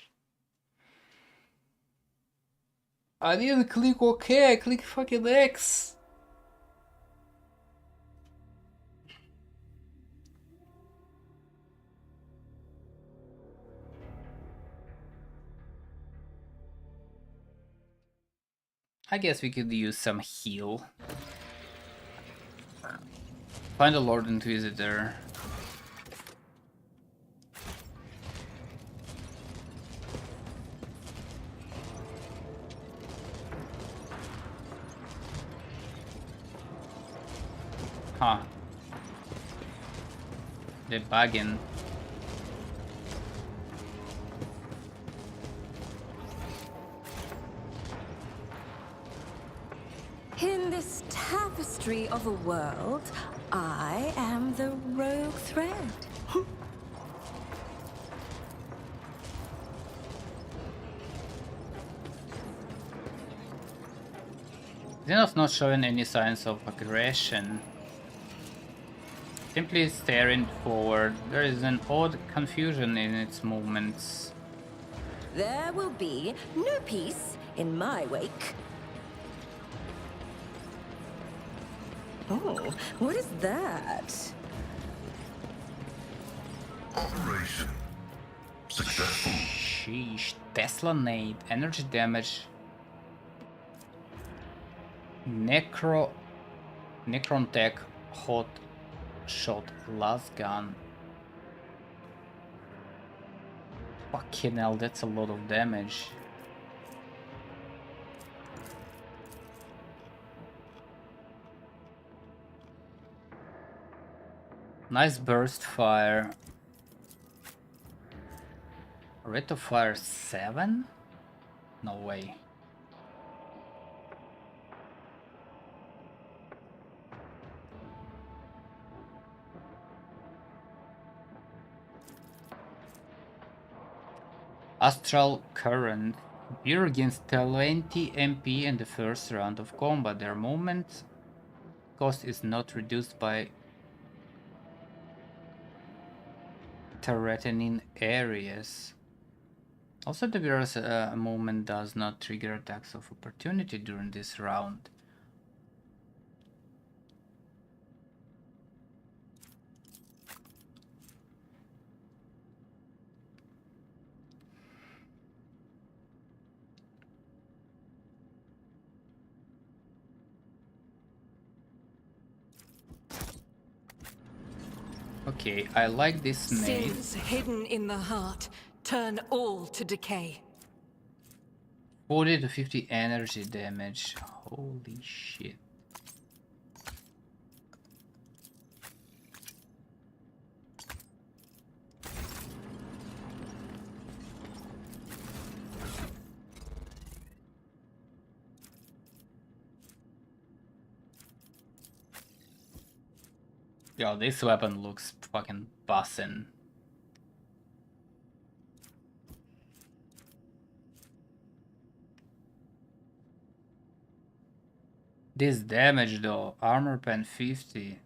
I didn't click OK, I clicked fucking X. I guess we could use some heal. Find the Lord Inquisitor. Huh. They're bugging. In this tapestry of a world, I am the rogue thread. Xenos not showing any signs of aggression. Simply staring forward. There is an odd confusion in its movements. There will be no peace in my wake. Oh, what is that? Operation successful. Sheesh, Tesla nade, energy damage, Necron tech, hot shot, last gun. Fucking hell, that's a lot of damage. Nice burst fire. Rate of fire 7? No way. Astral Current. Beer gains 20 MP in the first round of combat. Their movement cost is not reduced by threatening areas. Also, the beer's movement does not trigger attacks of opportunity during this round. Okay, I like this name. Sins hidden in the heart turn all to decay. 40 to 50 energy damage. Holy shit. Yo, this weapon looks fucking bussin'. This damage though, armor pen 50.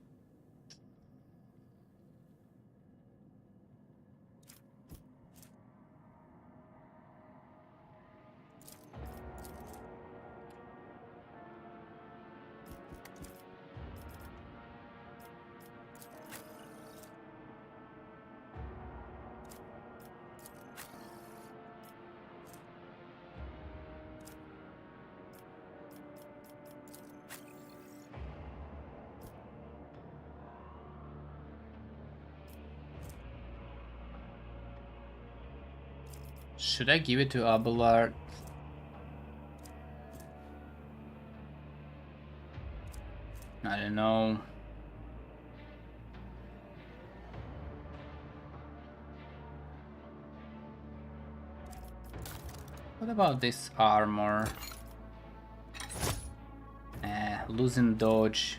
Should I give it to Abelard? I don't know. What about this armor? Losing dodge.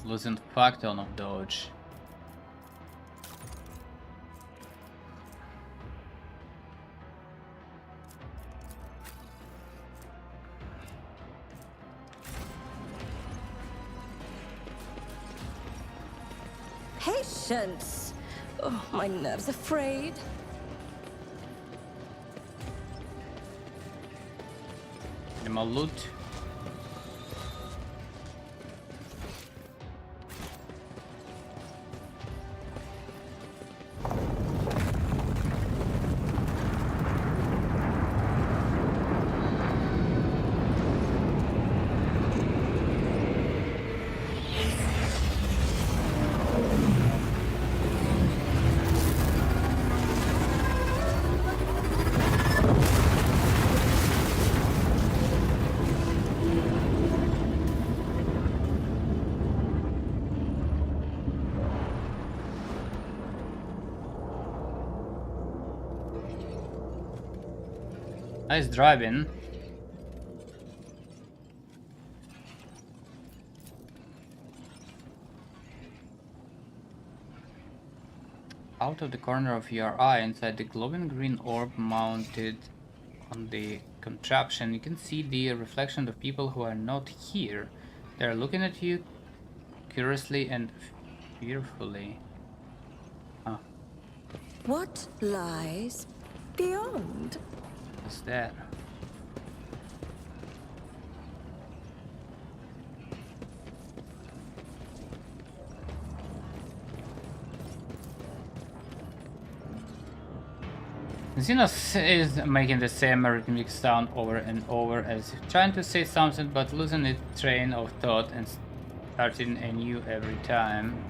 Losing fuck ton of dodge. Patience! Oh, my nerves are frayed. Animal loot. Nice driving. Out of the corner of your eye, inside the glowing green orb mounted on the contraption, you can see the reflection of people who are not here. They are looking at you curiously and fearfully. Huh. What lies beyond? What's that? Xenos is making the same rhythmic sound over and over as if trying to say something but losing its train of thought and starting anew every time.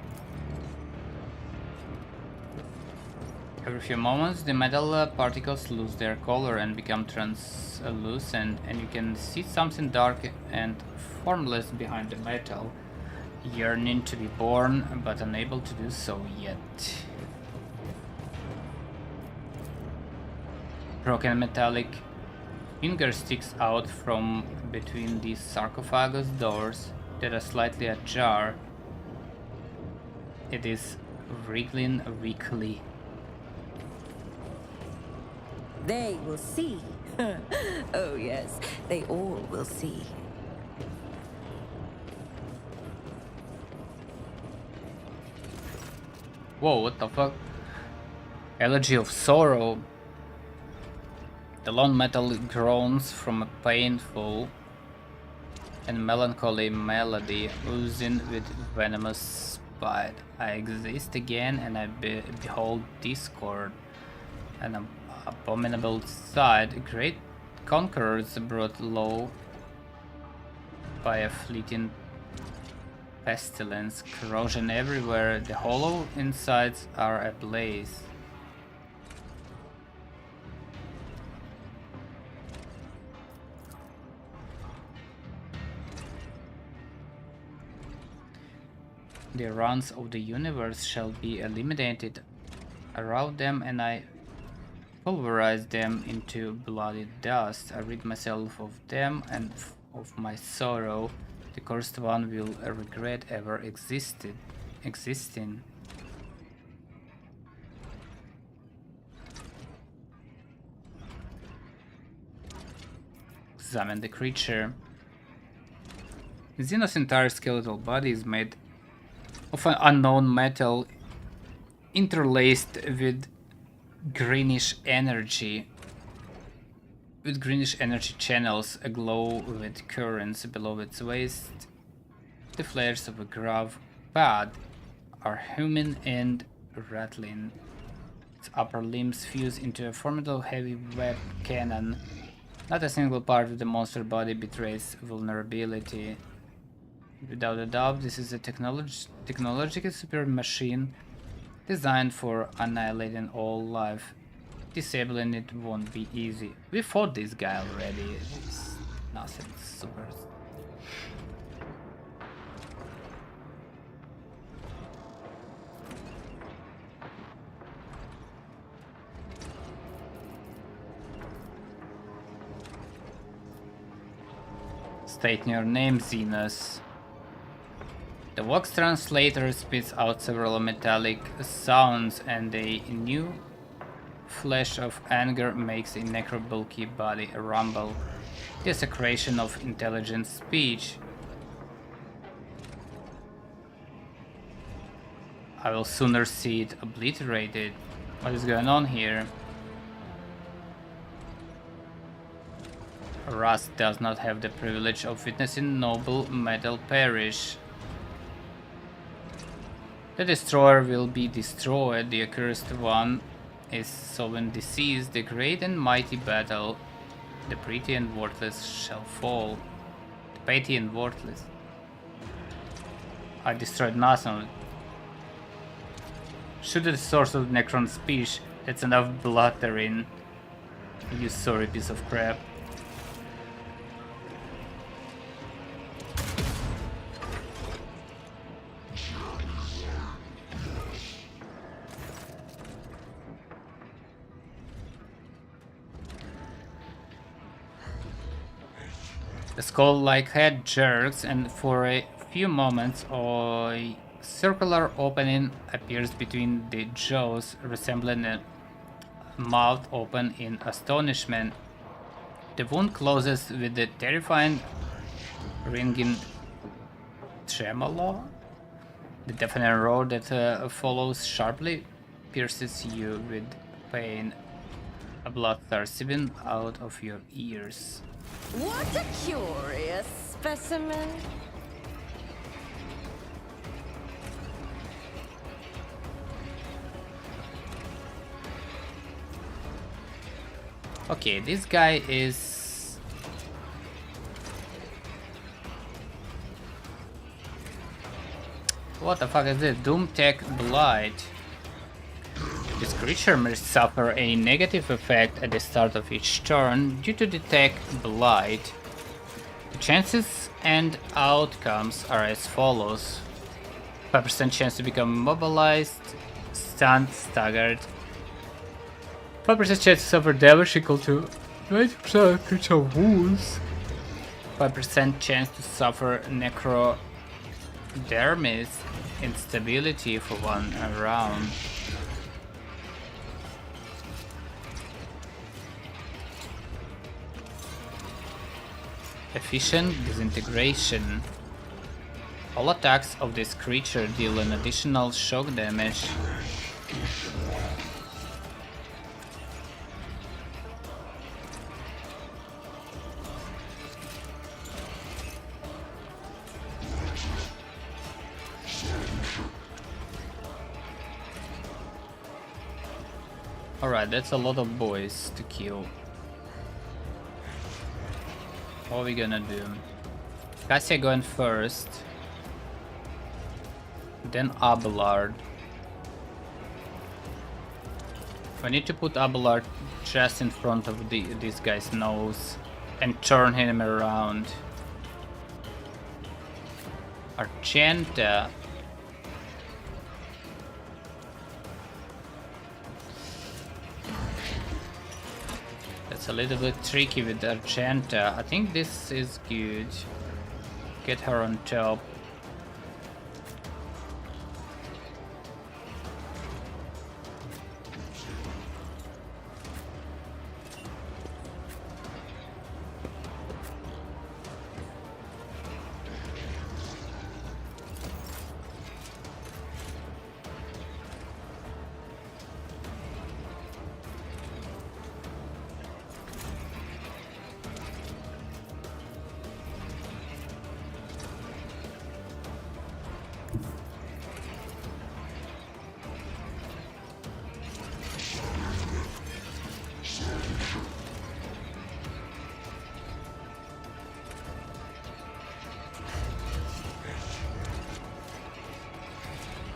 Every few moments, the metal particles lose their color and become translucent, and you can see something dark and formless behind the metal, yearning to be born, but unable to do so yet. Broken metallic finger sticks out from between these sarcophagus doors that are slightly ajar. It is wriggling weakly. They will see. Oh yes, they all will see. Whoa, what the fuck? Elegy of Sorrow. The lone metal groans from a painful and melancholy melody oozing with venomous spite. I exist again and I behold discord. An abominable sight, great conquerors brought low by a fleeting pestilence, corrosion everywhere, the hollow insides are ablaze. The runs of the universe shall be eliminated around them, and I pulverize them into bloody dust. I rid myself of them and of my sorrow. The cursed one will regret ever existing. Examine the creature. Xenos' entire skeletal body is made of an unknown metal interlaced with greenish energy channels aglow with currents below its waist. The flares of a grav pad are humming and rattling. Its upper limbs fuse into a formidable heavy web cannon. Not a single part of the monster body betrays vulnerability. Without a doubt, this is a technologically superior machine designed for annihilating all life. Disabling it won't be easy. We fought this guy already. It's nothing super. State your name, Xenos. The Vox translator spits out several metallic sounds, and a new flash of anger makes a necro-bulky body rumble. Desecration of intelligent speech. I will sooner see it obliterated. What is going on here? Rust does not have the privilege of witnessing noble metal perish. The destroyer will be destroyed, the accursed one is soon deceased, the great and mighty battle, the pretty and worthless shall fall. The petty and worthless. I destroyed nothing. Shoot at the source of Necron speech, that's enough blathering. You sorry piece of crap. The skull-like head jerks, and for a few moments a circular opening appears between the jaws, resembling a mouth open in astonishment. The wound closes with a terrifying ringing tremolo. The deafening roar that follows sharply pierces you with pain. A blood starts seeping out of your ears. What a curious specimen. Okay, this guy is... What the fuck is this? Doom Tech Blight. This creature may suffer a negative effect at the start of each turn due to the Tech Blight. The chances and outcomes are as follows. 5% chance to become immobilized, stunned, staggered. 5% chance to suffer damage equal to 20% of creature wounds. 5% chance to suffer necrodermis instability for 1 round. Efficient disintegration. All attacks of this creature deal an additional shock damage. Alright, that's a lot of boys to kill. What are we gonna do? Cassia going first. Then Abelard. We need to put Abelard just in front of this guy's nose and turn him around. Argenta. It's a little bit tricky with Argenta. I think this is good. Get her on top.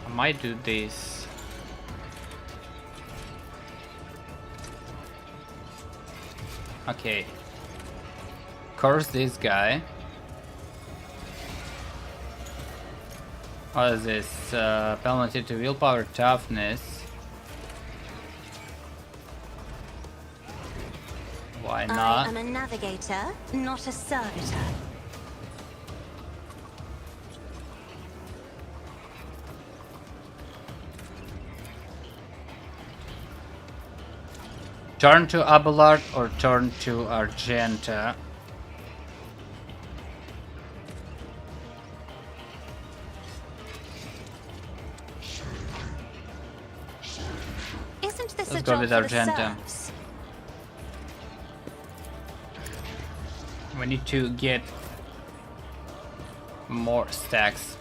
I might do this. Okay. Curse this guy. What is this? Penalty to willpower toughness. Why not? I am a navigator, not a servitor. Turn to Abelard or turn to Argenta. Isn't this Let's a go job with for the Argenta. serfs? We need to get more stacks.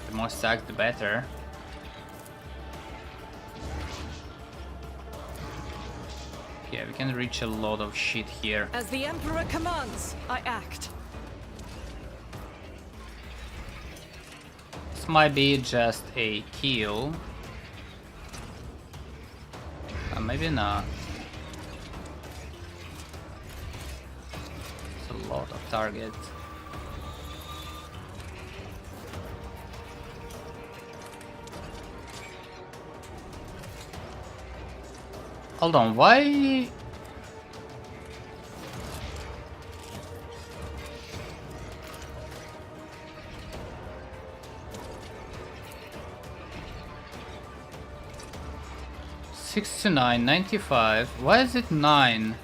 The more stacks, the better. Yeah, we can reach a lot of shit here. As the Emperor commands, I act. This might be just a kill. Maybe not. It's a lot of targets. Hold on, why? $69, $95. Why is it 9?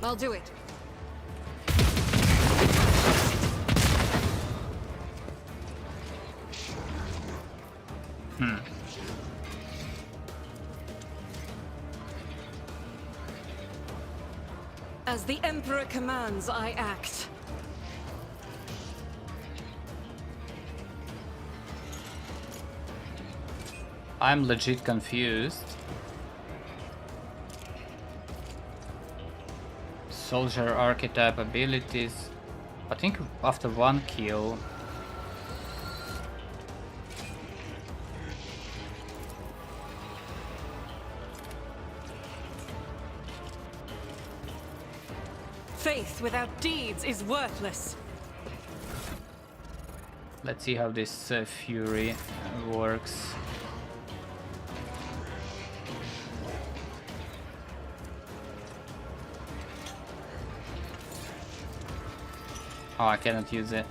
I'll do it. As the Emperor commands, I act. I'm legit confused. Soldier archetype abilities. I think after 1 kill. Faith without deeds is worthless. Let's see how this fury works. Oh, I cannot use it.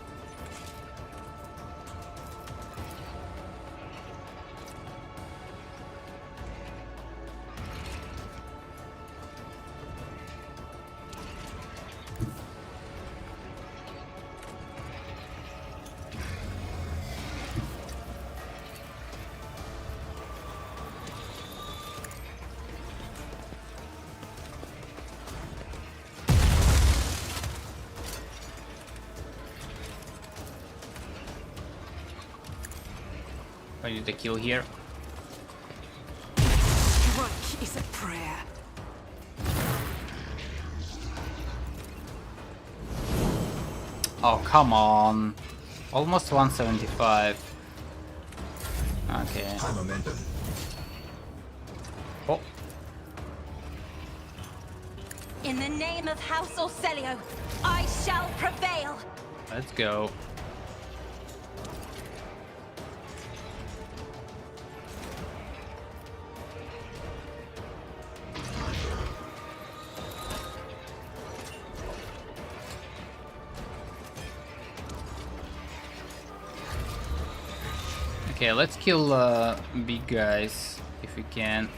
I need the kill here. Strike is a prayer. Oh, come on. Almost 175. Okay. High momentum. Oh, In the name of House Orselio, I shall prevail. let's go. Okay, let's kill big guys if we can.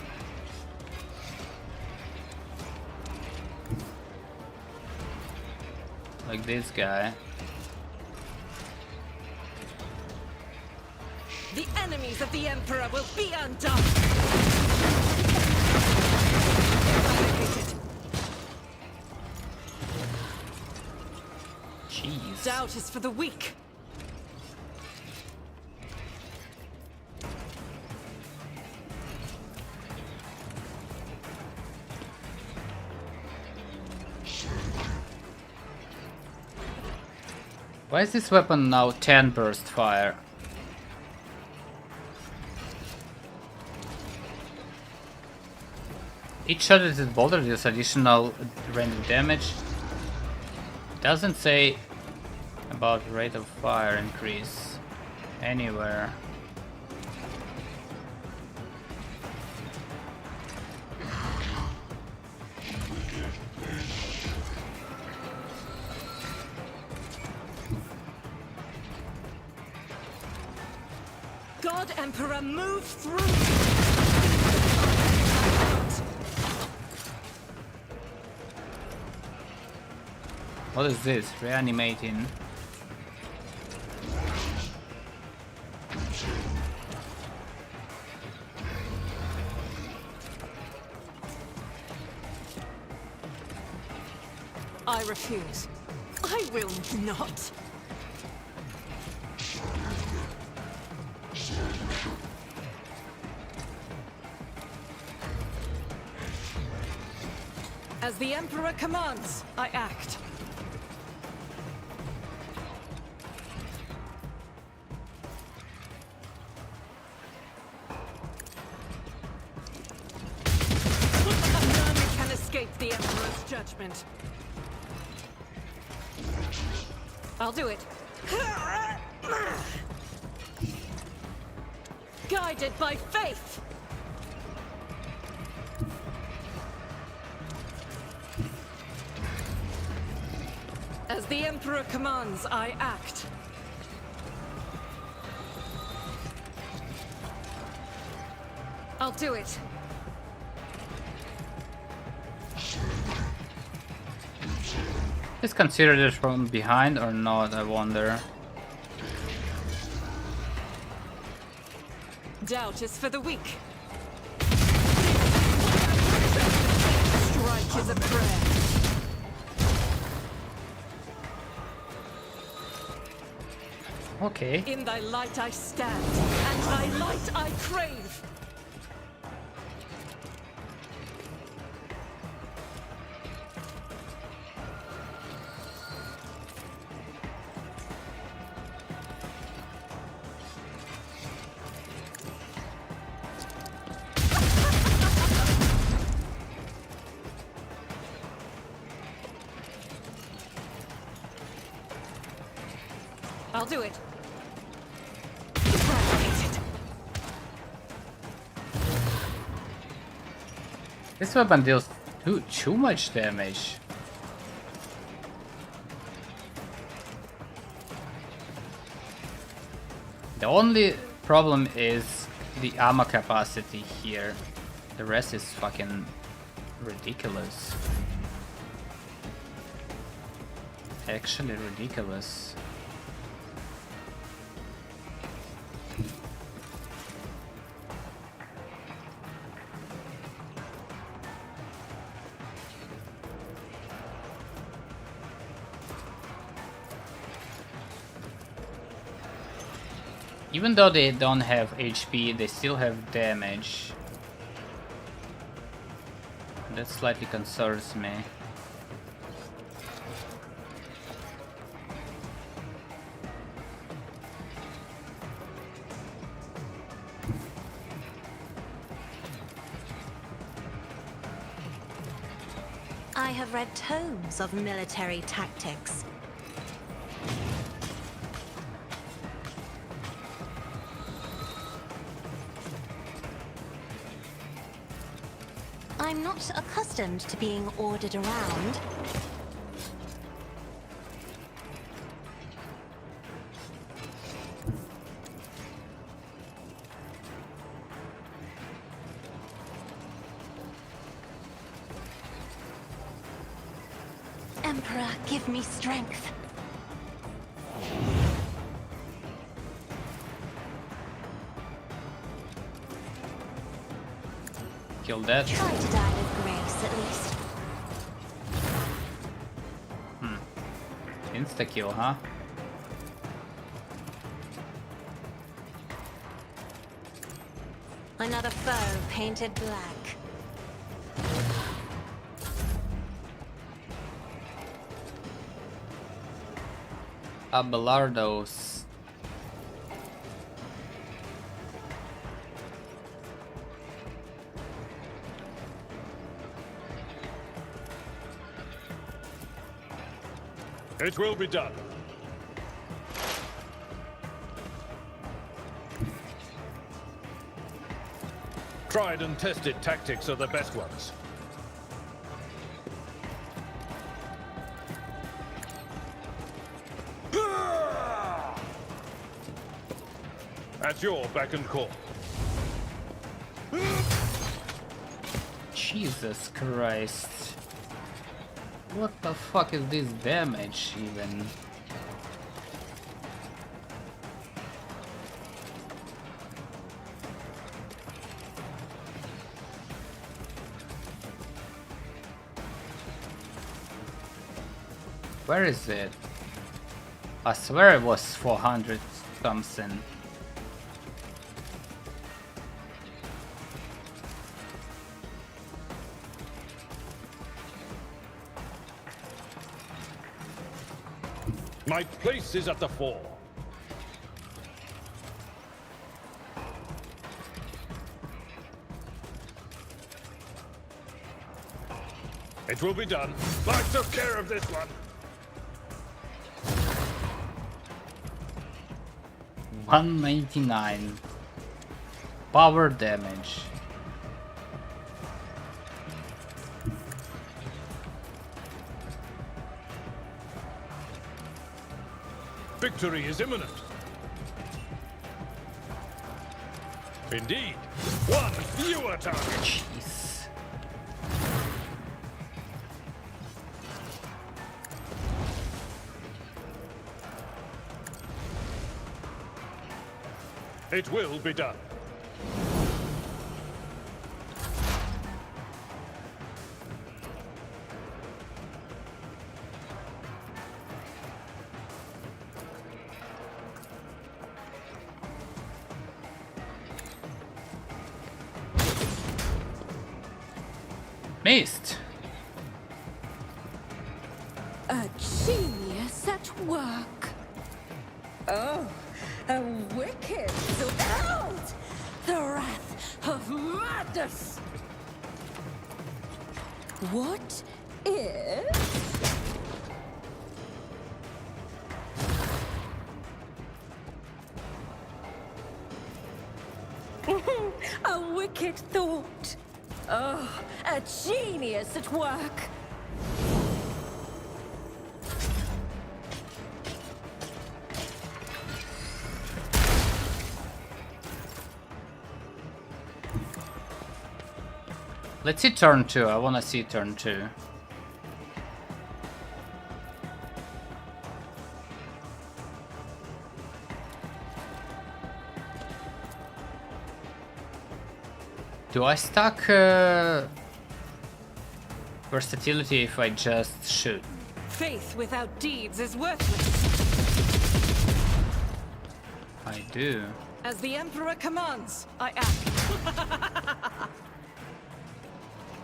Like this guy. The enemies of the Emperor will be undone. Eradicated. Jeez. Doubt is for the weak. Why is this weapon now 10 burst fire? Each shot at this boulder deals additional random damage. Doesn't say about rate of fire increase anywhere. God Emperor, move through! What is this? Reanimating. I refuse. I will not. As the Emperor commands, I act. None can escape the Emperor's judgment. I'll do it. Guided by faith! As the Emperor commands, I act. I'll do it. Is considered it from behind or not, I wonder. Doubt is for the weak. Strike is a prayer. Okay. In thy light I stand, and thy light I crave. I'll do it. Eradicated. This weapon deals too much damage. The only problem is the ammo capacity here. The rest is fucking ridiculous. Actually ridiculous. Even though they don't have HP, they still have damage. That slightly concerns me. I have read tomes of military tactics. I'm not accustomed to being ordered around. Emperor, give me strength. Kill that. Try to die with grace, at least. Insta-kill, huh? Another foe painted black. Abelardos. It will be done. Tried and tested tactics are the best ones. At your beck and call. Jesus Christ. What the fuck is this damage even? Where is it? I swear it was 400 something. My place is at the fore. It will be done. I took care of this one. 199 power damage. Victory is imminent. Indeed. One fewer target. Jeez. It will be done. Missed. A genius at work. Oh, a wicked out! The wrath of madness! What is... A wicked thought. Oh, a genius at work. Let's see turn 2. I wanna see turn 2. Do I stack versatility if I just shoot? Faith without deeds is worthless. I do. As the Emperor commands, I act.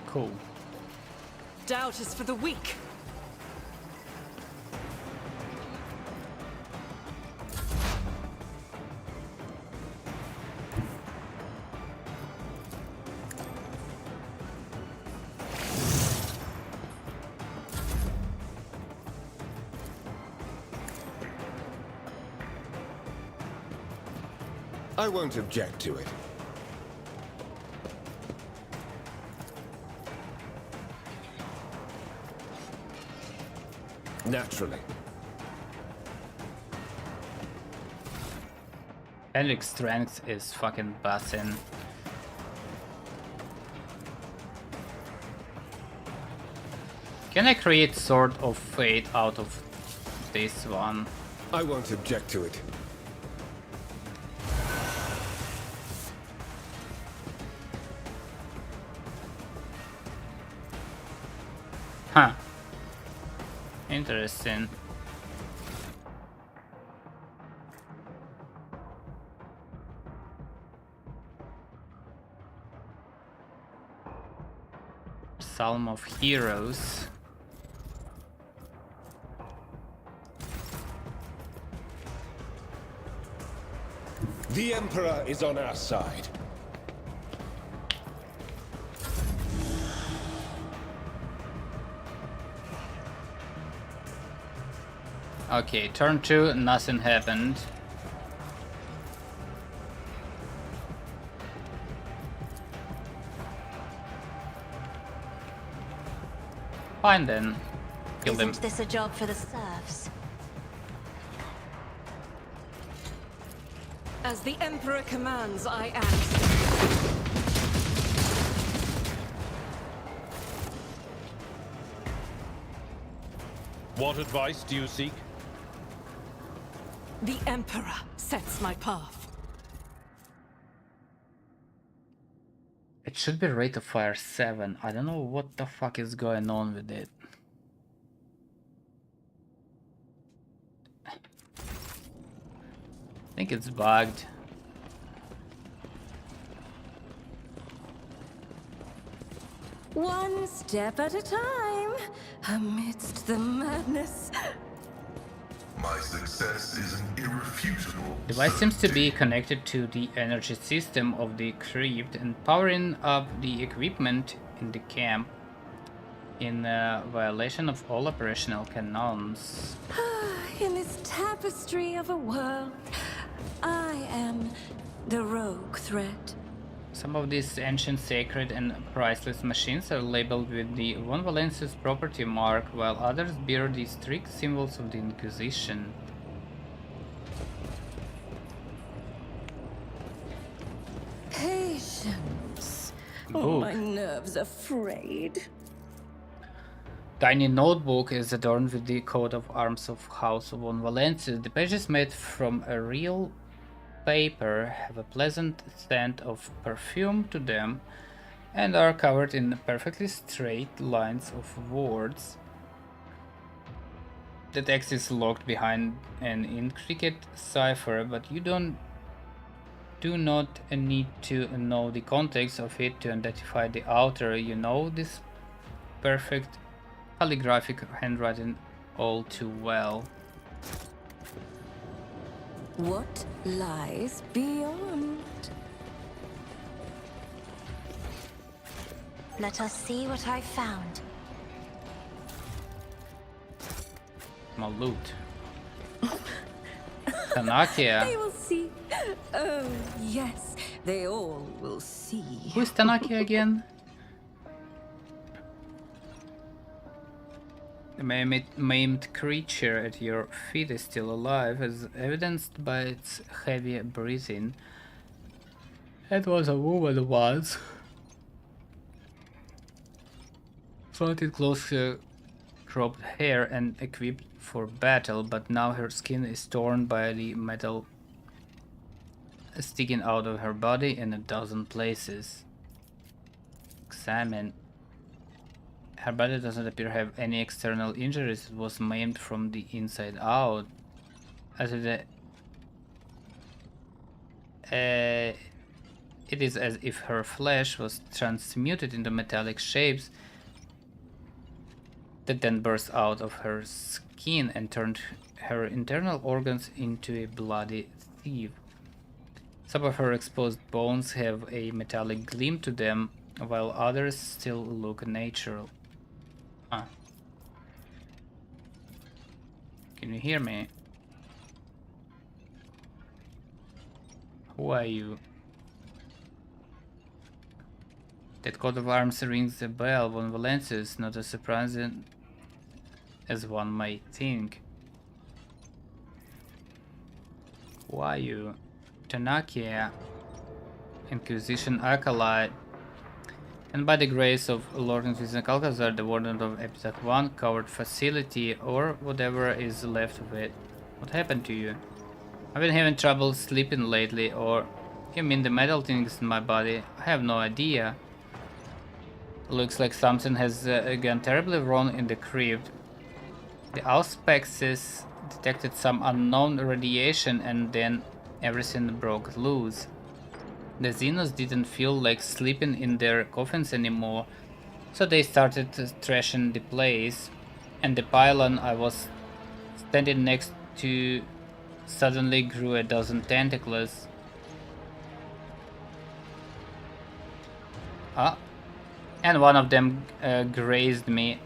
Cool. Doubt is for the weak. I won't object to it. Naturally. Electric strength is fucking bussin'. Can I create Sword of Fate out of this one? I won't object to it. Huh. Interesting. Psalm of Heroes. The Emperor is on our side. Okay, turn 2, nothing happened. Fine then. Kill them. Isn't this a job for the serfs? As the Emperor commands, I act. What advice do you seek? The Emperor sets my path. It should be rate of fire 7. I don't know what the fuck is going on with it. I think it's bugged. One step at a time, amidst the madness. My success is an irrefutable Device seems to be certainty. connected to the energy system of the crypt and powering up the equipment in the camp in violation of all operational canons. In this tapestry of a world, I am the rogue threat. Some of these ancient, sacred and priceless machines are labeled with the Von Valencia's property mark, while others bear the strict symbols of the Inquisition. Patience. Book. Oh, my nerves are frayed. Tiny notebook is adorned with the coat of arms of House of Von Valencia. The pages made from a real paper have a pleasant scent of perfume to them and are covered in perfectly straight lines of words. The text is locked behind an intricate cipher, but you do not need to know the context of it to identify the author. You know this perfect calligraphic handwriting all too well. What lies beyond? Let us see what I found. My loot. Kanakia. They will see Oh, yes, they all will see. Who's Tanaki again? The maimed creature at your feet is still alive, as evidenced by its heavy breathing. It was a woman once. Floated close cropped hair and equipped for battle, but now her skin is torn by the metal sticking out of her body in a dozen places. Examine. Her body doesn't appear to have any external injuries. It was maimed from the inside out. It is as if her flesh was transmuted into metallic shapes that then burst out of her skin and turned her internal organs into a bloody thief. Some of her exposed bones have a metallic gleam to them, while others still look natural. Huh. Can you hear me? Who are you? That coat of arms rings a bell. Von Valencia is not as surprising as one might think. Who are you? Tanaki, Inquisition Acolyte. And by the grace of Lord Inquisitor Calcazar, the Warden of Episode 1, covered facility, or whatever is left of it. What happened to you? I've been having trouble sleeping lately, or... You mean the metal things in my body? I have no idea. Looks like something has gone terribly wrong in the crypt. The auspexes detected some unknown radiation and then everything broke loose. The Xenos didn't feel like sleeping in their coffins anymore, so they started trashing the place, and the pylon I was standing next to suddenly grew a dozen tentacles. And one of them grazed me.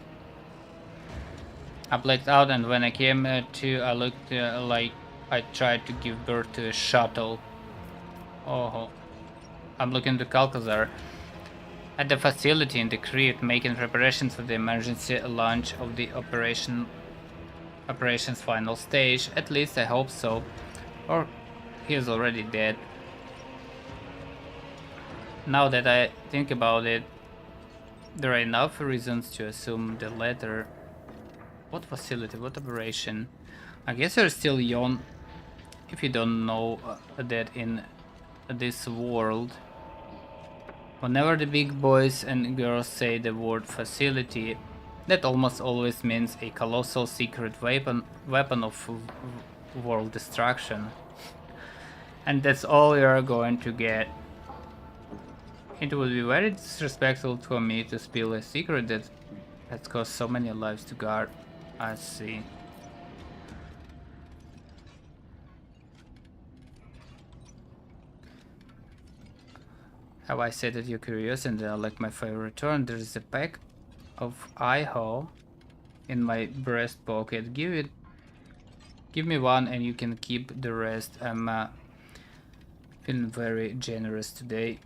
I blacked out, and when I came to, I looked like I tried to give birth to a shuttle. Oh, I'm looking to Calcazar at the facility in the crypt, making preparations for the emergency launch of the operation's final stage. At least I hope so. Or he is already dead. Now that I think about it, there are enough reasons to assume the latter. What facility? What operation? I guess you're still young if you don't know that in this world, whenever the big boys and girls say the word facility, that almost always means a colossal secret weapon of world destruction. And that's all you're going to get. It would be very disrespectful for me to spill a secret that has cost so many lives to guard. I see. Have I said that you're curious and I like my favorite turn? There is a pack of Iho in my breast pocket. Give me one and you can keep the rest. I'm feeling very generous today.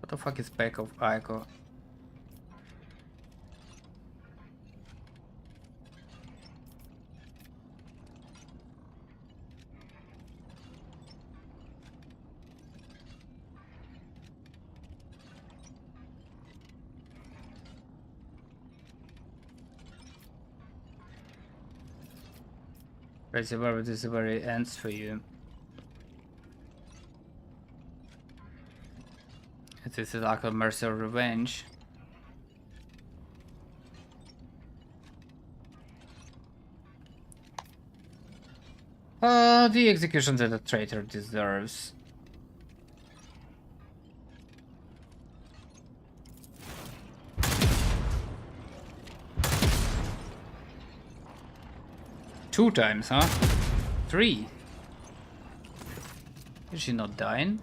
What the fuck is pack of Iho? Right, where this very ends for you. This is like a mercy or revenge. The execution that a traitor deserves. Two times, huh? Three. Is she not dying?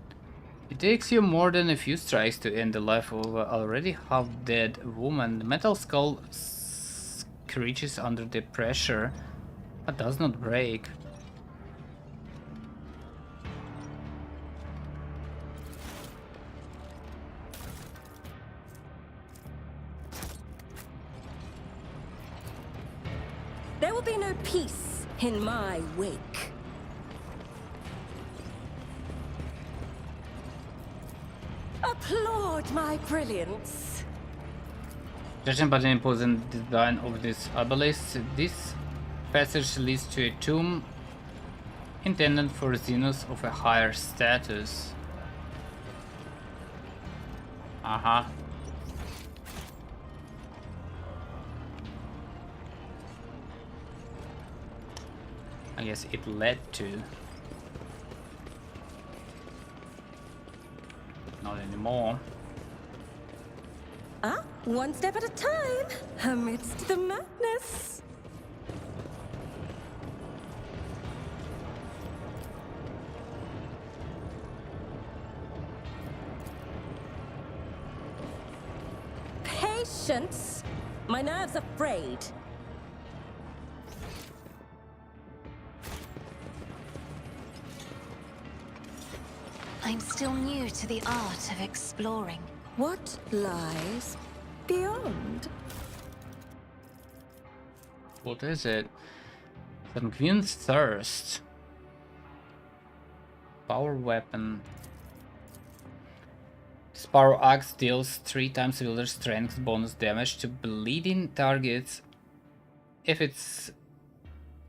It takes you more than a few strikes to end the life of an already half-dead woman. The metal skull screeches under the pressure, but does not break. There will be no peace in my wake. Applaud my brilliance. Judging by the imposing design of this obelisk, this passage leads to a tomb intended for Xenos of a higher status. I guess it led to. Not anymore. One step at a time, amidst the madness. Patience. My nerves are frayed. I'm still new to the art of exploring. What lies beyond? What is it? Sanguine's Thirst. Power weapon. This power axe deals 3 times wielder strength bonus damage to bleeding targets. If it's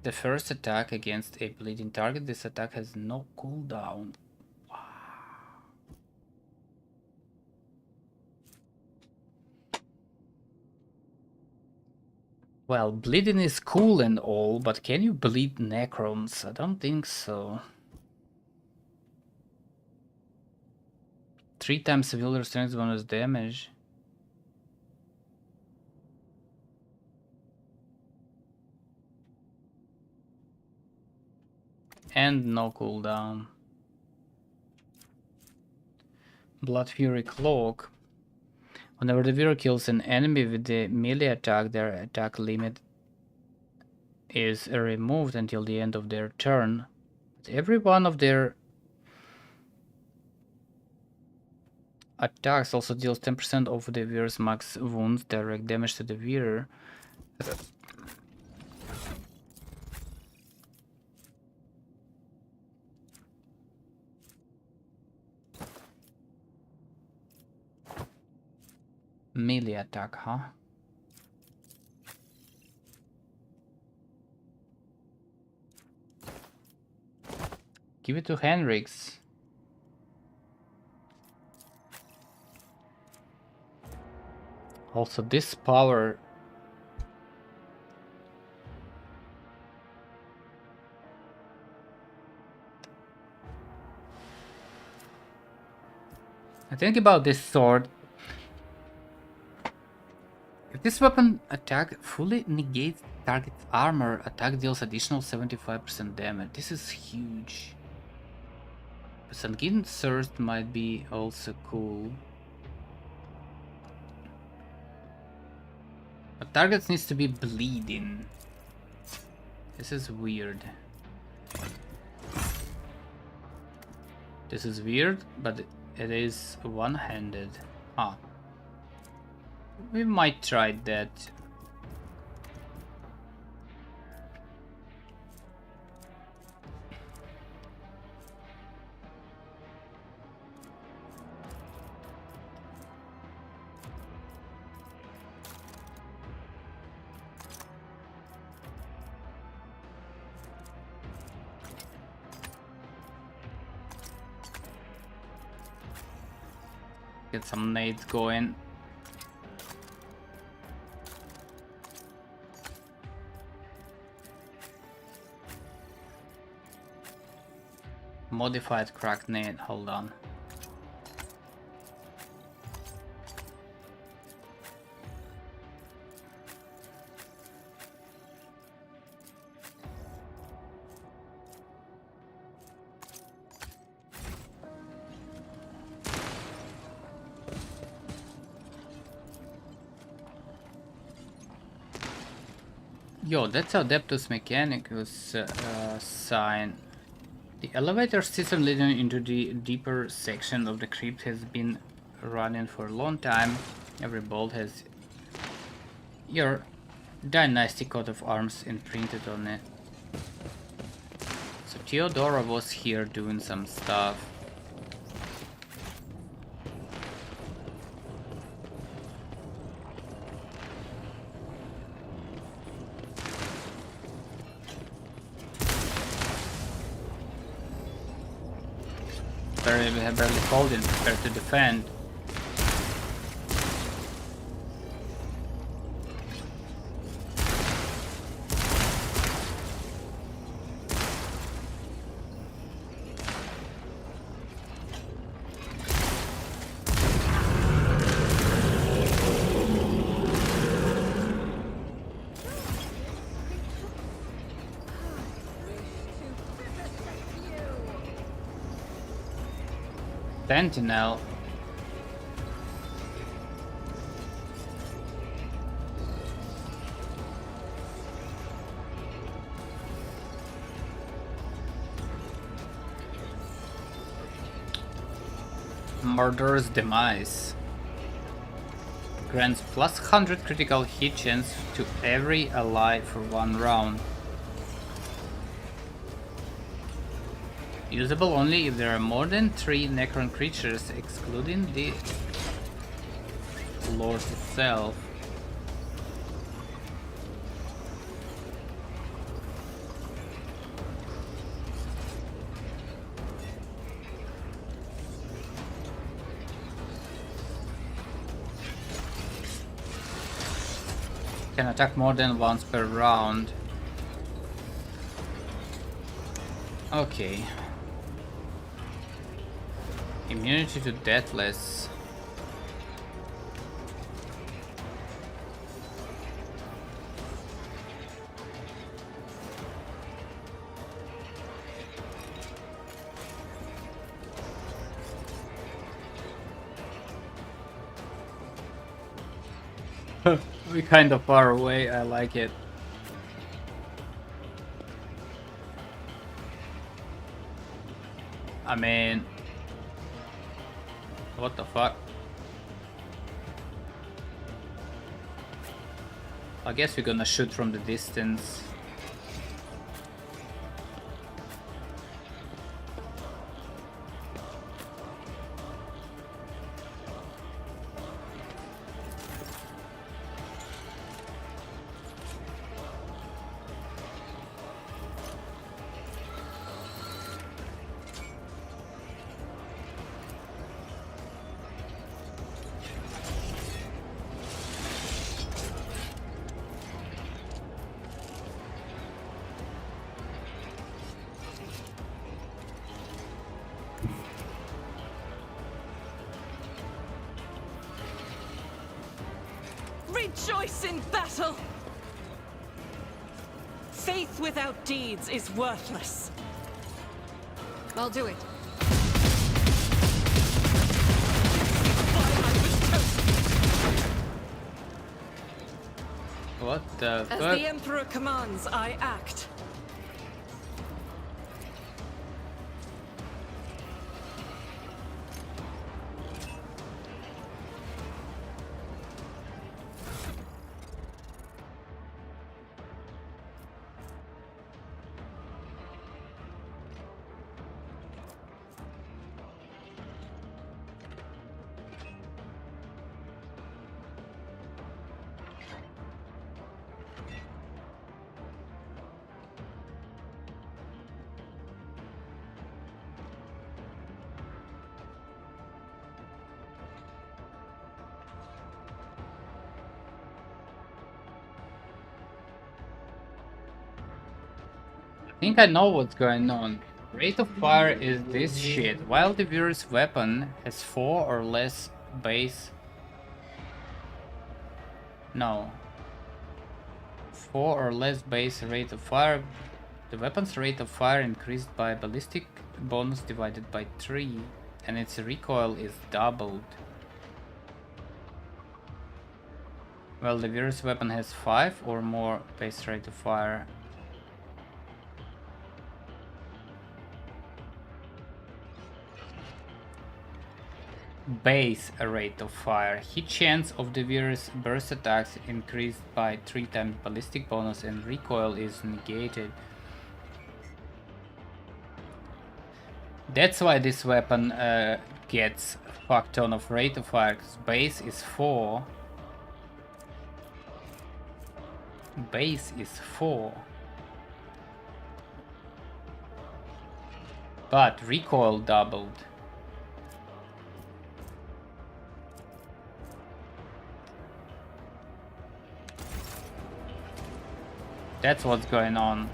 the first attack against a bleeding target, this attack has no cooldown. Well, bleeding is cool and all, but can you bleed Necrons? I don't think so. 3 times wielder strength bonus damage. And no cooldown. Blood Fury Cloak. Whenever the viewer kills an enemy with the melee attack, their attack limit is removed until the end of their turn. Every one of their attacks also deals 10% of the viewer's max wounds, direct damage to the viewer. Melee attack, huh? Give it to Henrix. Also, this power I think about this sword. If this weapon attack fully negates target's armor, attack deals additional 75% damage. This is huge. But Sanguine Thirst might be also cool. But target needs to be bleeding. This is weird. This is weird, but it is one-handed. Ah. We might try that. Get some nades going. Modified cracked nade, hold on. Yo, that's how Adeptus Mechanicus sign. The elevator system leading into the deeper section of the crypt has been running for a long time. Every bolt has your Dynasty coat of arms imprinted on it. So Theodora was here doing some stuff. We have barely holding, prepared to defend. Sentinel. Murderous Demise. Grants plus 100 critical hit chance to every ally for 1 round. Usable only if there are more than 3 Necron creatures, excluding the Lord itself. Can attack more than once per round. Okay. Immunity to Deathless. We're kind of far away, I like it. I mean, what the fuck? I guess we're gonna shoot from the distance. Rejoice in battle! Faith without deeds is worthless. I'll do it. What the fuck? As the Emperor commands, I act. I think I know what's going on. Rate of fire is this shit. While the viewer's weapon has 4 or less base... No. 4 or less base rate of fire, the weapon's rate of fire increased by ballistic bonus divided by 3, and its recoil is doubled. Well, the viewer's weapon has 5 or more base rate of fire. Base rate of fire. Hit chance of the virus burst attacks increased by 3 times ballistic bonus and recoil is negated. That's why this weapon gets fuck ton of rate of fire, because base is 4. Base is 4. But recoil doubled. That's what's going on.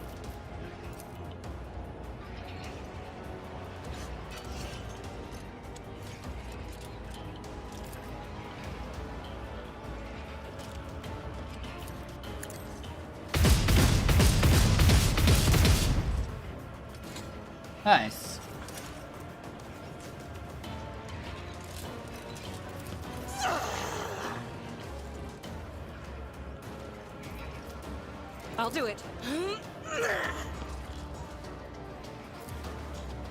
Nice. I'll do it.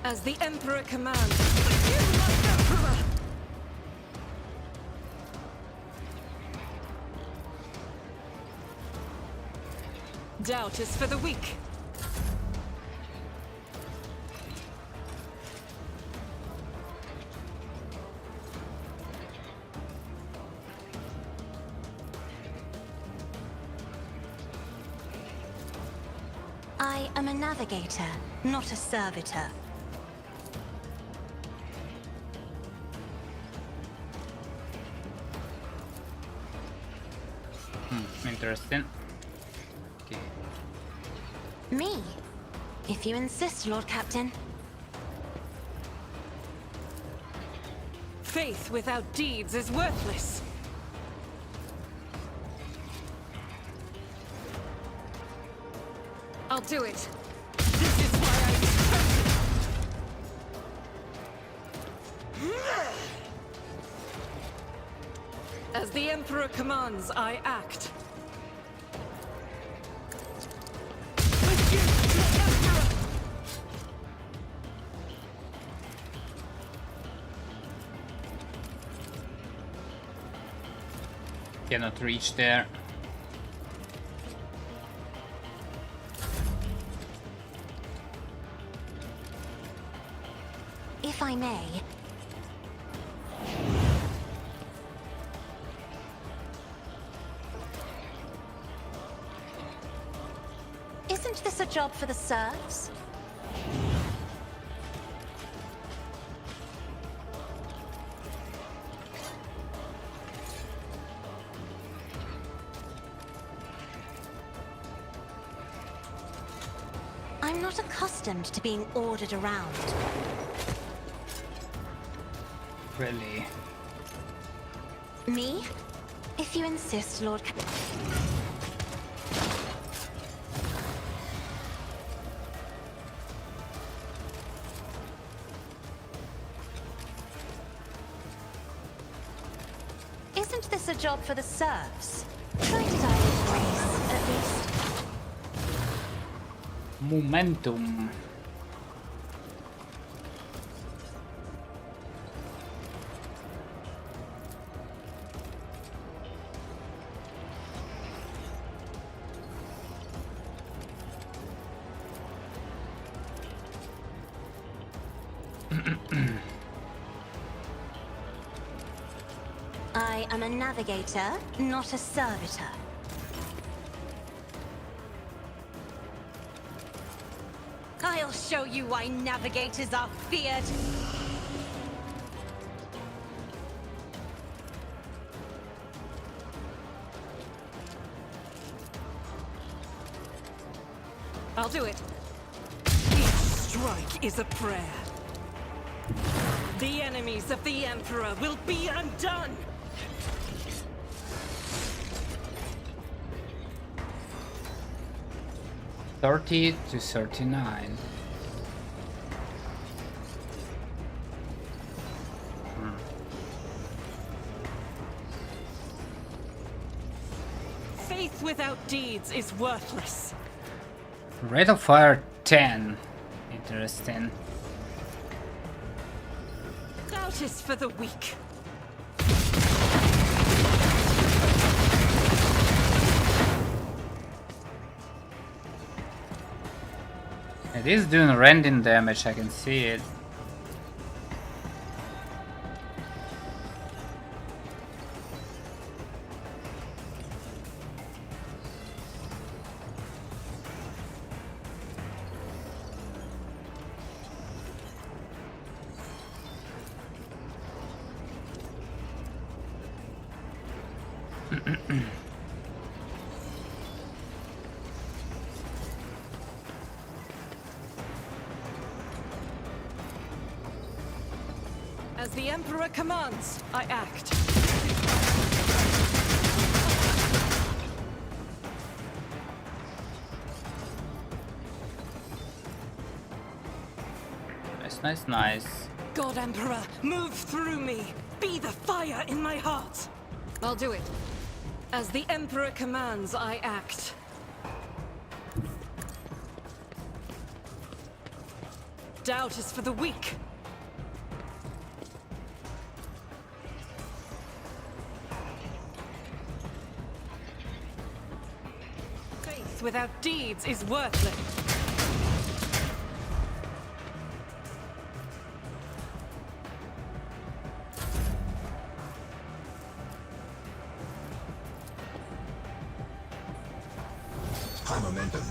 As the Emperor commands. Doubt is for the weak. I am a navigator, not a servitor. Interesting. Okay. Me? If you insist, Lord Captain. Faith without deeds is worthless. I'll do it. This is why I was chosen. As the Emperor commands, I act. Against the Emperor! Cannot reach there. If I may. Isn't this a job for the serfs? I'm not accustomed to being ordered around. Really? Me? If you insist, Lord. Isn't this a job for the serfs? Try to die with grace, at least. Momentum. I am a navigator, not a servitor. I'll show you why navigators are feared. I'll do it. Each strike is a prayer. The enemies of the Emperor will be undone! 30 to 39. Faith without deeds is worthless. Rate of fire 10. Interesting. Doubt is for the weak. It is doing rending damage, I can see it. As the Emperor commands, I act. Nice, nice. God Emperor, move through me. Be the fire in my heart. I'll do it. As the Emperor commands, I act. Doubt is for the weak. Faith without deeds is worthless. High momentum.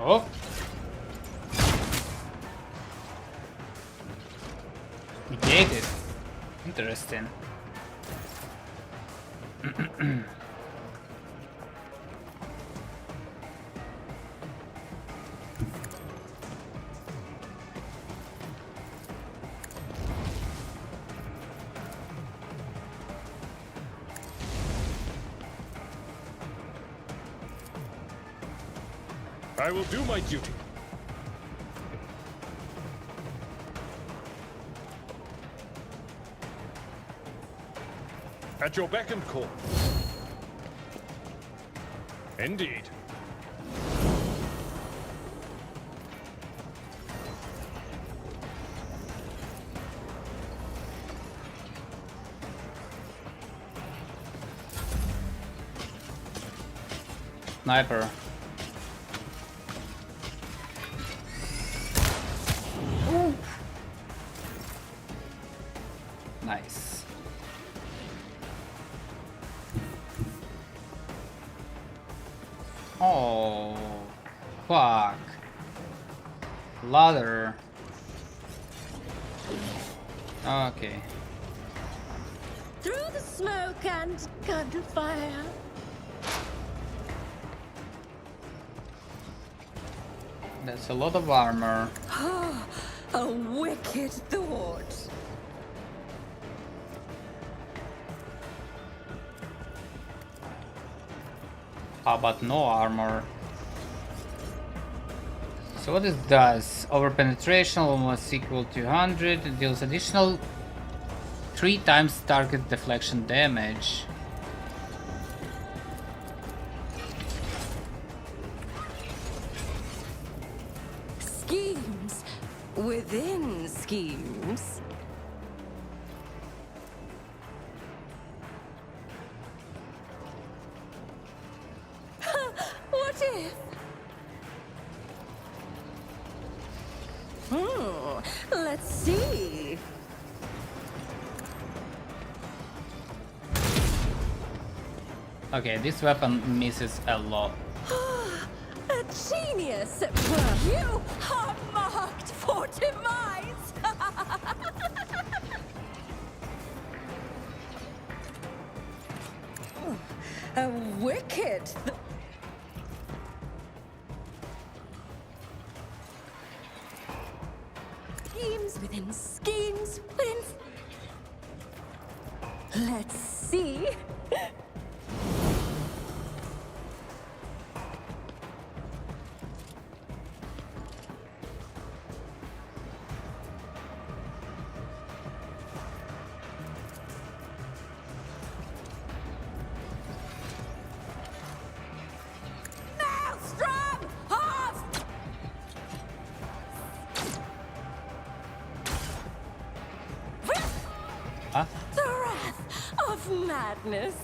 Oh. Negated. Interesting. I will do my duty. At your beck and call. Indeed. Sniper. Ooh. Nice. Oh, fuck. Ladder. Okay. Through the smoke and gunfire. That's a lot of armor. A wicked thought. How about no armor? So what this does? Over penetration almost equal to 100. It deals additional 3 times target deflection damage. Schemes within schemes. What if? Let's see. Okay, this weapon misses a lot. A genius at work. You are marked for demise. A wicked. Schemes within schemes within. Let's see. Maelstrom of Huh? The wrath of madness.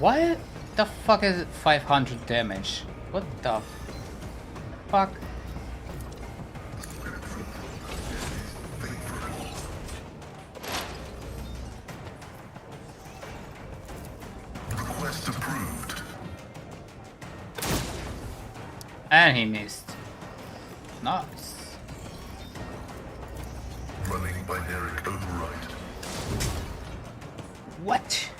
Why the fuck is it 500 damage? What the fuck? Request approved. And he missed. Nice. Running binary override. What?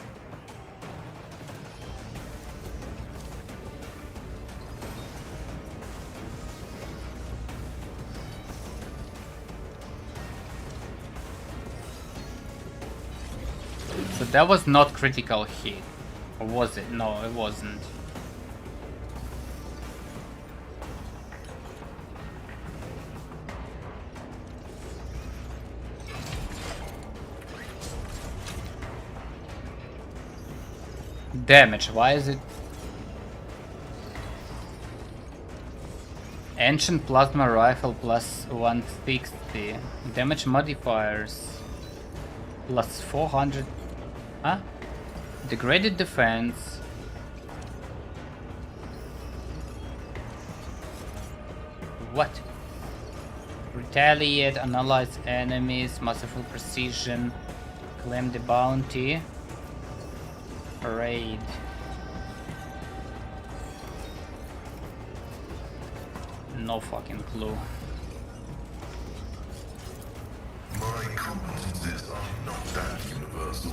So that was not critical hit. Or was it? No, it wasn't. Damage, why is it? Ancient plasma rifle plus 160. Damage modifiers plus 400. Huh? Degraded defense. What? Retaliate, analyze enemies, masterful precision, claim the bounty, raid. No fucking clue. My competences are not that universal.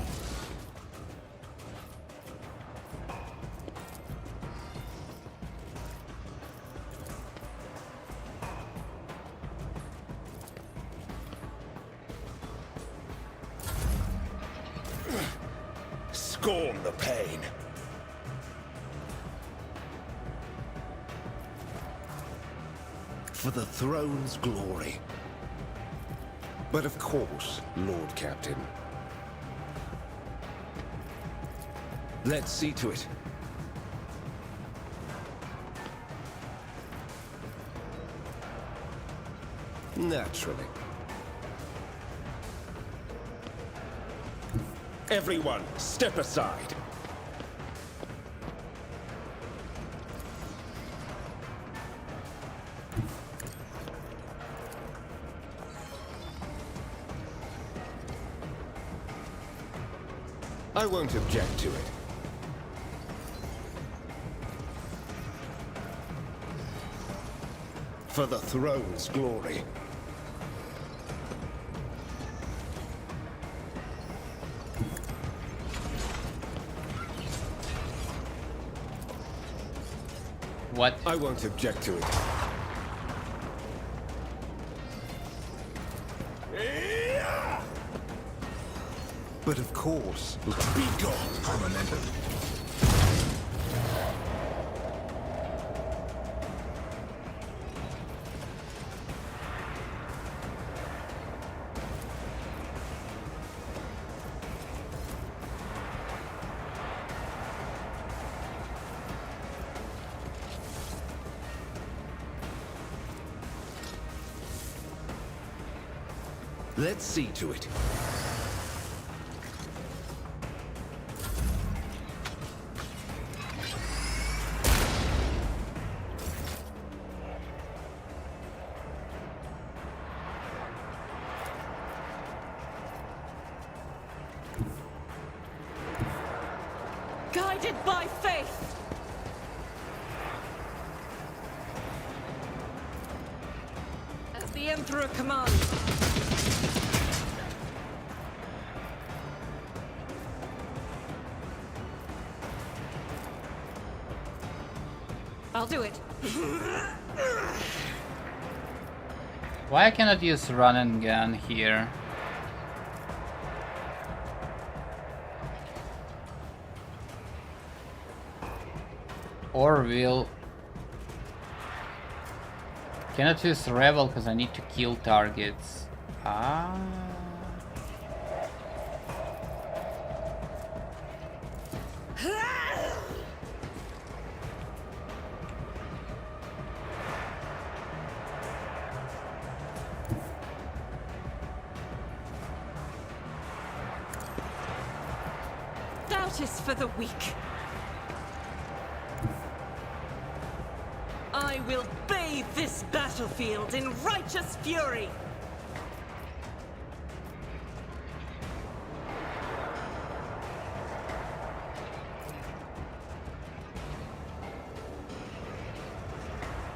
Scorn the pain. For the throne's glory. But of course, Lord Captain. Let's see to it. Naturally. Everyone, step aside. I won't object to it. For the throne's glory. What? I won't object to it. But of course, be gone, Permanente. Let's see to it. Guided by faith. As the Emperor commands. I'll do it. Why I cannot use run and gun here? Or will... Cannot use rebel because I need to kill targets. Ah. Doubt is for the weak. I will bathe this battlefield in righteous fury.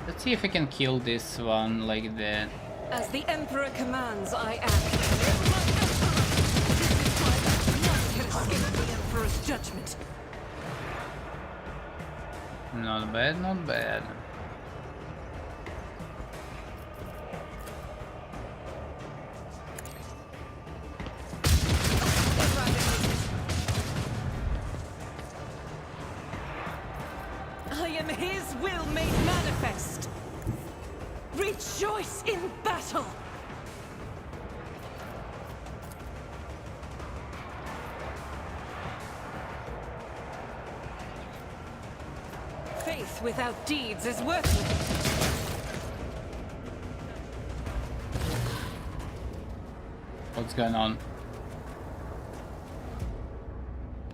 Let's see if I can kill this one like that. As the Emperor commands, I act. None can escape the Emperor's judgment. Not bad, not bad. I am his will made manifest. Rejoice in battle. Faith without deeds is worthless. What's going on?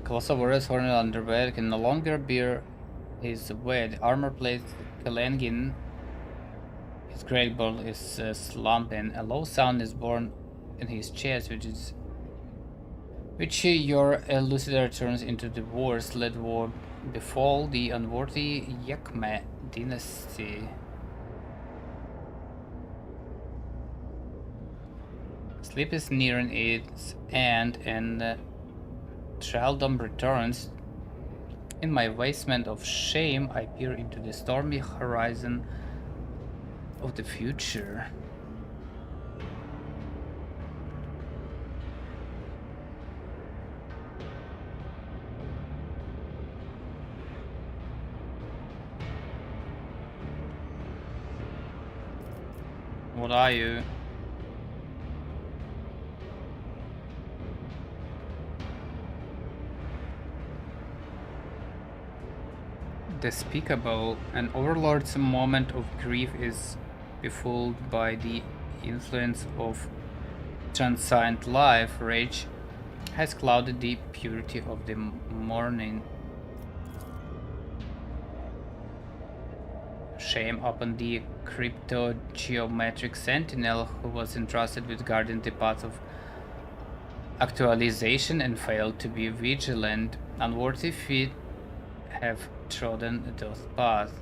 Colossal Warrior's Horned Underwear can no longer bear his weight. Armor plate Kalengin. His great ball is slumping. A low sound is born in his chest, which your elucidator turns into the worst. Let war befall the unworthy Yakme dynasty. Sleep is nearing its end, and thraldom returns. In my basement of shame, I peer into the stormy horizon of the future. What are you? Despicable. An overlord's moment of grief is befooled by the influence of transient life. Rage has clouded the purity of the morning. Shame upon the crypto-geometric sentinel who was entrusted with guarding the path of actualization and failed to be vigilant. Unworthy feet have trodden those paths.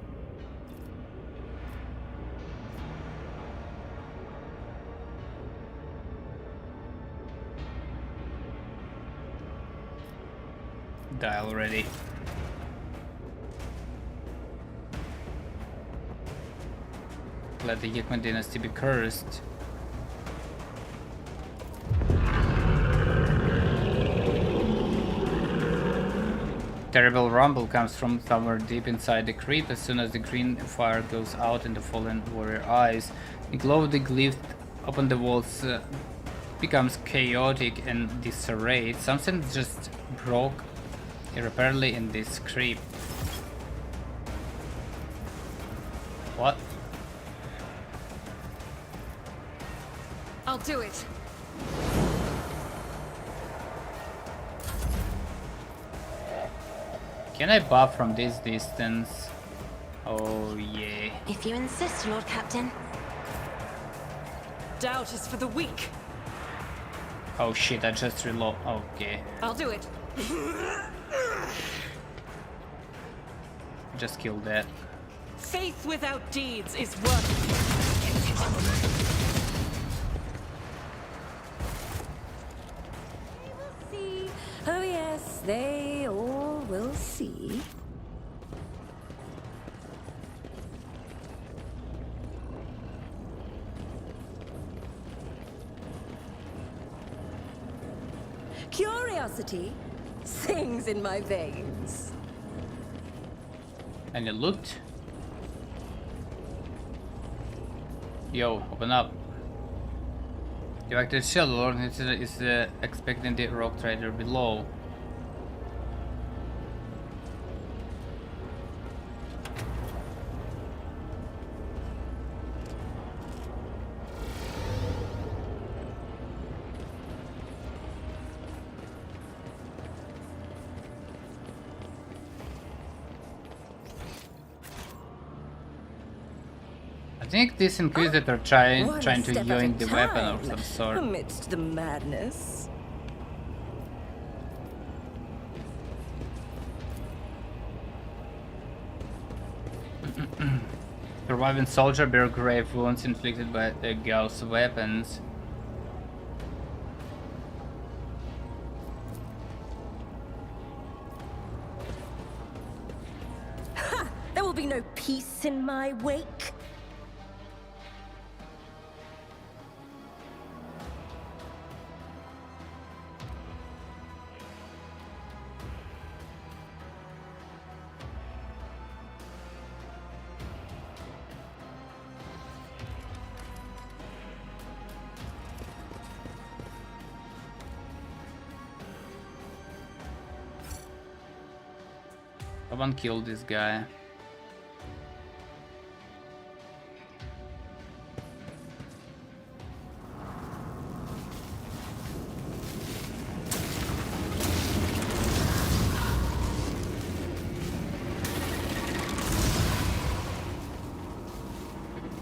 Die already. Let the Yakman dynasty be cursed. Terrible rumble comes from somewhere deep inside the creep. As soon as the green fire goes out in the fallen warrior eyes, the glow of the glyph upon the walls becomes chaotic and disarrayed. Something just broke irreparably in this creep. What? I'll do it. Can I buff from this distance? Oh yeah. If you insist, Lord Captain. Doubt is for the weak. Oh shit, I just reload. Okay. I'll do it. Just killed that. Faith without deeds is worthless. See. Oh yes, they all will see. Curiosity sings in my veins. Any loot? Yo, open up. You acted shell, Lord is expecting the rock trader below. I think this Inquisitor trying One to step at a yoink the weapon of time, some sort. amidst the madness. Surviving soldier bear grave wounds inflicted by the Gauss weapons. There will be no peace in my wake. Someone killed this guy.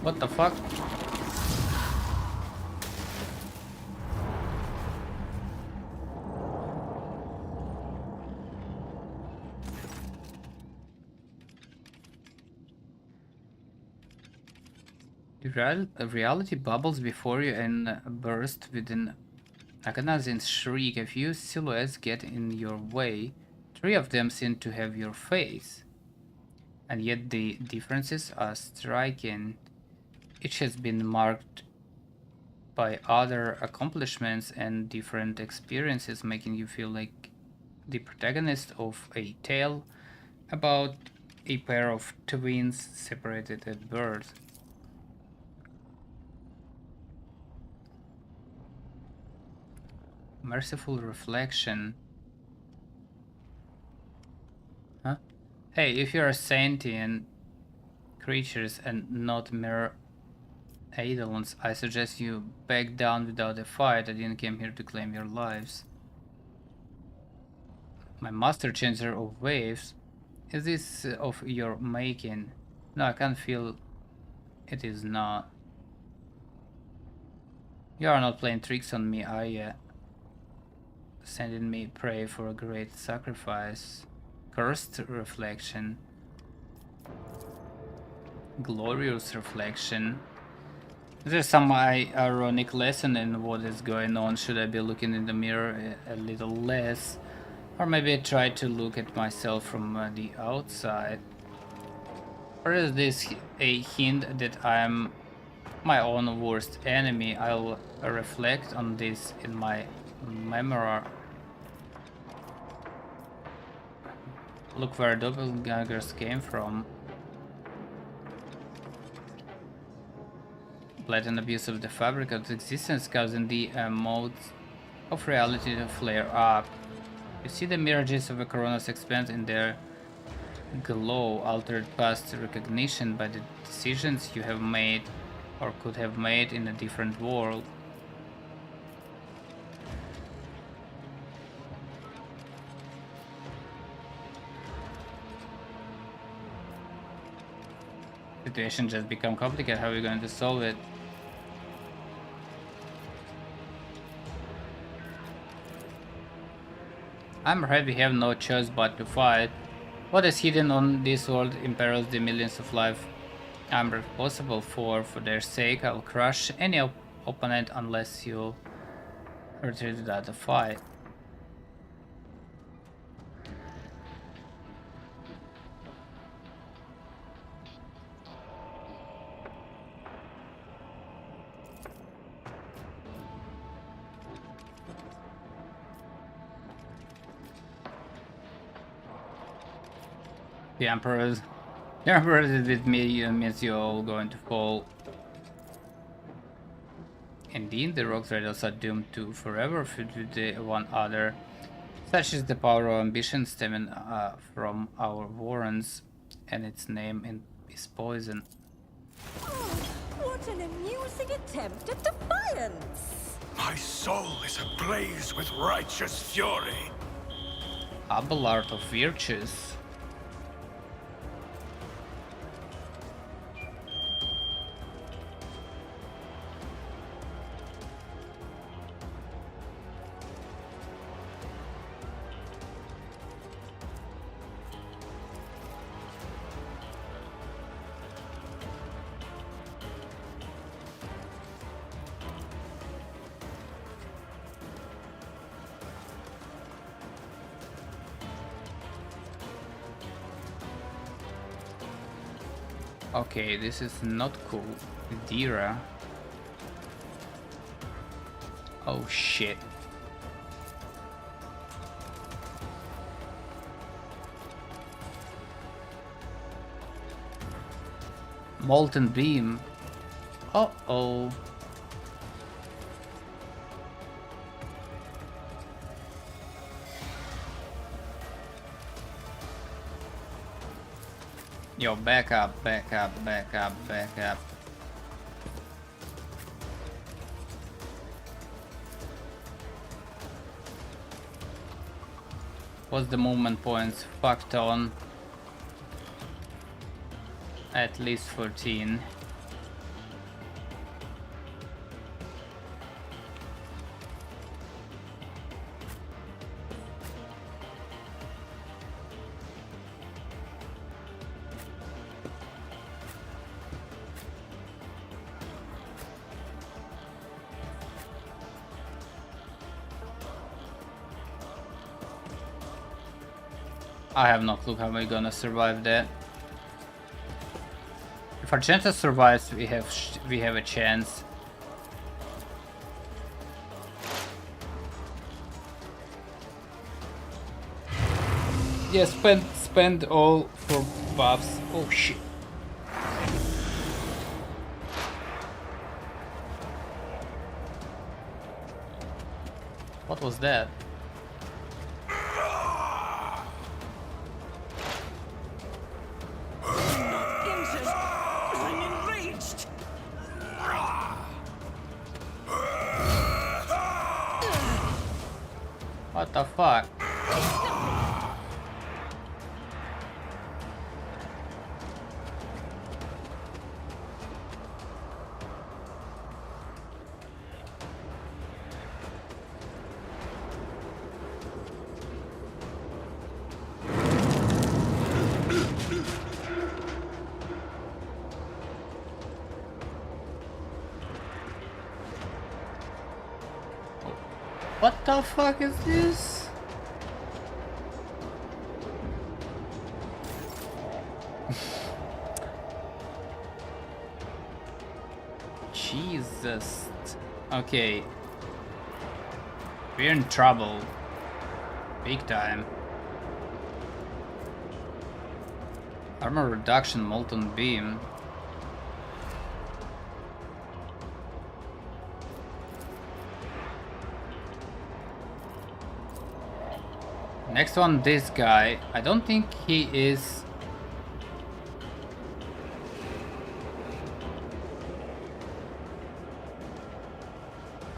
What the fuck? Reality bubbles before you and burst with an agonizing shriek. A few silhouettes get in your way. 3 of them seem to have your face. And yet the differences are striking. Each has been marked by other accomplishments and different experiences, making you feel like the protagonist of a tale about a pair of twins separated at birth. Merciful reflection. Huh? Hey, if you're sentient creatures and not mere eidolons, I suggest you back down without a fight. I didn't come here to claim your lives. My master changer of waves. Is this of your making? No, I can't feel it is not. You are not playing tricks on me, are you? Sending me prey for a great sacrifice. Cursed reflection. Glorious reflection. There's some ironic lesson in what is going on. Should I be looking in the mirror a little less? Or maybe I try to look at myself from the outside? Or is this a hint that I'm my own worst enemy? I'll reflect on this in my memoir. Look where doppelgangers came from. Blatant abuse of the fabric of existence causing the modes of reality to flare up. You see the mirages of the coronas expand in their glow, altered past recognition by the decisions you have made or could have made in a different world. Situation just become complicated. How are we going to solve it? I'm afraid we have no choice but to fight. What is hidden on this world imperils the millions of lives I'm responsible for. For their sake, I'll crush any opponent unless you retreat without a fight. The Emperor is with me means you're all going to fall. Indeed, the Rock Traders are doomed to forever feud with the one other. Such is the power of ambition stemming from our warrens, and its name is poison. What an amusing attempt at defiance! My soul is ablaze with righteous fury. Abelard of Virtues. Okay, this is not cool. Dira. Oh shit. Molten Beam. Uh-oh. Yo, back up, back up, back up, back up. What's the movement points? Fucked on. At least 14. I have no clue how we're gonna survive that. If Argenta survives, we have a chance. Yeah, spend all for buffs. Oh shit. What was that? What the fuck? What the fuck is this? Jesus. Okay. We're in trouble. Big time. Armor reduction, molten beam. Next one, this guy. I don't think he is...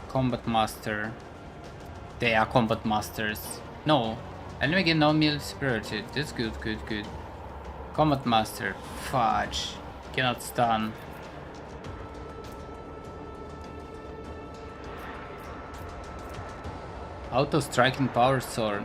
Combat Master. They are Combat Masters. No. Enemy gain no melee superiority. That's good, good, good. Combat Master. Fudge. Cannot stun. Auto striking power sword.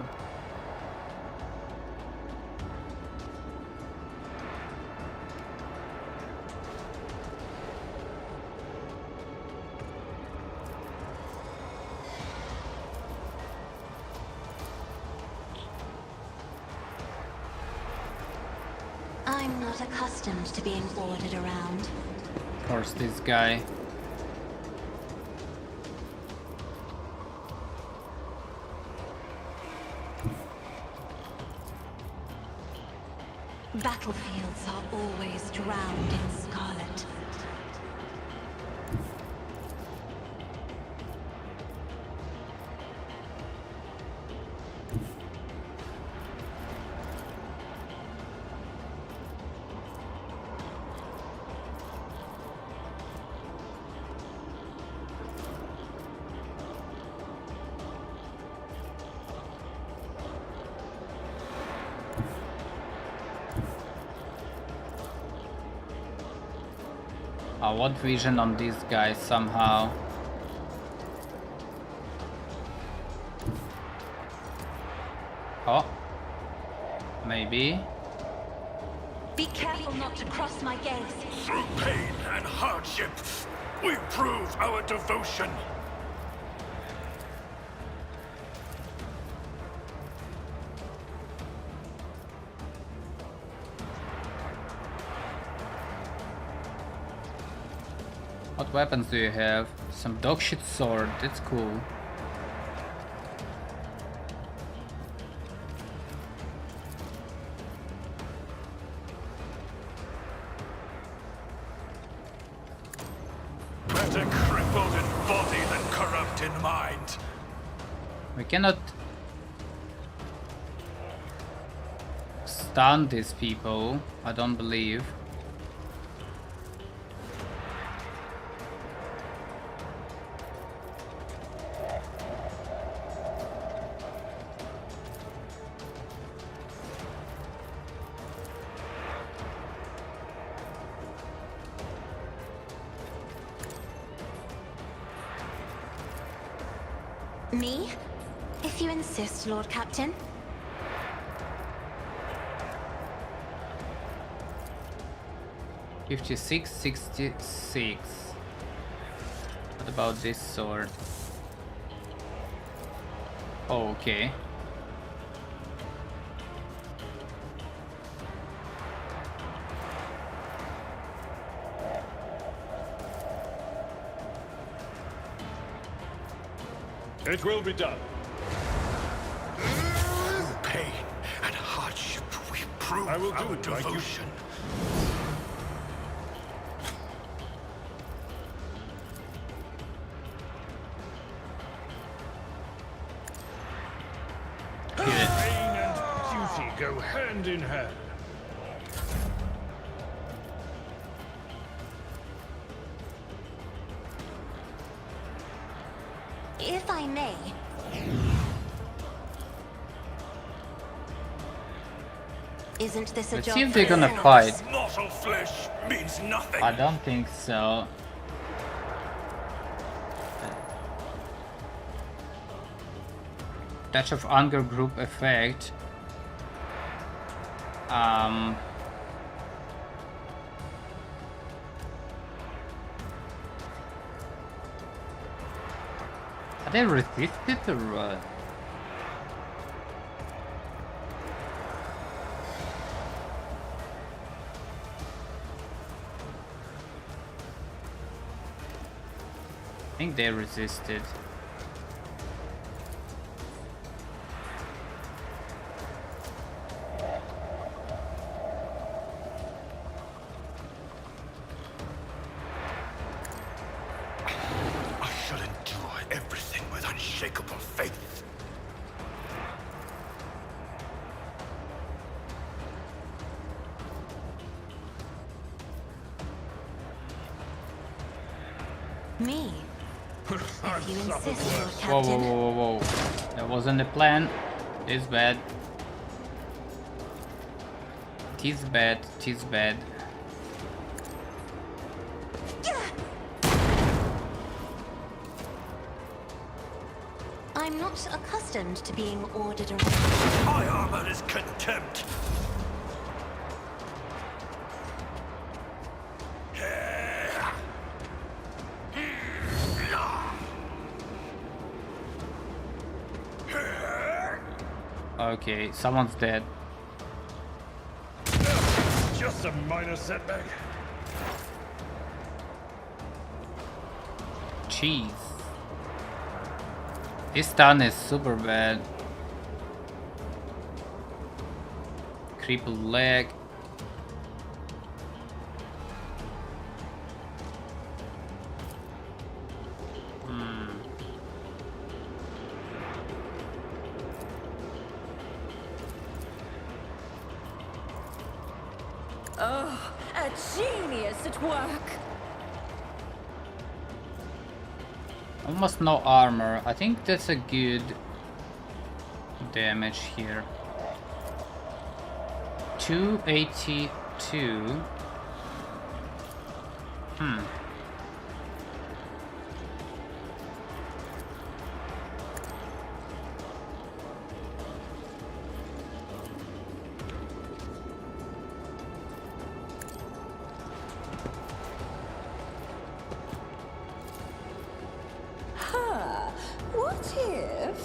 I'm not accustomed to being ordered around. Of course, this guy. Battlefields are always drowned in scarlet. I want vision on these guys somehow. Oh. Maybe. Be careful not to cross my gaze. Through pain and hardship, we prove our devotion. What weapons do you have? Some dog shit sword, that's cool. Better crippled in body than corrupt in mind. We cannot stun these people, I don't believe. Me? If you insist, Lord Captain. $56, $66. What about this sword? Oh, okay. It will be done. Through pain and hardship, we prove I will do our it like you- devotion. Kill it. Pain and duty go hand in hand. If I may. Isn't this a Let's job see if for they're gonna sinners? fight. Mortal flesh means nothing. I don't think so. Touch of anger group effect. Are they resisted or what? I think they resisted. I shall endure everything with unshakable faith. Me? If you insist, Lord Whoa, whoa, Captain. whoa, whoa, whoa. That wasn't the plan. It's bad. Tis bad, tis bad. I'm not accustomed to being ordered around. My armor is contempt. Okay, someone's dead. Just a minor setback. Jeez. This stun is super bad. Crippled leg. genius at work. Almost no armor. I think that's a good damage here. 282. What if?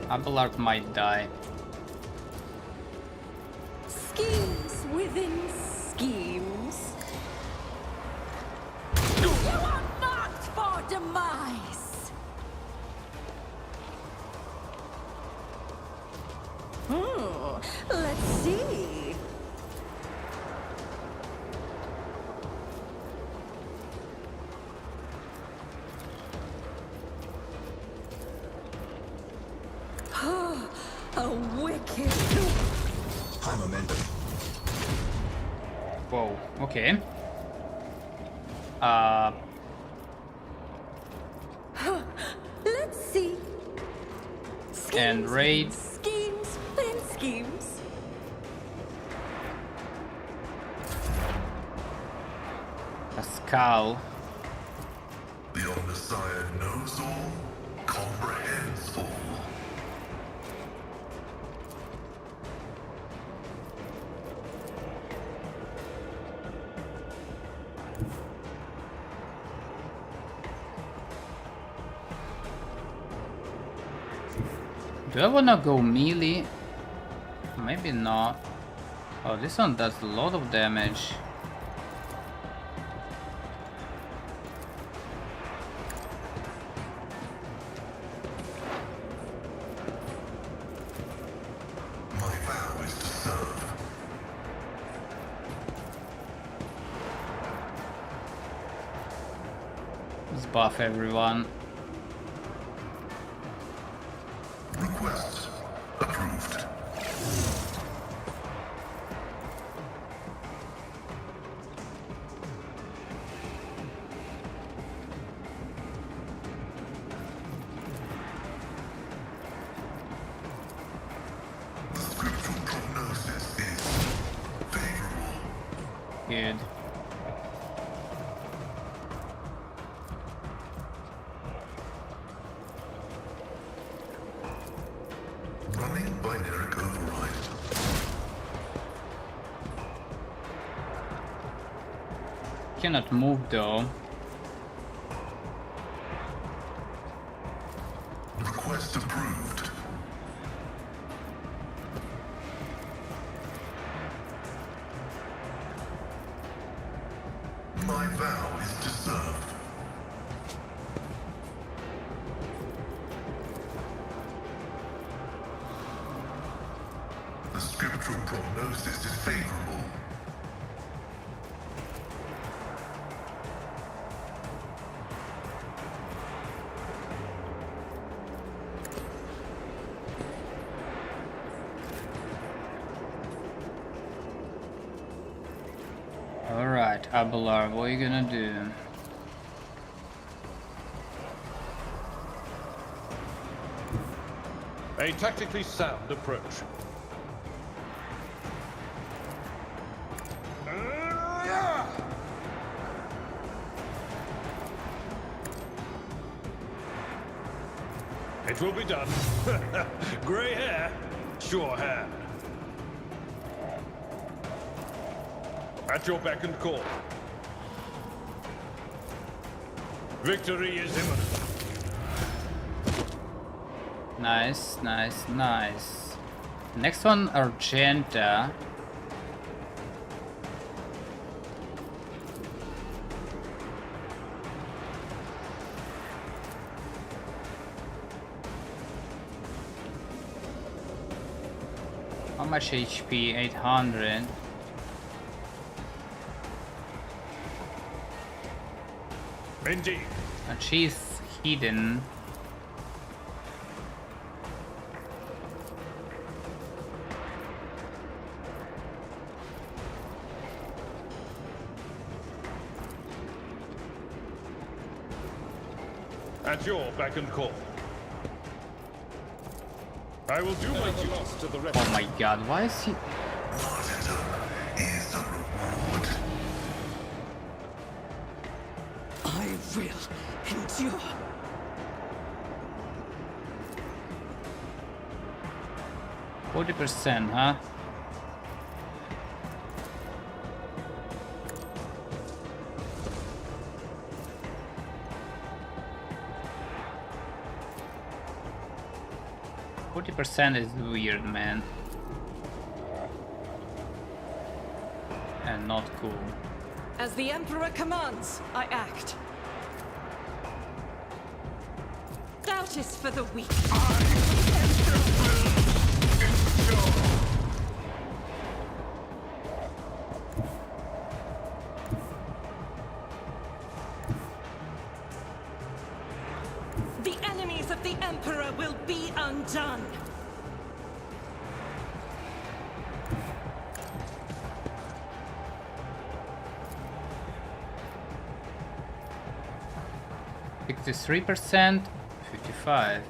Abelard might die. Schemes within schemes. You are marked for demise. Let's see. A wicked. High momentum. Whoa, okay. Let's see. And Schemes raid. within schemes within schemes. Pascal. The Omnissiah knows all, comprehends all. Do I wanna go melee? Maybe not. Oh, this one does a lot of damage. My vow is to serve. Let's buff everyone. Request approved. The scriptural prognosis is favorable. Good. Running binary override. Cannot move though. Request approved. My vow is to serve. The scriptural prognosis is favorable. Alright, Abelard, what are you gonna do? A tactically sound approach. It will be done. Grey hair, sure hand. At your beck and call. Victory is imminent. Nice, nice, nice. Next one, Argenta. How much HP? 800. Indeed. And she's hidden. At your beck and call. I will do my duty. To the rest. Oh my god, why is he... Martyrdom is the reward. I will endure. %, huh? %, is weird, man. And not cool. As the Emperor commands, I act. Doubt is for the weak. The enemies of the Emperor will be undone. %, 55.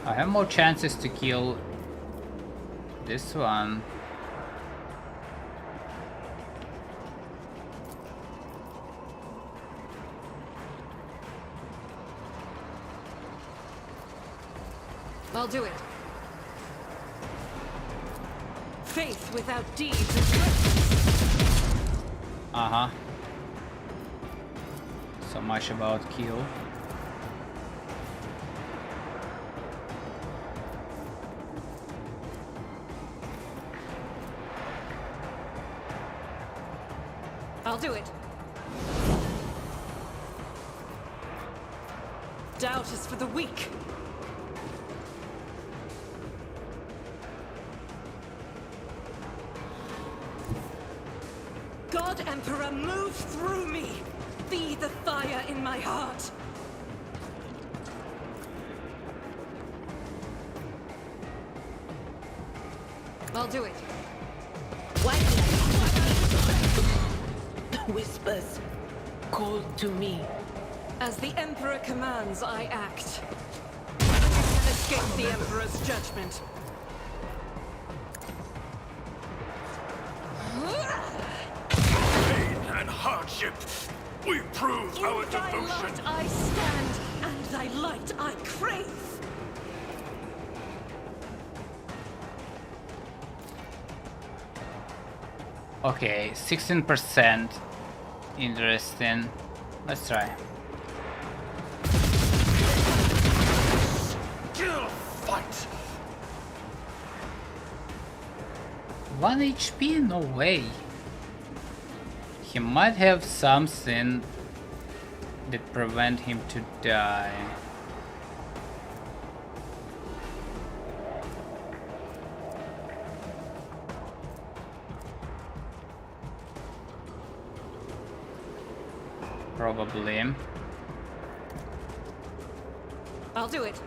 I have more chances to kill this one. I'll do it. Faith without deeds is worthless. Uh-huh. So much about kill. I'll do it. Doubt is for the weak. God Emperor, move through me. Be the fire in my heart. I'll do it. The whispers call to me. As the Emperor commands, I act. You can escape the Emperor's judgment. Pain and hardship. We prove In our thy devotion. light I stand, and thy light I crave. Okay, 16%. Interesting. Let's try. Still fight. 1 HP? No way. He might have something that prevent him to die. Probably. I'll do it.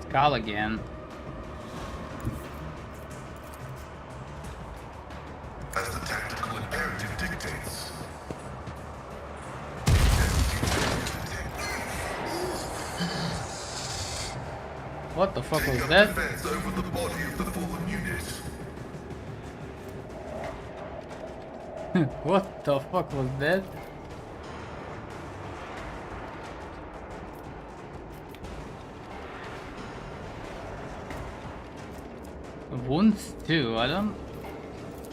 Skull again. As the tactical imperative dictates. What the fuck Take was up that? defense over the body of the fallen unit. What the fuck was that? Wounds too, I don't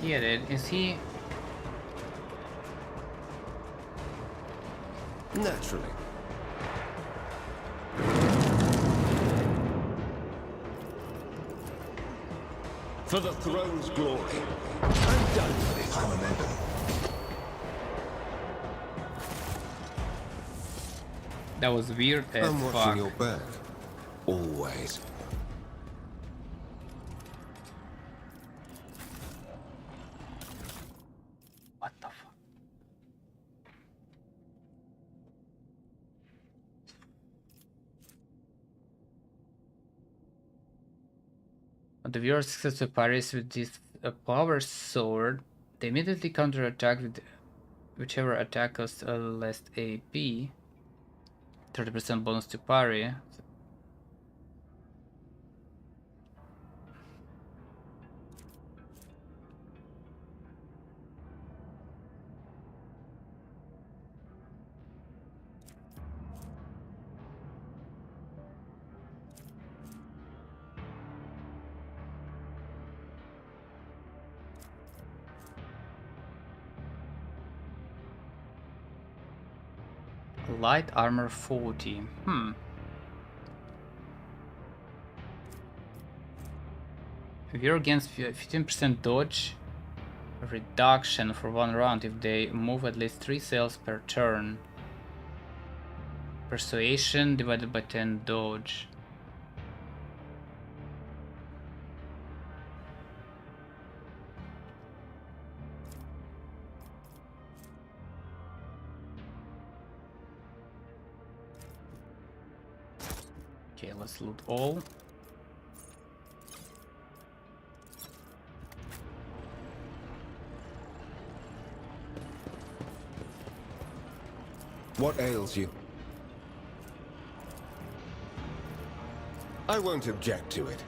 get it. Is he... Naturally. For the throne's glory. I'm done for this. I'm a Mobo. That was weird as I'm watching fuck. your back. Always. What the fuck? The viewer successfully parries with this power sword. They immediately counterattack with whichever attack costs less AP. 30% bonus to parry. Light armor 40. Viewer gains 15% dodge reduction for 1 round if they move at least 3 cells per turn. Persuasion divided by 10 dodge. Okay, let's loot all. What ails you? I won't object to it.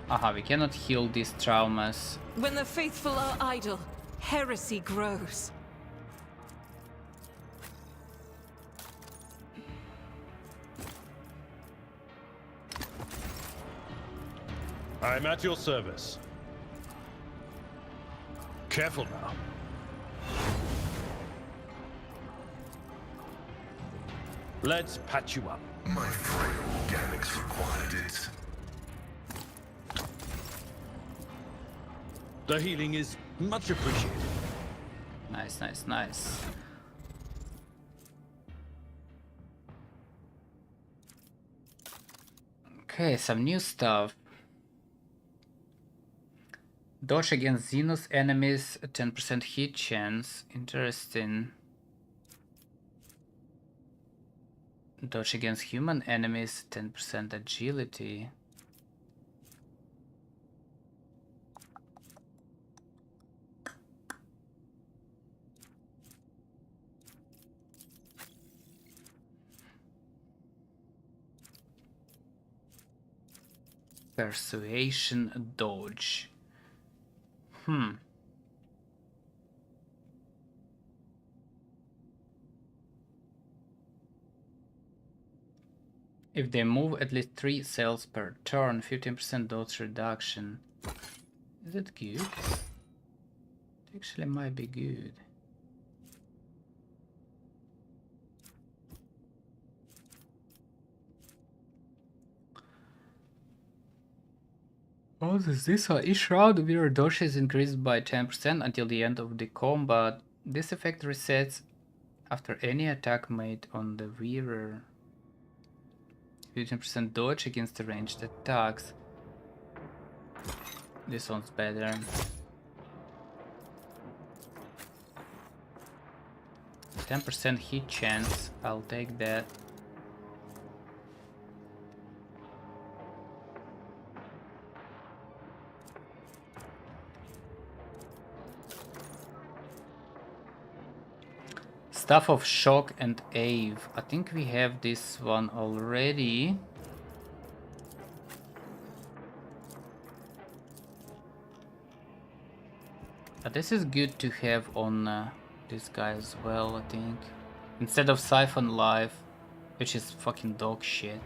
Aha, we cannot heal these traumas. When the faithful are idle, heresy grows. I'm at your service. Careful now. Let's patch you up. My frail organics required it. The healing is much appreciated. Nice, nice, nice. Okay, some new stuff. Dodge against Xenos enemies, 10% hit chance. Interesting. Dodge against human enemies, 10% agility. Persuasion dodge. If they move at least 3 cells per turn, 15% dodge reduction. Is it good? It actually might be good. Oh, this one. Each round, viewer dodge is increased by 10% until the end of the combat. This effect resets after any attack made on the viewer. 15% dodge against the ranged attacks. This one's better. %10 hit chance. I'll take that. Staff of Shock and Ave. I think we have this one already. But this is good to have on this guy as well, I think. Instead of Siphon Life, which is fucking dog shit.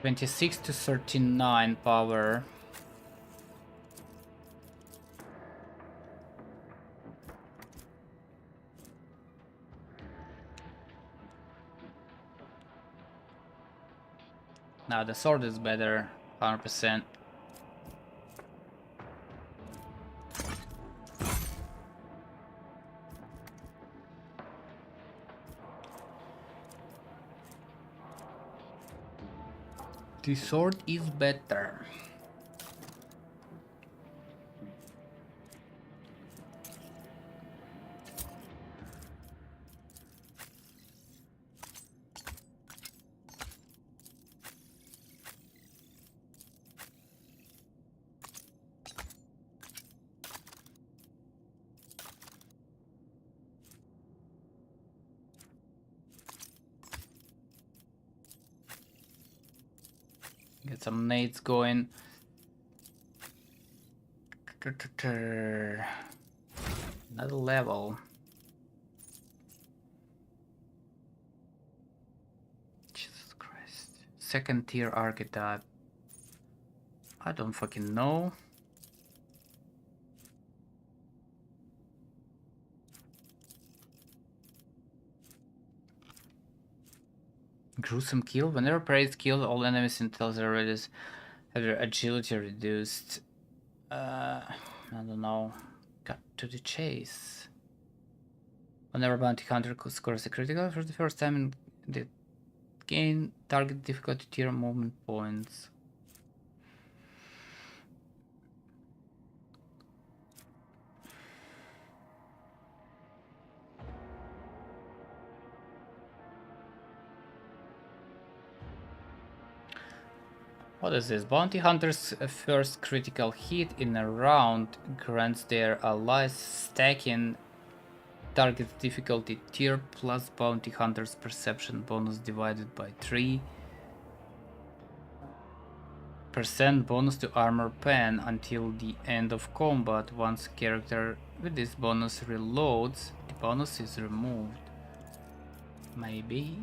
(26 to 39 power). Now the sword is better, 100%. The sword is better. Get some nades going. Another level. Jesus Christ. Second tier archetype. I don't fucking know. Gruesome kill. Whenever prey is killed, all enemies until their radius have their agility reduced. I don't know. Cut to the chase. Whenever bounty hunter scores a critical for the first time in the gain target difficulty tier movement points. What is this? Bounty Hunter's first critical hit in a round grants their allies stacking target difficulty tier plus Bounty Hunter's perception bonus divided by 3%. Bonus to armor pen until the end of combat. Once character with this bonus reloads, the bonus is removed. Maybe.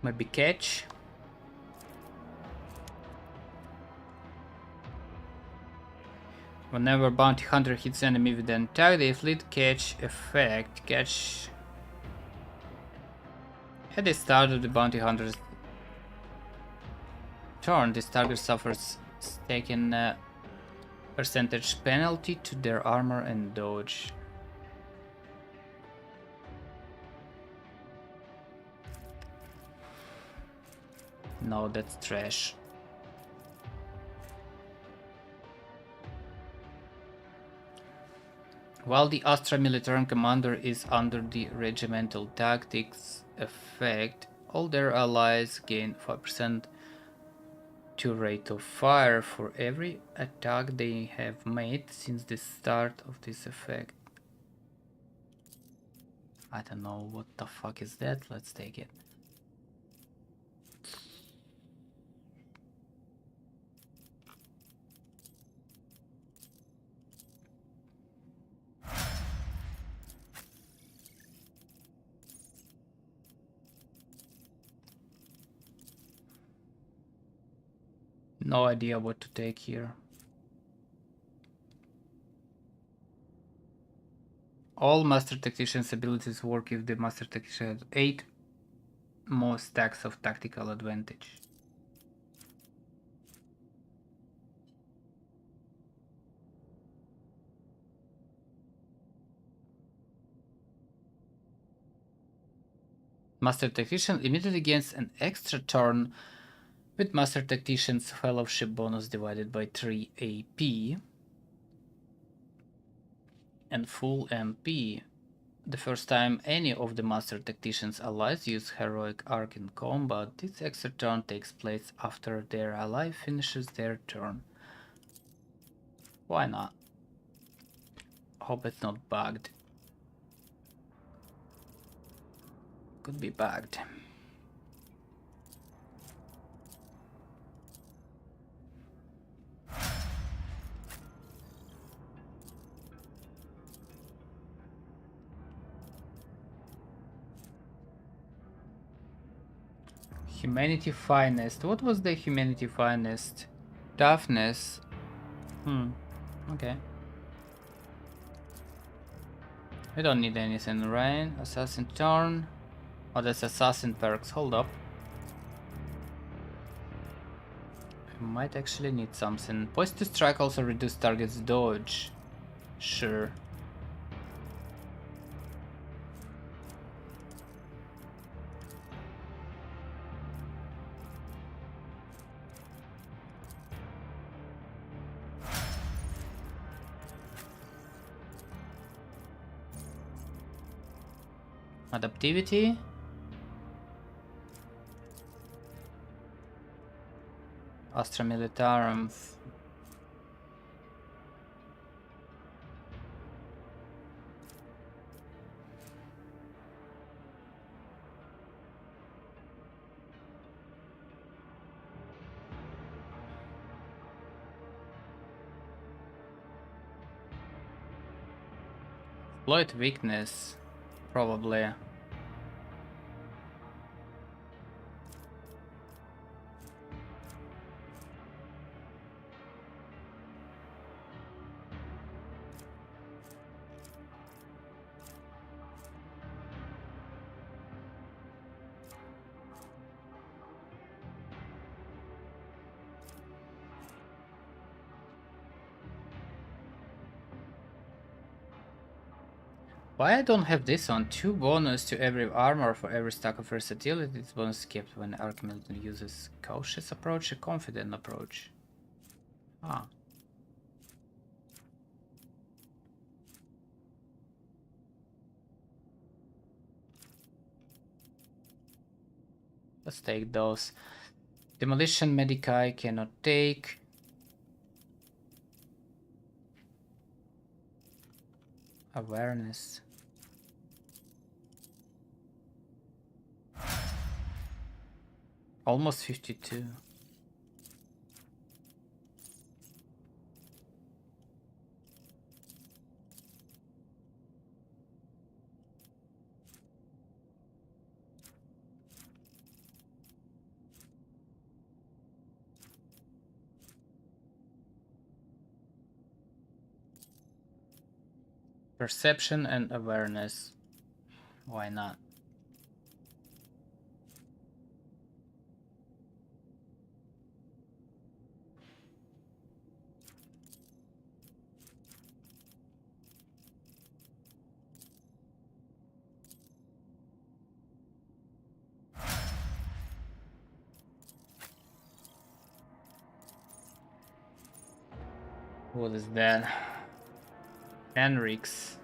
Maybe catch. Whenever bounty hunter hits enemy with an attack, they inflict catch effect. Catch at the start of the bounty hunter's turn, this target suffers taken percentage penalty to their armor and dodge. No, that's trash. While the Astra Militarum Commander is under the Regimental Tactics effect, all their allies gain 5% to rate of fire for every attack they have made since the start of this effect. I don't know what the fuck is that, let's take it. No idea what to take here. All Master Tactician's abilities work if the Master Tactician has 8 more stacks of tactical advantage. Master Tactician immediately gains an extra turn with Master Tactician's Fellowship bonus divided by 3 AP and full MP. The first time any of the Master Tactician's allies use Heroic Arc in combat, this extra turn takes place after their ally finishes their turn. Why not? Hope it's not bugged. Could be bugged. Humanity finest. What was the humanity finest? Toughness. Okay. We don't need anything, right? Assassin turn. Oh, that's assassin perks. Hold up. We might actually need something. Poise to strike also reduce target's dodge. Sure. Adaptivity. Astra Militarum. Exploit weakness. Probably. Why I don't have this on? 2 bonus to every armor for every stack of versatility. This bonus is kept when Archmilitant uses cautious approach or confident approach. Ah. Let's take those. Demolition Medicae cannot take. Awareness. Almost 52. Perception and awareness. Why not? What is that? Henrix.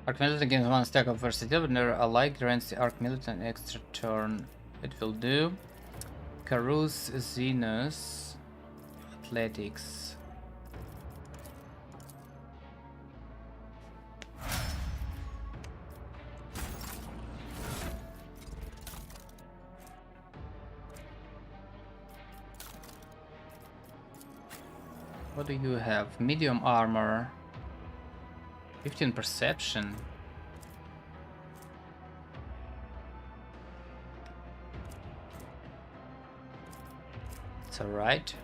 Archmilitant gains 1 stack of versatility, but never alike grants the Archmilitant an extra turn. It will do. Carus Xenos. Athletics. What do you have? Medium armor. 15 perception. It's alright.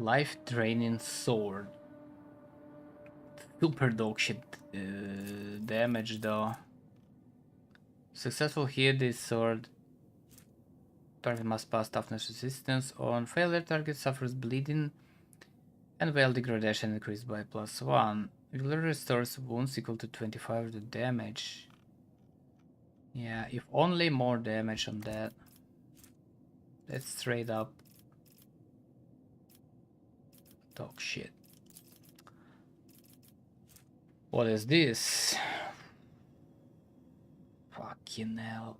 Life draining sword. Super dog shit damage though. Successful hit, this sword Target must pass toughness resistance. On failure, target suffers bleeding and veil degradation increased by +1. Will restores wounds equal to 25 of the damage. Yeah, if only more damage on that. That's straight up dog shit. What is this? Fucking hell.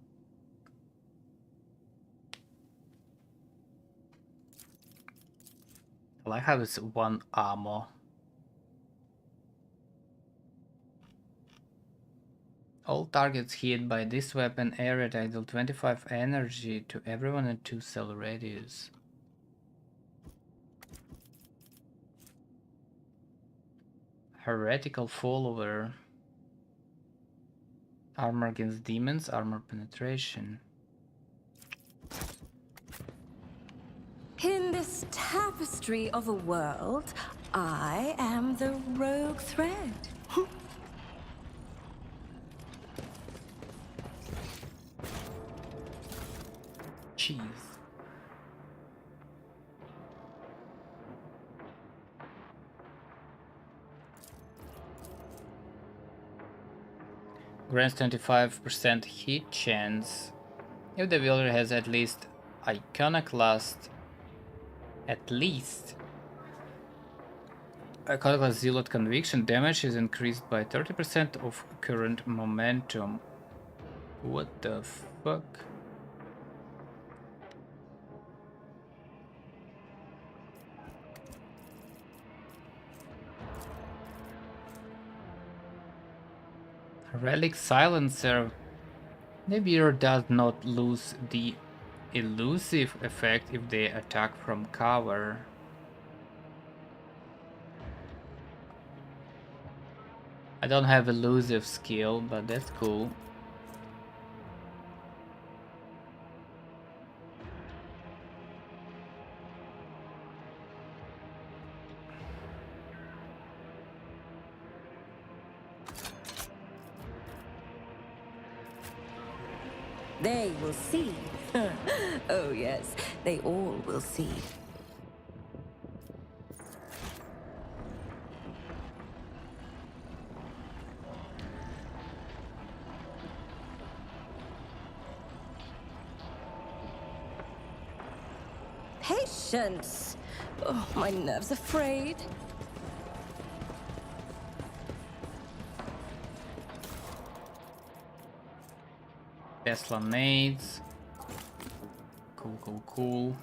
I like how it's 1 ammo. All targets hit by this weapon area deal 25 energy to everyone in 2 cell radius. Heretical follower. Armor against demons, armor penetration. In this tapestry of a world, I am the rogue thread. Cheese. Grants 25% hit chance if the wielder has at least Iconoclast. Iconoclast Zealot Conviction. Damage is increased by 30% of current momentum. What the fuck? Relic Silencer. The bearer does not lose the elusive effect if they attack from cover. I don't have elusive skill, but that's cool. They will see. Oh yes, they all will see. Patience! Oh, my nerves are frayed. Tesla nades. Cool.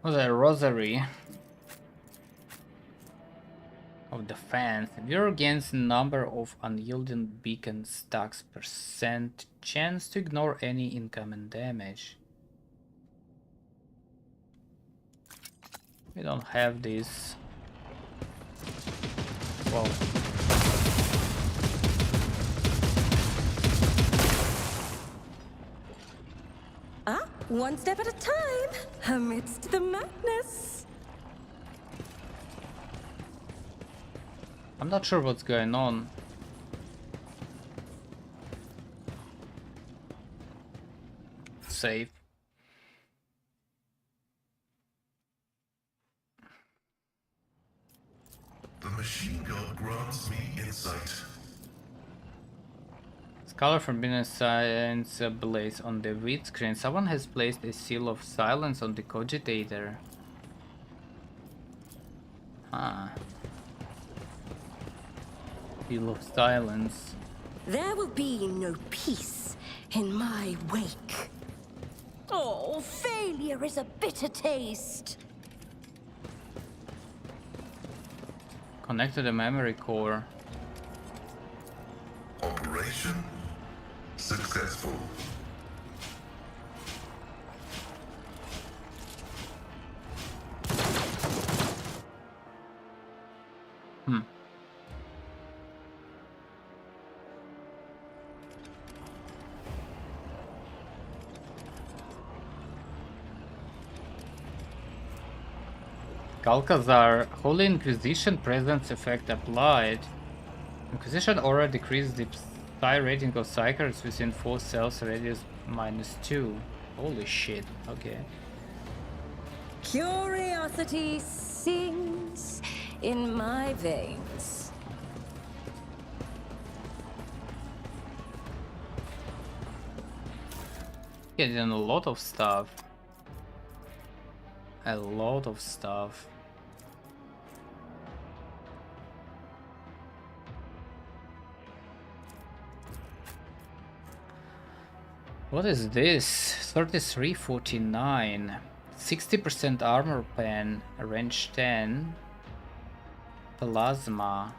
What's a rosary of defense? You're against the number of unyielding beacon stacks percent chance to ignore any incoming damage. We don't have this. Well. One step at a time, amidst the madness. I'm not sure what's going on. Save. The machine god grants me insight. Scholar from Business Science blaze on the wheat screen. Someone has placed a seal of silence on the cogitator. Seal of silence. There will be no peace in my wake. Oh, failure is a bitter taste. Connect to the memory core. Operation successful. Calcazar, Holy Inquisition presence effect applied. Inquisition aura decreases the psi rating of psychers within 4 cells radius -2. Holy shit, okay. Curiosity sings in my veins. Getting a lot of stuff. A lot of stuff. What is this? 3349. 60% armor pen, range 10. Plasma.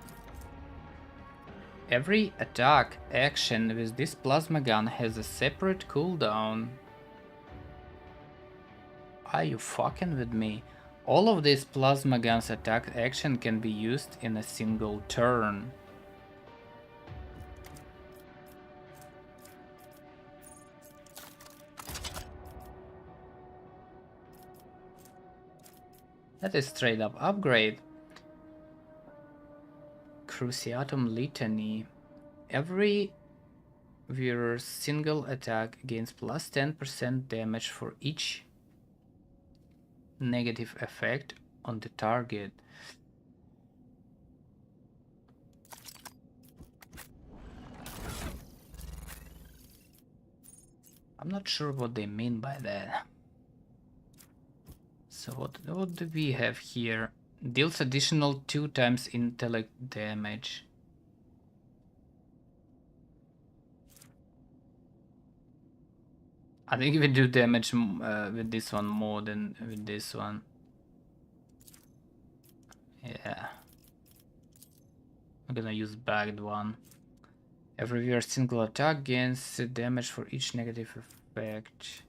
Every attack action with this plasma gun has a separate cooldown. Are you fucking with me? All of these plasma guns attack action can be used in a single turn. That is straight up upgrade. Cruciatum Litany. Every viewer's single attack gains plus 10% damage for each negative effect on the target. I'm not sure what they mean by that. So what do we have here? Deals additional 2 times intellect damage. I think we do damage with this one more than with this one. Yeah. I'm gonna use bagged one. Every viewer single attack gains damage for each negative effect.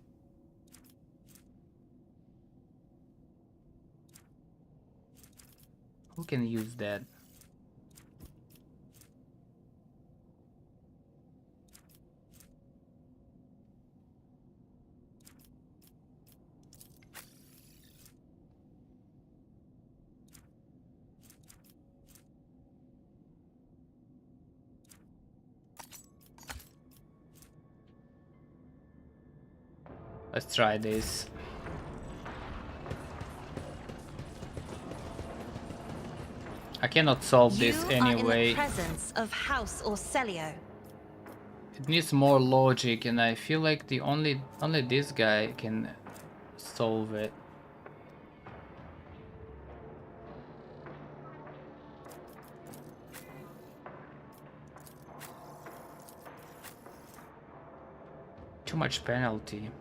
Who can use that? Let's try this. I cannot solve this anyway. You are in the presence of House Orcelio. It needs more logic, and I feel like the only this guy can solve it. Too much penalty.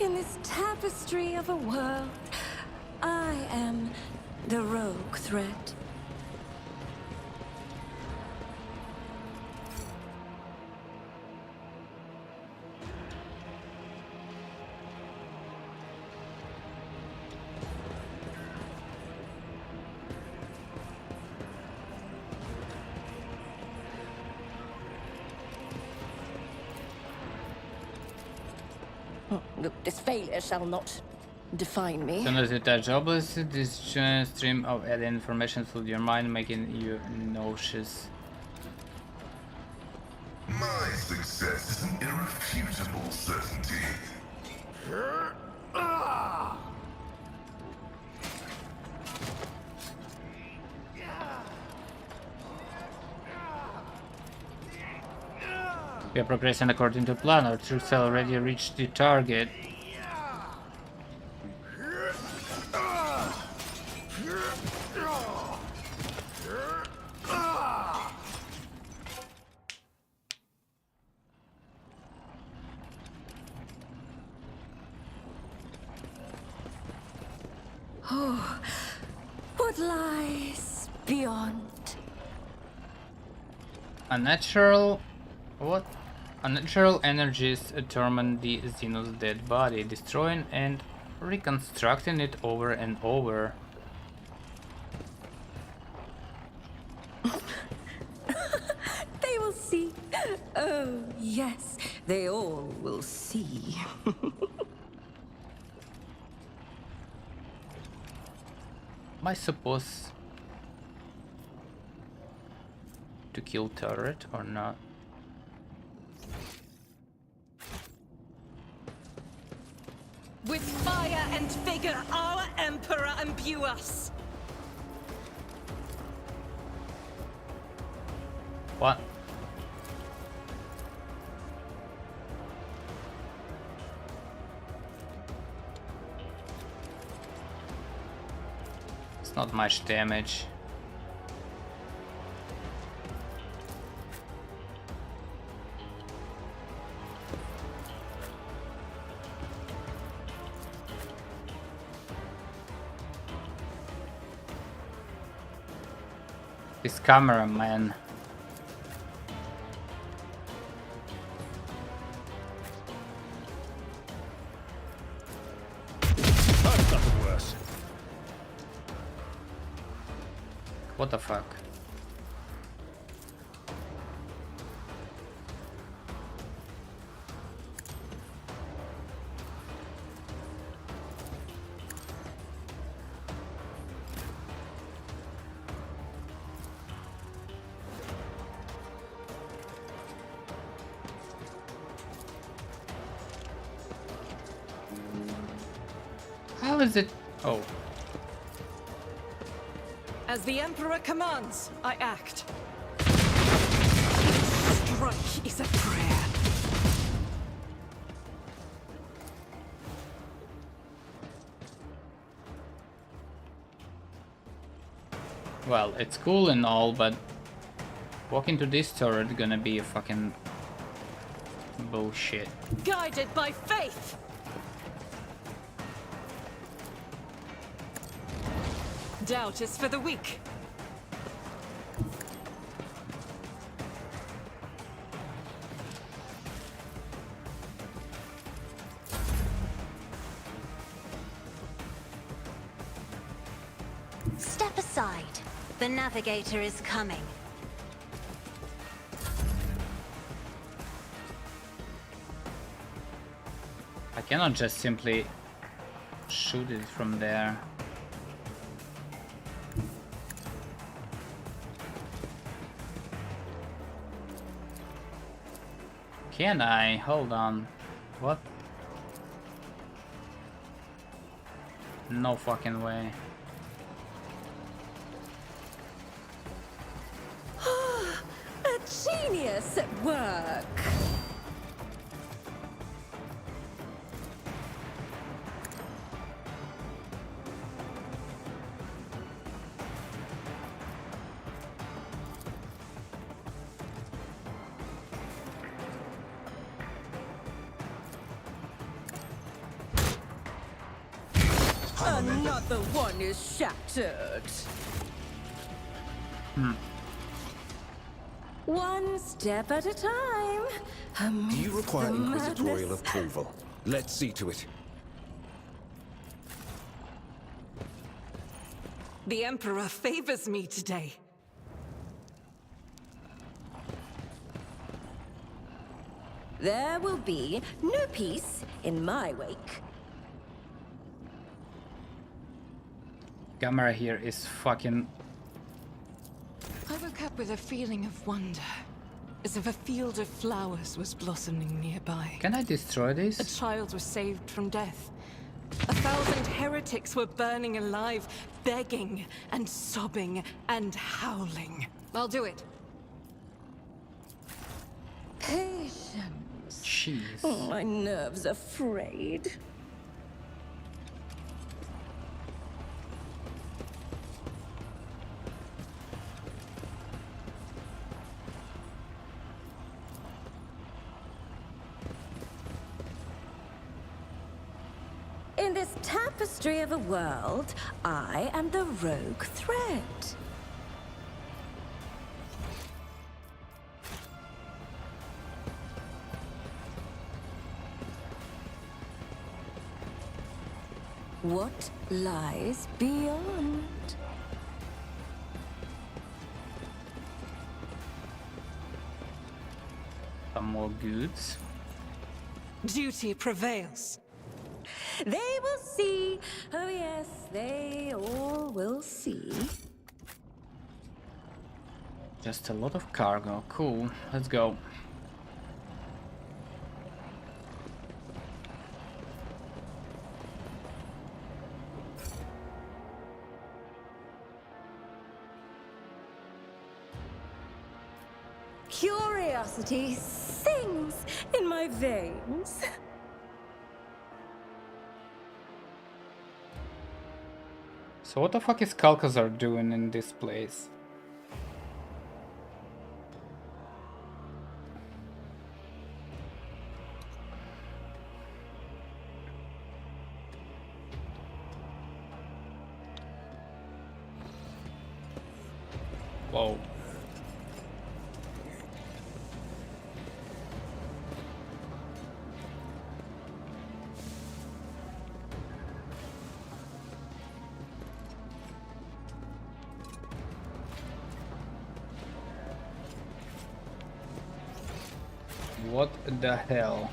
In this tapestry of a world, I am the rogue thread. This failure shall not define me. As soon as you touch objects, this giant stream of alien information fills your mind, making you nauseous. My success is an irrefutable certainty. We are progressing according to plan. Our troops have already reached the target. Oh, what lies beyond? Unnatural... what? Unnatural energies torment the Xeno's dead body, destroying and reconstructing it over and over. They will see Oh, yes, they all will see. Am I supposed to kill turret or not? With fire and vigor, our Emperor imbue us. What? It's not much damage. This cameraman. That's nothing worse. What the fuck? How is it? Oh. As the Emperor commands, I act. Strike is a prayer. Well, it's cool and all, but walking to this turret gonna be a fucking bullshit. Guided by faith. Doubt is for the weak. Step aside. The navigator is coming. I cannot just simply shoot it from there. Can I? Hold on. What? No fucking way. A genius at work. Another one is shattered. One step at a time. Do you require amidst the inquisitorial madness. approval? Let's see to it. The Emperor favors me today. There will be no peace in my wake. Camera here is fucking. I woke up with a feeling of wonder, as if a field of flowers was blossoming nearby. Can I destroy A this? child was saved from death. 1,000 heretics were burning alive, begging and sobbing and howling. I'll do it. Patience. Jeez. My nerves are frayed. In this tapestry of a world, I am the rogue thread. What lies beyond? some more goods. Duty prevails. They will see. Oh yes, they all will see. Just a lot of cargo. Cool. Let's go. Curiosity sings in my veins. So what the fuck is Kalkazar doing in this place? Whoa. What the hell?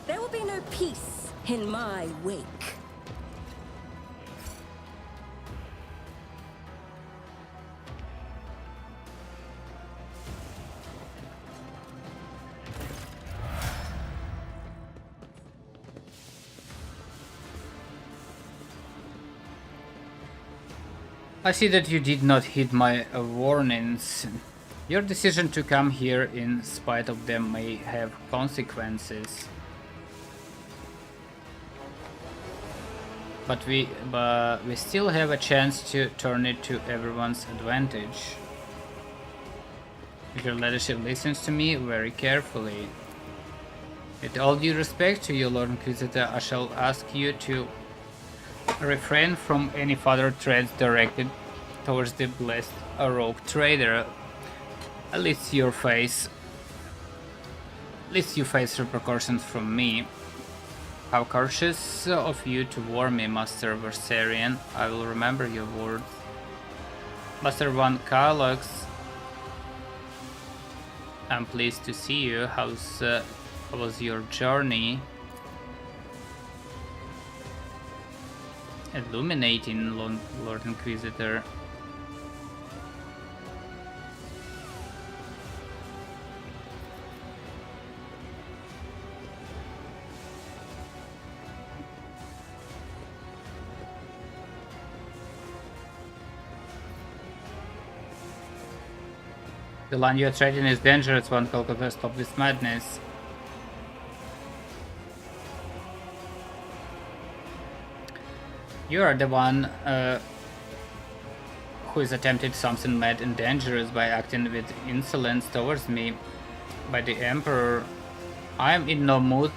There will be no peace in my wake. I see that you did not heed my warnings. Your decision to come here in spite of them may have consequences. But we still have a chance to turn it to everyone's advantage. If your leadership listens to me very carefully. With all due respect to you, Lord Inquisitor, I shall ask you to refrain from any further threats directed towards the blessed rogue trader. At least you face repercussions from me. How cautious of you to warn me, Master Versarian. I will remember your words. Master Van Carlux, I'm pleased to see you. How was your journey? Illuminating, Lord Inquisitor. The land you are trading is dangerous. One call to stop this madness. You are the one who has attempted something mad and dangerous by acting with insolence towards me. By the Emperor, I am in no mood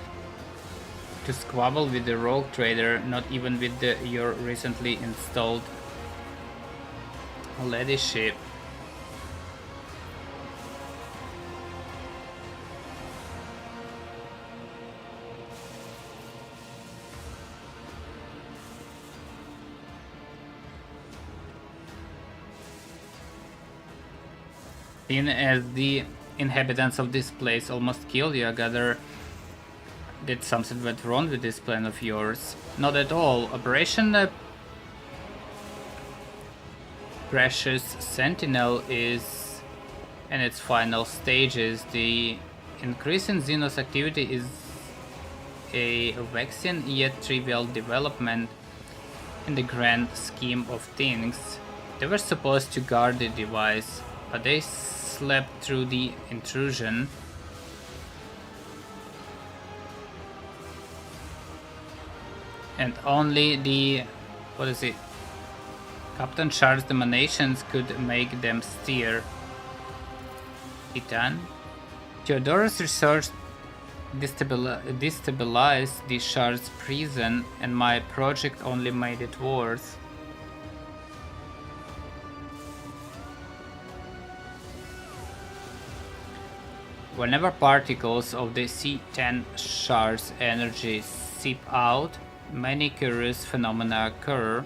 to squabble with the rogue trader, not even with your recently installed ladyship. Seeing as the inhabitants of this place almost killed you, I gather that something went wrong with this plan of yours. Not at all. Operation Precious Sentinel is in its final stages. The increase in Xenos activity is a vexing yet trivial development in the grand scheme of things. They were supposed to guard the device, but they slept through the intrusion. And only the, Captain Charles' emanations could make them steer. Titan. Theodorus' research destabilized the Shard's prison, and my project only made it worse. Whenever particles of the C10 Shard's energy seep out, many curious phenomena occur.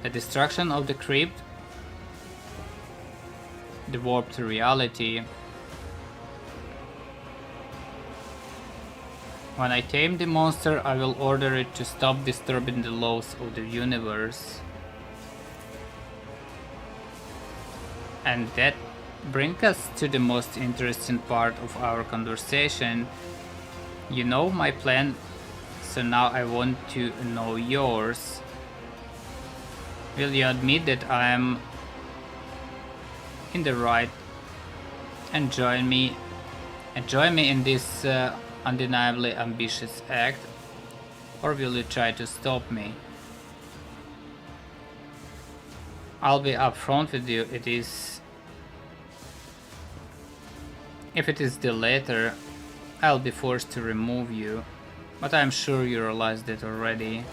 The destruction of the crypt, the warped reality, When I tame the monster, I will order it to stop disturbing the laws of the universe. And that brings us to the most interesting part of our conversation. You know my plan, so now I want to know yours. Will you admit that I am in the right and join me in this undeniably ambitious act, or will you try to stop me? I'll be upfront with you. If it is the latter, I'll be forced to remove you, but I'm sure you realize that already.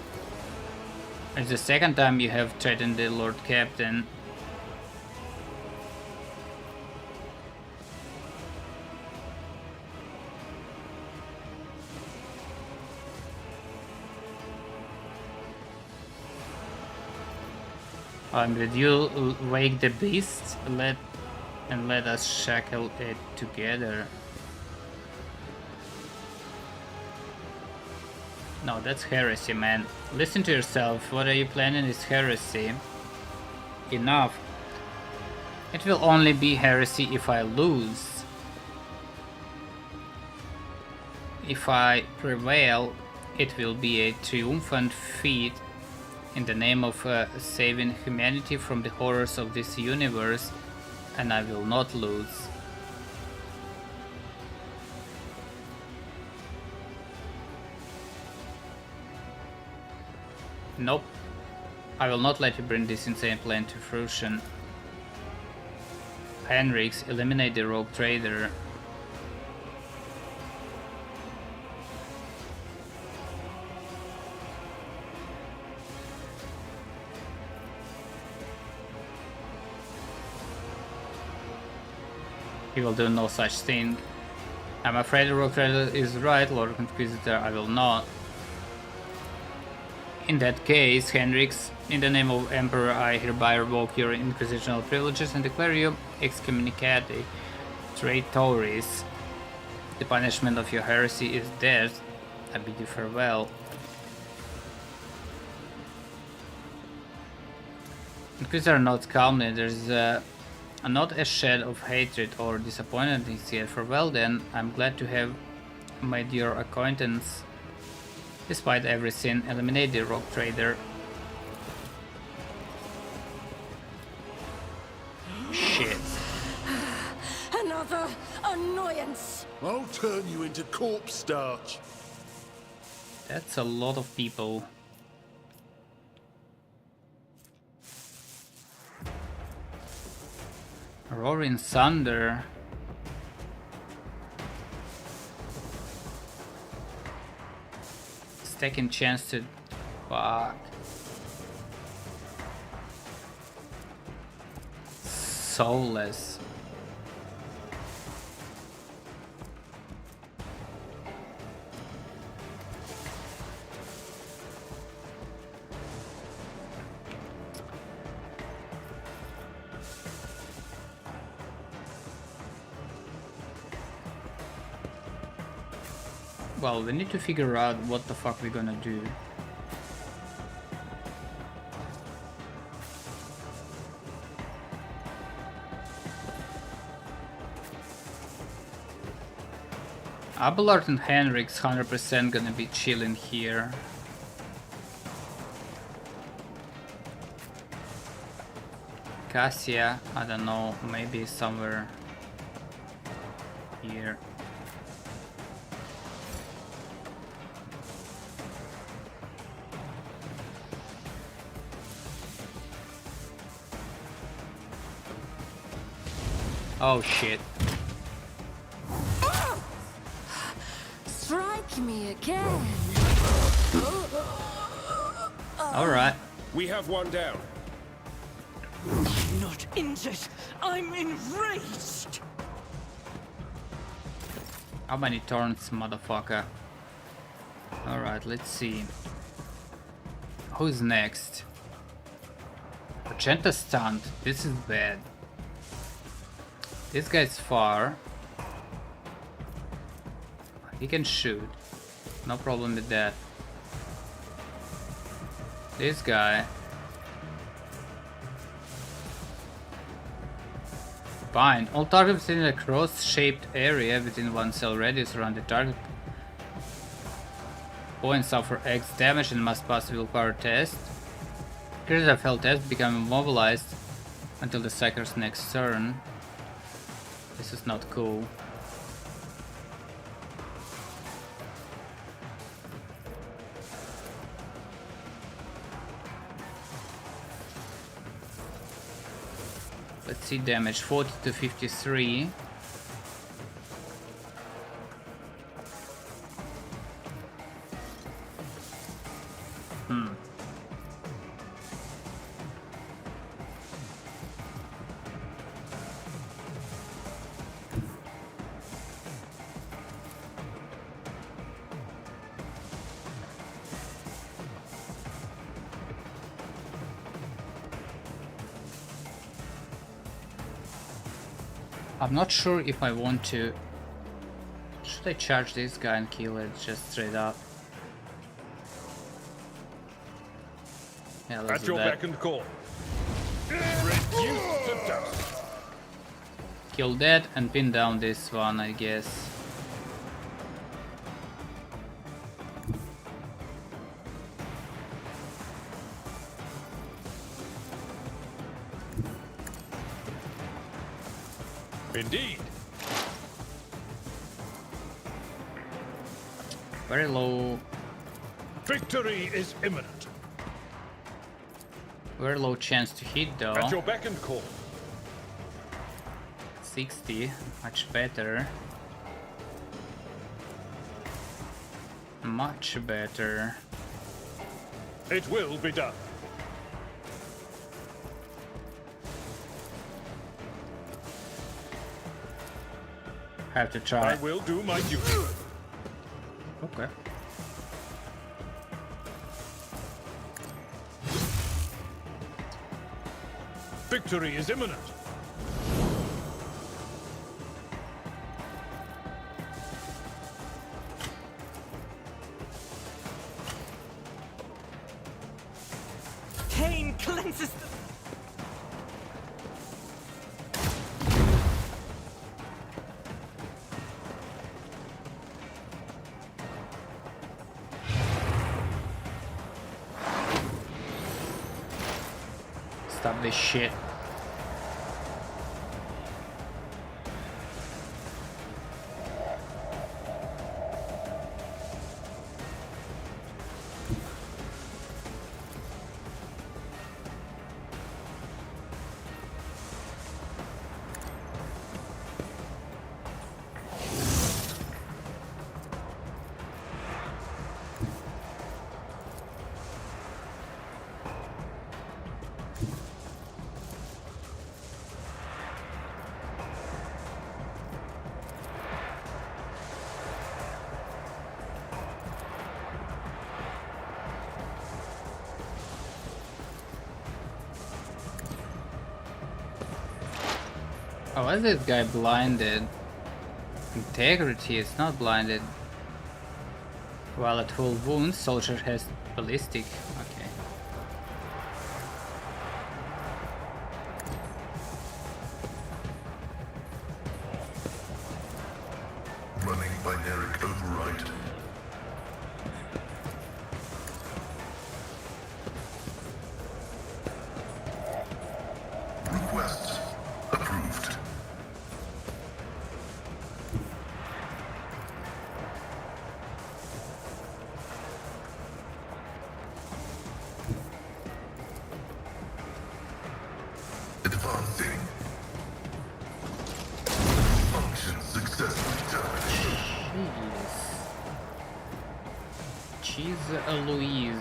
It's the second time you have threatened the Lord Captain. Did you wake the beast? Let us shackle it together. No, that's heresy, man. Listen to yourself. What are you planning is heresy. Enough. It will only be heresy if I lose. If I prevail, it will be a triumphant feat in the name of saving humanity from the horrors of this universe, and I will not lose. Nope. I will not let you bring this insane plan to fruition. Henrix, eliminate the rogue trader. He will do no such thing. I'm afraid the rogue trader is right, Lord Inquisitor. I will not. In that case, Henrix, in the name of Emperor, I hereby revoke your inquisitional privileges and declare you excommunicate traitores. The punishment of your heresy is death. I bid you farewell. Inquisitor nods calmly. There's not a shade of hatred or disappointment here. Farewell then. I'm glad to have made your acquaintance. Despite everything, eliminate the rogue trader. Shit. Another annoyance. I'll turn you into corpse starch. That's a lot of people. Roaring thunder. Taking chance to fuck. Soulless. Well, we need to figure out what the fuck we're gonna do. Abelard and Henrix 100% gonna be chilling here. Cassia, I don't know, maybe somewhere here. Oh shit. Strike me again. Alright. We have one down. I'm not injured. I'm enraged. How many turns, motherfucker? Alright, let's see. Who's next? Magenta stunned. This is bad. This guy's far. He can shoot. No problem with that. This guy. Fine. All targets in a cross-shaped area within 1 cell radius around the target point suffer X damage and must pass a willpower test. Creatures that fail test become immobilized until the Psyker's next turn. This is not cool. Let's see damage, 40 to 53. I'm not sure if I want to... Should I charge this guy and kill it just straight up? Yeah, let's At do your that. beck and call. Reduced to dust. Kill that and pin down this one, I guess. Indeed. Very low. Victory is imminent. Very low chance to hit though. At your beck and call. 60, much better. Much better. It will be done. Have to I try. will do my duty. Okay. Victory is imminent. Cain cleanses the... Stop this shit. Oh, why is this guy blinded? Integrity is not blinded. While at full wounds, soldier has ballistic. Okay. Running binary override. Request approved. Advancing. Function successfully damaged. Jeez Louise.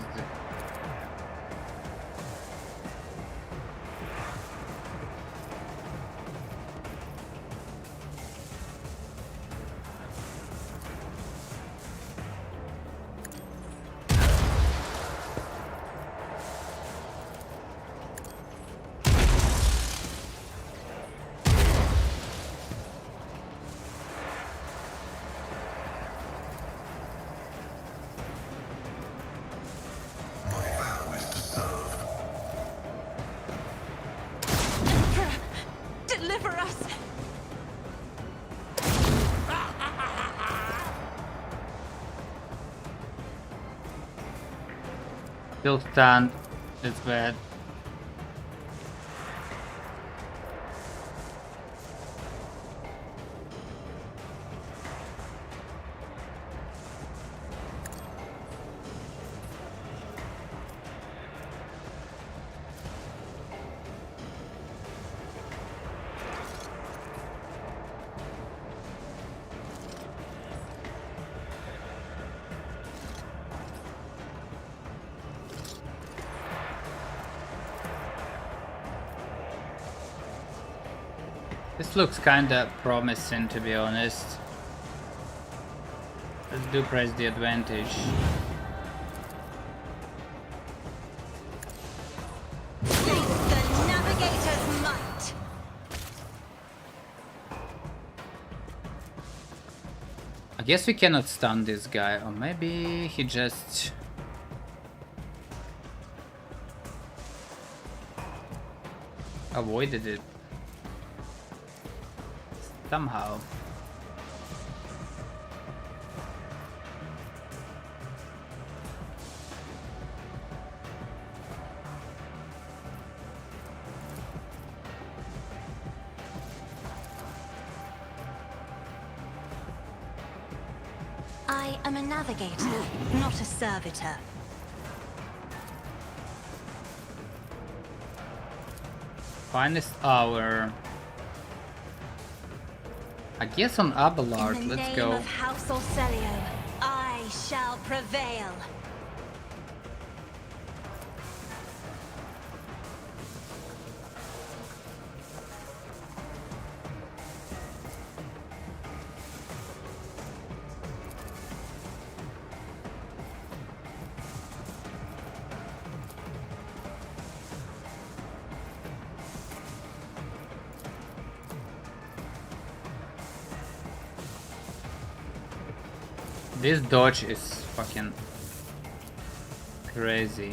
Still stunned. That's bad. This looks kinda promising, to be honest. Let's do press the advantage. The navigator's might. I guess we cannot stun this guy, or maybe he just... avoided it. Somehow. I am a navigator, not a servitor. Finest hour. I guess on Abelard, In the let's name go. of House Orcelio, I shall prevail. This dodge is fucking crazy.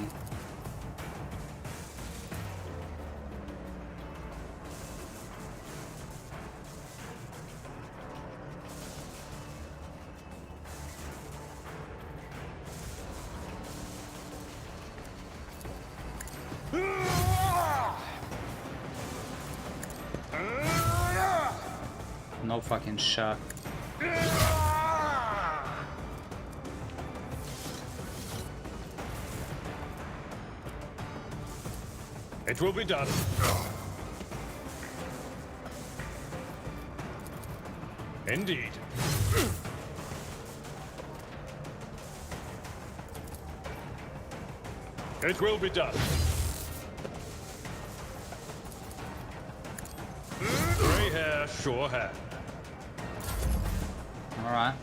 No fucking shot. It will be done. Indeed. It will be done. Grey hair, sure hand. Alright.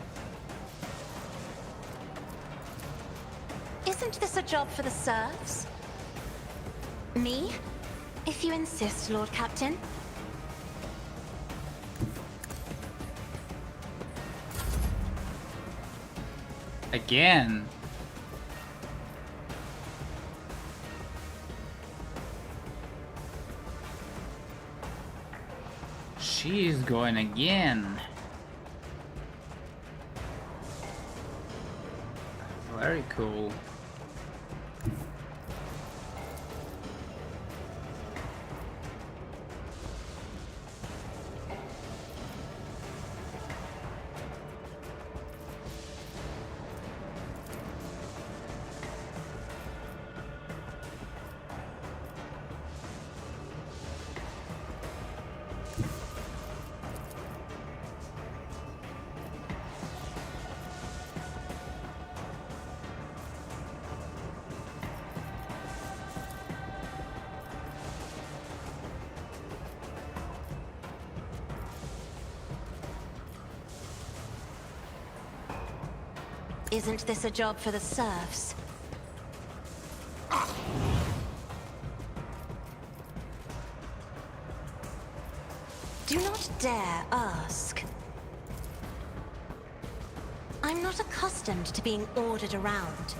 Isn't this a job for the serfs? Me? If you insist, Lord Captain. Again. She's going again. Very cool. Isn't this a job for the serfs? Do not dare ask. I'm not accustomed to being ordered around.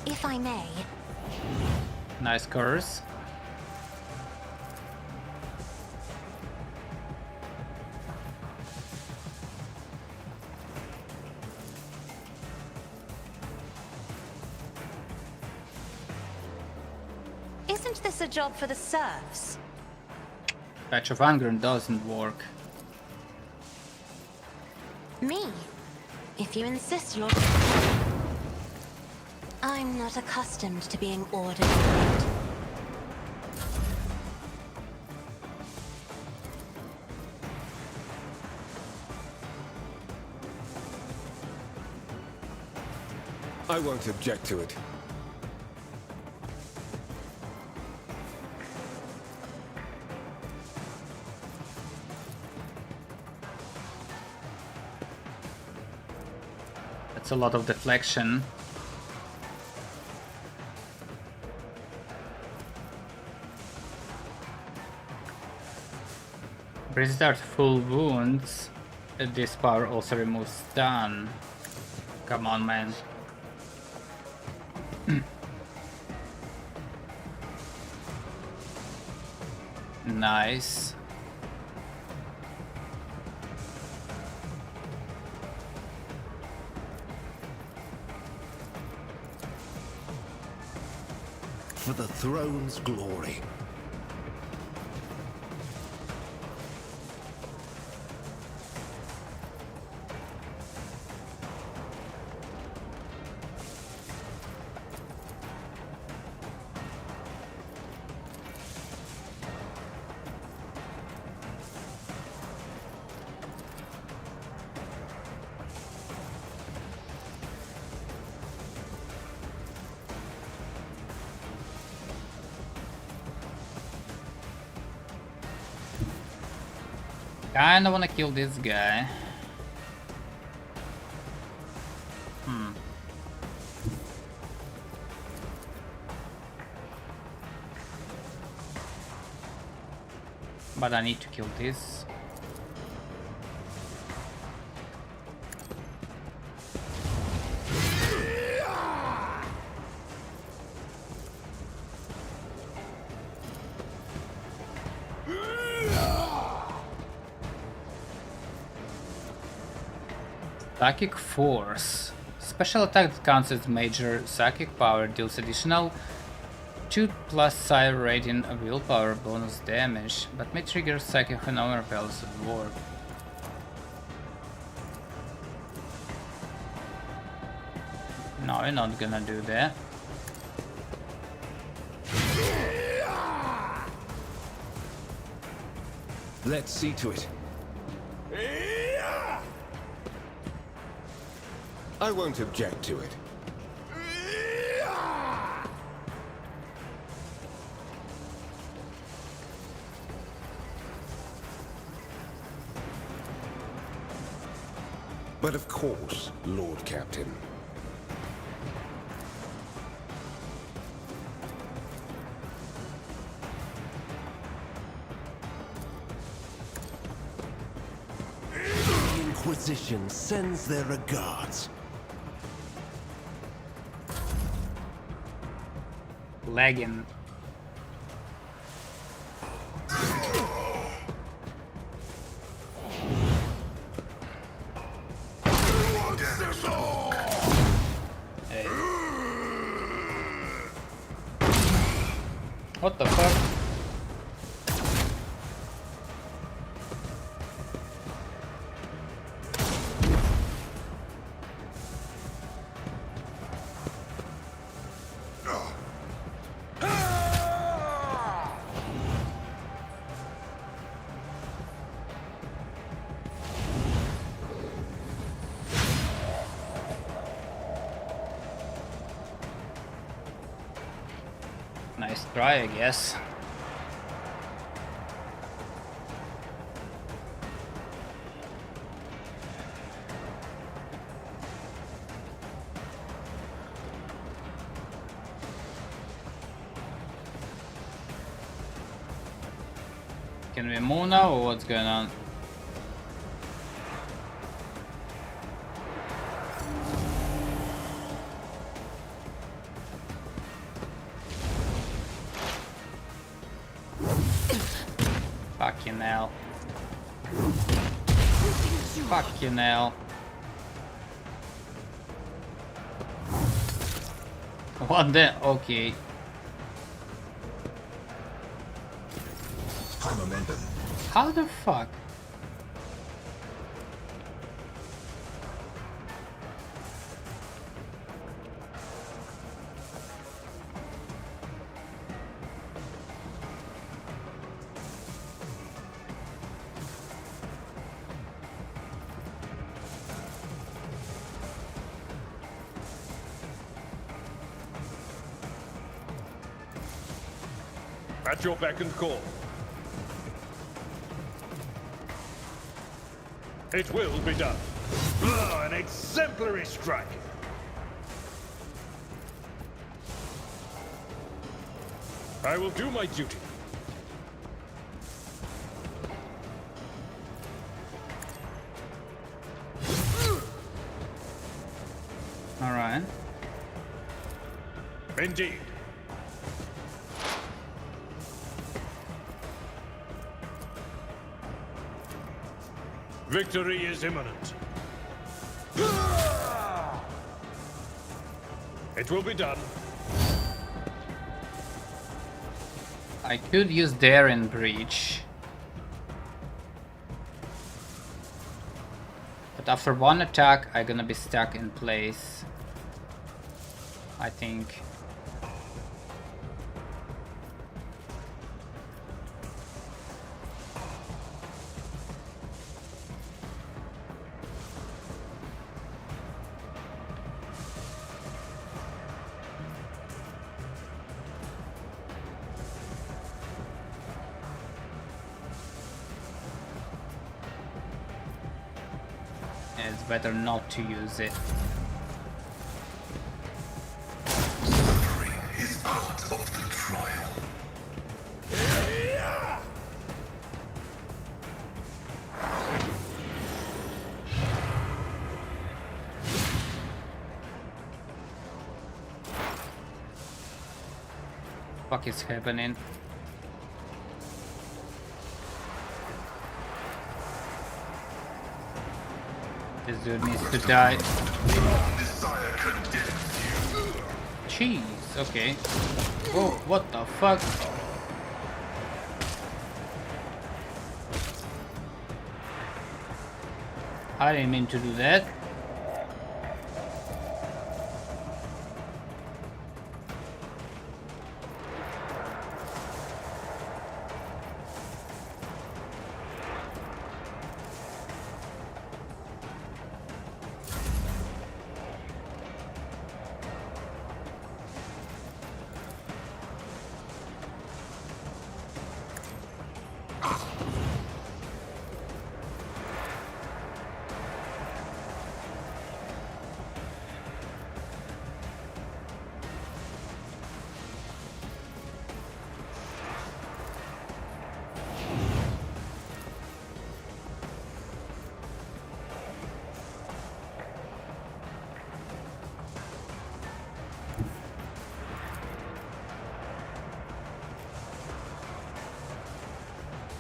If I may. Nice curse. Isn't this a job for the serfs? Patch of Anger doesn't work. Me? If you insist, Lord. I'm not accustomed to being ordered around. I won't object to it. That's a lot of deflection. Blizzard full wounds. This power also removes stun. Come on, man. Nice. For the throne's glory. Kinda wanna kill this guy. But I need to kill this. Psychic Force. Special attack that counts as major psychic power, deals additional 2+ psi radiant willpower bonus damage, but may trigger psychic phenomena repels at war. No, you're not gonna do that. Let's see to it. I won't object to it. But of course, Lord Captain. The Inquisition sends their regards. Lagging. Hey. What the fuck? Nice try, I guess. Can we move now or what's going on? Fucking hell. Fucking hell. What the? Okay. How the fuck? At your beck and call. It will be done. Ah, an exemplary strike. I will do my duty. All right. Indeed. Victory is imminent. It will be done. I could use Daring Breach. But after one attack, I'm gonna be stuck in place. I think. It's better not to use it. Suffering is part of the trial. Fuck is happening? This dude needs to die. Desire condemns you. Jeez, okay. Whoa, what the fuck? I didn't mean to do that.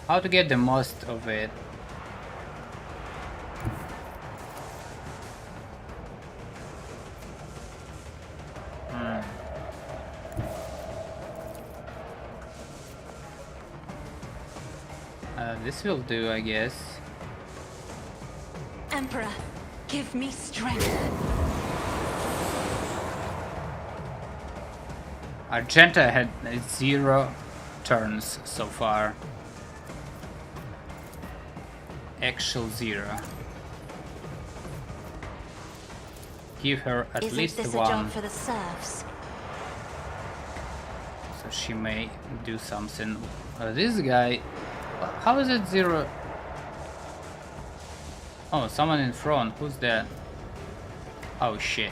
How to get the most of it? This will do, I guess. Emperor, give me strength. Argenta had 0 turns so far. Actual 0. Give her at Isn't least this one. a job for the serfs? So she may do something. This guy, how is it 0? Oh, someone in front. Who's that? Oh shit.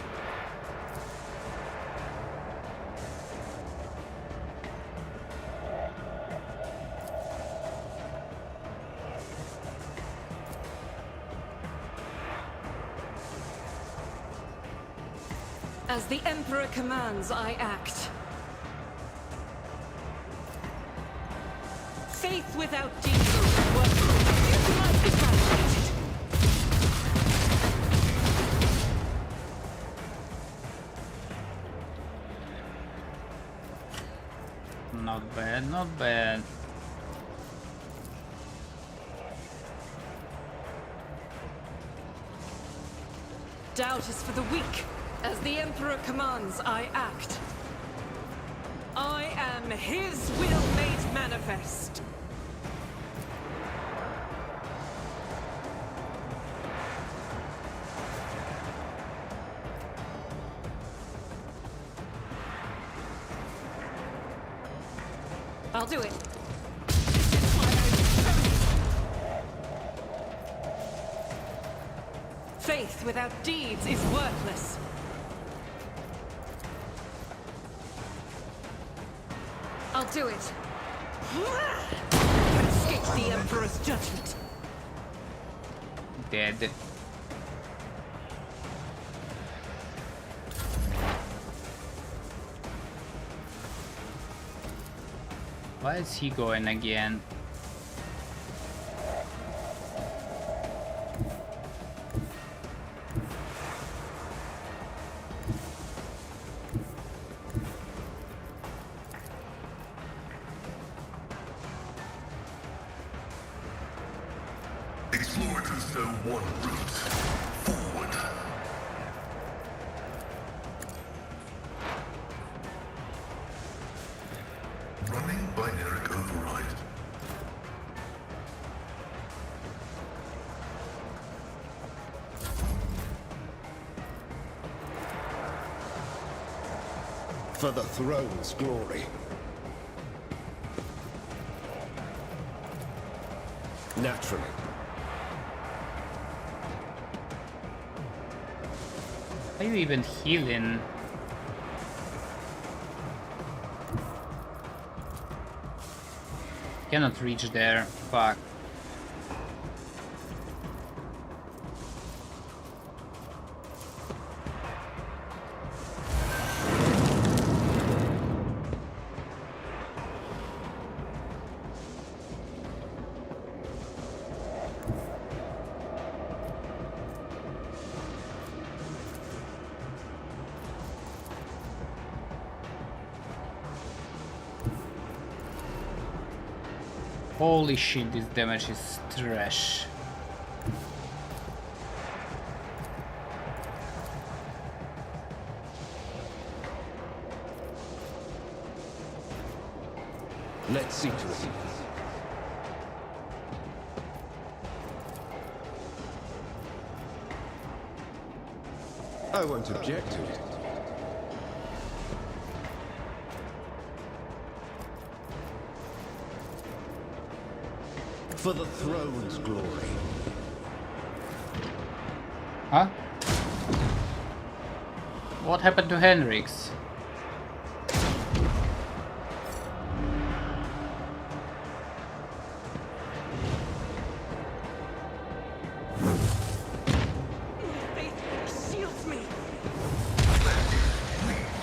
As the Emperor commands, I act. Faith without deeds might be translated. Not bad, not bad. Doubt is for the weak. As the Emperor commands, I act. I am his will made manifest. I'll do it. Faith without deeds is worthless. I'll do it. Escape the Emperor's judgment. Dead. Why is he going again? Explore it as though one route forward. Running binary override. For the throne's glory. Naturally. Are you even healing? Cannot reach there. Fuck. Holy shit, this damage is trash. Let's see to it. I won't object to it. For the throne's glory. Huh? What happened to Henrik's? Faith shields me.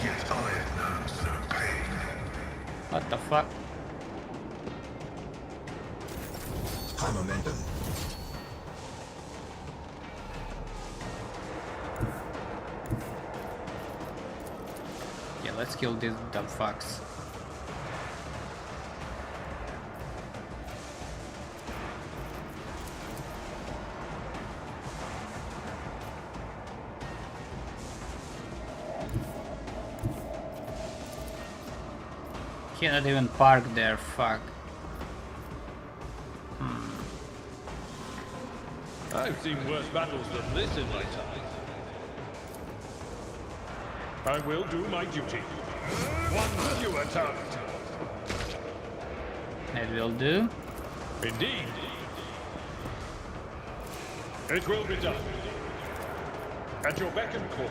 Yet iron knows no pain. What the fuck? High momentum. Yeah, let's kill these dumb fucks. Cannot even park there, fuck. I've seen worse battles than this in my time. I will do my duty. One fewer target. That will do. Indeed. It will be done. At your beck and call.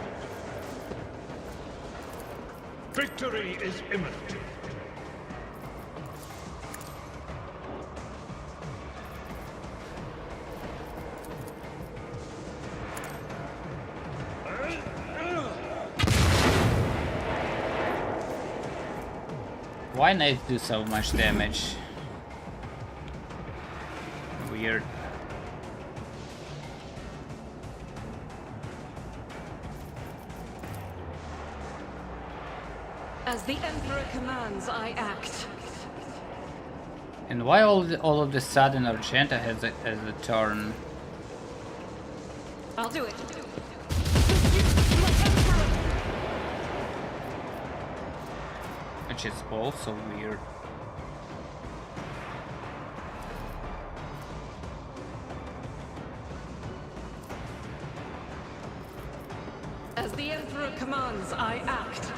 Victory is imminent. Why knights do so much damage? Weird. As the Emperor commands, I act. And why all of the sudden Argenta has a turn? I'll do it. which is also weird. As the Emperor commands, I act.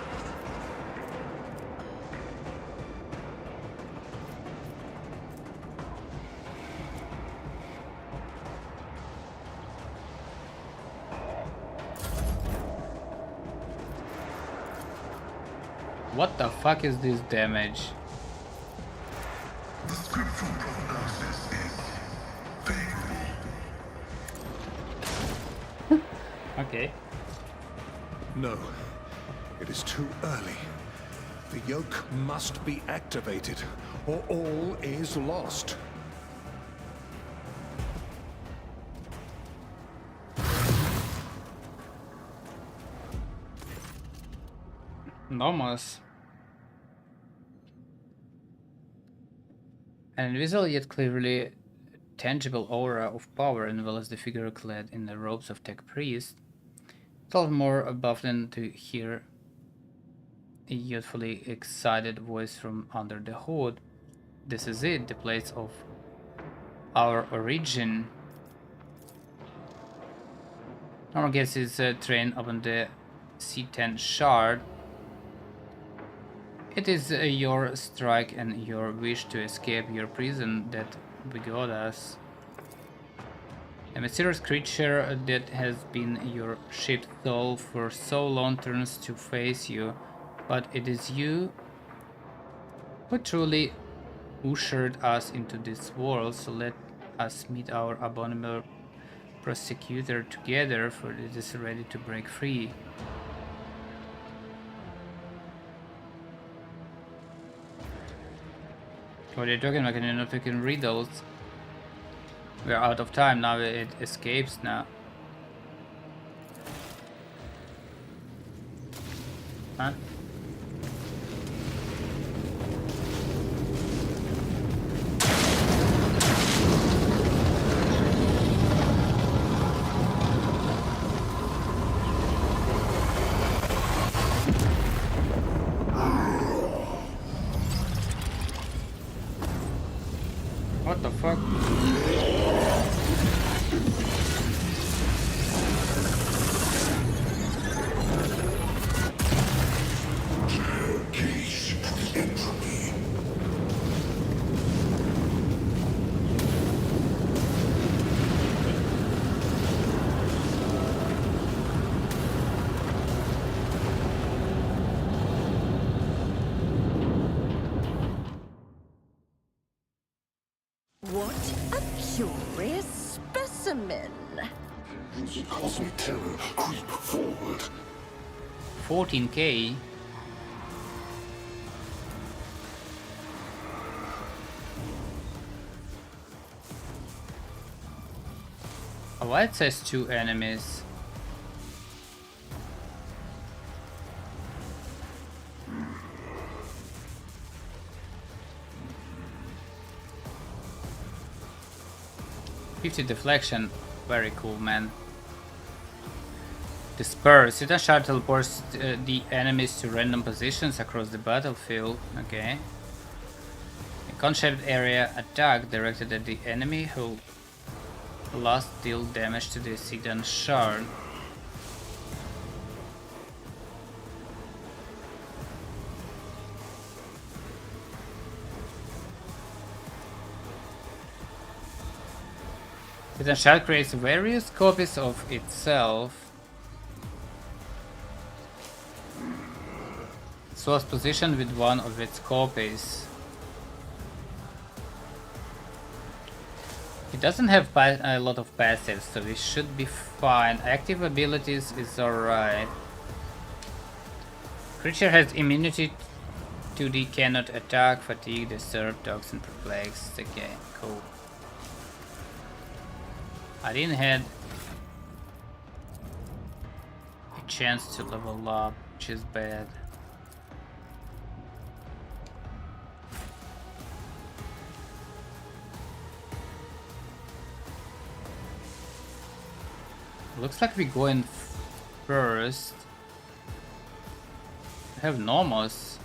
What the fuck is this damage? The scriptural prognosis is favorable. Okay. No, it is too early. The yoke must be activated, or all is lost. Enormous. An invisible yet clearly tangible aura of power envelops the figure clad in the robes of tech priest. It's all more above than to hear a youthfully excited voice from under the hood. This is it, the place of our origin. Norman gets his train upon the C10 shard. It is your strike and your wish to escape your prison that begot us. A mysterious creature that has been your ship's soul for so long turns to face you, but it is you who truly ushered us into this world, so let us meet our abominable prosecutor together, for it is ready to break free. What are you talking about? Can you not fucking read those? We're out of time now, it escapes now. Huh? What the fuck? What a curious specimen. The cosmic terror creep forward. 14k. Oh, why it says 2 enemies? .50 deflection, very cool, man. Disperse. Sit and shard teleports the enemies to random positions across the battlefield. Okay. A cone-shaped area attack directed at the enemy who last deal damage to the Sedan shard. The shard creates various copies of itself. So was positioned with one of its copies. It doesn't have a lot of passives, so we should be fine. Active abilities is alright. Creature has immunity to the cannot attack, fatigue, disturb, toxin, perplex. Okay, cool. I didn't have a chance to level up, which is bad. Looks like we're going first. We have Nomos.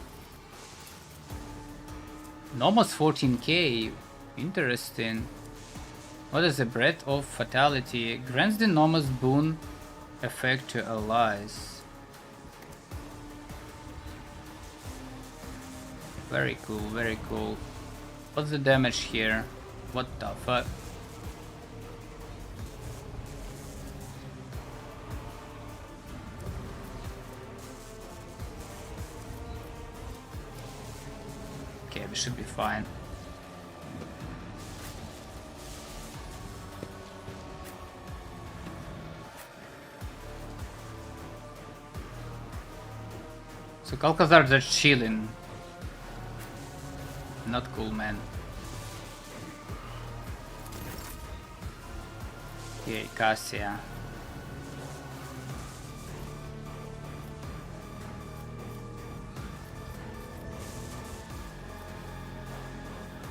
Almost 14k. Interesting. What is the Breath of Fatality? Grants the enormous boon effect to allies. Very cool, very cool. What's the damage here? What the fuck? Okay, we should be fine. So Calcazar just chilling. Not cool, man. Okay, Cassia.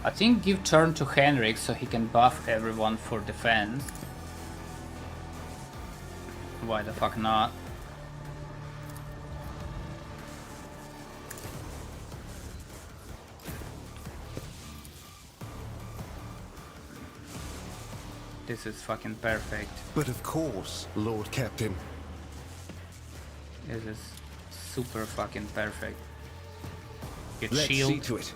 I think give turn to Henrik so he can buff everyone for defense. Why the fuck not? This is fucking perfect. But of course, Lord Captain. This is super fucking perfect. Get Let's shield. see to it.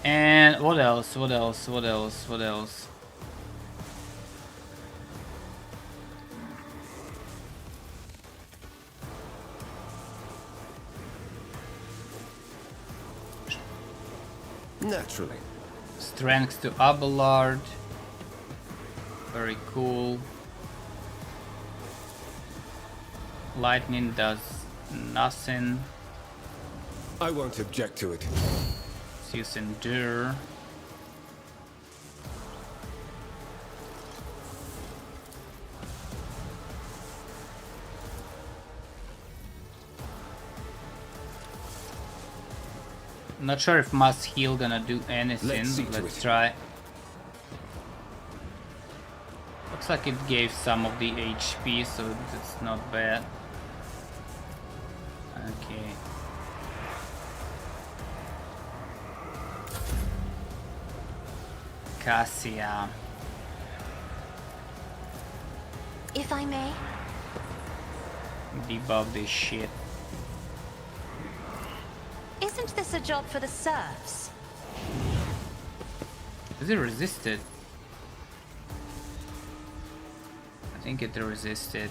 And what else? What else? What else? What else? Naturally. Strength to Abelard. Very cool. Lightning does nothing. I won't object to it. Let's use Endure. Not sure if Mass Heal gonna do anything. Let's try. Looks like it gave some of the HP, so it's not bad. Okay. Cassia. If I may. Debuff this shit. Isn't this a job for the serfs? Is it resisted? I think it resisted.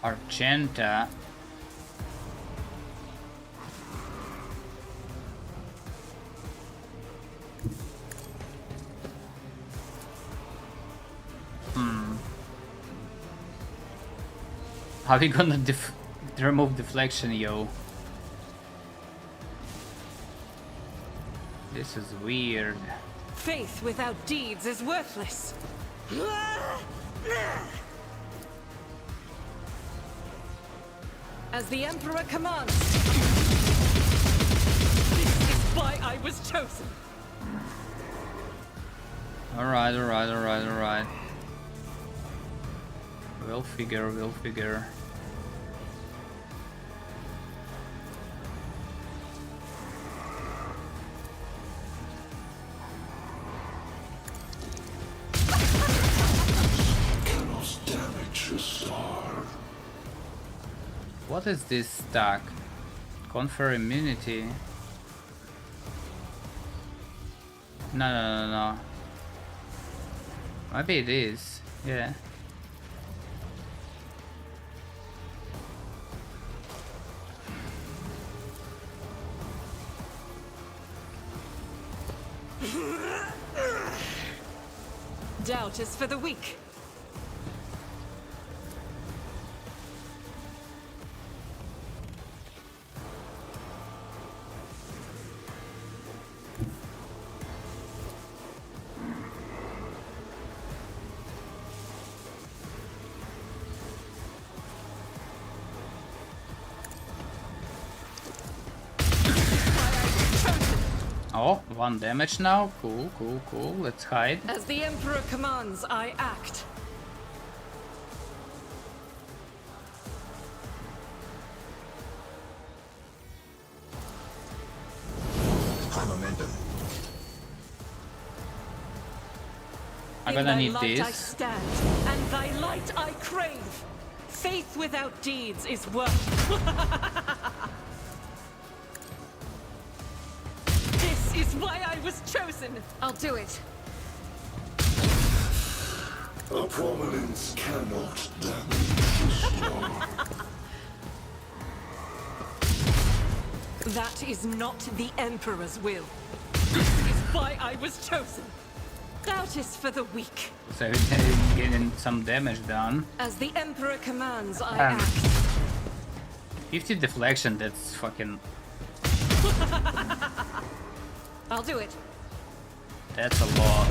Argenta. How are we gonna remove deflection, yo? This is weird. Faith without deeds is worthless. As the Emperor commands. This is why I was chosen. Alright, alright, alright, alright. We'll figure, we'll figure. What is this stack? Confer immunity? No. Maybe it is. Yeah. Doubt is for the weak. Oh, 1 damage now. Cool, cool, cool. Let's hide. As the Emperor commands, I act. High momentum. I'm In gonna thy need light I this. stand, and thy light I crave. Faith without deeds is worth. This is why I was chosen. I'll do it. A prominence cannot damage. That is not the Emperor's will. This is why I was chosen. Doubt is for the weak. So he's getting some damage done. As the Emperor commands, I Um. act. 50 deflection, that's fucking... I'll do it. That's a lot.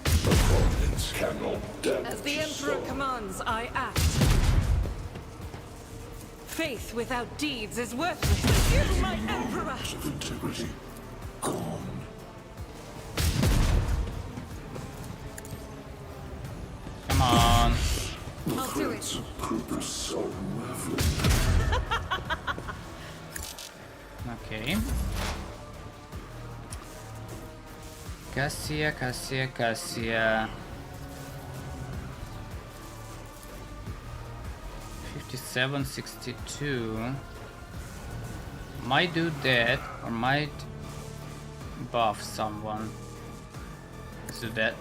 A prominence cannot damage. As the Emperor commands, I act. Faith without deeds is worthless. You, my Emperor! Of integrity gone. Come on. I'll do it. Threads of purpose so unraveling. Okay. Cassia, Cassia, Cassia. 57, 62. Might do that, or might buff someone. Let's do that.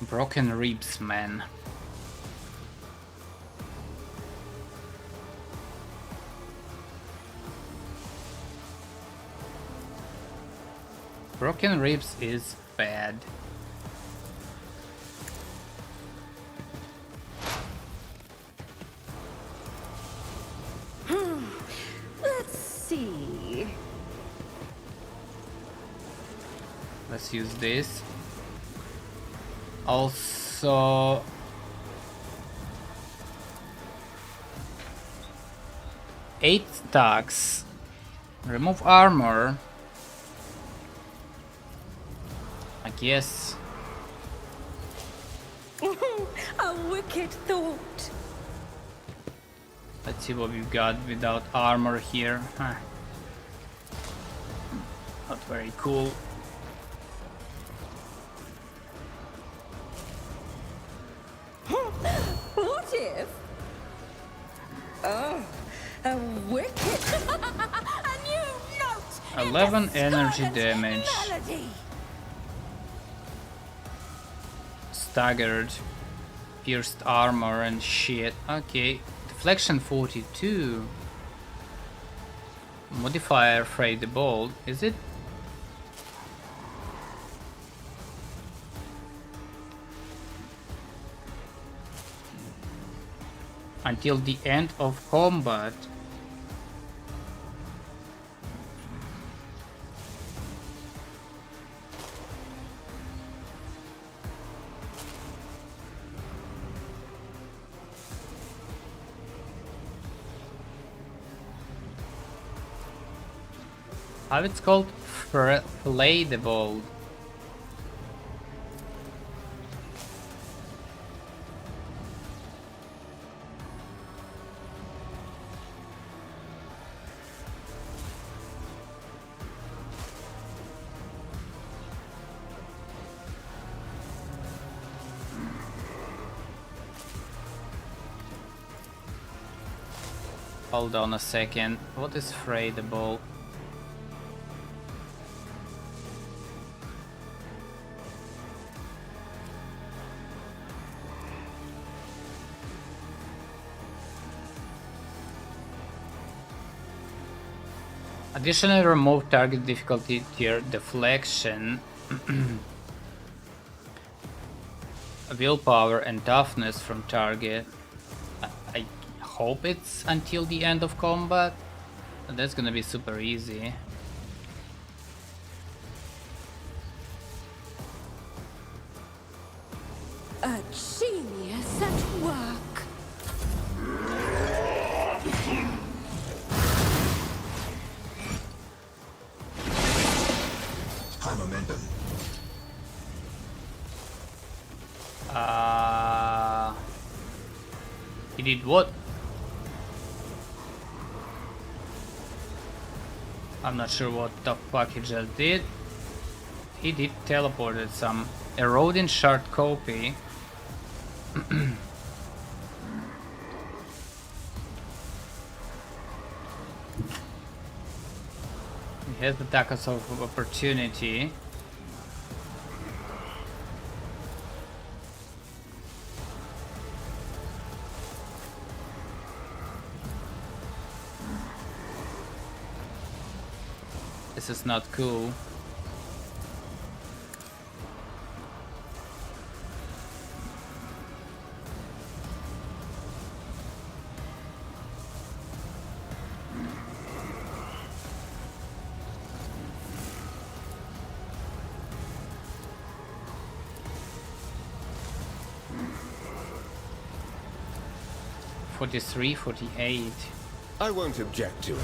Broken ribs, man. Broken ribs is bad. Let's see. Let's use this. Also, eight stacks. Remove armor. I guess. A wicked thought. Let's see what we've got without armor here. Huh. Not very cool. What if? Oh, a wicked. A new note. 11 in the energy scarlet damage. melody. Staggered. Pierced armor and shit. Okay. Deflection 42. Modifier Fray the Bold. Is it? Until the end of combat. How it's called? Flay the Bold. Hold on a second. What is Fray the Bold? Additionally, remove target difficulty tier deflection, willpower and toughness from target. I hope it's until the end of combat. That's gonna be super easy. A genius at work. High momentum. He did what? I'm not sure what the fuck he just did. He did teleported some eroding shard copy. He has the attackers of opportunity. This is not cool. $43, $48. I won't object to it.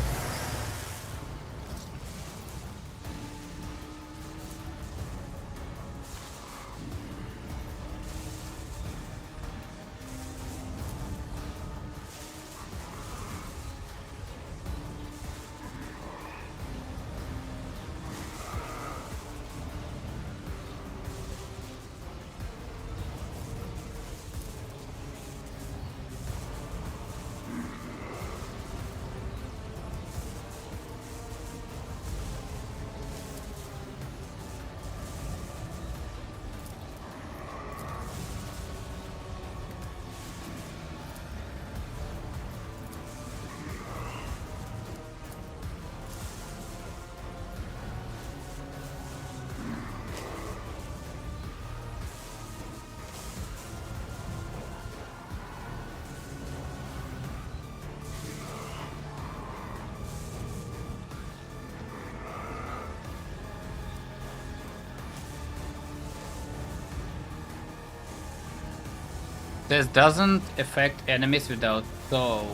This doesn't affect enemies without though.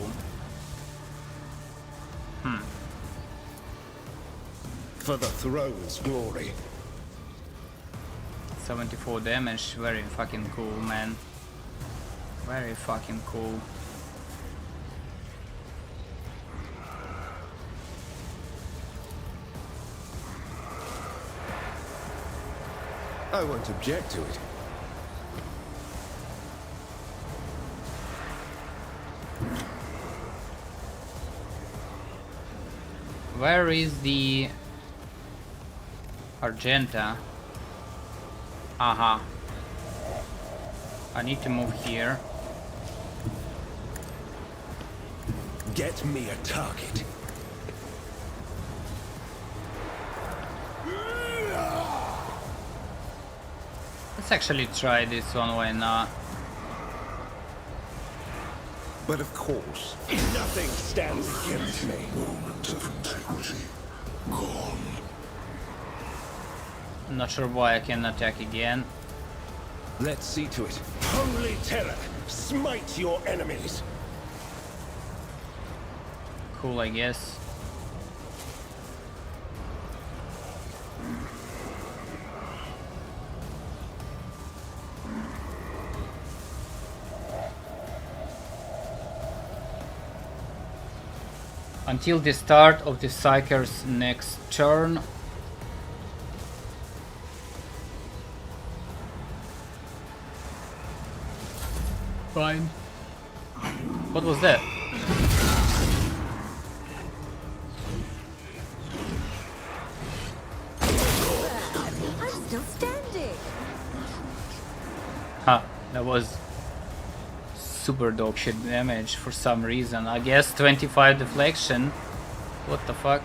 For the throne's glory. 74 damage, very fucking cool, man. Very fucking cool. I won't object to it. Where is the Argenta? Aha. I need to move here. Get me a target. Let's actually try this one, why not? But of course, nothing stands against me. Moment of integrity. Gone. I'm not sure why I can attack again. Let's see to it. Holy terror, smite your enemies. Cool, I guess. Until the start of the Psyker's next turn. Fine. What was that? I'm still standing. Huh, that was super dog shit damage for some reason. I guess 25 deflection. What the fuck?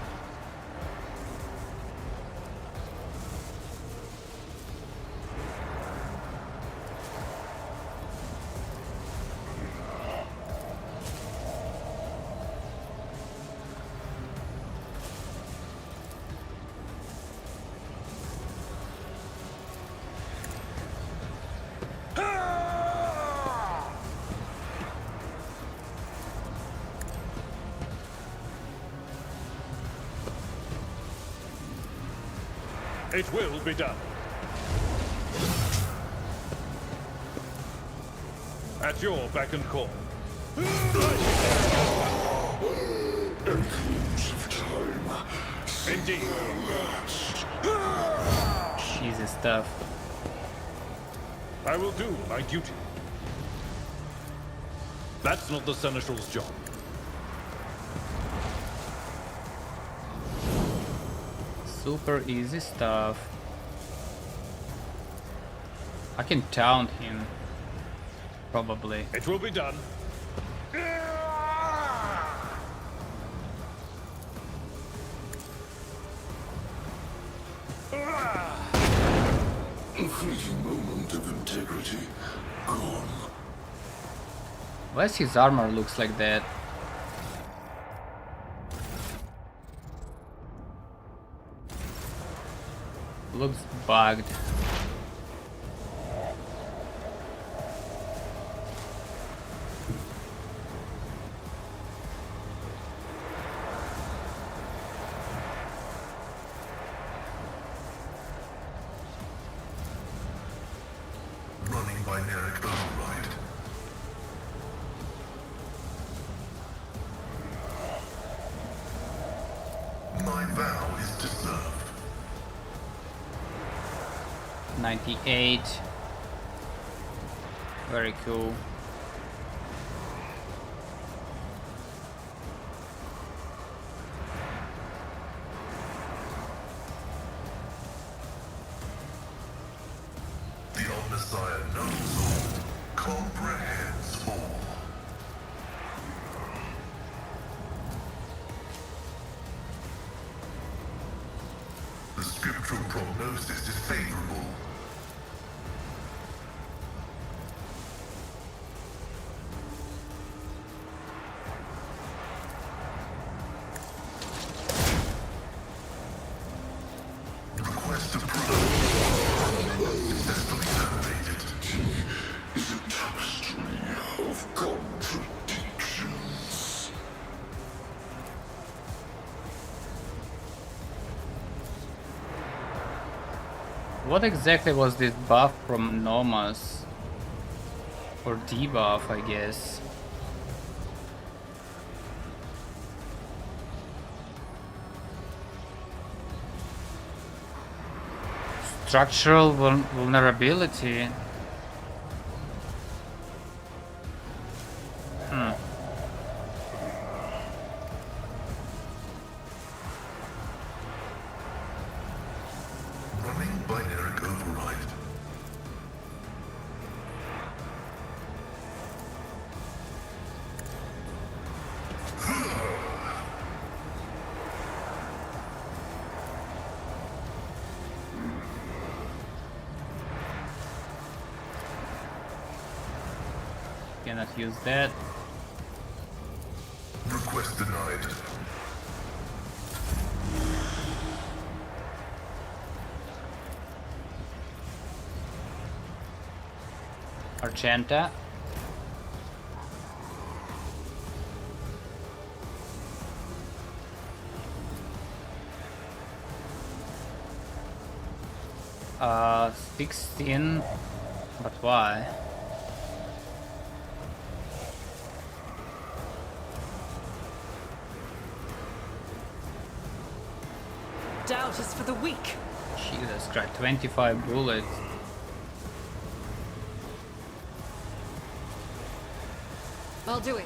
It will be done. At your beck and call. Indeed. Easy stuff. I will do my duty. That's not the Seneschal's job. Super easy stuff. I can taunt him. Probably. It will be done. A fleeting moment of integrity. Gone. Why does his armor looks like that? Looks bugged. Running binaric override. My vow is to serve. 98. Very cool. The Omnissiah knows all, comprehends all. The scriptural prognosis is favorable. Request approved. Successfully terminated. Is a tapestry of contradictions. What exactly was this buff from Nomas? Or debuff, I guess. Structural vulnerability. Running binaric override. Cannot use that. Request denied. Argenta. Uh, 16. But why? Doubt is for the weak. Jesus Christ, 25 bullets. I'll do it.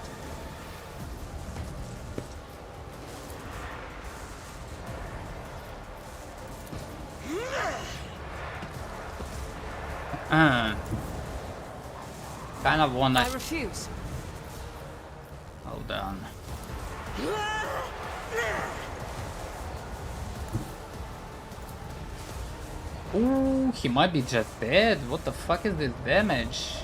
Kind of wanna. I refuse. Hold on. Ooh, he might be just dead. What the fuck is this damage?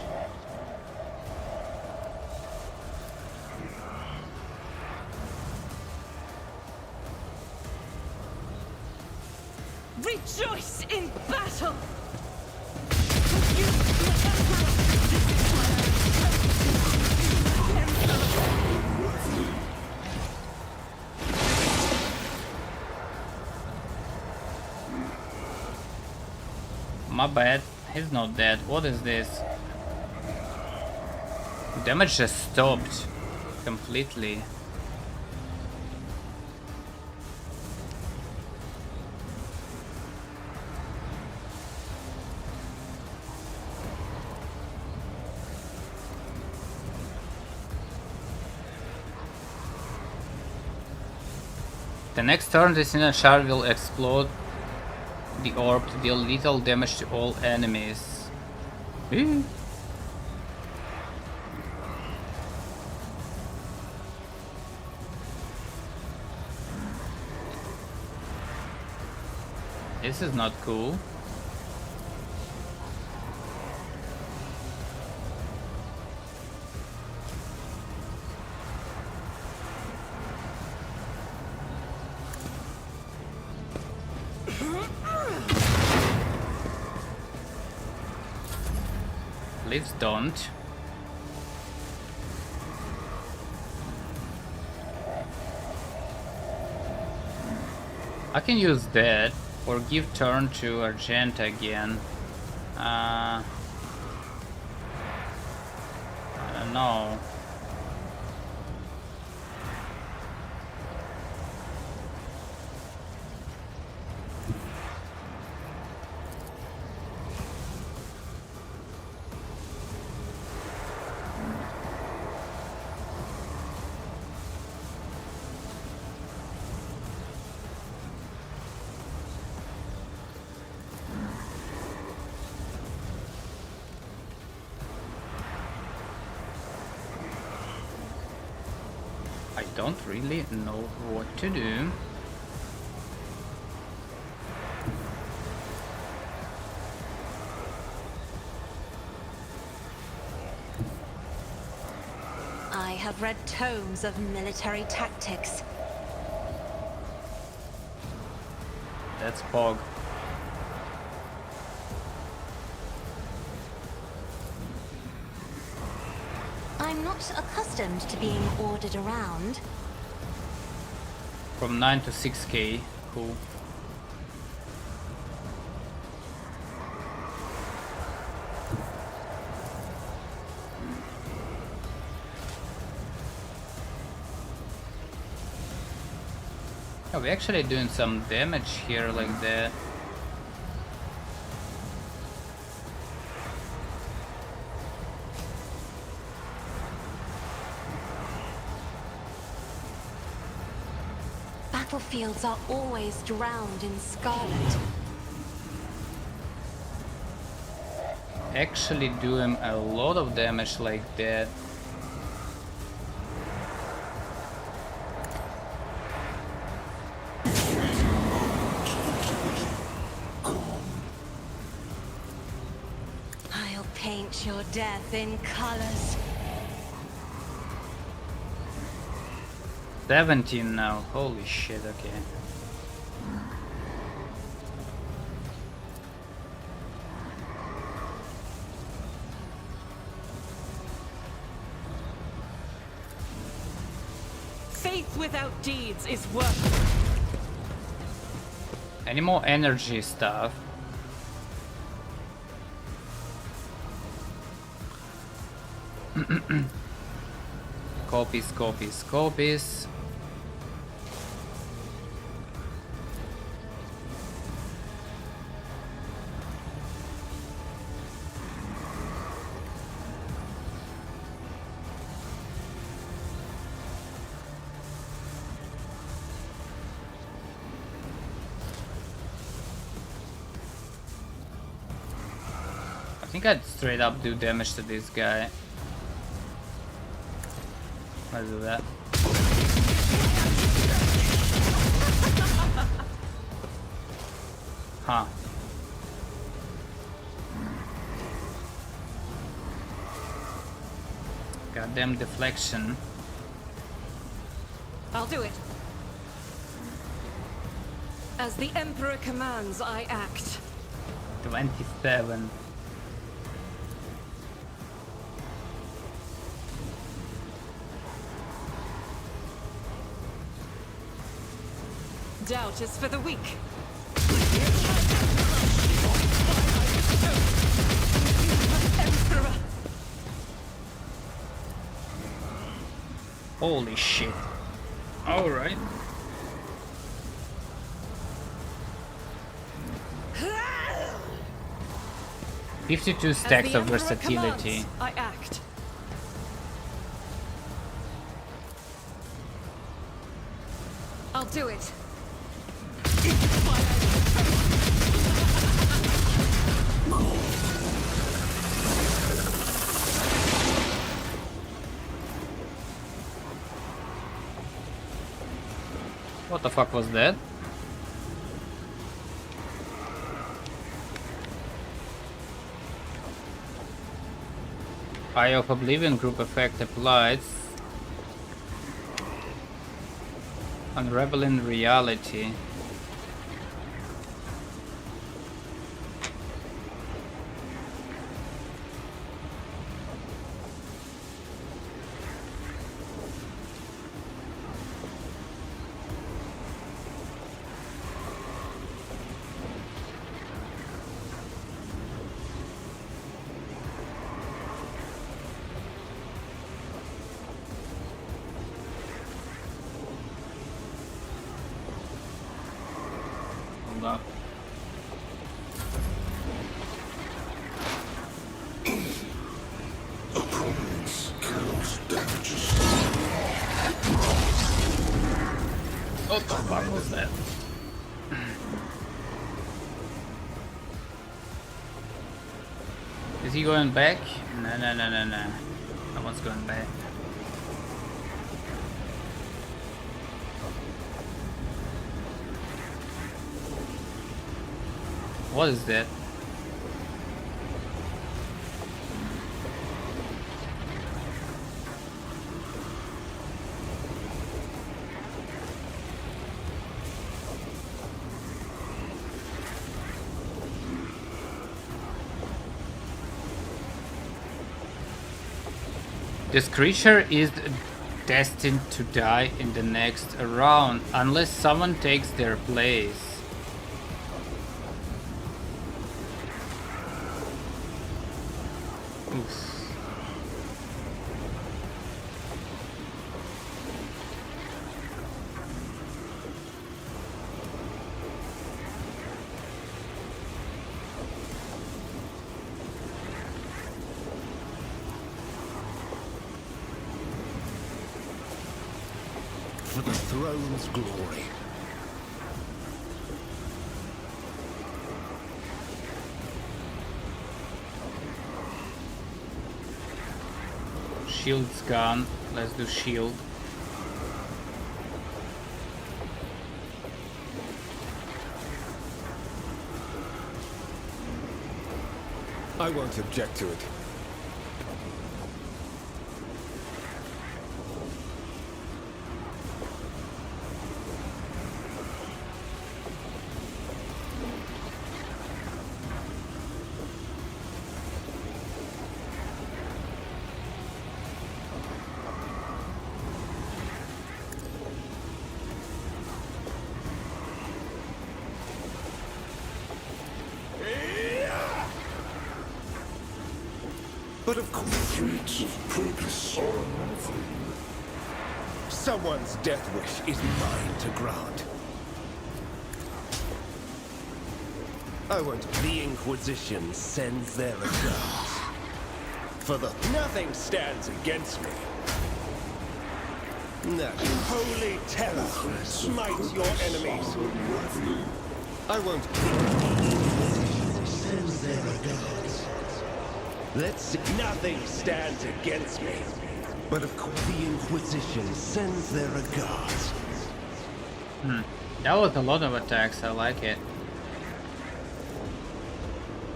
Rejoice in battle! my bad. He's not dead. What is this? Damage just stopped completely. The next turn, the Sinner Shard will explode the orb to deal lethal damage to all enemies. Eee. This is not cool. Please don't. I can use that or give turn to Argent again. I don't know. I don't really know what to do. I have read tomes of military tactics. That's Pog. I'm not accustomed to being ordered around. From 9 to 6k. Cool. Oh, we're actually doing some damage here like that. Battlefields are always drowned in scarlet. Actually doing a lot of damage like that. I'll paint your death in colors. 17 now. Holy shit, okay. Faith without deeds is worthless. Any more energy stuff? Copies, copies, copies. I think I'd straight up do damage to this guy. I'll do that. Huh. Goddamn deflection. I'll do it. As the Emperor commands, I act. 27. Doubt is for the weak. Holy shit. Alright. $52 stacks of versatility. I act. I'll do it. What the fuck was that? Eye of Oblivion group effect applied. Unraveling reality. Hold up. Opponents kills damages. What the fuck was that? Is he going back? No. No one's going back. What is that? This creature is destined to die in the next round unless someone takes their place. Oof. For the throne's glory. Shield's gone. Let's do shield. I won't object to it. But of course, Streets of progress are unraveling. someone's death wish is mine to grant. I won't. The Inquisition sends their regards. For the nothing stands against me. No. Holy terror, smite your enemies. I won't. Sends their regards. Let's see. Nothing stands against me. But of course, the Inquisition sends their regards. That was a lot of attacks. I like it.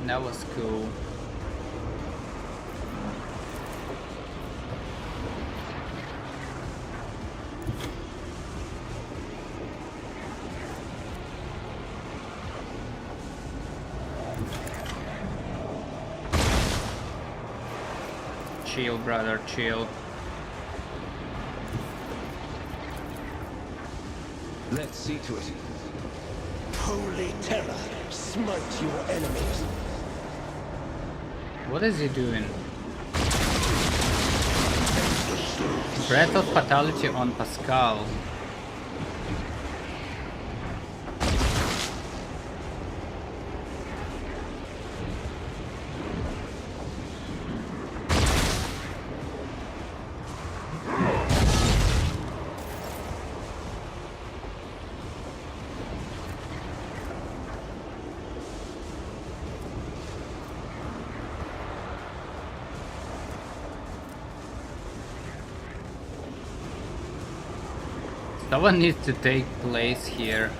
That was cool. Chill, brother, chill. Let's see to it. Holy terror, smite your enemies. What is he doing? Breath of Fatality on Pascal. Someone needs to take place here.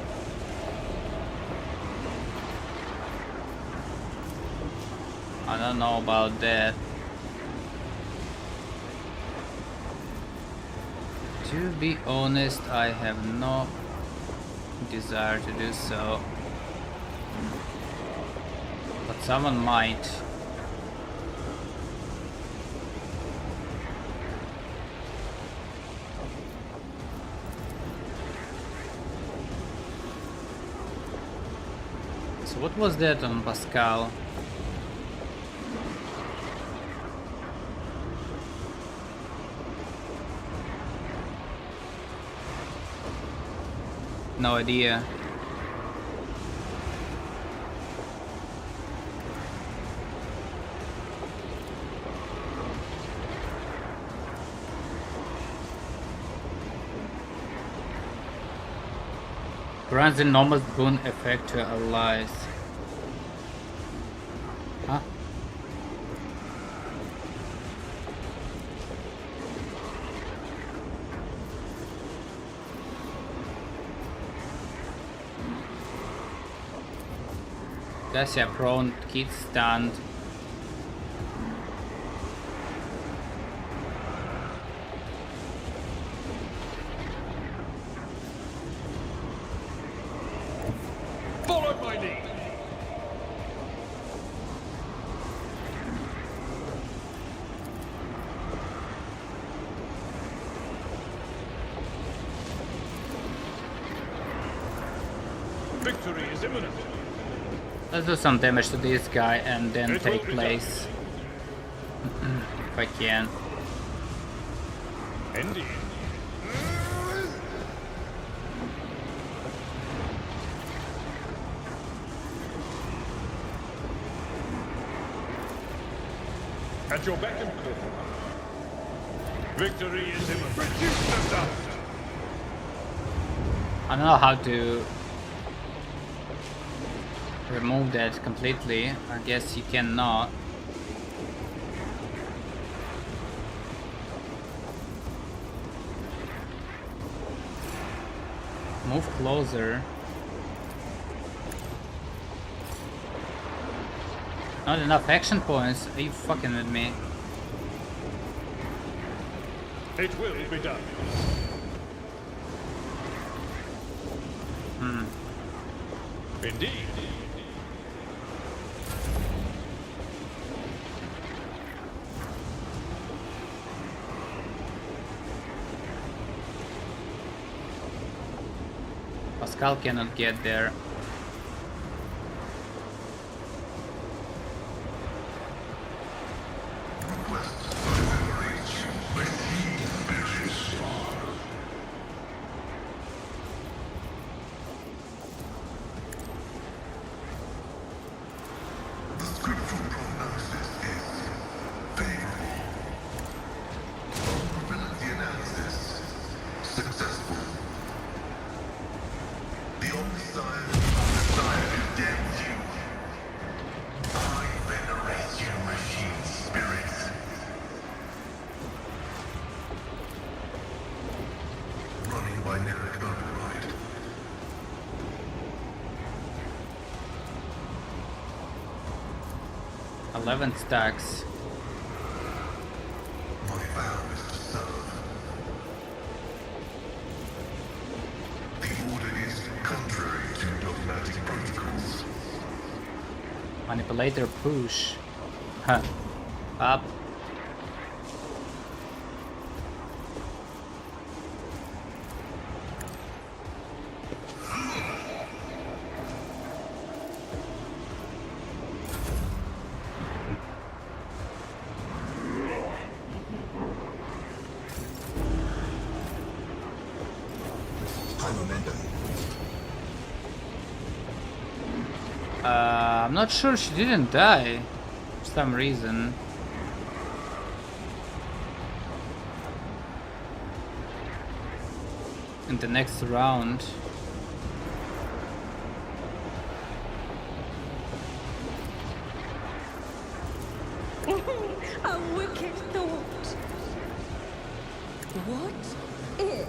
I don't know about that. To be honest, I have no desire to do so. But someone might. So what was that on Pascal? No idea. Grants enormous boon effect to allies. Huh? Dacia prone, Keet stunned. Follow my lead. Victory is imminent. Let's do some damage to this guy and then It take will be place. If I can. Indeed. At your beck and call. Victory is imminent. Reduce the dust. I don't know how to remove that completely. I guess you cannot. Move closer. Not enough action points. Are you fucking with me? It will be done. Indeed. Pascal cannot get there. Eleven stacks. My vow is to serve. The order is contrary to dogmatic protocols. Manipulator push. Huh. Up. I'm not sure she didn't die for some reason. In the next round. A wicked thought. What if?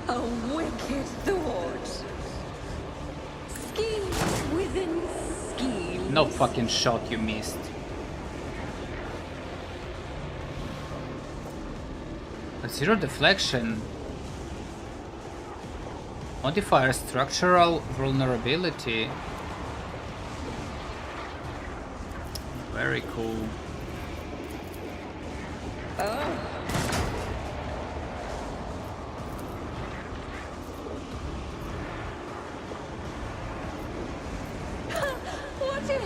A wicked thought. Schemes within schemes. No fucking shot you missed. Zero deflection. Modifier structural vulnerability. Very cool. What if?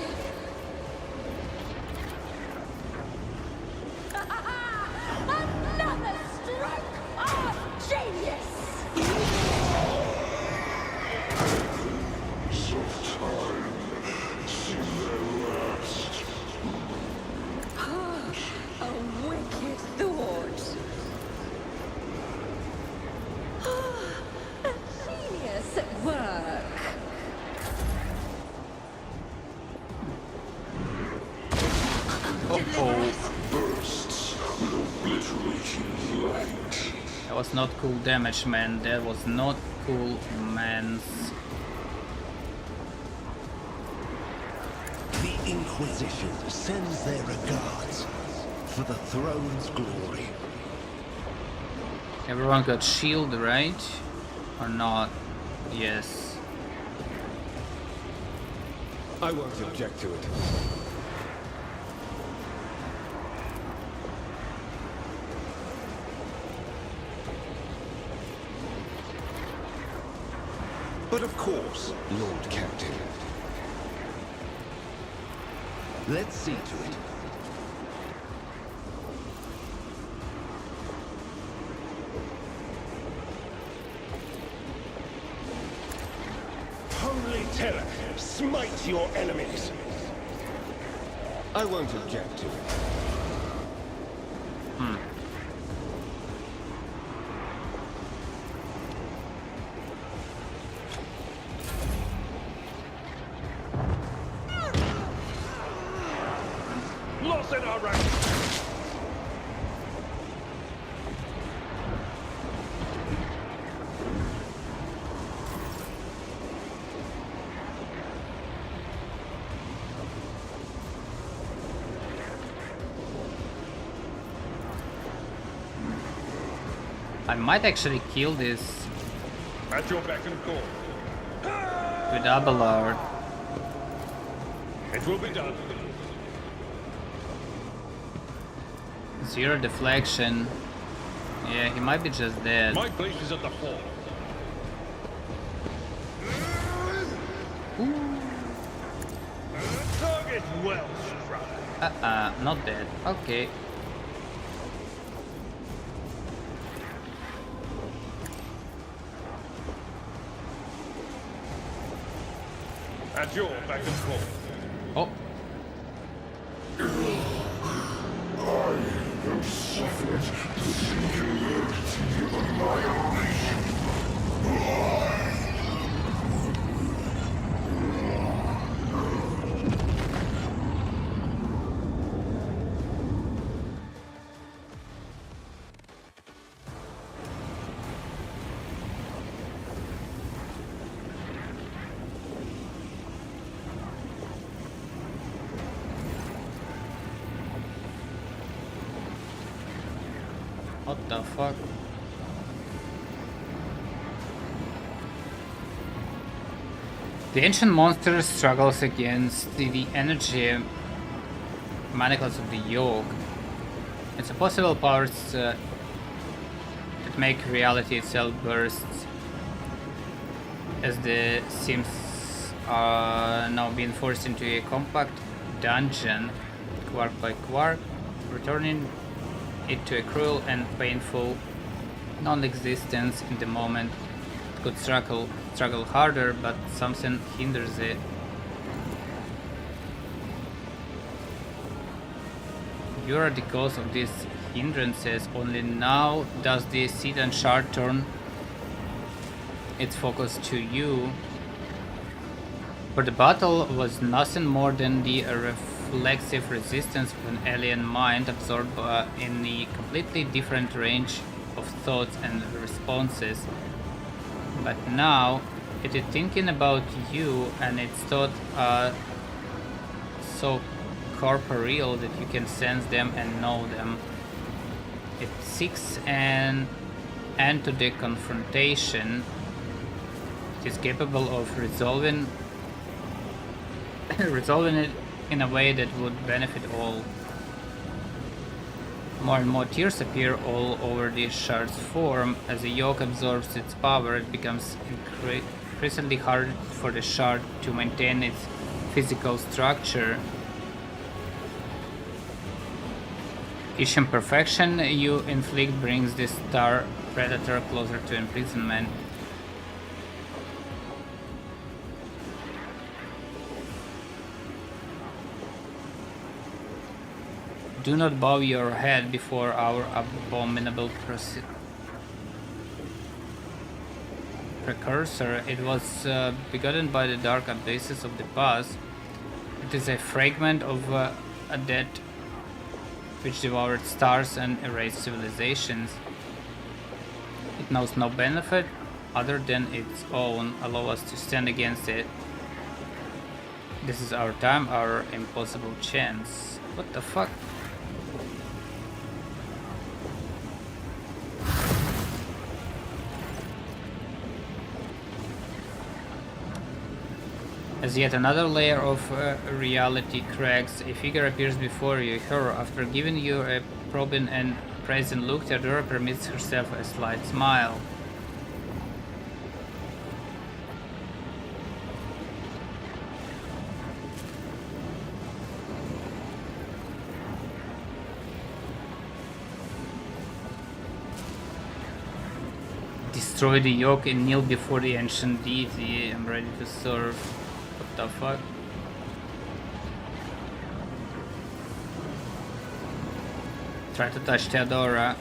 Another stroke of genius! A wicked thought. A genius at work. That was not cool damage, man. That was not cool, man. The Inquisition sends their regards for the throne's glory. Everyone got shield, right? Or not? Yes. I won't object to it. But of course, Lord Captain. Let's see to it. Holy terror, smite your enemies. I won't object to it. Lost in our ranks. I might actually kill this At your beck and call. with Abelard. It will be done. Zero deflection. Yeah, he might be just dead. My place is at the fore. Target well struck. Not dead. Okay. At your beck and call. Oh. What the fuck? The ancient monster struggles against the energy manacles of the yoke. It's a possible powers that make reality itself burst, as the Sims are now being forced into a compact dungeon, quark by quark, returning it to a cruel and painful non-existence in the moment it could struggle harder, but something hinders it. You are the cause of these hindrances. Only now does the Sedan shard turn its focus to you. For the battle was nothing more than the reflexive resistance of an alien mind absorbed in a completely different range of thoughts and responses. But now it is thinking about you, and its thoughts are so corporeal that you can sense them and know them. It seeks an end to the confrontation. It is capable of resolving it in a way that would benefit all. More and more tears appear all over the shard's form. As the yoke absorbs its power, it becomes increasingly hard for the shard to maintain its physical structure. Each imperfection you inflict brings the star predator closer to imprisonment. Do not bow your head before our abominable precursor. It was begotten by the dark abysses of the past. It is a fragment of a dead which devoured stars and erased civilizations. It knows no benefit other than its own. Allow us to stand against it. This is our time, our impossible chance. What the fuck? As yet another layer of reality cracks, a figure appears before you. Her, after giving you a probing and praising look, Theodora permits herself a slight smile. Destroy the yoke and kneel before the ancient deity. I'm ready to serve. What the fuck? Try to touch Theodora.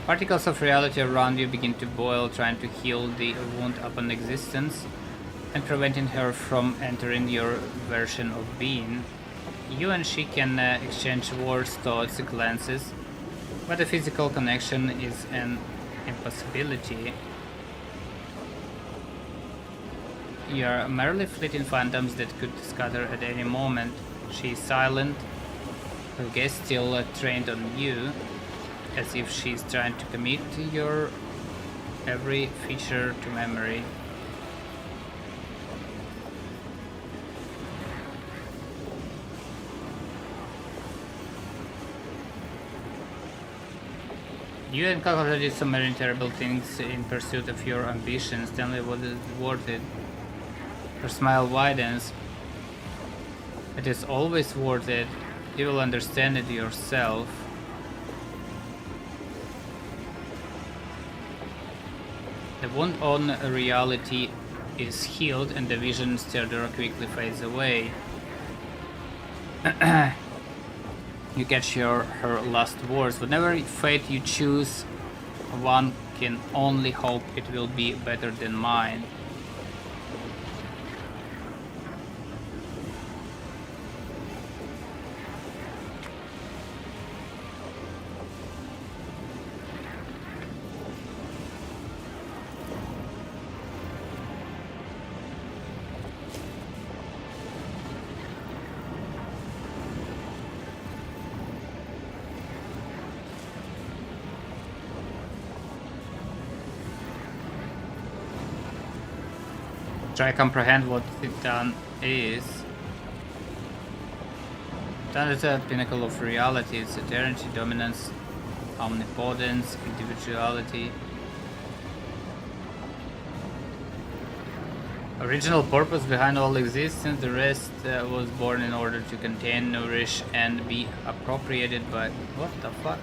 Particles of reality around you begin to boil, trying to heal the wound upon existence and preventing her from entering your version of being. You and she can exchange words, thoughts, glances, but a physical connection is an impossibility. You are merely fleeting phantoms that could scatter at any moment. She is silent, her gaze still trained on you, as if she is trying to commit your every feature to memory. You and Kakota did so many terrible things in pursuit of your ambitions. Tell me what is worth it. Her smile widens. It is always worth it. You will understand it yourself. The wound on reality is healed and the vision Theodora quickly fades away. You catch her last words. Whatever fate you choose, one can only hope it will be better than mine. Try to comprehend what Titan is. Titan is a pinnacle of reality. It's eternity, dominance, omnipotence, individuality. Original purpose behind all existence. The rest was born in order to contain, nourish, and be appropriated by... What the fuck?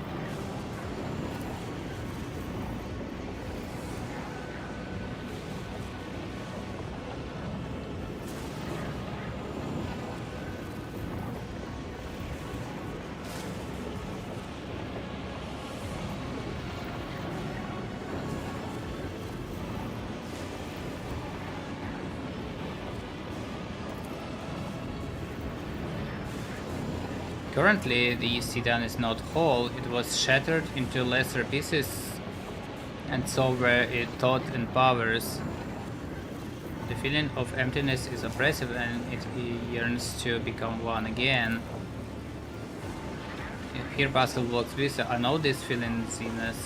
Currently, the sedan is not whole, it was shattered into lesser pieces, and so were its thought and powers. The feeling of emptiness is oppressive and it yearns to become one again. Here Basil walks with I know this feeling, Zenas.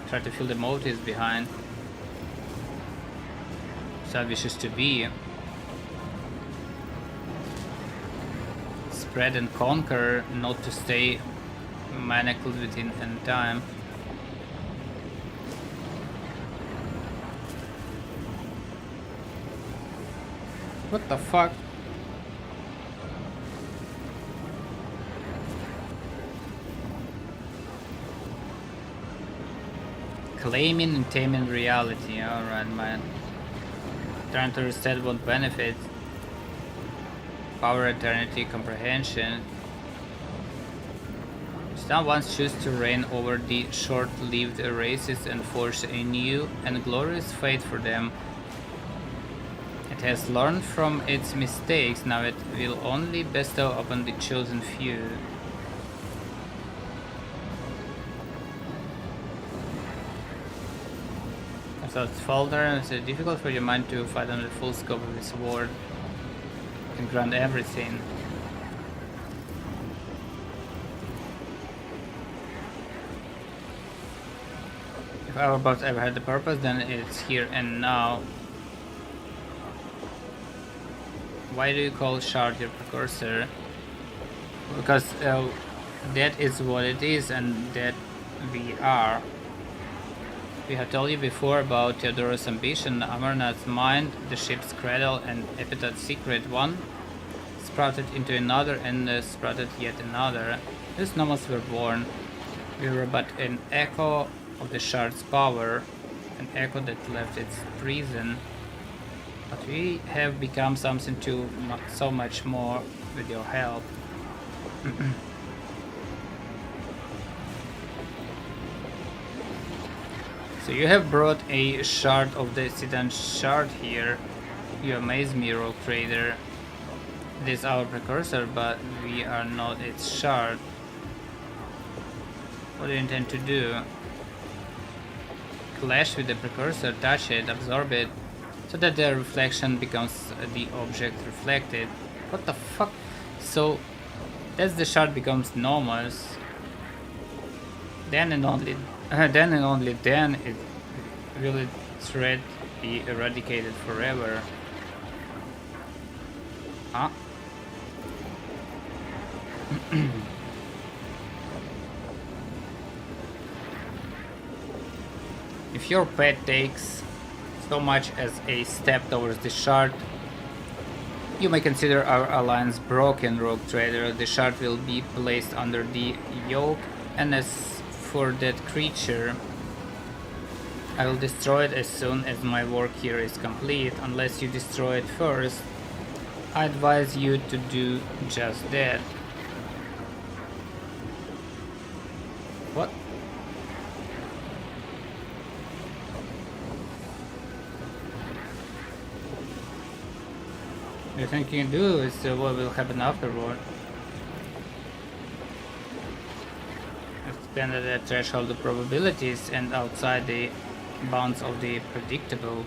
Try to feel the motives behind. Sad wishes to be. Spread and conquer, not to stay manacled within any time. What the fuck? Claiming and taming reality, alright man. Trying to reset what benefits. Power, eternity, comprehension. Some once choose to reign over the short-lived races and forge a new and glorious fate for them. It has learned from its mistakes, now it will only bestow upon the chosen few. So it's folder, it's difficult for your mind to fathom the full scope of this word and grant everything. If our bots ever had a purpose, then it's here and now. Why do you call shard your precursor? Because that is what it is, and that we are. We have told you before about Theodora's ambition, Amarnath's mind, the ship's cradle, and Epitap's secret. One sprouted into another, and sprouted yet another. These nomads were born. We were but an echo of the shard's power, an echo that left its prison. But we have become something so much more with your help. So you have brought a shard of the Sedan shard here. You amaze me, Rogue Trader. It is our precursor, but we are not its shard. What do you intend to do? Clash with the precursor, touch it, absorb it, so that the reflection becomes the object reflected. What the fuck? So, as the shard becomes enormous, then and only then it will its threat be eradicated forever. Huh? If your pet takes so much as a step towards the shard, you may consider our alliance broken, Rogue Trader. The shard will be placed under the yoke, and as for that creature, I will destroy it as soon as my work here is complete. Unless you destroy it first, I advise you to do just that. What? You think you can do is what will happen afterward. Expand the threshold of probabilities and outside the bounds of the predictable.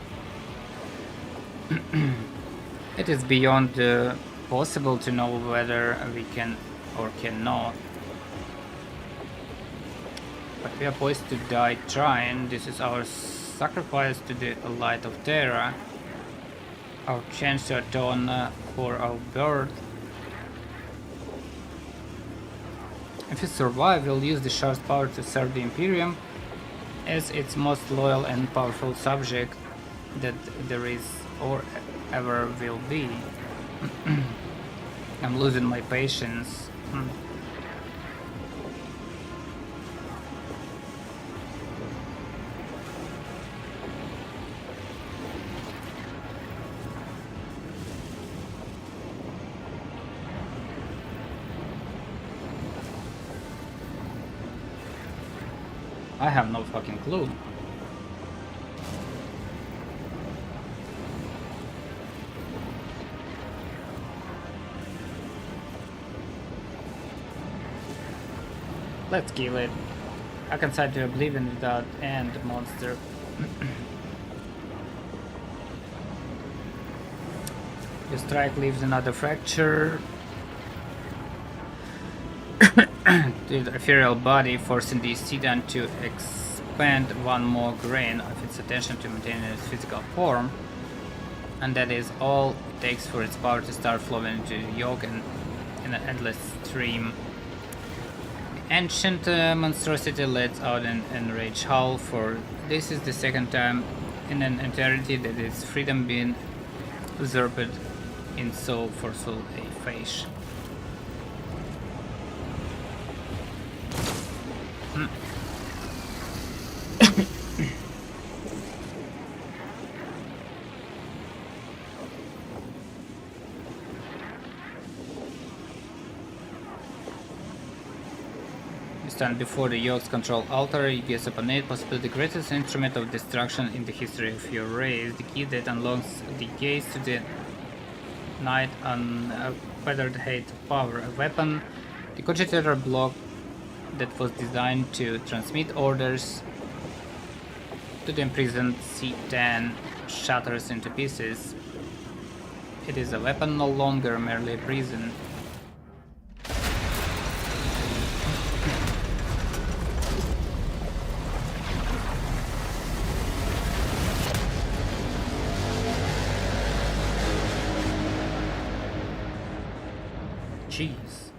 It is beyond possible to know whether we can or cannot. But we are poised to die trying. This is our sacrifice to the light of Terra. Our chance to atone for our birth. If we survive, we'll use the shard's power to serve the Imperium as its most loyal and powerful subject that there is or ever will be. I'm losing my patience. I have no fucking clue. Let's kill it. I can side to oblivion without end monster. The strike leaves another fracture to the ethereal body, forcing the Sedan to expand one more grain of its attention to maintain its physical form. And that is all it takes for its power to start flowing into the yoke and in an endless stream. The ancient monstrosity lets out an enraged howl, for this is the second time in an eternity that its freedom being usurped in so forceful a face. You stand before the yoke's control altar, you gaze upon it, possibly the greatest instrument of destruction in the history of your race, the key that unlocks the gates to the night unfettered hate of power, a weapon, the cogitator block that was designed to transmit orders to the imprisoned C-10 shatters into pieces. It is a weapon, no longer merely a prison. Jeez.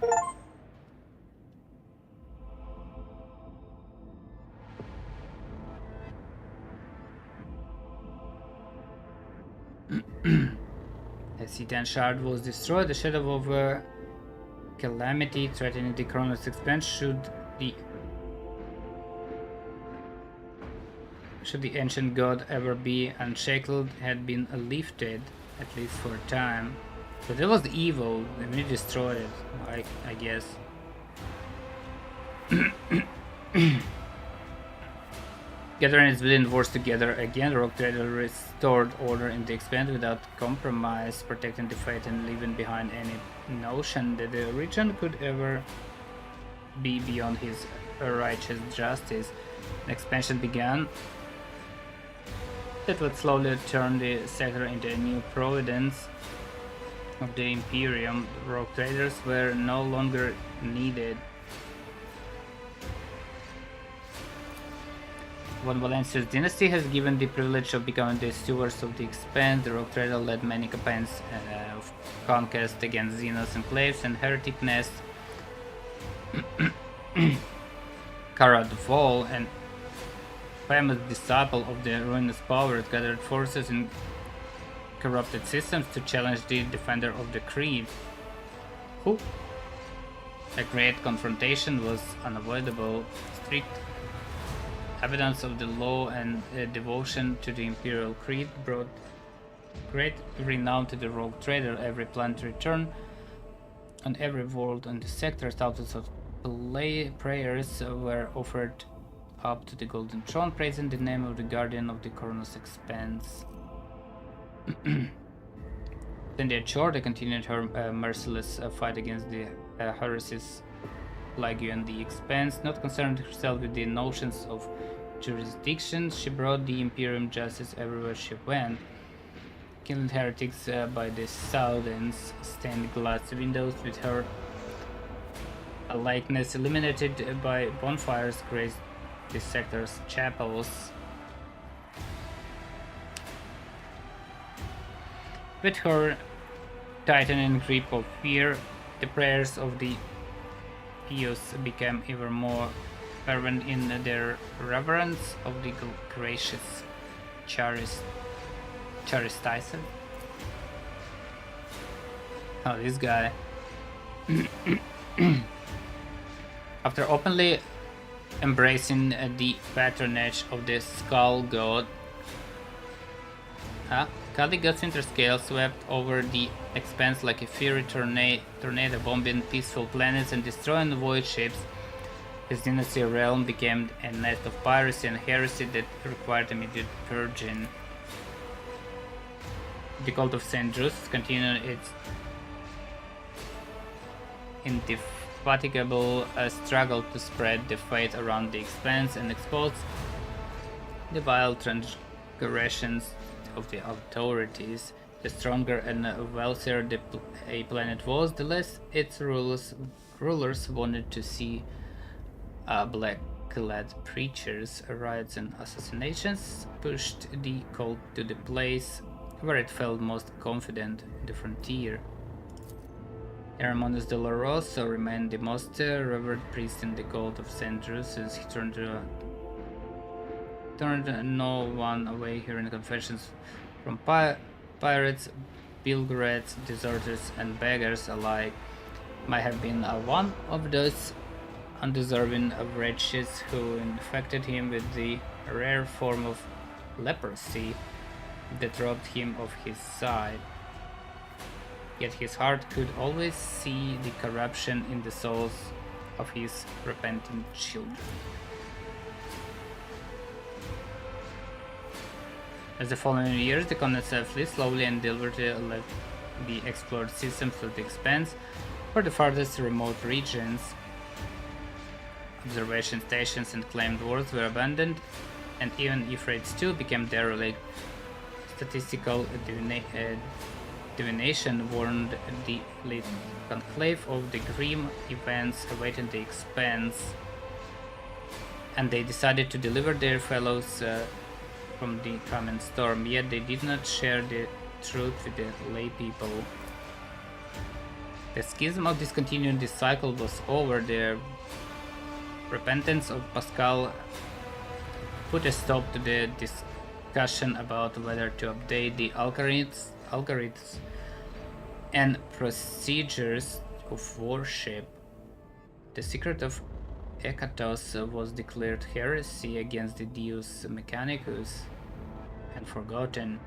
The C-10 shard was destroyed, the shadow of a calamity threatening the Chronos expanse should the ancient god ever be unshackled had been lifted, at least for a time. But it was evil, and we destroyed it, I guess. Gathering its brilliant force together again, Rogue Trader restored order in the expanse without compromise, protecting the fate and leaving behind any notion that the region could ever be beyond his righteous justice. An expansion began that would slowly turn the sector into a new providence of the Imperium. Rogue traders were no longer needed. When Valencia's dynasty has given the privilege of becoming the stewards of the expanse, the Rogue Trader led many campaigns of conquest against Xenos enclaves and heretic nests. Karad Vol, an famous disciple of the ruinous powers, gathered forces in corrupted systems to challenge the defender of the creed. Who? A great confrontation was unavoidable. Strict evidence of the law and devotion to the imperial creed brought great renown to the Rogue Trader. Every plan to return on every world in the sector, thousands of prayers were offered up to the Golden Throne, praising the name of the guardian of the Chronos expanse. Then they assured they continued her merciless fight against the heresies like you and the expanse. Not concerned herself with the notions of jurisdiction, she brought the Imperium justice everywhere she went, killing heretics by the thousands, stained glass windows with her likeness illuminated by bonfires graced the sector's chapels. With her tightening grip of fear, the prayers of the pious became ever more fervent in their reverence of the gracious Charistizer. Oh, this guy. After openly embracing the patronage of the Skull God, Kali God's interscale swept over the expanse like a fiery tornado, bombing peaceful planets and destroying void ships. His dynasty realm became a nest of piracy and heresy that required immediate purging. The cult of Saint Drusus continued its indefatigable struggle to spread the faith around the expanse and expose the vile transgressions of the authorities. The stronger and wealthier a planet was, the less its rulers wanted to see black-clad preachers. Riots and assassinations pushed the cult to the place where it felt most confident, the frontier. Hieronymus de la Rosa remained the most revered priest in the cult of St. Drusus. He turned no one away hearing confessions from pirates, pilgrims, deserters, and beggars alike. Might have been one of those undeserving wretches who infected him with the rare form of leprosy that robbed him of his sight. Yet his heart could always see the corruption in the souls of his repentant children. As the following years, the Covenant fleet slowly and deliberately left the explored systems to the expanse for the farthest remote regions. Observation stations and claimed worlds were abandoned, and even Euphrates II became derelict. Statistical divination warned the elite conclave of the grim events awaiting the expanse, and they decided to deliver their fellows from the coming storm. Yet they did not share the truth with the lay people. The schism of discontinuing this cycle was over. The repentance of Pascal put a stop to the discussion about whether to update the algorithms and procedures of worship. The secret of Hekatos was declared heresy against the Deus Mechanicus and forgotten.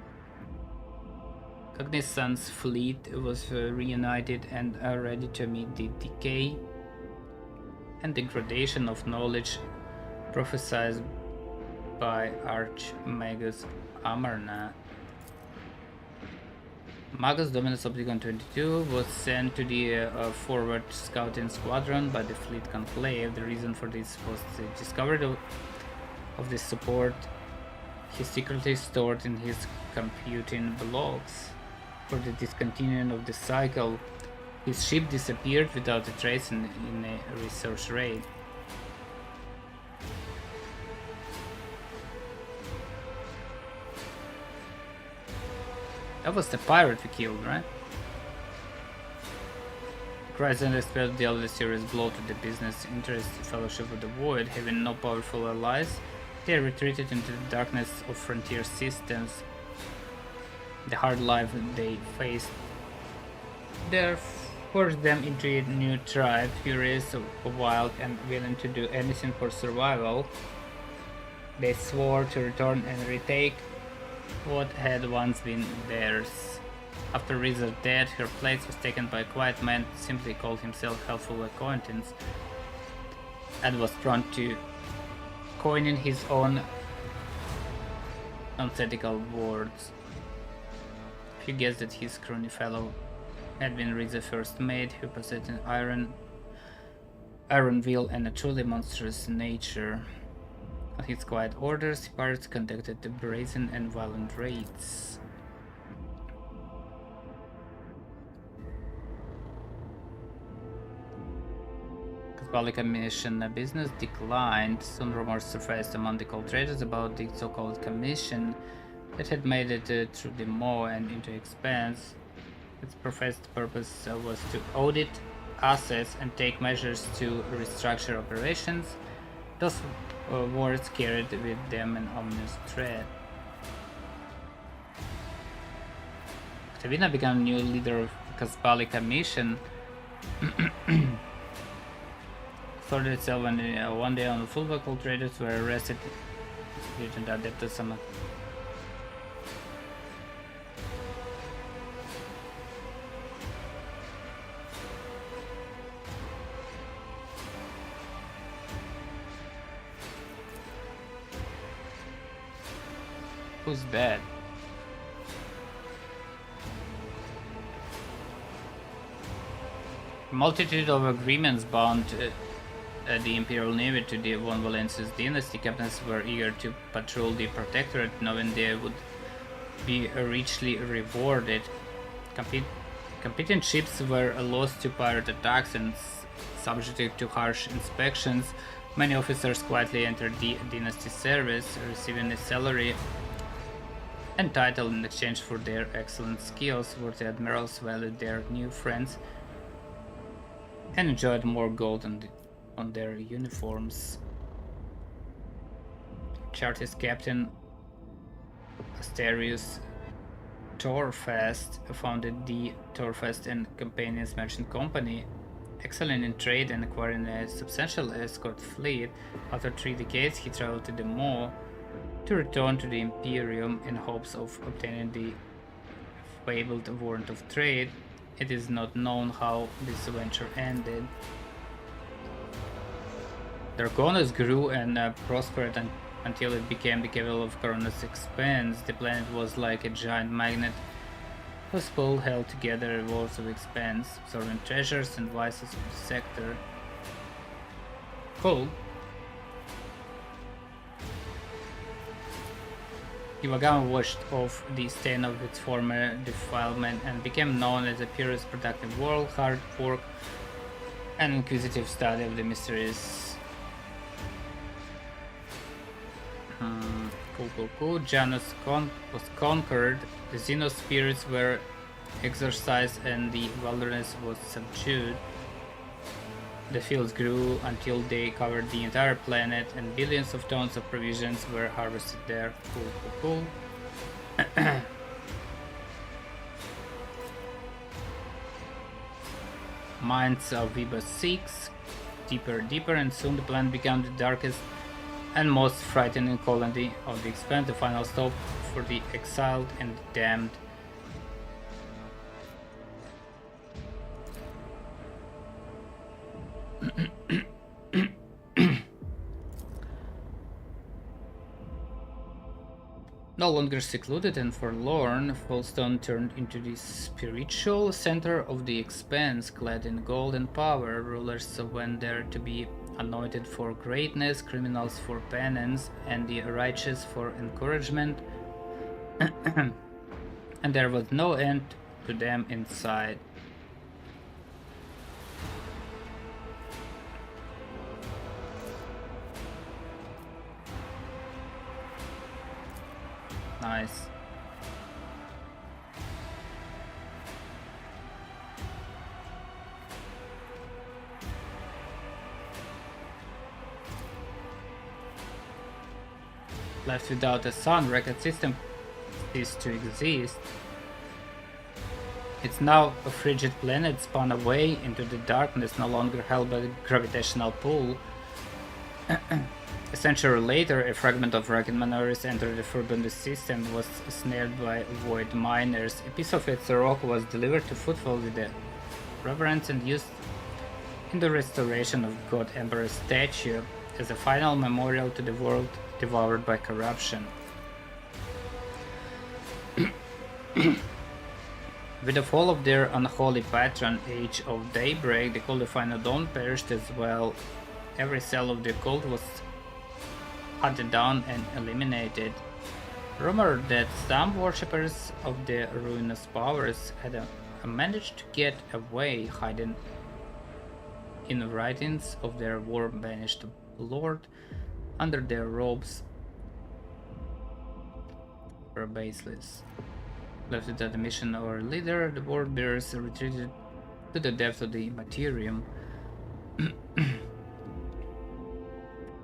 Cognizant's fleet was reunited and ready to meet the decay and degradation of knowledge prophesied by Archmagus Amarna. Magus Dominus Obligon 22 was sent to the forward scouting squadron by the fleet conclave. The reason for this was the discovery of the support he secretly stored in his computing blocks. For the discontinuing of the cycle, his ship disappeared without a trace in a resource raid. That was the pirate we killed, right? Chrysant expelled the other serious blow to the business interests. Fellowship of the Void, having no powerful allies, they retreated into the darkness of frontier systems. The hard life they faced there forced them into a new tribe, furious, wild, and willing to do anything for survival. They swore to return and retake what had once been theirs. After Rizza's death, her place was taken by a quiet man who simply called himself Helpful Acquaintance, and was prone to coining his own nonsensical words. He guessed that his crony fellow had been Rizza's first mate, who possessed an iron will and a truly monstrous nature. On his quiet orders, the pirates conducted the brazen and violent raids. Public ammunition business declined. Soon rumors surfaced among the coal traders about the so-called commission that had made it through the Mobo and into expanse. Its professed purpose was to audit assets and take measures to restructure operations. Those words carried with them an ominous threat. Octavina became new leader of Kaspalika mission. Sorted itself when one day on the full buckle traders were arrested. Legend Adeptus Summit. Who's bad? multitude of agreements bound the Imperial Navy to the Von Valencius dynasty. Captains were eager to patrol the Protectorate, knowing they would be richly rewarded. Competent ships were lost to pirate attacks and subjected to harsh inspections. Many officers quietly entered the dynasty service, receiving a salary and title in exchange for their excellent skills. Worthy admirals valued their new friends and enjoyed more gold on their uniforms. Chartist Captain Asterius Torfast founded the Torfast and Companions Merchant Company, excellent in trade and acquiring a substantial escort fleet. After 3 decades, he traveled to the Maw to return to the Imperium in hopes of obtaining the fabled warrant of trade. It is not known how this venture ended. Draconis grew and prospered until it became the capital of Corona's Expanse. The planet was like a giant magnet whose pull held together walls of Expanse, absorbing treasures and vices of the sector. Cool. Iwagama washed off the stain of its former defilement and became known as a purest, productive world. Hard work and inquisitive study of the mysteries. Cool. Janus was conquered, the Xenos spirits were exorcised, and the wilderness was subdued. The fields grew until they covered the entire planet, and billions of tons of provisions were harvested there. Cool. Mines of Viba 6, deeper, and soon the planet became the darkest and most frightening colony of the Expanse, the final stop for the exiled and damned. No longer secluded and forlorn, Folstone turned into the spiritual center of the Expanse. Clad in gold and power, rulers went there to be anointed for greatness, criminals for penance, and the righteous for encouragement. And there was no end to them inside. Nice. Left without a sun, record system ceased to exist. It's now a frigid planet spun away into the darkness, no longer held by the gravitational pull. A century later, a fragment of rugged Manoris entered the Forbidden System and was snared by void miners. A piece of its rock was delivered to Footfall with the reverence and used in the restoration of God Emperor's statue as a final memorial to the world devoured by corruption. With the fall of their unholy patron, Age of Daybreak, the cult of Final Dawn perished as well. Every cell of the cult was hunted down and eliminated. Rumored that some worshippers of the ruinous powers had managed to get away, hiding in writings of their war-banished lord under their robes, were baseless. Left without a mission or leader, the board bearers retreated to the depth of the Materium.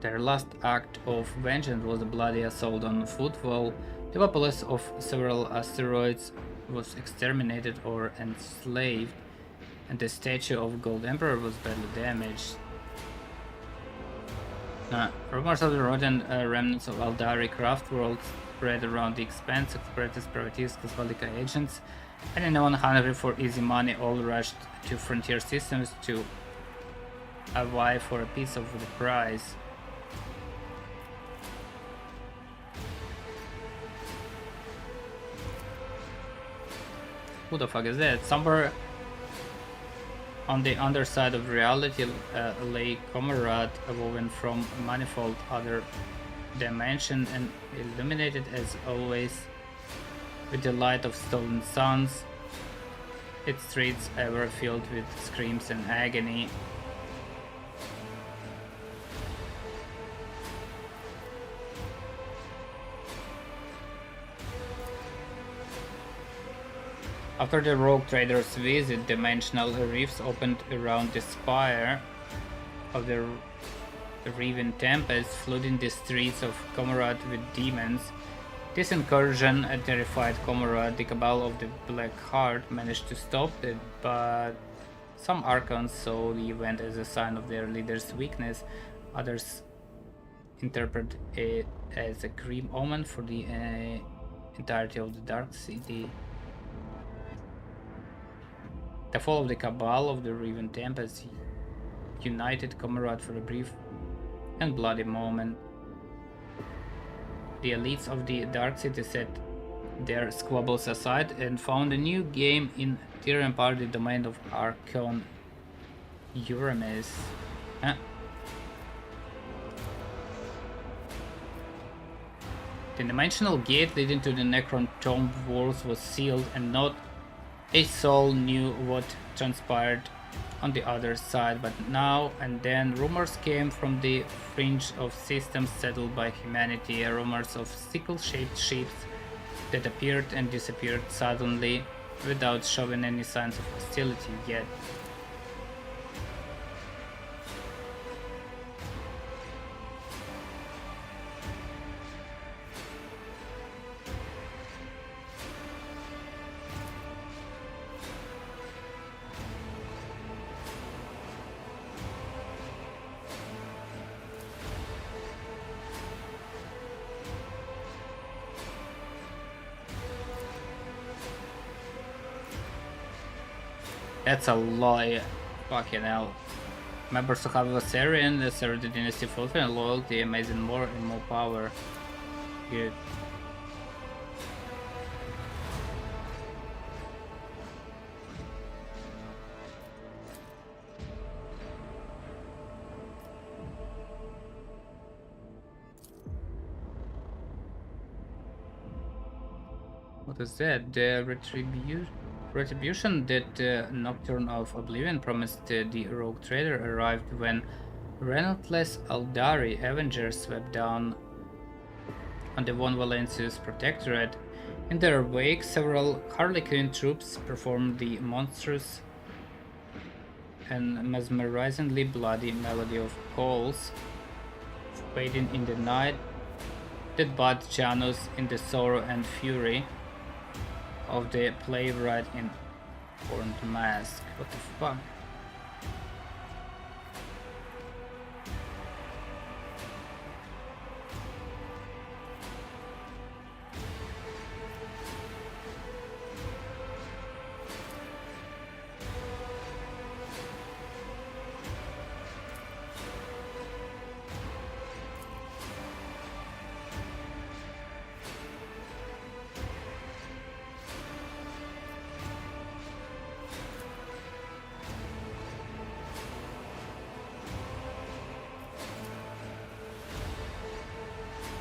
Their last act of vengeance was a bloody assault on Footfall. The populace of several asteroids was exterminated or enslaved, and the statue of Gold Emperor was badly damaged. Rumors of the rotten remnants of Aldari craft world spread around the Expanse. Experts, privateers, Cosmolica agents, and anyone hungry for easy money all rushed to frontier systems to vie for a piece of the prize. Who the fuck is that? Somewhere On the underside of reality lay Comrade, woven from manifold other dimensions and illuminated as always with the light of stolen suns, its streets ever filled with screams and agony. After the rogue trader's visit, dimensional rifts opened around the spire of the Riven Tempest, flooding the streets of Comrade with demons. This incursion terrified Comrade. The Cabal of the Black Heart managed to stop it, but some Archons saw the event as a sign of their leader's weakness. Others interpret it as a grim omen for the entirety of the Dark City. The fall of the Cabal of the Riven Tempest united Comrade for a brief and bloody moment. The elites of the Dark City set their squabbles aside and found a new game in Tyrian Part, the domain of Archon Uramis. The dimensional gate leading to the Necron Tomb walls was sealed, and not a soul knew what transpired on the other side, but now and then rumors came from the fringe of systems settled by humanity, rumors of sickle-shaped ships that appeared and disappeared suddenly without showing any signs of hostility yet. That's a lie. Fucking hell. Members of Adversarian serve the dynasty fulfill and loyalty, amazing more and more power. Good. What is that? The retribution that Nocturne of Oblivion promised the rogue trader arrived when relentless Aldari Avengers swept down on the Von Valencia's protectorate. In their wake, several Harlequin troops performed the monstrous and mesmerizingly bloody melody of calls, fading in the night that bathed Janus in the sorrow and fury of the playwright in Horned Mask. What the fuck?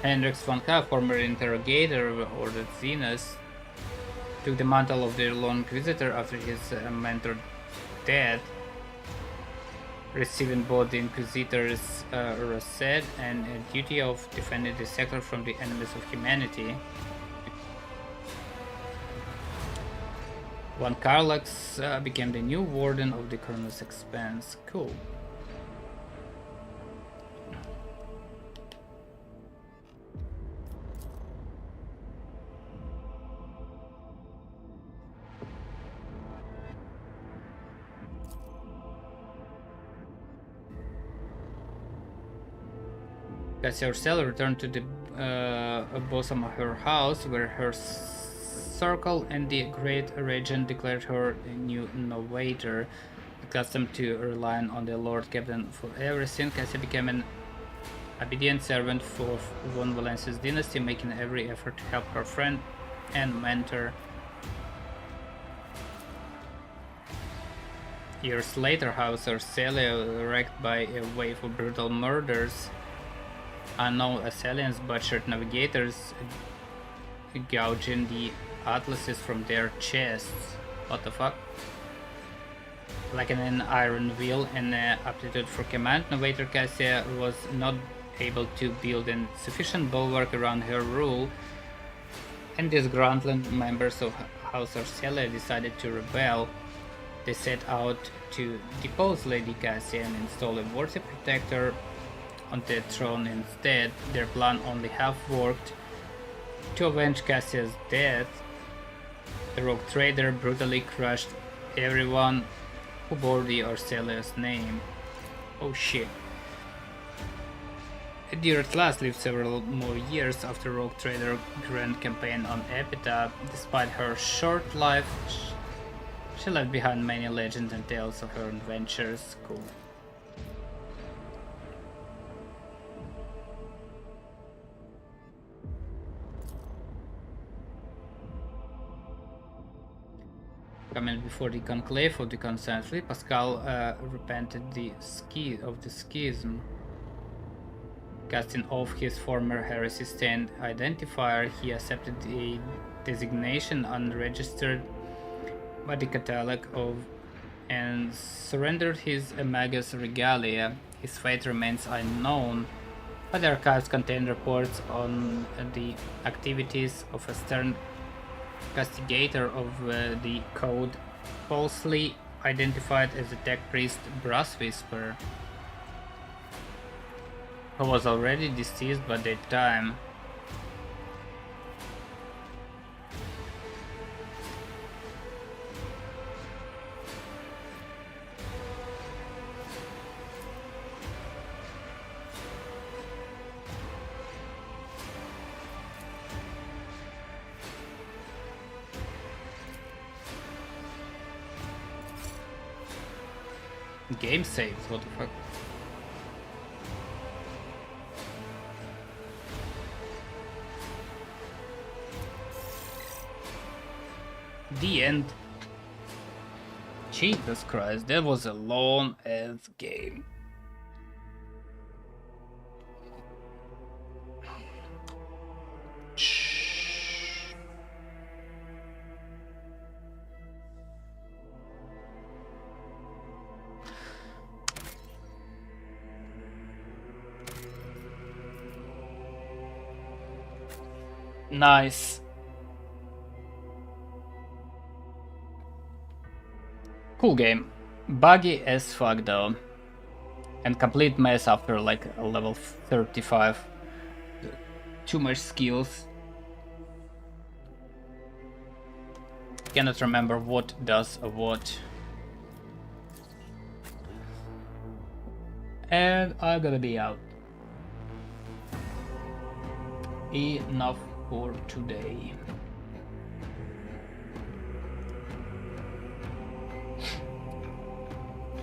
Hendrix von K, former interrogator, ordered Zenos, took the mantle of the Lone Inquisitor after his mentor death, receiving both the Inquisitor's receipt and a duty of defending the sector from the enemies of humanity. Von Carlax became the new warden of the Colonel's Expanse. Cool. Cassia herself returned to the bosom of her house, where her circle and the great regent declared her a new novator. Accustomed to relying on the Lord Captain for everything, Cassia became an obedient servant for Von Valencia's dynasty, making every effort to help her friend and mentor Years later, Hauser Celia, wrecked by a wave of brutal murders, unknown assailants butchered navigators, gouging the atlases from their chests. What the fuck? Like an iron will and aptitude for command, Novator Cassia was not able to build a sufficient bulwark around her rule, and disgruntled members of House Celia decided to rebel. They set out to depose Lady Cassia and install a worthy protector on the throne instead. Their plan only half worked. To avenge Cassia's death, the rogue trader brutally crushed everyone who bore the Arcelia's name. Oh shit. Dear at last lived several more years after Rogue Trader grand campaign on Epitaph. Despite her short life, she left behind many legends and tales of her adventures. Cool. Coming before the conclave of the constantly, Pascal repented of the schism. Casting off his former heresy-stained identifier, he accepted a designation unregistered by the catalog and surrendered his Magus regalia. His fate remains unknown, but the archives contain reports on the activities of a stern castigator of the code, falsely identified as the tech priest Brass Whisper, who was already deceased by that time. Game saves, what the fuck? The end. Jesus Christ, that was a long ass game. Nice. Cool game. Buggy as fuck though. And complete mess after like a level 35. Too much skills. Cannot remember what does what. And I'm gonna be out. Enough for today.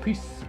Peace.